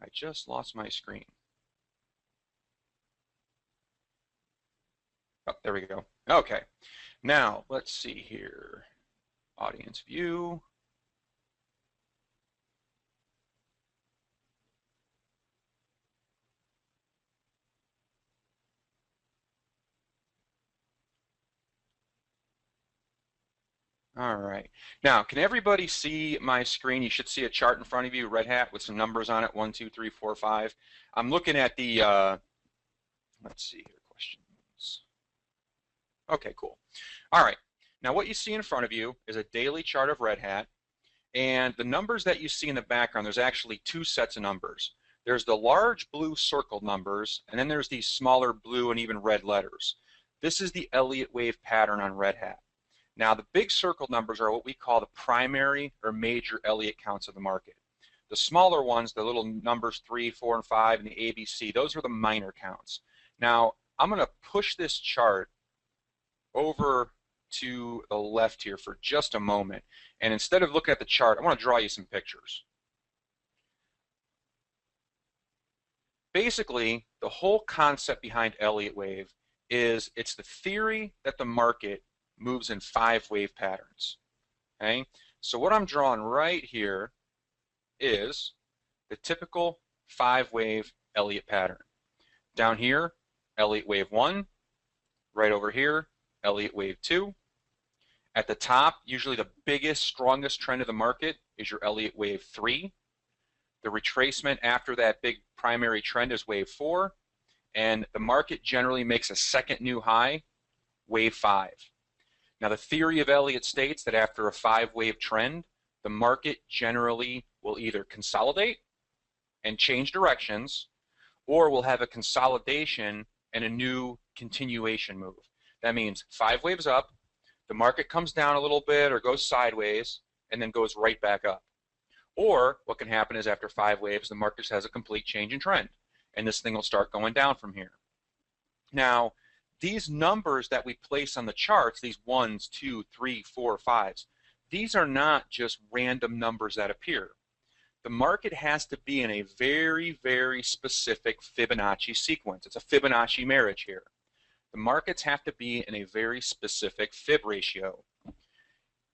I just lost my screen. Oh, there we go. Okay. Now, let's see here. Audience view. All right. Now, can everybody see my screen? You should see a chart in front of you, Red Hat, with some numbers on it, 1, 2, 3, 4, 5. I'm looking at the, let's see here, questions. Okay, cool. All right. Now, what you see in front of you is a daily chart of Red Hat, and the numbers that you see in the background, there's actually two sets of numbers. There's the large blue circled numbers, and then there's these smaller blue and even red letters. This is the Elliott wave pattern on Red Hat. Now, the big circled numbers are what we call the primary or major Elliott counts of the market. The smaller ones, the little numbers 3, 4, and 5, and the ABC, those are the minor counts. Now, I'm going to push this chart over to the left here for just a moment. And instead of looking at the chart, I want to draw you some pictures. Basically, the whole concept behind Elliott wave is it's the theory that the market moves in 5 wave patterns. Okay? So what I'm drawing right here is the typical 5 wave Elliott pattern. Down here, Elliott wave 1. Right over here, Elliott wave 2. At the top, usually the biggest, strongest trend of the market is your Elliott wave 3. The retracement after that big primary trend is wave 4. And the market generally makes a second new high, wave 5. Now, the theory of Elliott states that after a 5-wave trend, the market generally will either consolidate and change directions, or will have a consolidation and a new continuation move. That means 5 waves up, the market comes down a little bit or goes sideways, and then goes right back up. Or what can happen is after 5 waves, the market has a complete change in trend, and this thing will start going down from here. Now, these numbers that we place on the charts, these 1s, 2, 3, 4, 5s, these are not just random numbers that appear. The market has to be in a very, very specific Fibonacci sequence. It's a Fibonacci marriage here. The markets have to be in a very specific Fib ratio.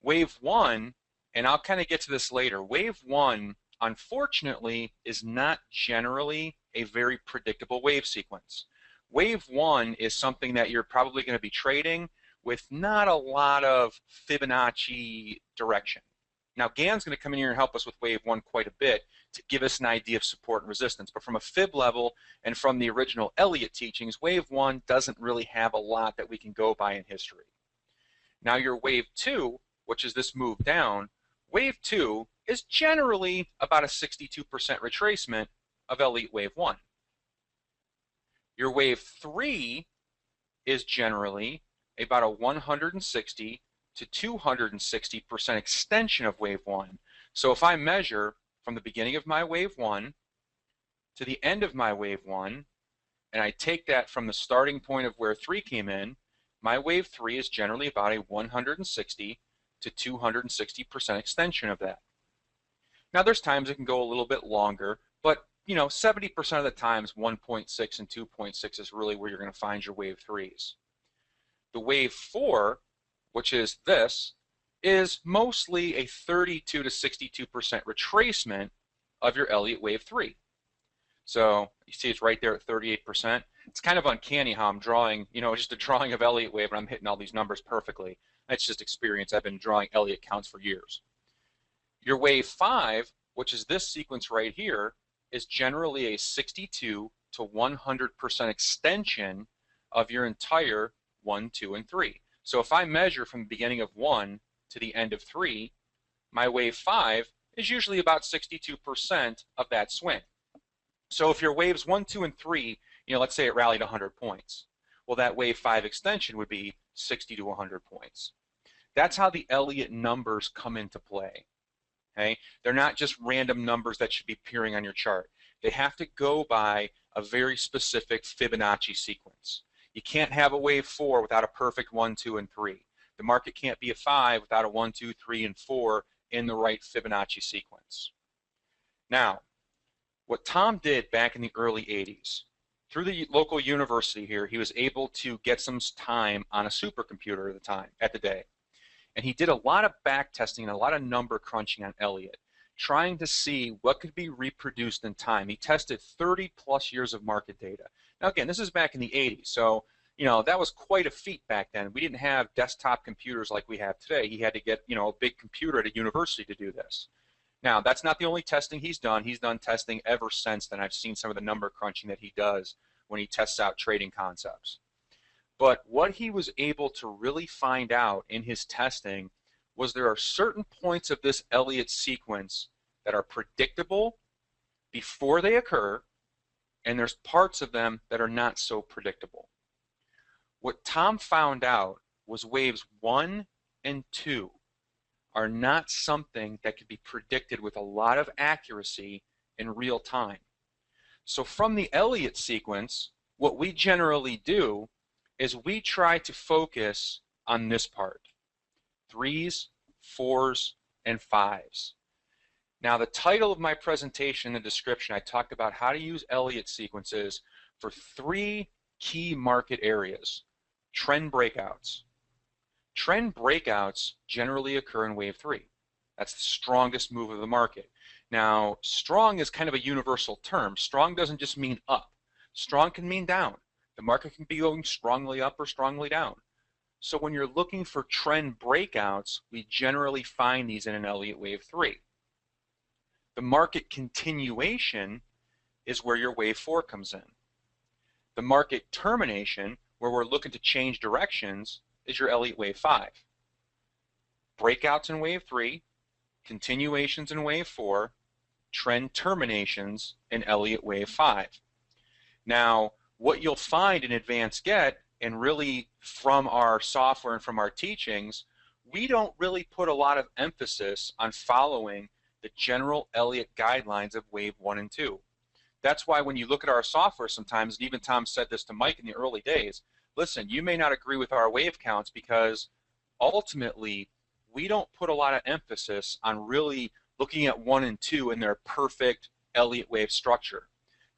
Wave 1, and I'll kind of get to this later, wave 1, unfortunately, is not generally a very predictable wave sequence. Wave 1 is something that you're probably going to be trading with not a lot of Fibonacci direction. Now, Gann's going to come in here and help us with wave 1 quite a bit to give us an idea of support and resistance. But from a Fib level and from the original Elliott teachings, wave 1 doesn't really have a lot that we can go by in history. Now, your wave 2, which is this move down, wave 2 is generally about a 62% retracement of Elliott wave 1. Your wave 3 is generally about a 160 to 260% extension of wave 1. So if I measure from the beginning of my wave 1 to the end of my wave 1, and I take that from the starting point of where 3 came in, my wave 3 is generally about a 160 to 260% extension of that. Now there's times it can go a little bit longer, but 70% of the times 1.6 and 2.6 is really where you're going to find your wave 3s. The wave 4, which is this, is mostly a 32 to 62% retracement of your Elliott wave 3. So you see it's right there at 38%. It's kind of uncanny how I'm drawing, just a drawing of Elliott wave and I'm hitting all these numbers perfectly. That's just experience. I've been drawing Elliott counts for years. Your wave 5, which is this sequence right here, is generally a 62 to 100% extension of your entire 1, 2, and 3. So if I measure from the beginning of 1 to the end of 3, my wave 5 is usually about 62% of that swing. So if your waves 1, 2, and 3, let's say it rallied 100 points, well, that wave 5 extension would be 60 to 100 points. That's how the Elliott numbers come into play. Okay? They're not just random numbers that should be appearing on your chart. They have to go by a very specific Fibonacci sequence. You can't have a wave 4 without a perfect 1, 2, and 3. The market can't be a 5 without a 1, 2, 3, and 4 in the right Fibonacci sequence. Now, what Tom did back in the early 80s, through the local university here, he was able to get some time on a supercomputer at the day. And he did a lot of back testing and a lot of number crunching on Elliott, trying to see what could be reproduced in time. He tested 30 plus years of market data. Now again, this is back in the 80s, so that was quite a feat back then. We didn't have desktop computers like we have today. He had to get a big computer at a university to do this. Now, that's not the only testing he's done. He's done testing ever since then. I've seen some of the number crunching that he does when he tests out trading concepts. But what he was able to really find out in his testing was there are certain points of this Elliott sequence that are predictable before they occur, and there's parts of them that are not so predictable. What Tom found out was waves 1 and 2 are not something that can be predicted with a lot of accuracy in real time. So from the Elliott sequence, what we generally do is we try to focus on this part: 3s, 4s, and 5s. Now, the title of my presentation, the description, I talked about how to use Elliott sequences for 3 key market areas. Trend breakouts. Trend breakouts generally occur in wave 3. That's the strongest move of the market. Now, strong is kind of a universal term. Strong doesn't just mean up. Strong can mean down. The market can be going strongly up or strongly down. So when you're looking for trend breakouts, we generally find these in an Elliott wave 3. The market continuation is where your wave 4 comes in. The market termination, where we're looking to change directions, is your Elliott wave 5. Breakouts in wave 3, continuations in wave 4, trend terminations in Elliott wave 5. Now, what you'll find in Advanced Get, and really from our software and from our teachings, we don't really put a lot of emphasis on following the general Elliott guidelines of wave 1 and 2. That's why when you look at our software sometimes, and even Tom said this to Mike in the early days, listen, you may not agree with our wave counts because ultimately we don't put a lot of emphasis on really looking at 1 and 2 in their perfect Elliott wave structure.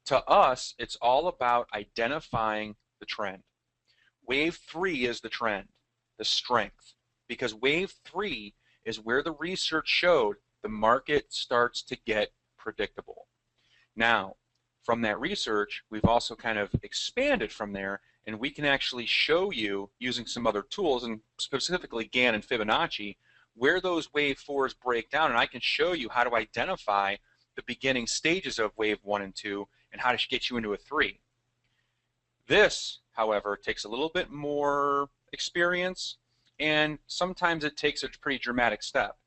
To us, it's all about identifying the trend. Wave 3 is the trend, the strength, because wave 3 is where the research showed the market starts to get predictable. Now, from that research, we've also kind of expanded from there, and we can actually show you, using some other tools, and specifically Gann and Fibonacci, where those wave 4s break down, and I can show you how to identify the beginning stages of wave 1 and 2 and how to get you into a 3. This, however, takes a little bit more experience, and sometimes it takes a pretty dramatic step.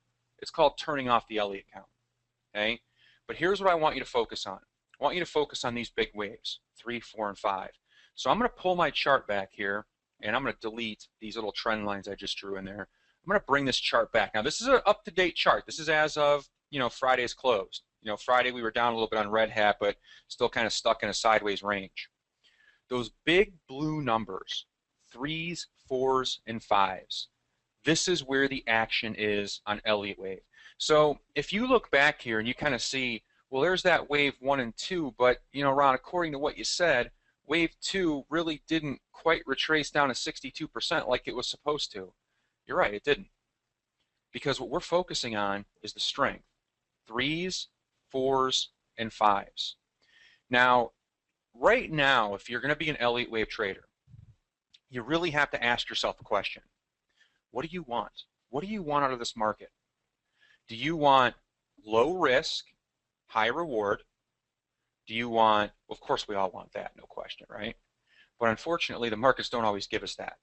It's called turning off the Elliott count. Okay? But here's what I want you to focus on. I want you to focus on these big waves, 3, 4, and 5. So I'm going to pull my chart back here, and I'm going to delete these little trend lines I just drew in there. I'm going to bring this chart back. Now, this is an up-to-date chart. This is as of, Friday's closed. Friday we were down a little bit on Red Hat, but still kind of stuck in a sideways range. Those big blue numbers, 3s, 4s, and 5s, this is where the action is on Elliott wave. So if you look back here and you kind of see, well, there's that wave 1 and 2, but, Ron, according to what you said, wave 2 really didn't quite retrace down to 62% like it was supposed to. You're right, it didn't. Because what we're focusing on is the strength. 3s, 4s, and 5s. Now, right now, if you're going to be an Elliott wave trader, you really have to ask yourself a question. What do you want? What do you want out of this market? Do you want low risk, high reward? Do you want, well, of course we all want that, no question, right? But unfortunately, the markets don't always give us that.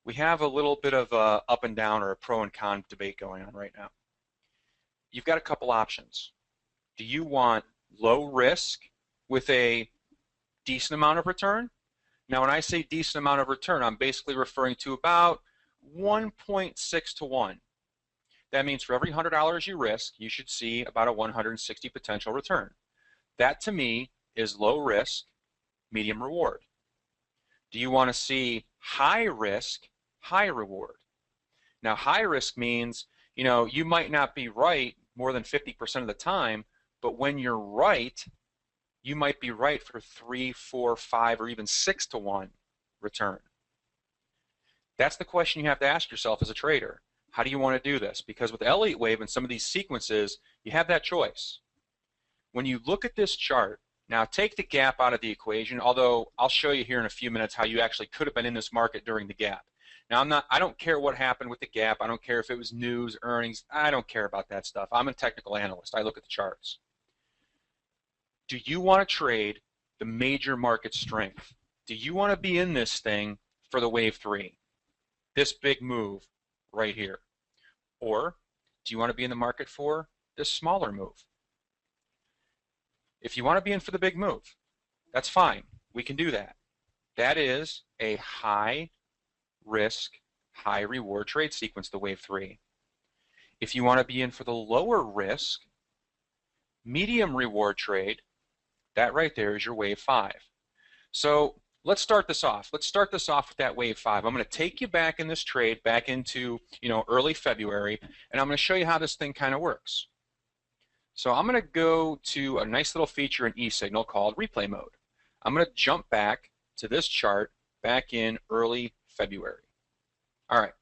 We have a little bit of a up and down or a pro and con debate going on right now. You've got a couple options. Do you want low risk with a decent amount of return? Now, when I say decent amount of return, I'm basically referring to about 1.6 to 1. That means for every $100 you risk, you should see about a 160 potential return. That, to me, is low risk, medium reward. Do you want to see high risk, high reward? Now, high risk means, you might not be right more than 50% of the time, but when you're right, you might be right for 3, 4, 5, or even 6 to 1 return. That's the question you have to ask yourself as a trader. How do you want to do this? Because with Elliott wave and some of these sequences, you have that choice. When you look at this chart, now take the gap out of the equation, although I'll show you here in a few minutes how you actually could have been in this market during the gap. Now, I don't care what happened with the gap. I don't care if it was news, earnings. I don't care about that stuff. I'm a technical analyst. I look at the charts. Do you want to trade the major market strength? Do you want to be in this thing for the wave 3? This big move right here. Or do you want to be in the market for this smaller move? If you want to be in for the big move, that's fine. We can do that. That is a high risk, high reward trade sequence, the wave 3. If you want to be in for the lower risk, medium reward trade, that right there is your wave 5. So let's start this off. Let's start this off with that wave 5. I'm going to take you back in this trade, back into early February, and I'm going to show you how this thing kind of works. So I'm going to go to a nice little feature in eSignal called replay mode. I'm going to jump back to this chart back in early February. All right.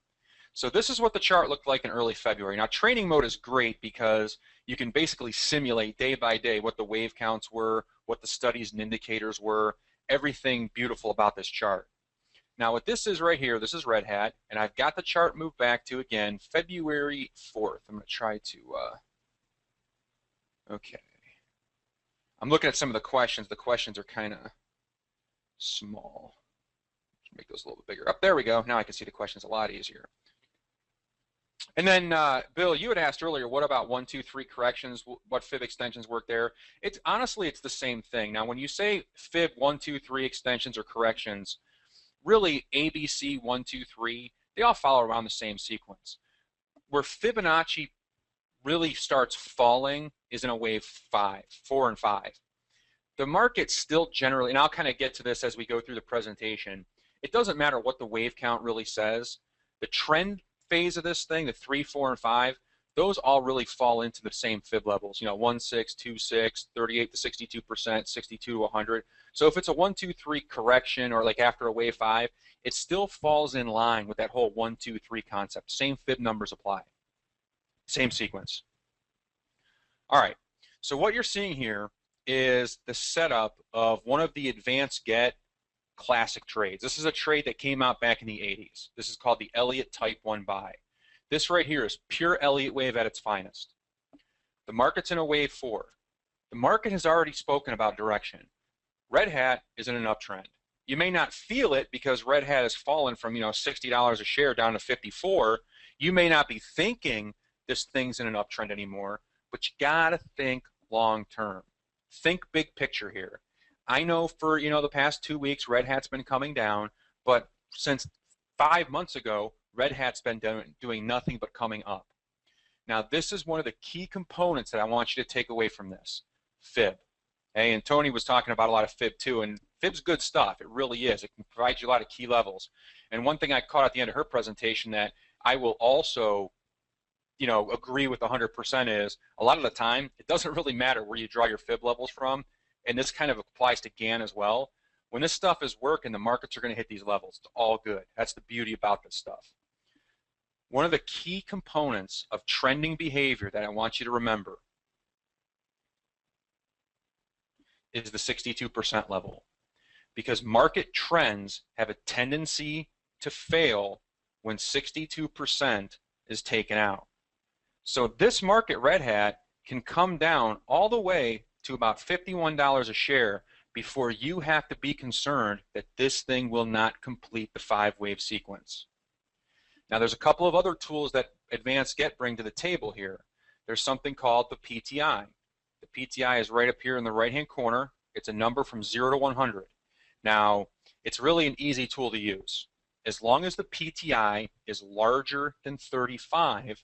So this is what the chart looked like in early February. Now, training mode is great because you can basically simulate day by day what the wave counts were, what the studies and indicators were, everything beautiful about this chart. Now, what this is right here, this is Red Hat, and I've got the chart moved back to, again, February 4th. I'm going to try to, okay. I'm looking at some of the questions. The questions are kind of small. Make those a little bit bigger. Up there we go. Now I can see the questions a lot easier. And then, Bill, you had asked earlier, what about 1, 2, 3 corrections? What fib extensions work there? Honestly, it's the same thing. Now, when you say fib 1, 2, 3 extensions or corrections, really ABC 1, 2, 3, they all follow around the same sequence. Where Fibonacci really starts falling is in a wave 5, 4 and 5. The market still generally, and I'll kind of get to this as we go through the presentation, it doesn't matter what the wave count really says. The trend phase of this thing, the 3, 4, and 5, those all really fall into the same fib levels. 1, 6, 2, 6, 38 to 62%, 62 to 100. So if it's a 1, 2, 3 correction, or like after a wave 5, it still falls in line with that whole 1, 2, 3 concept. Same fib numbers apply. Same sequence. All right. So what you're seeing here is the setup of one of the advanced get classic trades. This is a trade that came out back in the 80s. This is called the Elliott Type 1 buy. This right here is pure Elliott wave at its finest. The market's in a wave 4. The market has already spoken about direction. Red Hat is in an uptrend. You may not feel it because Red Hat has fallen from $60 a share down to 54. You may not be thinking this thing's in an uptrend anymore, but you gotta think long term. Think big picture here. I know for the past 2 weeks Red Hat's been coming down, but since 5 months ago Red Hat's been doing nothing but coming up. Now this is one of the key components that I want you to take away from this. Fib. Hey, and Tony was talking about a lot of fib too, and fib's good stuff. It really is. It can provide you a lot of key levels. And one thing I caught at the end of her presentation that I will also agree with 100% is a lot of the time it doesn't really matter where you draw your fib levels from, and this kind of applies to Gann as well. When this stuff is working, the markets are going to hit these levels. It's all good. That's the beauty about this stuff. One of the key components of trending behavior that I want you to remember is the 62% level, because market trends have a tendency to fail when 62% is taken out. So this market Red Hat can come down all the way to about $51 a share before you have to be concerned that this thing will not complete the 5-wave sequence. Now there's a couple of other tools that Advanced Get bring to the table here. There's something called the PTI. The PTI is right up here in the right hand corner. It's a number from 0 to 100. Now it's really an easy tool to use. As long as the PTI is larger than 35,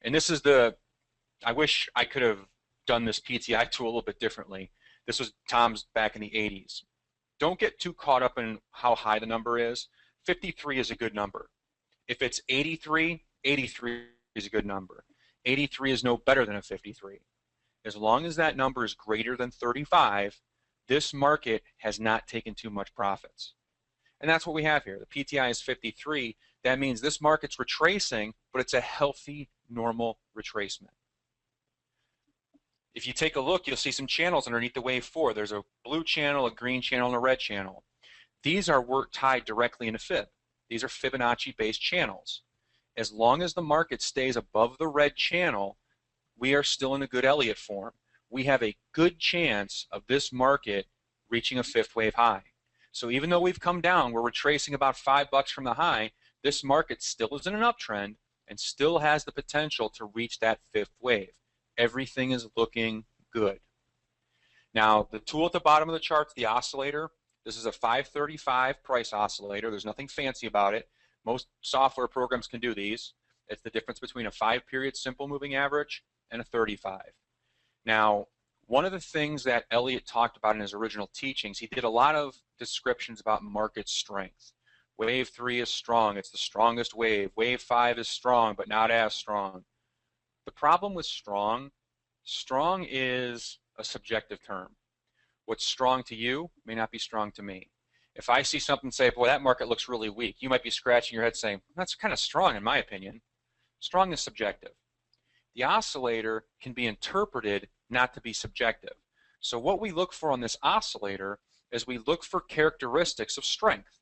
and this is I wish I could have done this PTI tool a little bit differently. This was Tom's back in the 80s. Don't get too caught up in how high the number is. 53 is a good number. If it's 83, 83 is a good number. 83 is no better than a 53. As long as that number is greater than 35, this market has not taken too much profits. And that's what we have here. The PTI is 53. That means this market's retracing, but it's a healthy, normal retracement. If you take a look, you'll see some channels underneath the wave 4. There's a blue channel, a green channel, and a red channel. These are tied directly into fib. These are Fibonacci-based channels. As long as the market stays above the red channel, we are still in a good Elliott form. We have a good chance of this market reaching a 5th wave high. So even though we've come down, we're retracing about $5 from the high, this market still is in an uptrend and still has the potential to reach that 5th wave. Everything is looking good. Now, the tool at the bottom of the chart is the oscillator. This is a 535 price oscillator. There's nothing fancy about it. Most software programs can do these. It's the difference between a 5-period simple moving average and a 35. Now, one of the things that Elliott talked about in his original teachings, he did a lot of descriptions about market strength. Wave 3 is strong. It's the strongest wave. Wave 5 is strong, but not as strong. The problem with strong is a subjective term. What's strong to you may not be strong to me. If I see something say, boy, that market looks really weak, you might be scratching your head saying, that's kind of strong in my opinion. Strong is subjective. The oscillator can be interpreted not to be subjective. So what we look for on this oscillator is we look for characteristics of strength.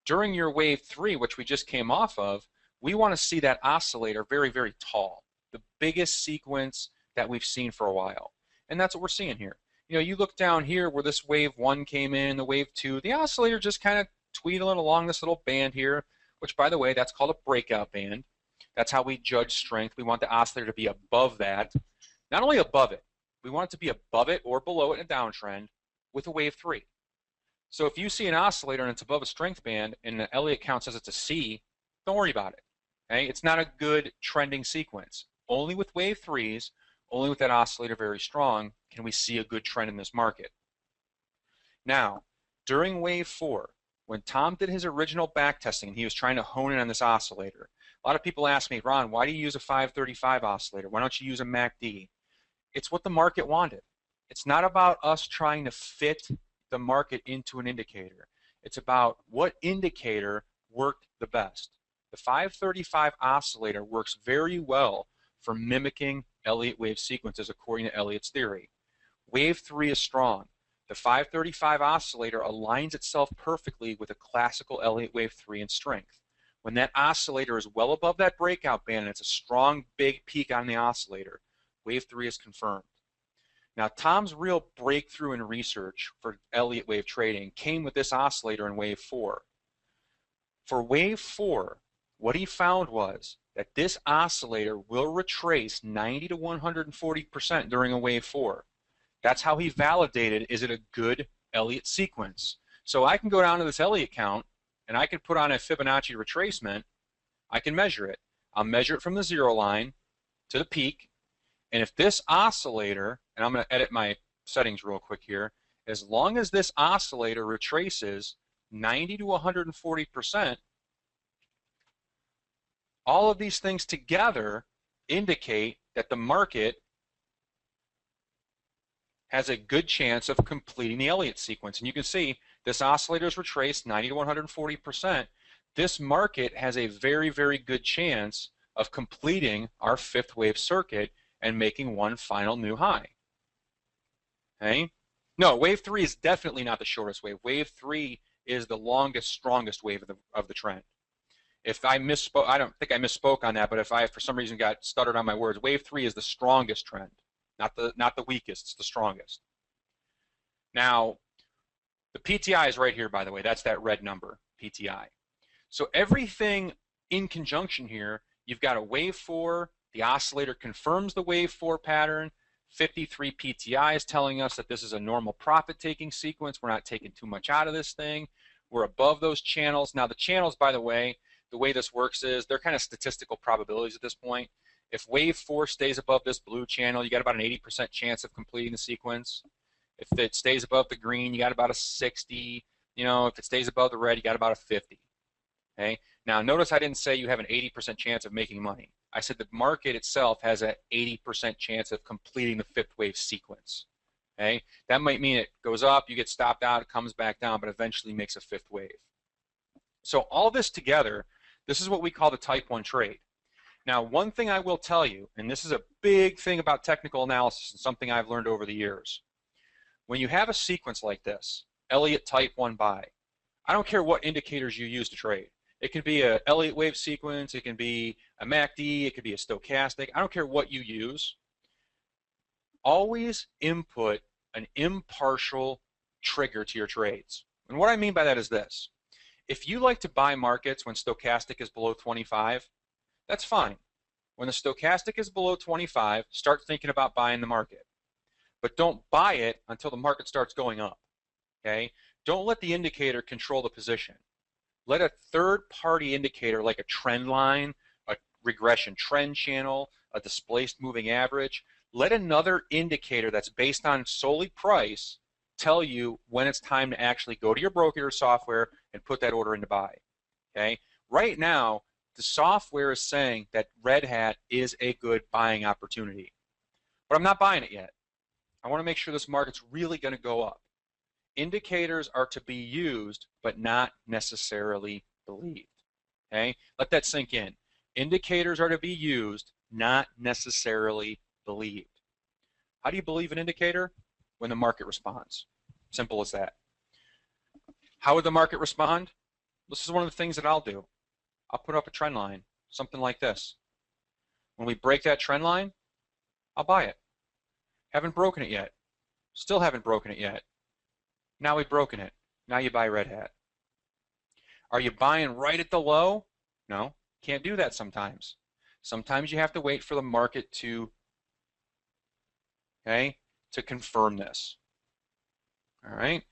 During your wave 3, which we just came off of, we want to see that oscillator very, very tall, the biggest sequence that we've seen for a while. And that's what we're seeing here. You know, you look down here where this wave 1 came in, the wave 2, the oscillator just kind of tweedling along this little band here, which, by the way, that's called a breakout band. That's how we judge strength. We want the oscillator to be above that. Not only above it, we want it to be above it or below it in a downtrend with a wave 3. So if you see an oscillator and it's above a strength band and the Elliott count says it's a C, don't worry about it. Okay? It's not a good trending sequence. Only with wave 3s, only with that oscillator very strong, can we see a good trend in this market. Now, during wave 4, when Tom did his original backtesting and he was trying to hone in on this oscillator, a lot of people ask me, Ron, why do you use a 535 oscillator? Why don't you use a MACD? It's what the market wanted. It's not about us trying to fit the market into an indicator. It's about what indicator worked the best. The 535 oscillator works very well for mimicking Elliott wave sequences according to Elliott's theory. Wave 3 is strong. The 535 oscillator aligns itself perfectly with a classical Elliott wave 3 in strength. When that oscillator is well above that breakout band and it's a strong big peak on the oscillator, wave 3 is confirmed. Now, Tom's real breakthrough in research for Elliott wave trading came with this oscillator in wave 4. For wave 4, what he found was that this oscillator will retrace 90 to 140% during a wave 4. That's how he validated, is it a good Elliott sequence? So I can go down to this Elliott count and I can put on a Fibonacci retracement. I can measure it. I'll measure it from the 0 line to the peak. And if this oscillator, and I'm going to edit my settings real quick here, as long as this oscillator retraces 90 to 140%, all of these things together indicate that the market has a good chance of completing the Elliott sequence. And you can see this oscillator is retraced 90 to 140%. This market has a very, very good chance of completing our 5th wave circuit and making one final new high. Okay? No, wave 3 is definitely not the shortest wave. Wave 3 is the longest, strongest wave of the trend. If I misspoke, I don't think I misspoke on that, but if I, for some reason, got stuttered on my words, wave 3 is the strongest trend, not the weakest, it's the strongest. Now, the PTI is right here, by the way. That's that red number, PTI. So everything in conjunction here, you've got a wave 4, the oscillator confirms the wave 4 pattern, 53 PTI is telling us that this is a normal profit-taking sequence. We're not taking too much out of this thing. We're above those channels. Now, the channels, by the way this works is they're kind of statistical probabilities at this point. If wave 4 stays above this blue channel, you got about an 80% chance of completing the sequence. If it stays above the green, you got about a 60. You know, if it stays above the red, you got about a 50. Okay. Now, notice I didn't say you have an 80% chance of making money. I said the market itself has an 80% chance of completing the 5th wave sequence. Okay. That might mean it goes up, you get stopped out, it comes back down, but eventually makes a 5th wave. So all this together, this is what we call the type 1 trade. Now, one thing I will tell you, and this is a big thing about technical analysis and something I've learned over the years. When you have a sequence like this, Elliott type 1 buy, I don't care what indicators you use to trade. It can be an Elliott wave sequence, it can be a MACD, it could be a stochastic. I don't care what you use. Always input an impartial trigger to your trades. And what I mean by that is this. If you like to buy markets when stochastic is below 25, that's fine. When the stochastic is below 25, start thinking about buying the market. but don't buy it until the market starts going up. Okay? Don't let the indicator control the position. Let a third-party indicator like a trend line, a regression trend channel, a displaced moving average, let another indicator that's based on solely price tell you when it's time to actually go to your broker or software and put that order in to buy. Okay? Right now, the software is saying that Red Hat is a good buying opportunity. But I'm not buying it yet. I want to make sure this market's really going to go up. Indicators are to be used, but not necessarily believed. Okay? Let that sink in. Indicators are to be used, not necessarily believed. How do you believe an indicator? When the market responds. Simple as that. How would the market respond? This is one of the things that I'll do. I'll put up a trend line, something like this. When we break that trend line, I'll buy it. Haven't broken it yet. Still haven't broken it yet. Now we've broken it. Now you buy Red Hat. Are you buying right at the low? No, can't do that sometimes. Sometimes you have to wait for the market to confirm this. All right.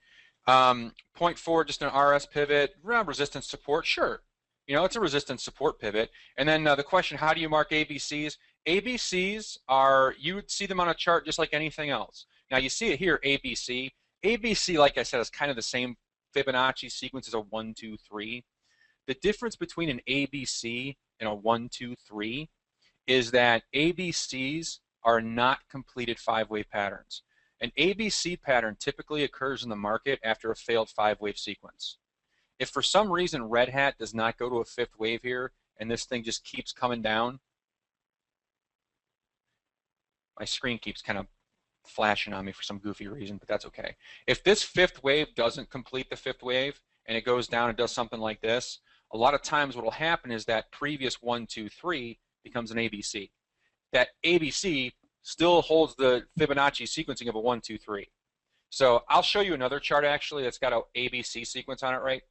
Point 4, just an RS pivot, resistance support, sure. You know, it's a resistance support pivot. And then the question, how do you mark ABCs? ABCs are, you would see them on a chart just like anything else. Now you see it here, ABC. ABC, like I said, is kind of the same Fibonacci sequence as a 1, 2, 3. The difference between an ABC and a 1, 2, 3 is that ABCs are not completed 5-wave patterns. An ABC pattern typically occurs in the market after a failed 5-wave sequence. If for some reason Red Hat does not go to a 5th wave here and this thing just keeps coming down, my screen keeps kind of flashing on me for some goofy reason, but that's okay. If this 5th wave doesn't complete the 5th wave and it goes down and does something like this, a lot of times what will happen is that previous 1, 2, 3 becomes an ABC. That ABC still holds the Fibonacci sequencing of a 1, 2, 3. So I'll show you another chart actually that's got an ABC sequence on it right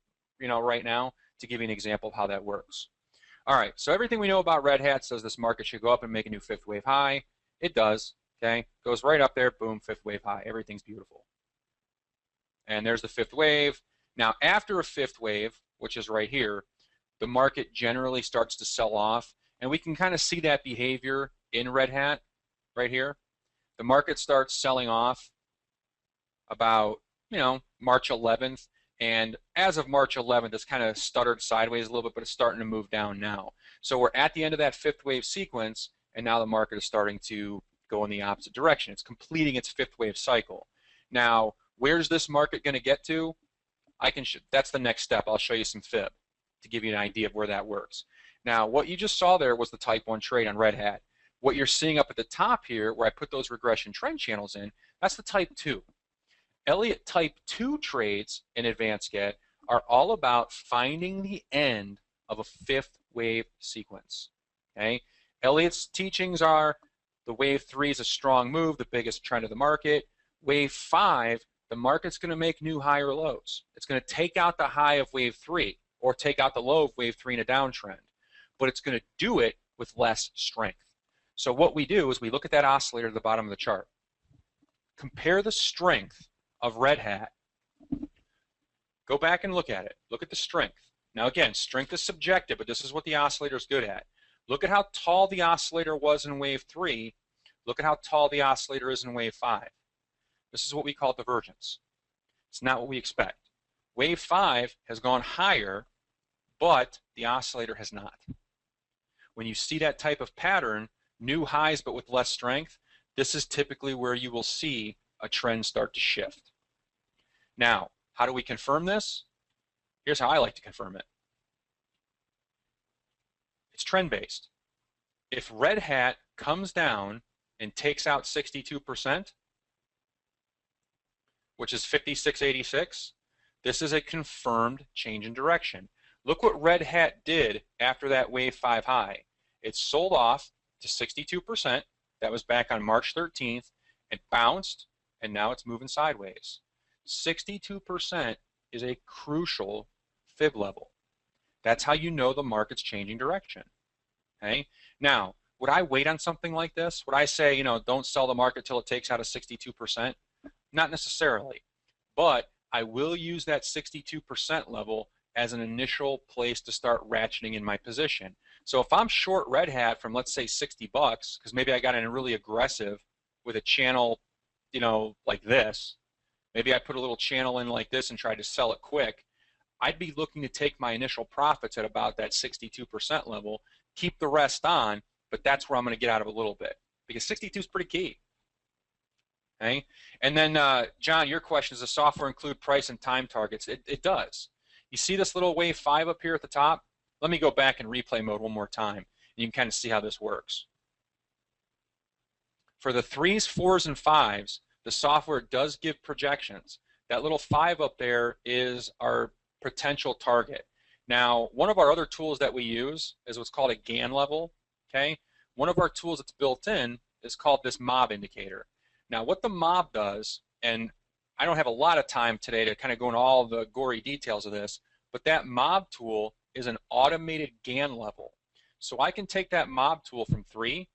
now to give you an example of how that works. All right, so everything we know about Red Hat says this market should go up and make a new 5th wave high. It does, okay? Goes right up there, boom, 5th wave high. Everything's beautiful. And there's the 5th wave. Now after a 5th wave, which is right here, the market generally starts to sell off, and we can kind of see that behavior in Red Hat right here. The market starts selling off about, March 11th, and as of March 11th, it's kind of stuttered sideways a little bit, but it's starting to move down now. So we're at the end of that 5th wave sequence, and now the market is starting to go in the opposite direction. It's completing its 5th wave cycle. Now, where's this market going to get to? That's the next step. I'll show you some fib to give you an idea of where that works. Now, what you just saw there was the type 1 trade on Red Hat. What you're seeing up at the top here, where I put those regression trend channels in, that's the type 2. Elliott type 2 trades in Advanced Get are all about finding the end of a 5th wave sequence. Okay? Elliott's teachings are the wave 3 is a strong move, the biggest trend of the market. Wave 5, the market's going to make new higher lows. It's going to take out the high of wave 3 or take out the low of wave 3 in a downtrend. But it's going to do it with less strength. So what we do is we look at that oscillator at the bottom of the chart. Compare the strength of Red Hat. Go back and look at it. Look at the strength. Now again, strength is subjective, but this is what the oscillator is good at. Look at how tall the oscillator was in wave 3. Look at how tall the oscillator is in wave 5. This is what we call divergence. It's not what we expect. Wave 5 has gone higher, but the oscillator has not. When you see that type of pattern, new highs but with less strength, this is typically where you will see a trend start to shift. Now, how do we confirm this? Here's how I like to confirm it. It's trend-based. If Red Hat comes down and takes out 62%, which is 56.86, this is a confirmed change in direction. Look what Red Hat did after that wave 5 high. It sold off to 62%. That was back on March 13th. It bounced, and now it's moving sideways. 62% is a crucial fib level. That's how you know the market's changing direction. Okay? Now, would I wait on something like this? Would I say, you know, don't sell the market till it takes out a 62%? Not necessarily, but I will use that 62% level as an initial place to start ratcheting in my position. So if I'm short Red Hat from, let's say, 60 bucks, because maybe I got in really aggressive with a channel, you know, like this, maybe I put a little channel in like this and tried to sell it quick, I'd be looking to take my initial profits at about that 62% level, keep the rest on, but that's where I'm going to get out of a little bit, because 62 is pretty key. Okay? And then, John, your question, does the software include price and time targets? It does. You see this little wave 5 up here at the top? Let me go back in replay mode one more time, and you can kind of see how this works. For the 3s, 4s, and 5s, the software does give projections. That little 5 up there is our potential target. Now, one of our other tools that we use is what's called a Gann level. Okay? One of our tools that's built in is called this mob indicator. Now, what the mob does, and I don't have a lot of time today to kind of go into all the gory details of this, but that mob tool is an automated Gann level. So I can take that mob tool from 3,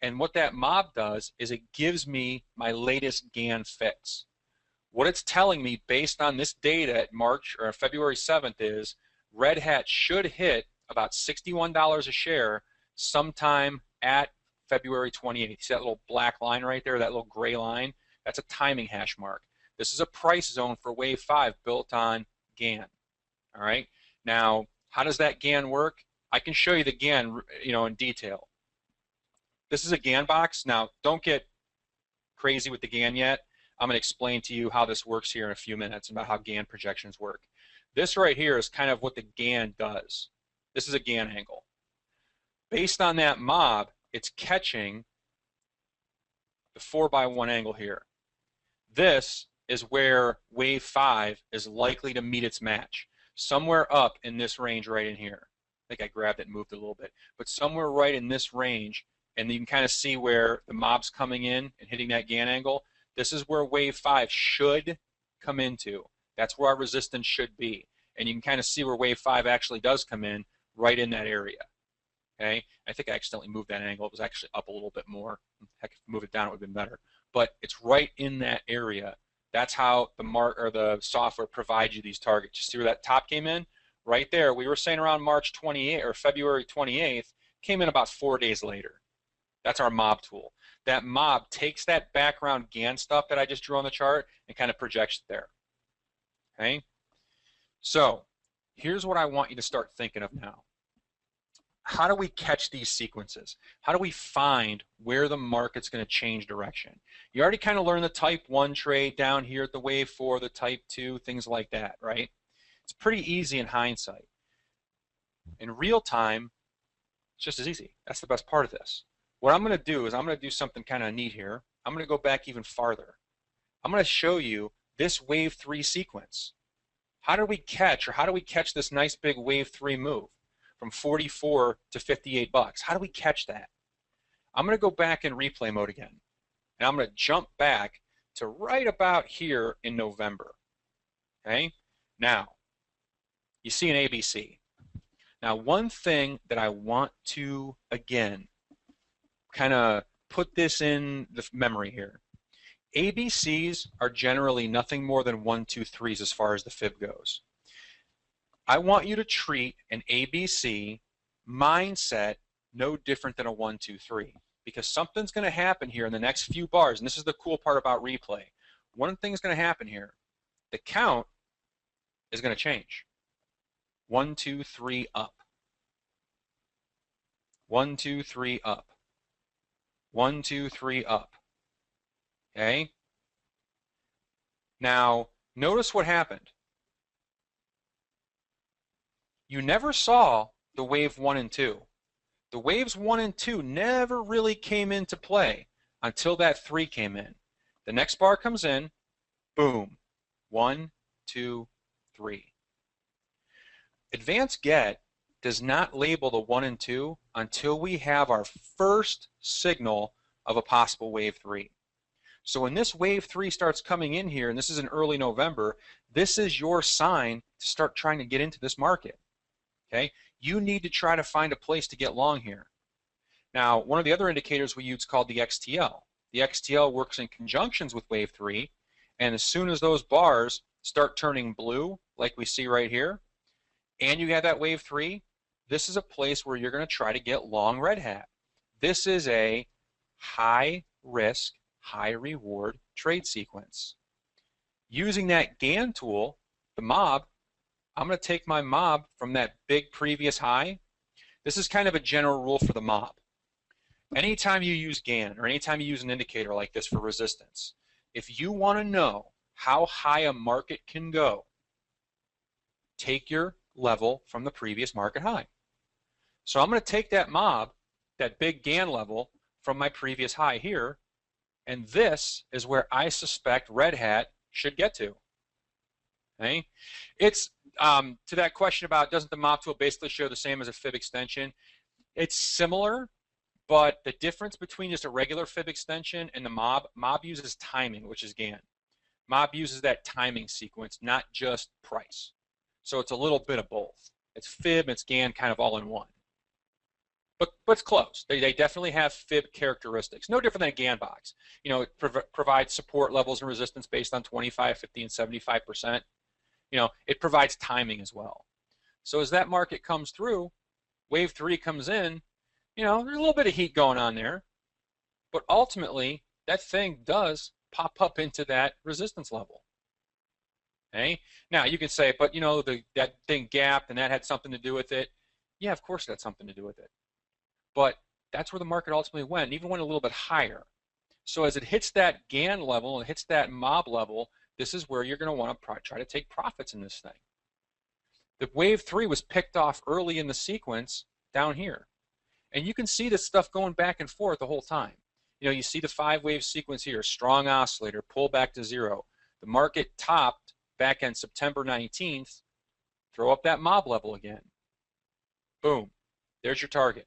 and what that mob does is it gives me my latest Gann fix. What it's telling me based on this data at March or February 7th is Red Hat should hit about $61 a share sometime at February 28th. See that little black line right there, that little gray line? That's a timing hash mark. This is a price zone for wave 5 built on Gann. All right. Now, how does that Gann work? I can show you the Gann, you know, in detail. This is a Gann box. Now, don't get crazy with the Gann yet. I'm going to explain to you how this works here in a few minutes about how Gann projections work. This right here is kind of what the Gann does. This is a Gann angle. Based on that mob, it's catching the 4x1 angle here. This is where wave 5 is likely to meet its match. Somewhere up in this range right in here. I think I grabbed it and moved it a little bit. But somewhere right in this range, and you can kind of see where the mob's coming in and hitting that Gann angle. This is where wave 5 should come into. That's where our resistance should be. And you can kind of see where wave 5 actually does come in right in that area. Okay? I think I accidentally moved that angle. It was actually up a little bit more. Heck, if I move it down, it would have been better. But it's right in that area. That's how the software provides you these targets. You see where that top came in? Right there. We were saying around March 28th or February 28th, came in about 4 days later. That's our mob tool. That mob takes that background Gann stuff that I just drew on the chart and kind of projects it there. Okay? So here's what I want you to start thinking of now. How do we catch these sequences? How do we find where the market's going to change direction? You already kind of learned the type 1 trade down here at the wave 4, the type 2, things like that, right? It's pretty easy in hindsight. In real time, it's just as easy. That's the best part of this. What I'm going to do is I'm going to do something kind of neat here. I'm going to go back even farther. I'm going to show you this wave 3 sequence. How do we catch this nice big wave 3 move from 44 to 58 bucks? How do we catch that? I'm going to go back in replay mode again, and I'm going to jump back to right about here in November. Okay? Now, you see an ABC. Now, one thing that I want to, again, kind of put this in the memory here. ABCs are generally nothing more than 1, 2, 3s as far as the fib goes. I want you to treat an ABC mindset no different than a 1, 2, 3, because something's going to happen here in the next few bars, and this is the cool part about replay. One thing's going to happen here. The count is going to change. 1, 2, 3 up. 1, 2, 3 up. 1, 2, 3 up. Okay? Now, notice what happened. You never saw the wave 1 and 2. The waves 1 and 2 never really came into play until that 3 came in. The next bar comes in, boom, 1, 2, 3. Advanced Get does not label the 1 and 2 until we have our first signal of a possible wave 3. So when this wave 3 starts coming in here, and this is in early November, this is your sign to start trying to get into this market. Okay? You need to try to find a place to get long here. Now, one of the other indicators we use is called the XTL. The XTL works in conjunctions with wave 3, and as soon as those bars start turning blue, like we see right here, and you have that wave 3, this is a place where you're going to try to get long red hat. This is a high risk, high reward trade sequence. Using that Gann tool, the mob, I'm going to take my mob from that big previous high. This is kind of a general rule for the mob. Anytime you use Gann or anytime you use an indicator like this for resistance, if you want to know how high a market can go, take your level from the previous market high. So I'm going to take that mob, that big Gann level, from my previous high here, and this is where I suspect red hat should get to. Okay? It's to that question about doesn't the mob tool basically show the same as a fib extension? It's similar, but the difference between just a regular fib extension and the mob uses timing, which is Gann. Mob uses that timing sequence, not just price. So it's a little bit of both. It's fib, it's Gann, kind of all in one. But it's close. They definitely have fib characteristics. No different than a Gann box. You know, it provides support levels and resistance based on 25, 50, and 75%. You know, it provides timing as well. So as that market comes through, wave 3 comes in, you know, there's a little bit of heat going on there. But ultimately, that thing does pop up into that resistance level. Okay? Now, you can say, but, you know, that thing gapped and that had something to do with it. Yeah, of course it had something to do with it. But that's where the market ultimately went, and even went a little bit higher. So as it hits that Gann level and hits that mob level, this is where you're going to want to try to take profits in this thing. The wave 3 was picked off early in the sequence down here. And you can see this stuff going back and forth the whole time. You know, you see the 5-wave sequence here, strong oscillator, pull back to 0. The market topped back on September 19th, throw up that mob level again. Boom, there's your target.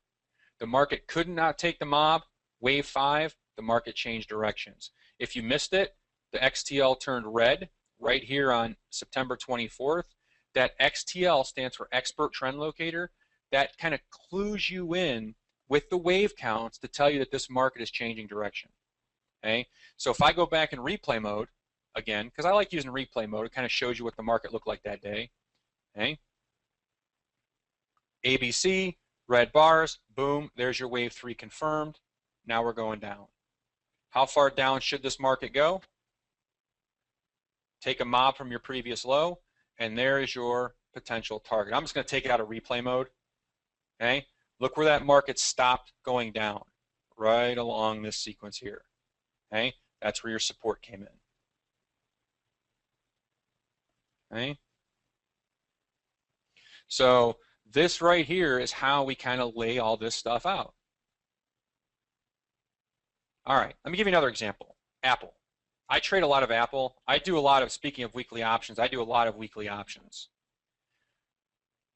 The market could not take the mob, wave 5, the market changed directions. If you missed it, the XTL turned red right here on September 24th. That XTL stands for Expert Trend Locator. That kind of clues you in with the wave counts to tell you that this market is changing direction. Okay? So if I go back in replay mode, again, because I like using replay mode, it kind of shows you what the market looked like that day. Okay? ABC, red bars, boom, there's your wave 3 confirmed. Now we're going down. How far down should this market go? Take a mob from your previous low, and there is your potential target. I'm just going to take it out of replay mode. Okay? Look where that market stopped going down, right along this sequence here. Okay? That's where your support came in. Okay? So this right here is how we kind of lay all this stuff out. All right, let me give you another example. Apple. I trade a lot of Apple. I do a lot of, speaking of weekly options, I do a lot of weekly options.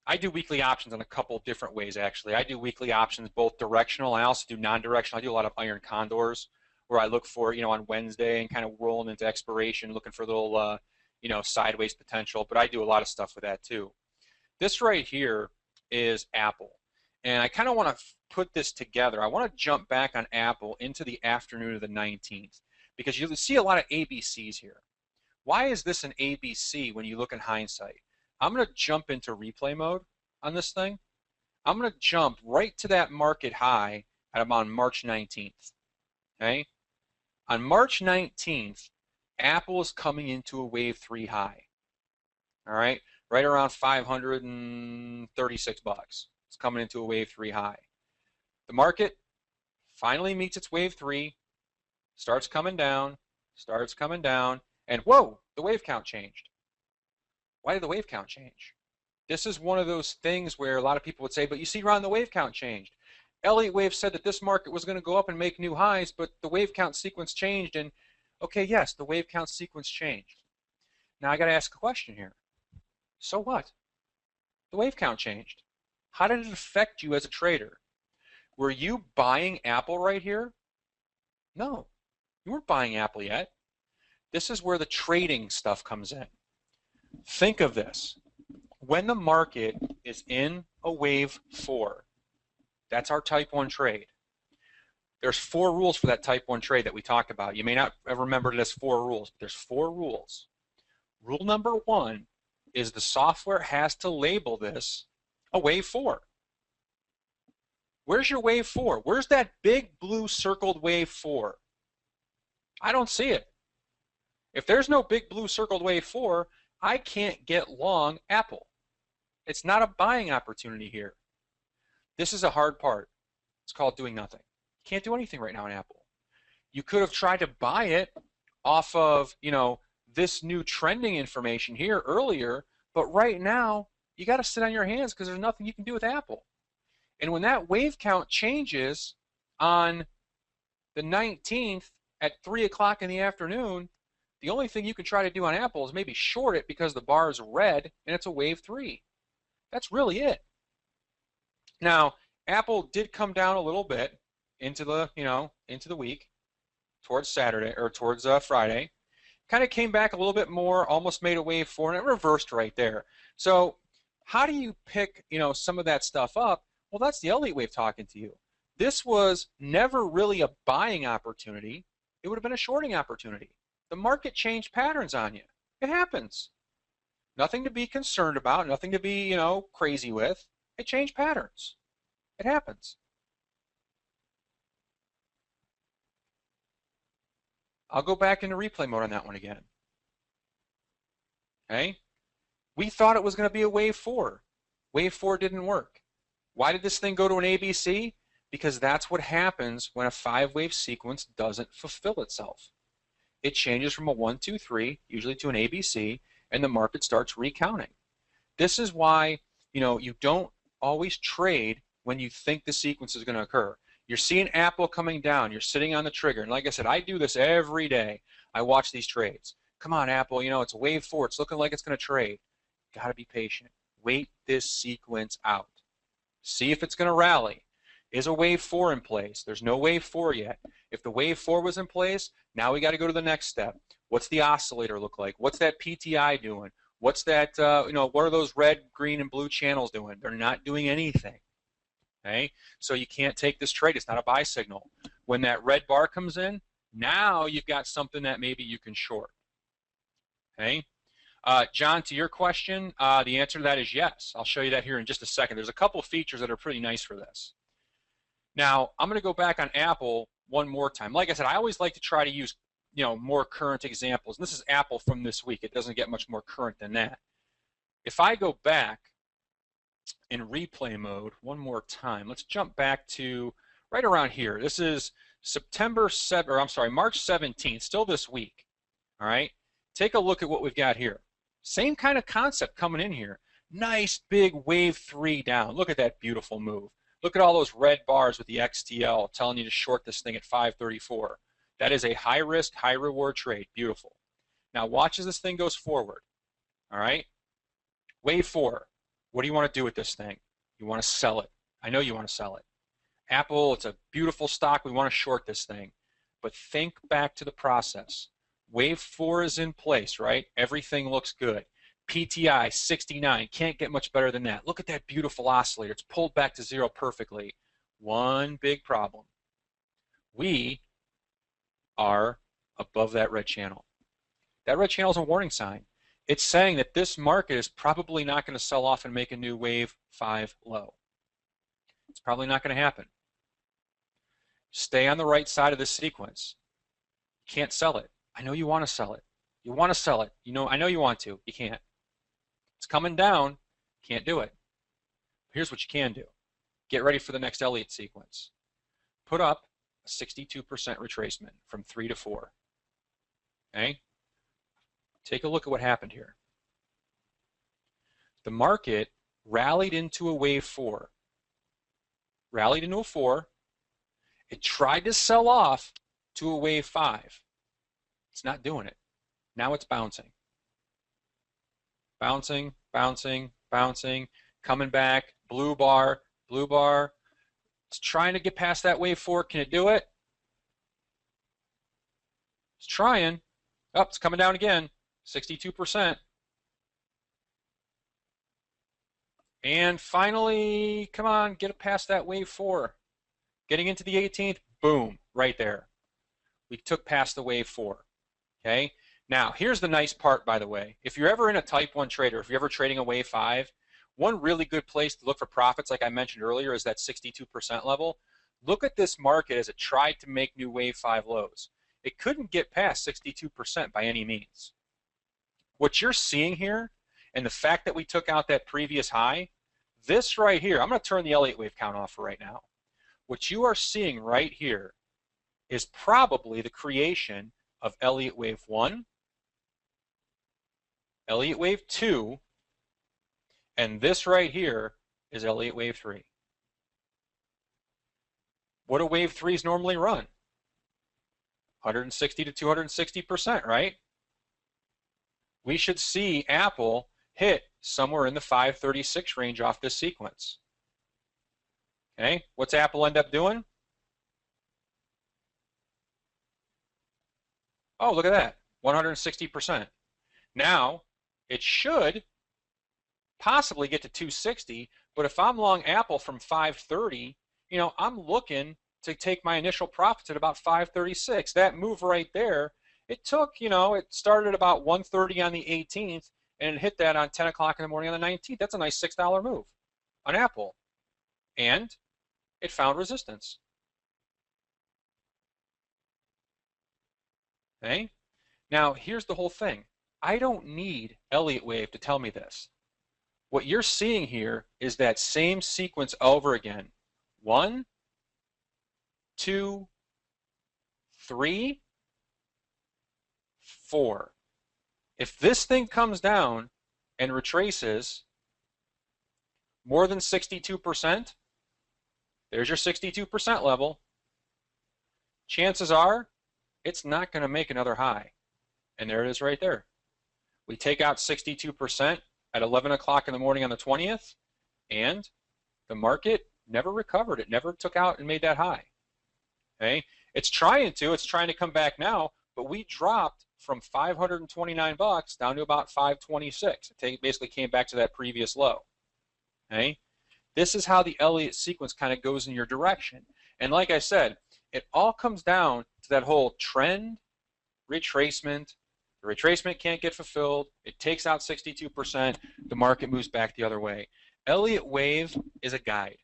I do weekly options in a couple different ways, actually. I do weekly options both directional. I also do non-directional. I do a lot of iron condors where I look for, you know, on Wednesday and kind of rolling into expiration, looking for a little, you know, sideways potential. But I do a lot of stuff with that too. This right here is Apple. And I kind of want to put this together. I want to jump back on Apple into the afternoon of the 19th because you see a lot of ABCs here. Why is this an ABC when you look in hindsight? I'm going to jump into replay mode on this thing. I'm going to jump right to that market high at on March 19th. Okay? On March 19th, Apple is coming into a wave 3 high. All right? Right around 536 bucks. It's coming into a wave 3 high. The market finally meets its wave 3, starts coming down, and whoa, the wave count changed. Why did the wave count change? This is one of those things where a lot of people would say, but you see, Ron, the wave count changed. Elliott Wave said that this market was going to go up and make new highs, but the wave count sequence changed, and okay, yes, the wave count sequence changed. Now I got to ask a question here. So what? The wave count changed. How did it affect you as a trader? Were you buying Apple right here? No, you weren't buying Apple yet. This is where the trading stuff comes in. Think of this. When the market is in a wave 4, that's our type 1 trade. There's 4 rules for that type 1 trade that we talked about. You may not have remembered it as 4 rules, but there's 4 rules. Rule number 1 is the software has to label this a wave 4. Where's your wave 4? Where's that big blue circled wave 4? I don't see it. If there's no big blue circled wave 4, I can't get long Apple. It's not a buying opportunity here. This is a hard part. It's called doing nothing. You can't do anything right now in Apple. You could have tried to buy it off of, this new trending information here earlier, but right now you got to sit on your hands because there's nothing you can do with Apple. And when that wave count changes on the 19th at 3 o'clock in the afternoon, the only thing you can try to do on Apple is maybe short it because the bar is red and it's a wave 3. That's really it. Now, Apple did come down a little bit into the week towards Saturday or towards Friday. Kind of came back a little bit more, almost made a wave 4, and it reversed right there. So how do you pick, some of that stuff up? Well, that's the Elliott wave talking to you. This was never really a buying opportunity. It would have been a shorting opportunity. The market changed patterns on you. It happens. Nothing to be concerned about, nothing to be, crazy with. It changed patterns. It happens. I'll go back into replay mode on that one again. Okay? We thought it was going to be a wave 4. Wave 4 didn't work. Why did this thing go to an ABC? Because that's what happens when a 5-wave sequence doesn't fulfill itself. It changes from a 1, 2, 3, usually to an ABC, and the market starts recounting. This is why, you don't always trade when you think the sequence is going to occur. You're seeing Apple coming down. You're sitting on the trigger. And like I said, I do this every day. I watch these trades. Come on, Apple. It's a wave 4. It's looking like it's going to trade. Got to be patient. Wait this sequence out. See if it's going to rally. Is a wave 4 in place? There's no wave 4 yet. If the wave 4 was in place, now we got to go to the next step. What's the oscillator look like? What's that PTI doing? What's that, what are those red, green, and blue channels doing? They're not doing anything. Okay? So you can't take this trade. It's not a buy signal. When that red bar comes in, now you've got something that maybe you can short. Okay? John, to your question, the answer to that is yes. I'll show you that here in just a second. There's a couple of features that are pretty nice for this. Now, I'm going to go back on Apple one more time. Like I said, I always like to try to use more current examples. And this is Apple from this week. It doesn't get much more current than that. If I go back in replay mode one more time, let's jump back to right around here. This is March 17th, still this week. All right, take a look at what we've got here. Same kind of concept coming in here. Nice big wave 3 down. Look at that beautiful move. Look at all those red bars with the XTL telling you to short this thing at 534. That is a high risk, high reward trade. Beautiful. Now watch as this thing goes forward. All right, wave 4. What do you want to do with this thing? You want to sell it. I know you want to sell it. Apple, it's a beautiful stock. We want to short this thing. But think back to the process. Wave 4 is in place, right? Everything looks good. PTI 69, can't get much better than that. Look at that beautiful oscillator. It's pulled back to 0 perfectly. One big problem. We are above that red channel. That red channel is a warning sign. It's saying that this market is probably not going to sell off and make a new wave 5 low. It's probably not going to happen. Stay on the right side of this sequence. You can't sell it. I know you want to sell it. You want to sell it. I know you want to. You can't. It's coming down. Can't do it. Here's what you can do. Get ready for the next Elliott sequence. Put up a 62% retracement from 3 to 4. Okay? Take a look at what happened here. The market rallied into a wave 4. Rallied into a 4. It tried to sell off to a wave 5. It's not doing it. Now it's bouncing. Bouncing, bouncing, bouncing, coming back, blue bar, blue bar. It's trying to get past that wave 4. Can it do it? It's trying. Oh, it's coming down again. 62%. And finally, come on, get it past that wave 4. Getting into the 18th, Boom, right there. We took past the wave 4. Okay? Now, here's the nice part, by the way. If you're ever in a type 1 trader, if you're ever trading a wave 5, one really good place to look for profits, like I mentioned earlier, is that 62% level. Look at this market as it tried to make new wave 5 lows. It couldn't get past 62% by any means. What you're seeing here, and the fact that we took out that previous high, this right here, I'm going to turn the Elliott wave count off for right now. What you are seeing right here is probably the creation of Elliott wave 1, Elliott wave 2, and this right here is Elliott wave 3. What do wave 3s normally run? 160 to 260%, right? We should see Apple hit somewhere in the 536 range off this sequence. Okay, what's Apple end up doing? Oh, look at that, 160%. Now, it should possibly get to 260, but if I'm long Apple from 530, you know, I'm looking to take my initial profits at about 536. That move right there, it took, you know, it started at about 130 on the 18th, and it hit that on 10 o'clock in the morning on the 19th. That's a nice $6 move on Apple. And it found resistance. Okay? Now, here's the whole thing. I don't need Elliott wave to tell me this. What you're seeing here is that same sequence over again. 1, 2, 3, 4. If this thing comes down and retraces more than 62%, there's your 62% level. Chances are it's not going to make another high. And there it is right there. We take out 62% at 11 o'clock in the morning on the 20th, and the market never recovered. It never took out and made that high. Okay? It's trying to come back now, but we dropped from 529 bucks down to about 526. It basically came back to that previous low. Okay? This is how the Elliott sequence kind of goes in your direction. And like I said, it all comes down to that whole trend, retracement. The retracement can't get fulfilled. It takes out 62%. The market moves back the other way. Elliott wave is a guide.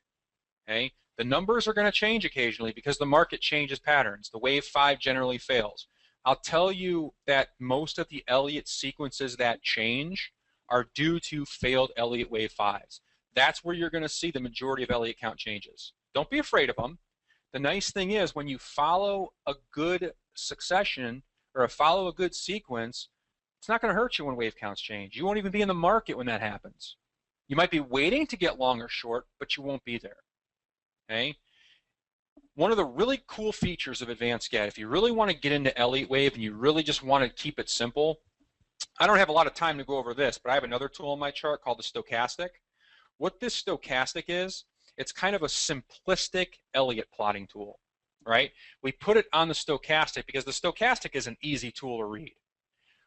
Okay? The numbers are going to change occasionally because the market changes patterns. The wave 5 generally fails. I'll tell you that most of the Elliott sequences that change are due to failed Elliott wave 5s. That's where you're going to see the majority of Elliott count changes. Don't be afraid of them. The nice thing is when you follow a good succession or follow a good sequence, it's not going to hurt you when wave counts change. You won't even be in the market when that happens. You might be waiting to get long or short, but you won't be there. Okay? One of the really cool features of Advanced Scat, if you really want to get into Elliott wave and you really just want to keep it simple, I don't have a lot of time to go over this, but I have another tool in my chart called the stochastic. What this stochastic is, it's kind of a simplistic Elliott plotting tool, right? We put it on the stochastic because the stochastic is an easy tool to read.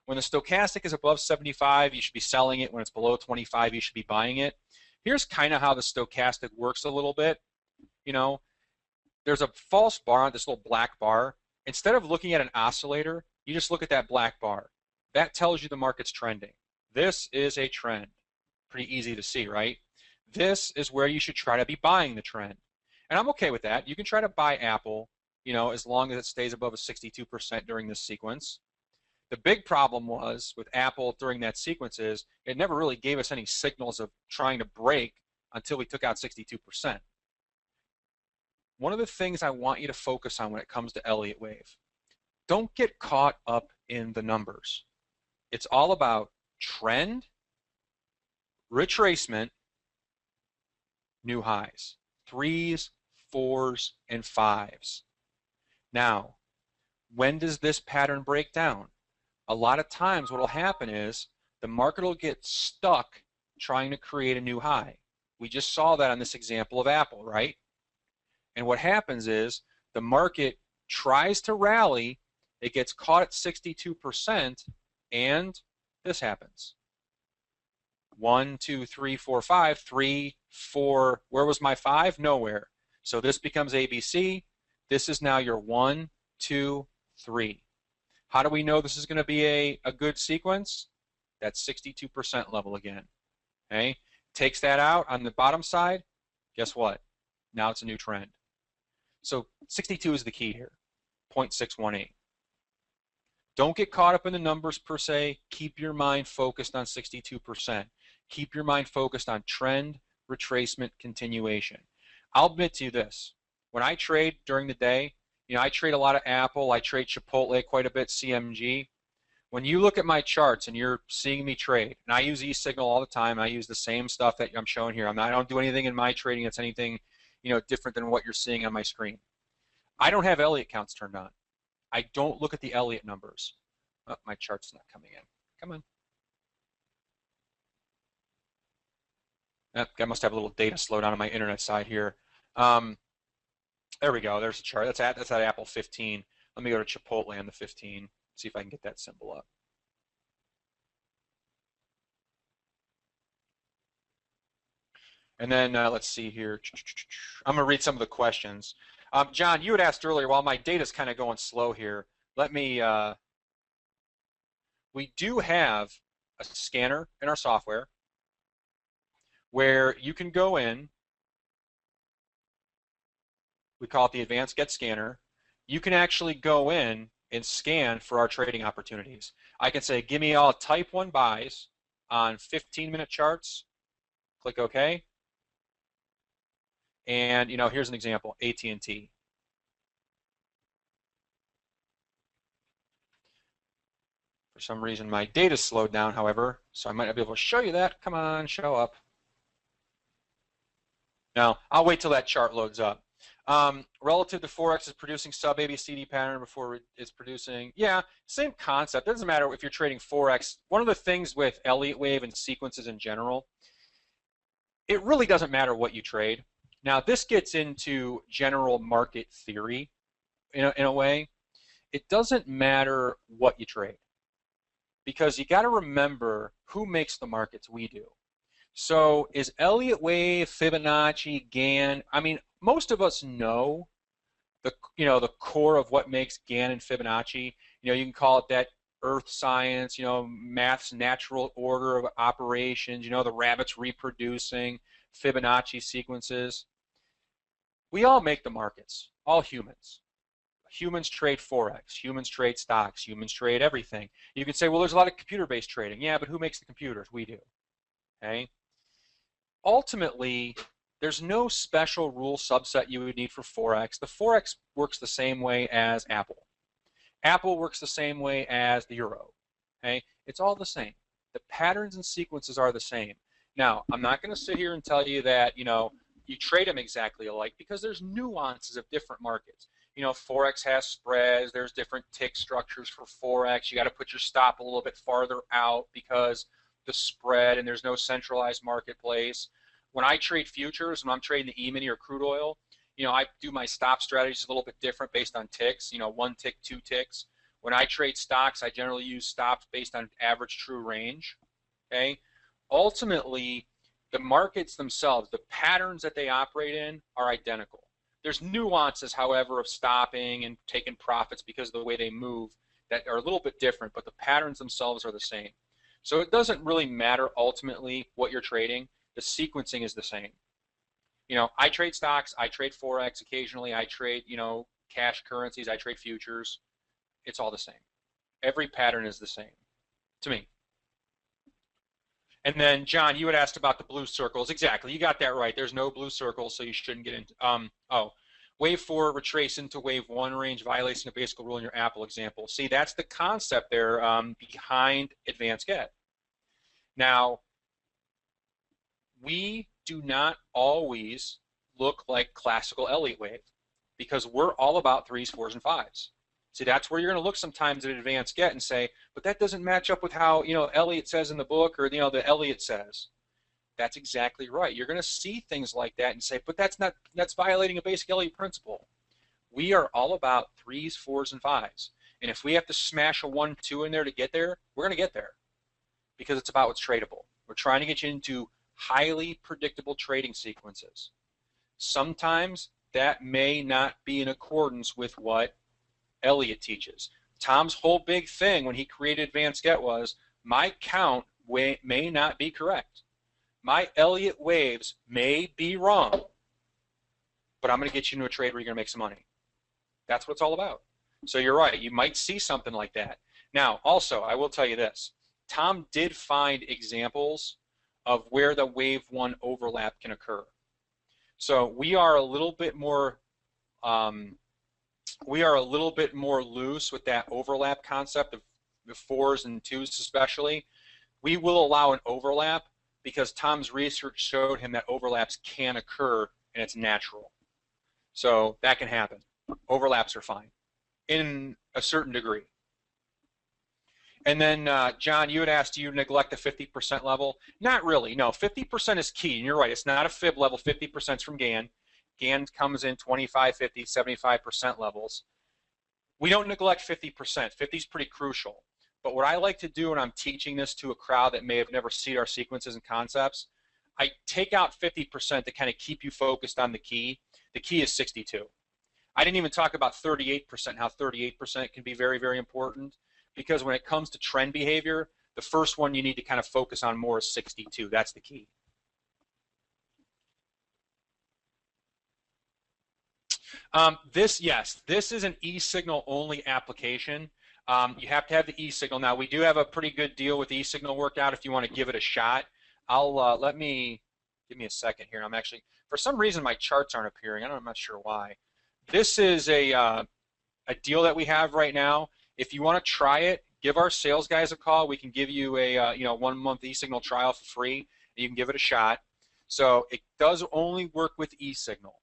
When the stochastic is above 75, you should be selling it. When it's below 25, you should be buying it. Here's kind of how the stochastic works a little bit. You know, there's a false bar, this little black bar. Instead of looking at an oscillator, you just look at that black bar. That tells you the market's trending. This is a trend. Pretty easy to see, right? This is where you should try to be buying the trend. And I'm okay with that. You can try to buy Apple, you know, as long as it stays above a 62% during this sequence. The big problem was with Apple during that sequence is it never really gave us any signals of trying to break until we took out 62%. One of the things I want you to focus on when it comes to Elliott wave, don't get caught up in the numbers. It's all about trend, retracement, new highs, 3s, 4s, and 5s. Now, when does this pattern break down? A lot of times what will happen is the market will get stuck trying to create a new high. We just saw that on this example of Apple, right? And what happens is the market tries to rally, it gets caught at 62%, and this happens. 1, 2, 3, 4, 5, 3, 4. Where was my 5? Nowhere. So this becomes ABC. This is now your 1, 2, 3. How do we know this is going to be a good sequence? That 62% level again. Okay? Takes that out on the bottom side. Guess what? Now it's a new trend. So 62 is the key here, 0.618. Don't get caught up in the numbers per se. Keep your mind focused on 62%. Keep your mind focused on trend, retracement, continuation. I'll admit to you this. When I trade during the day, I trade a lot of Apple, I trade Chipotle quite a bit, CMG. When you look at my charts and you're seeing me trade, and I use eSignal all the time, I use the same stuff that I'm showing here. I don't do anything in my trading that's anything different than what you're seeing on my screen. I don't have Elliott counts turned on. I don't look at the Elliott numbers. Oh, my chart's not coming in. Come on. I must have a little data slowdown on my internet side here. There we go. There's a chart. That's at Apple 15. Let me go to Chipotle on the 15. See if I can get that symbol up. And then let's see here. I'm going to read some of the questions. John, you had asked earlier, while my data's kind of going slow here, let me, we do have a scanner in our software where you can go in. We call it the Advanced Get Scanner. You can actually go in and scan for our trading opportunities. I can say, give me all type 1 buys on 15-minute charts. Click OK. And here's an example, AT&T. For some reason, my data slowed down, however, so I might not be able to show you that. Come on, show up. Now, I'll wait till that chart loads up. Relative to Forex is producing sub ABCD pattern before it's producing. Yeah, same concept. It doesn't matter if you're trading Forex. One of the things with Elliott wave and sequences in general, it really doesn't matter what you trade. Now, this gets into general market theory in a way. It doesn't matter what you trade because you got to remember who makes the markets. We do. So is Elliott wave, Fibonacci, Gann? I mean, most of us know the core of what makes Gann and Fibonacci. You can call it that earth science, math's natural order of operations, the rabbits reproducing, Fibonacci sequences. We all make the markets, all humans. Humans trade Forex, humans trade stocks, humans trade everything. You can say, well, there's a lot of computer-based trading. Yeah, but who makes the computers? We do. Okay? Ultimately, there's no special rule subset you would need for Forex. The Forex works the same way as Apple. Apple works the same way as the Euro. Okay? It's all the same. The patterns and sequences are the same. Now, I'm not going to sit here and tell you that, you trade them exactly alike because there's nuances of different markets. Forex has spreads. There's different tick structures for Forex. You got to put your stop a little bit farther out because the spread and there's no centralized marketplace. When I trade futures, when I'm trading the E-mini or crude oil, I do my stop strategies a little bit different based on ticks, 1 tick, 2 ticks. When I trade stocks, I generally use stops based on average true range. Okay? Ultimately, the markets themselves, the patterns that they operate in are identical. There's nuances, however, of stopping and taking profits because of the way they move that are a little bit different, but the patterns themselves are the same. So it doesn't really matter ultimately what you're trading. The sequencing is the same. I trade stocks, I trade Forex occasionally, I trade, cash currencies, I trade futures. It's all the same. Every pattern is the same to me. And then, John, you had asked about the blue circles. Exactly, you got that right. There's no blue circles, so you shouldn't get into. Wave 4 retrace into wave 1 range, violation of basic rule in your Apple example. See, that's the concept there behind Advanced Get. Now, we do not always look like classical Elliott wave because we're all about 3s, 4s, and 5s. See, that's where you're going to look sometimes at Advanced Get and say, but that doesn't match up with how Elliott says in the book or the Elliott says. That's exactly right. You're going to see things like that and say, but that's violating a basic Elliott principle. We are all about 3s, 4s, and 5s. And if we have to smash a 1, 2 in there to get there, we're going to get there because it's about what's tradable. We're trying to get you into highly predictable trading sequences. Sometimes that may not be in accordance with what Elliott teaches. Tom's whole big thing when he created Advanced Get was, my count may not be correct. My Elliott waves may be wrong, but I'm going to get you into a trade where you're going to make some money. That's what it's all about. So you're right. You might see something like that. Now, also, I will tell you this. Tom did find examples of where the wave one overlap can occur. So we are a little bit more loose with that overlap concept of the 4s and 2s especially. We will allow an overlap because Tom's research showed him that overlaps can occur and it's natural. So that can happen. Overlaps are fine in a certain degree. And then, John, you had asked, do you neglect the 50% level? Not really. No, 50% is key. And you're right. It's not a fib level. 50% is from Gann. Gann comes in 25, 50, 75% levels. We don't neglect 50%. 50 is pretty crucial. But what I like to do when I'm teaching this to a crowd that may have never seen our sequences and concepts, I take out 50% to kind of keep you focused on the key. The key is 62. I didn't even talk about 38%, how 38% can be very, very important. Because when it comes to trend behavior, the first one you need to kind of focus on more is 62. That's the key. This is an eSignal only application. You have to have the eSignal. Now, we do have a pretty good deal with eSignal worked out if you want to give it a shot. Give me a second here. I'm actually, for some reason, my charts aren't appearing. I'm not sure why. This is a deal that we have right now. If you want to try it, give our sales guys a call. We can give you a 1-month eSignal trial for free, and you can give it a shot. So it does only work with eSignal.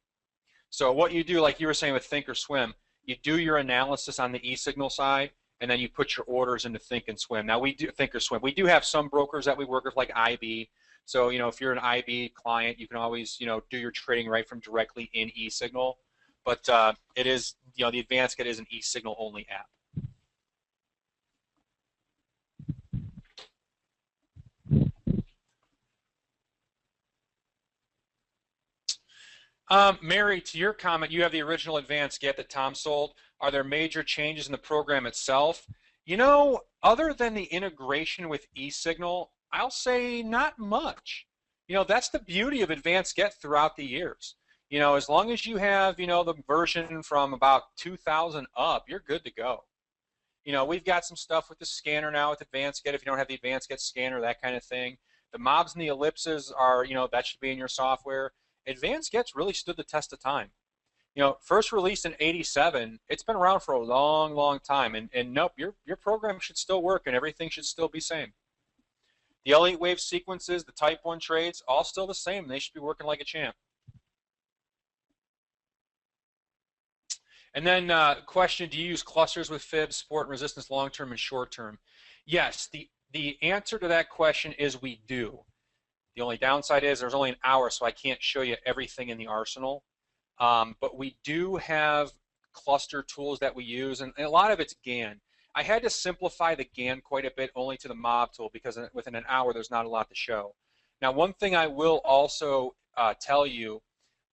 So what you do, like you were saying with Thinkorswim, you do your analysis on the eSignal side, and then you put your orders into Thinkorswim. Now we do Thinkorswim. We do have some brokers that we work with, like IB. So if you're an IB client, you can always do your trading right from directly in eSignal. But it is the Advanced Get is an eSignal only app. Mary, to your comment, you have the original Advanced Get that Tom sold. Are there major changes in the program itself? Other than the integration with eSignal, I'll say not much. That's the beauty of Advanced Get throughout the years. As long as you have, the version from about 2000 up, you're good to go. We've got some stuff with the scanner now with Advanced Get if you don't have the Advanced Get scanner, that kind of thing. The mobs and the ellipses are, that should be in your software. Advanced Get's really stood the test of time. First released in '87, it's been around for a long, long time, and nope, your program should still work and everything should still be same. The Elliott wave sequences, the Type 1 trades, all still the same. They should be working like a champ. And then question, do you use clusters with fibs, support and resistance long-term and short-term? Yes, the answer to that question is we do. The only downside is there's only an hour, so I can't show you everything in the arsenal. But we do have cluster tools that we use, and a lot of it's Gann. I had to simplify the Gann quite a bit only to the mob tool because within an hour there's not a lot to show. Now, one thing I will also tell you,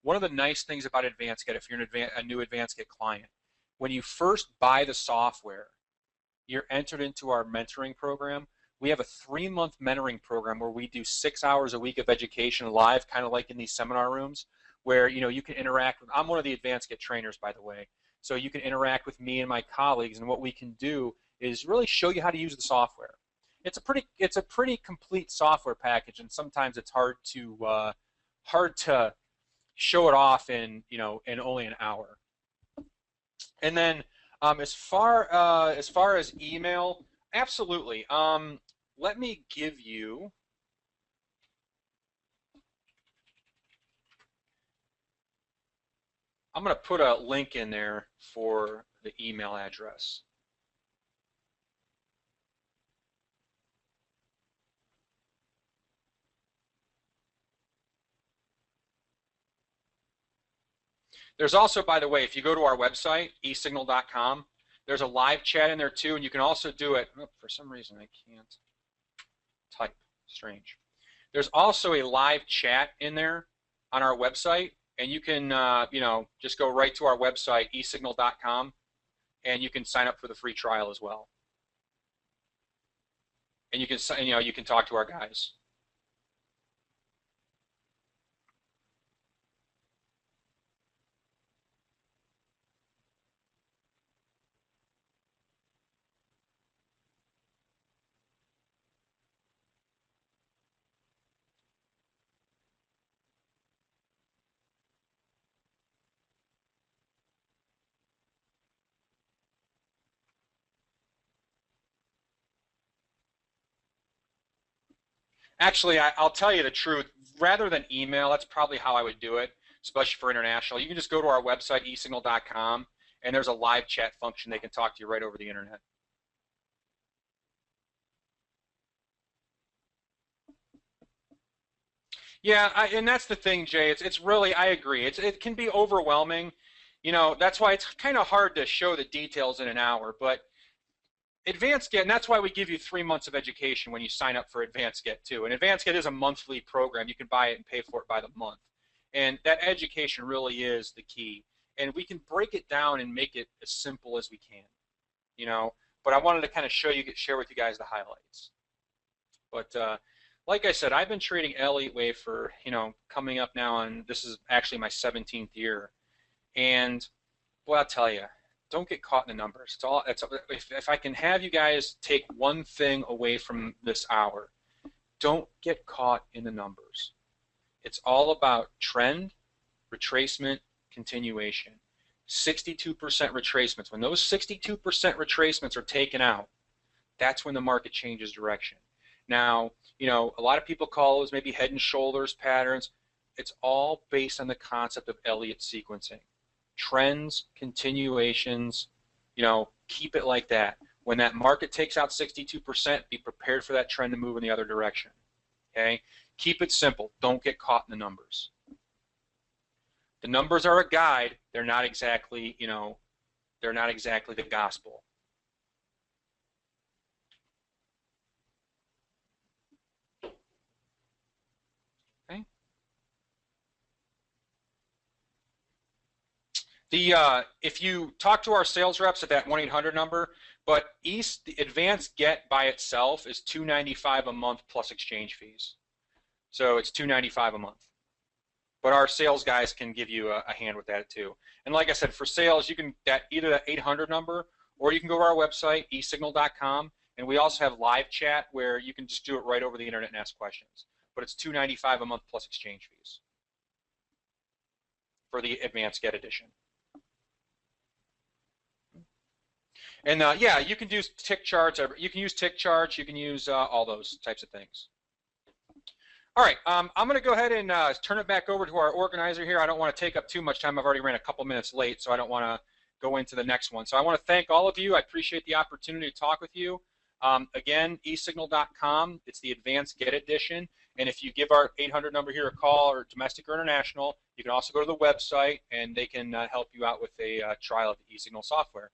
one of the nice things about Advanced Get, if you're a new Advanced Get client, when you first buy the software, you're entered into our mentoring program. We have a 3-month mentoring program where we do 6 hours a week of education live, kind of like in these seminar rooms, where you can interact with. I'm one of the Advanced Get trainers, by the way, so you can interact with me and my colleagues, and what we can do is really show you how to use the software. It's a pretty complete software package, and sometimes it's hard to show it off in only an hour. And then as far as email, absolutely. Let me give you. I'm going to put a link in there for the email address. There's also, by the way, if you go to our website, eSignal.com, there's a live chat in there too, and you can also do it. Oh, for some reason, I can't type. Strange. There's also a live chat in there on our website, and you can just go right to our website, eSignal.com, and you can sign up for the free trial as well. And you can talk to our guys. Actually, I'll tell you the truth. Rather than email, that's probably how I would do it, especially for international. You can just go to our website, eSignal.com, and there's a live chat function. They can talk to you right over the internet. Yeah, and that's the thing, Jay. It's really, I agree. It can be overwhelming. That's why it's kind of hard to show the details in an hour. But Advanced Get, and that's why we give you 3 months of education when you sign up for Advanced Get too. And Advanced Get is a monthly program. You can buy it and pay for it by the month. And that education really is the key. And we can break it down and make it as simple as we can. But I wanted to kind of share with you guys the highlights. But like I said, I've been trading Elliott Wave for coming up now on, this is actually my 17th year. And boy, I'll tell you, don't get caught in the numbers. If I can have you guys take one thing away from this hour, don't get caught in the numbers. It's all about trend, retracement, continuation. 62% retracements. When those 62% retracements are taken out, that's when the market changes direction. Now, a lot of people call those maybe head and shoulders patterns. It's all based on the concept of Elliott sequencing. Trends, continuations, keep it like that. When that market takes out 62%, be prepared for that trend to move in the other direction. Okay? Keep it simple. Don't get caught in the numbers. The numbers are a guide. They're not exactly, they're not exactly the gospel. Okay? If you talk to our sales reps at that 1-800 number, but the Advanced Get by itself is $295 a month plus exchange fees. So it's $295 a month. But our sales guys can give you a hand with that too. And like I said, for sales, you can either that 800 number, or you can go to our website, eSignal.com, and we also have live chat where you can just do it right over the internet and ask questions. But it's $295 a month plus exchange fees for the Advanced Get edition. And yeah, you can do tick charts. You can use tick charts. You can use all those types of things. All right, I'm going to go ahead and turn it back over to our organizer here. I don't want to take up too much time. I've already ran a couple minutes late, so I don't want to go into the next one. So I want to thank all of you. I appreciate the opportunity to talk with you. Again, eSignal.com. It's the Advanced Get edition. And if you give our 800 number here a call, or domestic or international, you can also go to the website, and they can help you out with a trial of the eSignal software.